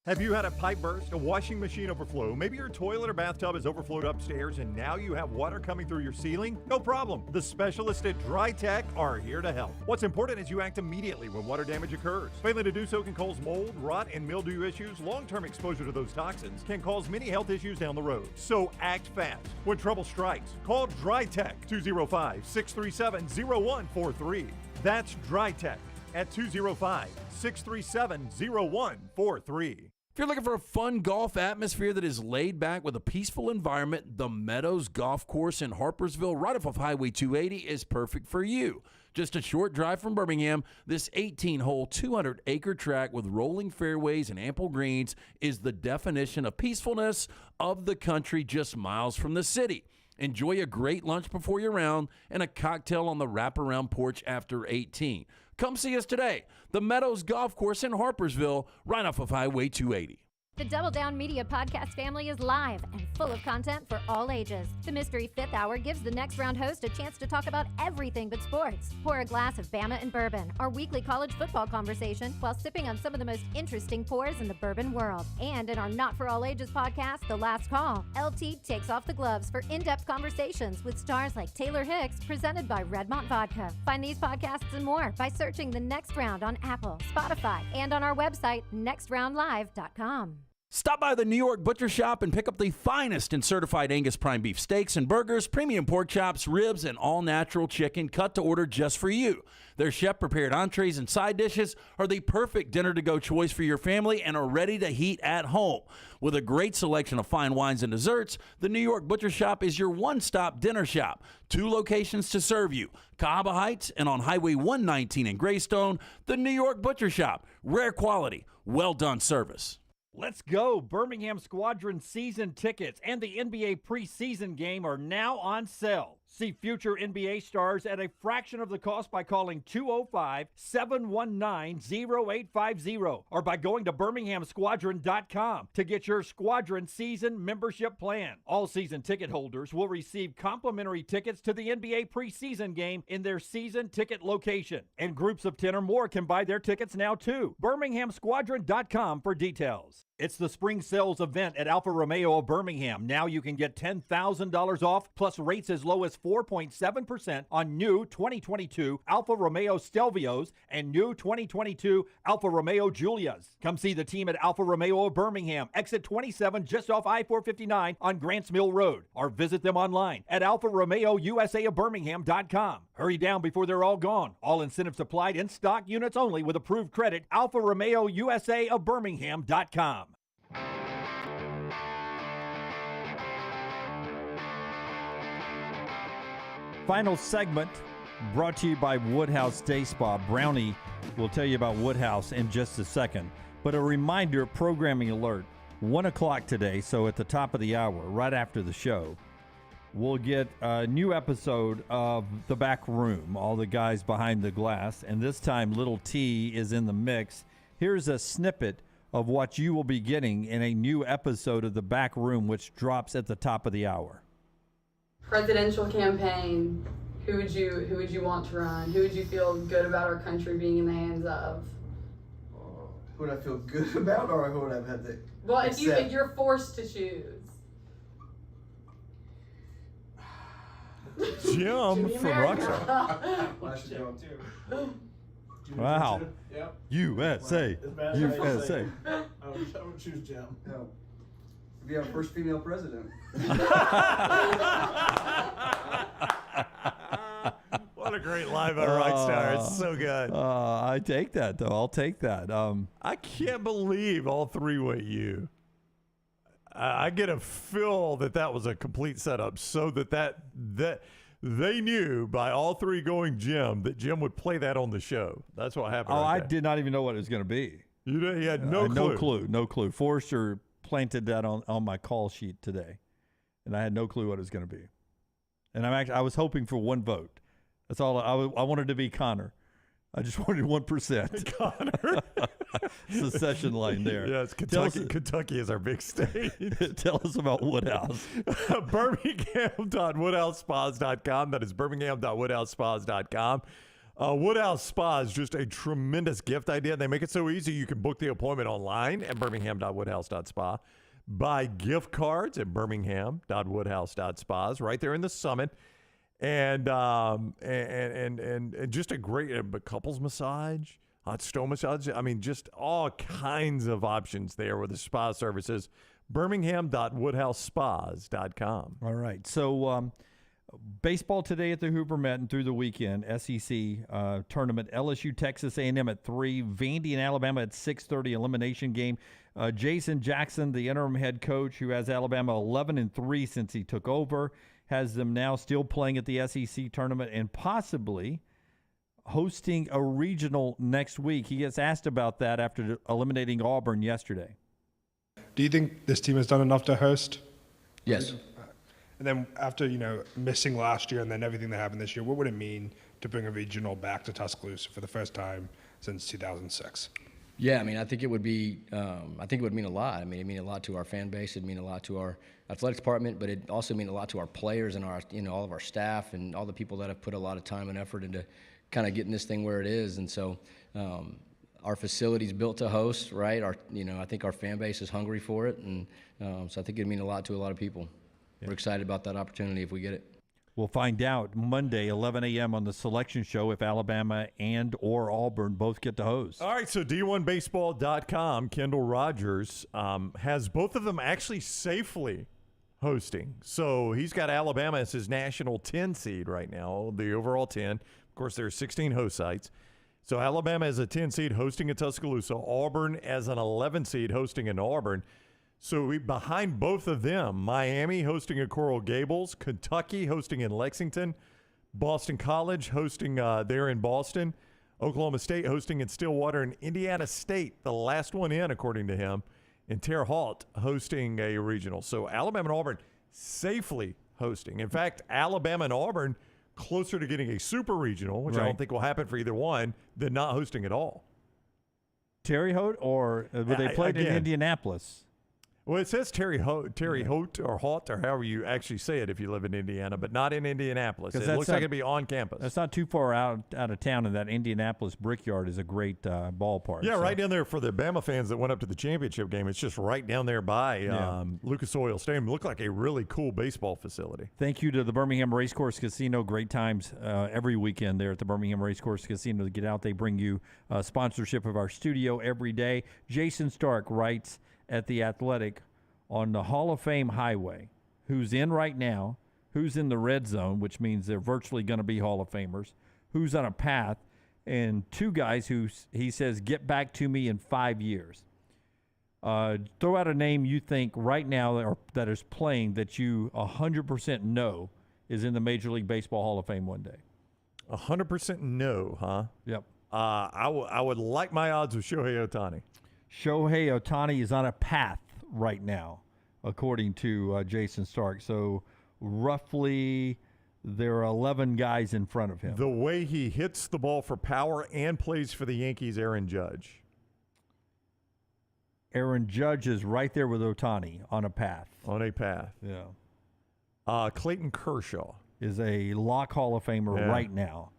Have you had a pipe burst, a washing machine overflow? Maybe your toilet or bathtub has overflowed upstairs and now you have water coming through your ceiling? No problem. The specialists at Dry Tech are here to help. What's important is you act immediately when water damage occurs. Failing to do so can cause mold, rot, and mildew issues. Long-term exposure to those toxins can cause many health issues down the road. So act fast. When trouble strikes, call Dry Tech 205-637-0143. That's Dry Tech at 205-637-0143. If you're looking for a fun golf atmosphere that is laid back with a peaceful environment, the Meadows Golf Course in Harpersville, right off of Highway 280, is perfect for you. Just a short drive from Birmingham, this 18-hole, 200-acre track with rolling fairways and ample greens is the definition of peacefulness of the country just miles from the city. Enjoy a great lunch before your round and a cocktail on the wraparound porch after 18. Come see us today. The Meadows Golf Course in Harpersville, right off of Highway 280. The Double Down Media podcast family is live and full of content for all ages. The Mystery Fifth Hour gives the next round host a chance to talk about everything but sports. Pour a glass of Bama and bourbon, our weekly college football conversation, while sipping on some of the most interesting pours in the bourbon world. And in our Not For All Ages podcast, The Last Call, LT takes off the gloves for in-depth conversations with stars like Taylor Hicks, presented by Redmont Vodka. Find these podcasts and more by searching The Next Round on Apple, Spotify, and on our website, nextroundlive.com. Stop by the New York Butcher Shop and pick up the finest in certified Angus prime beef steaks and burgers, premium pork chops, ribs, and all-natural chicken cut to order just for you. Their chef-prepared entrees and side dishes are the perfect dinner-to-go choice for your family and are ready to heat at home. With a great selection of fine wines and desserts, the New York Butcher Shop is your one-stop dinner shop. 2 locations to serve you, Cahaba Heights and on Highway 119 in Greystone. The New York Butcher Shop, rare quality, well-done service. Let's go. Birmingham Squadron season tickets and the NBA preseason game are now on sale. See future NBA stars at a fraction of the cost by calling 205-719-0850 or by going to birminghamsquadron.com to get your Squadron season membership plan. All season ticket holders will receive complimentary tickets to the NBA preseason game in their season ticket location. And groups of 10 or more can buy their tickets now too. birminghamsquadron.com for details. It's the spring sales event at Alfa Romeo of Birmingham. Now you can get $10,000 off plus rates as low as 4.7% on new 2022 Alfa Romeo Stelvios and new 2022 Alfa Romeo Giulias. Come see the team at Alfa Romeo of Birmingham, exit 27 just off I-459 on Grants Mill Road, or visit them online at alfaromeousaofbirmingham.com. Hurry down before they're all gone. All incentives applied, in stock units only with approved credit. Alfa Romeo USA of Birmingham.com. Final segment brought to you by Woodhouse Day Spa. Brownie will tell you about Woodhouse in just a second. But a reminder, programming alert, 1 o'clock today, so at the top of the hour, right after the show, we'll get a new episode of The Back Room, all the guys behind the glass. And this time, Little T is in the mix. Here's a snippet of what you will be getting in a new episode of The Back Room, which drops at the top of the hour. Presidential campaign. Who would you want to run? Who would you feel good about our country being in the hands of? Who would I feel good about, or who would I have had to? Well, if you're forced to choose. Jim from Rockstar. Last year too. Wow. Yep. USA. USA. I would choose Jim. No. Be our first female president. What a great live on Rockstar. It's so good. I take that, though. I'll take that. I can't believe all three went you. I get a feel that was a complete setup so that they knew by all three going Jim that Jim would play that on the show. That's what happened. I did not even know what it was going to be. You had no clue. No clue. Forrester planted that on my call sheet today, and I had no clue what it was going to be. And I was hoping for one vote. That's all. I wanted to be Connor. I just wanted 1%. Connor. Secession line there. Yes, Kentucky is our big state. Tell us about Woodhouse. Birmingham.woodhousespas.com. That is birmingham.woodhousespas.com. Woodhouse Spa is just a tremendous gift idea. They make it so easy you can book the appointment online at birmingham.woodhouse.spa. Buy gift cards at birmingham.woodhouse.spas right there in the Summit. And just a great couples massage, hot stone massage. I mean, just all kinds of options there with the spa services. Birmingham.woodhousespas.com. All right. So baseball today at the Hoover Met and through the weekend. SEC tournament. LSU, Texas A&M at 3. Vandy and Alabama at 6:30 elimination game. Jason Jackson, the interim head coach who has Alabama 11-3 since he took over, has them now still playing at the SEC tournament and possibly hosting a regional next week. He gets asked about that after eliminating Auburn yesterday. Do you think this team has done enough to host? Yes. And then after, missing last year and then everything that happened this year, what would it mean to bring a regional back to Tuscaloosa for the first time since 2006? Yeah, I think it would be. I think it would mean a lot. It'd mean a lot to our fan base. It'd mean a lot to our athletics department, but it also mean a lot to our players and our, all of our staff and all the people that have put a lot of time and effort into kind of getting this thing where it is. And so, our facility's built to host, right? I think our fan base is hungry for it, and so I think it'd mean a lot to a lot of people. Yeah. We're excited about that opportunity if we get it. We'll find out Monday, 11 a.m. on the Selection Show if Alabama and or Auburn both get to host. All right, so D1Baseball.com, Kendall Rogers has both of them actually safely hosting. So he's got Alabama as his national 10 seed right now, the overall 10. Of course, there are 16 host sites. So Alabama as a 10 seed hosting in Tuscaloosa, Auburn as an 11 seed hosting in Auburn. So behind both of them, Miami hosting at Coral Gables, Kentucky hosting in Lexington, Boston College hosting there in Boston, Oklahoma State hosting in Stillwater, and Indiana State, the last one in, according to him, and Terre Haute hosting a regional. So Alabama and Auburn safely hosting. In fact, Alabama and Auburn closer to getting a super regional, which I don't think will happen for either one, than not hosting at all. Terre Haute, or would they played in Indianapolis? Well, it says Terre Haute or Haute or however you actually say it if you live in Indiana, but not in Indianapolis. It looks like it'd be on campus. That's not too far out of town, and that Indianapolis Brickyard is a great ballpark. Yeah, right down there for the Bama fans that went up to the championship game. It's just right down there by Lucas Oil Stadium. It looked like a really cool baseball facility. Thank you to the Birmingham Racecourse Casino. Great times every weekend there at the Birmingham Racecourse Casino to get out. They bring you sponsorship of our studio every day. Jason Stark writes at The Athletic on the Hall of Fame highway, who's in right now, who's in the red zone, which means they're virtually going to be Hall of Famers, who's on a path, and two guys who he says get back to me in 5 years. Throw out a name you think right now that is playing that you 100% know is in the Major League Baseball Hall of Fame one day. 100% no, huh? Yep. I would like my odds with Shohei Ohtani. Shohei Ohtani is on a path right now, according to Jason Stark. So roughly there are 11 guys in front of him. The way he hits the ball for power and plays for the Yankees, Aaron Judge. Aaron Judge is right there with Ohtani on a path. On a path. Yeah. Clayton Kershaw is a lock Hall of Famer right now.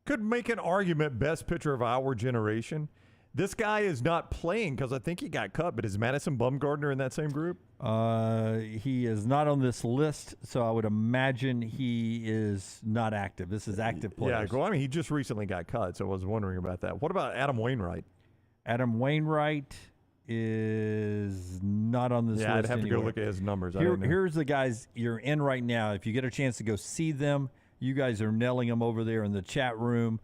Could make an argument best pitcher of our generation. This guy is not playing because I think he got cut, but is Madison Bumgarner in that same group? He is not on this list, so I would imagine he is not active. This is active players. Yeah, he just recently got cut, so I was wondering about that. What about Adam Wainwright? Adam Wainwright is not on this list. Yeah, I'd have anywhere. to go look at his numbers. Here's the guys you're in right now. If you get a chance to go see them, you guys are nailing them over there in the chat room.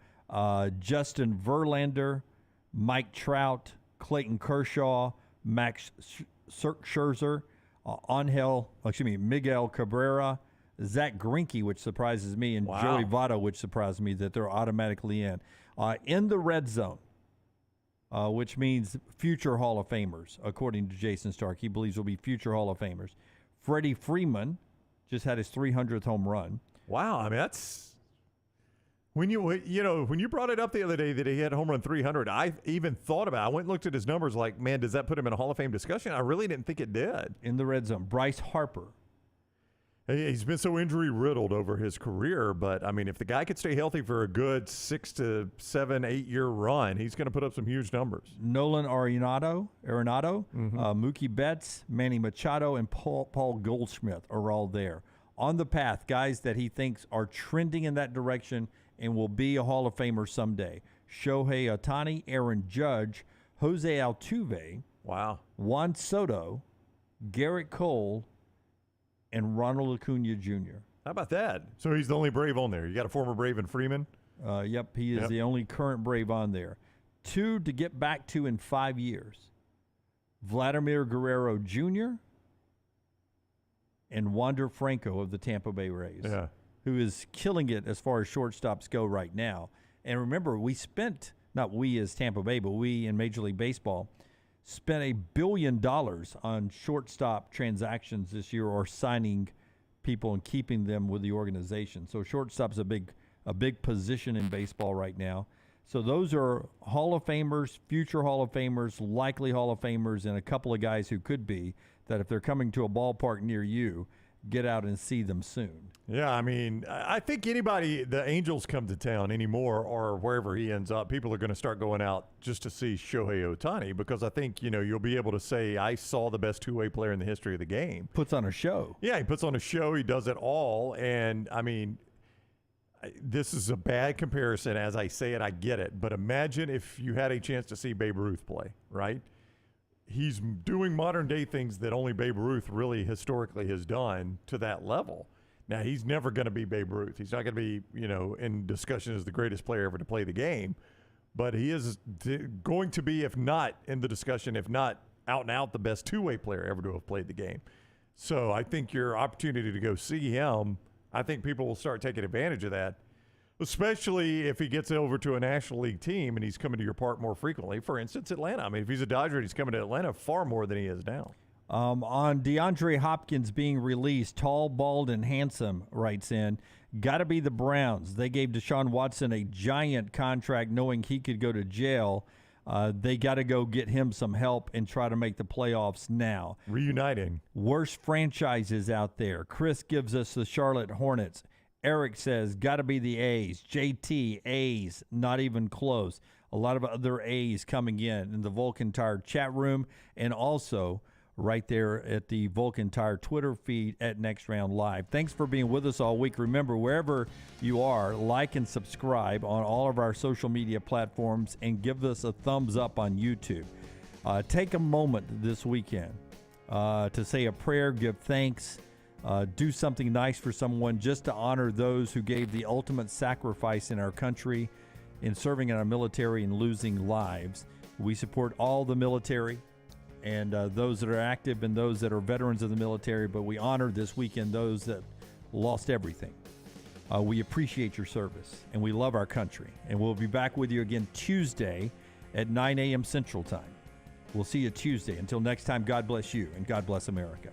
Justin Verlander, Mike Trout, Clayton Kershaw, Max Scherzer, Miguel Cabrera, Zach Greinke, which surprises me, and Joey Votto, which surprised me that they're automatically in the red zone, which means future Hall of Famers, according to Jason Stark. He believes will be future Hall of Famers. Freddie Freeman just had his 300th home run. Wow, I mean that's. When you brought it up the other day that he had home run 300, I even thought about it. I went and looked at his numbers like, man, does that put him in a Hall of Fame discussion? I really didn't think it did. In the red zone, Bryce Harper. He's been so injury-riddled over his career, but, I mean, if the guy could stay healthy for a good 6 to 7, 8 year run, he's going to put up some huge numbers. Nolan Arenado, Mookie Betts, Manny Machado, and Paul Goldschmidt are all there. On the path, guys that he thinks are trending in that direction and will be a Hall of Famer someday. Shohei Ohtani, Aaron Judge, Jose Altuve, Juan Soto, Garrett Cole, and Ronald Acuna Jr. How about that? So he's the only Brave on there. You got a former Brave and Freeman? Yep, he is the only current Brave on there. 2 to get back to in 5 years. Vladimir Guerrero Jr. and Wander Franco of the Tampa Bay Rays. Yeah. Who is killing it as far as shortstops go right now. And remember, we spent, not we as Tampa Bay, but we in Major League Baseball, spent $1 billion on shortstop transactions this year, or signing people and keeping them with the organization. So shortstop's a big position in baseball right now. So those are Hall of Famers, future Hall of Famers, likely Hall of Famers, and a couple of guys who could be, that if they're coming to a ballpark near you, get out and see them soon. Yeah, I mean, I think anybody, the Angels come to town anymore, or wherever he ends up, people are going to start going out just to see Shohei Ohtani, because I think, you'll be able to say, I saw the best two-way player in the history of the game. Puts on a show. Yeah, he puts on a show. He does it all. And, I mean, this is a bad comparison. As I say it, I get it. But imagine if you had a chance to see Babe Ruth play, right? He's doing modern-day things that only Babe Ruth really historically has done to that level. Now, he's never going to be Babe Ruth. He's not going to be, in discussion as the greatest player ever to play the game. But he is going to be, if not in the discussion, if not out and out, the best two-way player ever to have played the game. So I think your opportunity to go see him, I think people will start taking advantage of that, especially if he gets over to a National League team and he's coming to your park more frequently. For instance, Atlanta. I mean, if he's a Dodger, he's coming to Atlanta far more than he is now. On DeAndre Hopkins being released, tall, bald, and handsome writes in, got to be the Browns. They gave Deshaun Watson a giant contract knowing he could go to jail. They got to go get him some help and try to make the playoffs now. Reuniting. Worst franchises out there. Chris gives us the Charlotte Hornets. Eric says, got to be the A's. JT, A's, not even close. A lot of other A's coming in the Vulcan Tire chat room, and also right there at the Vulcan Tire Twitter feed at Next Round Live. Thanks for being with us all week. Remember, wherever you are, like and subscribe on all of our social media platforms, and give us a thumbs up on YouTube. Take a moment this weekend to say a prayer, give thanks, do something nice for someone, just to honor those who gave the ultimate sacrifice in our country in serving in our military and losing lives. We support all the military and those that are active and those that are veterans of the military, but we honor this weekend those that lost everything. We appreciate your service, and we love our country. And we'll be back with you again Tuesday at 9 a.m. Central Time. We'll see you Tuesday. Until next time, God bless you, and God bless America.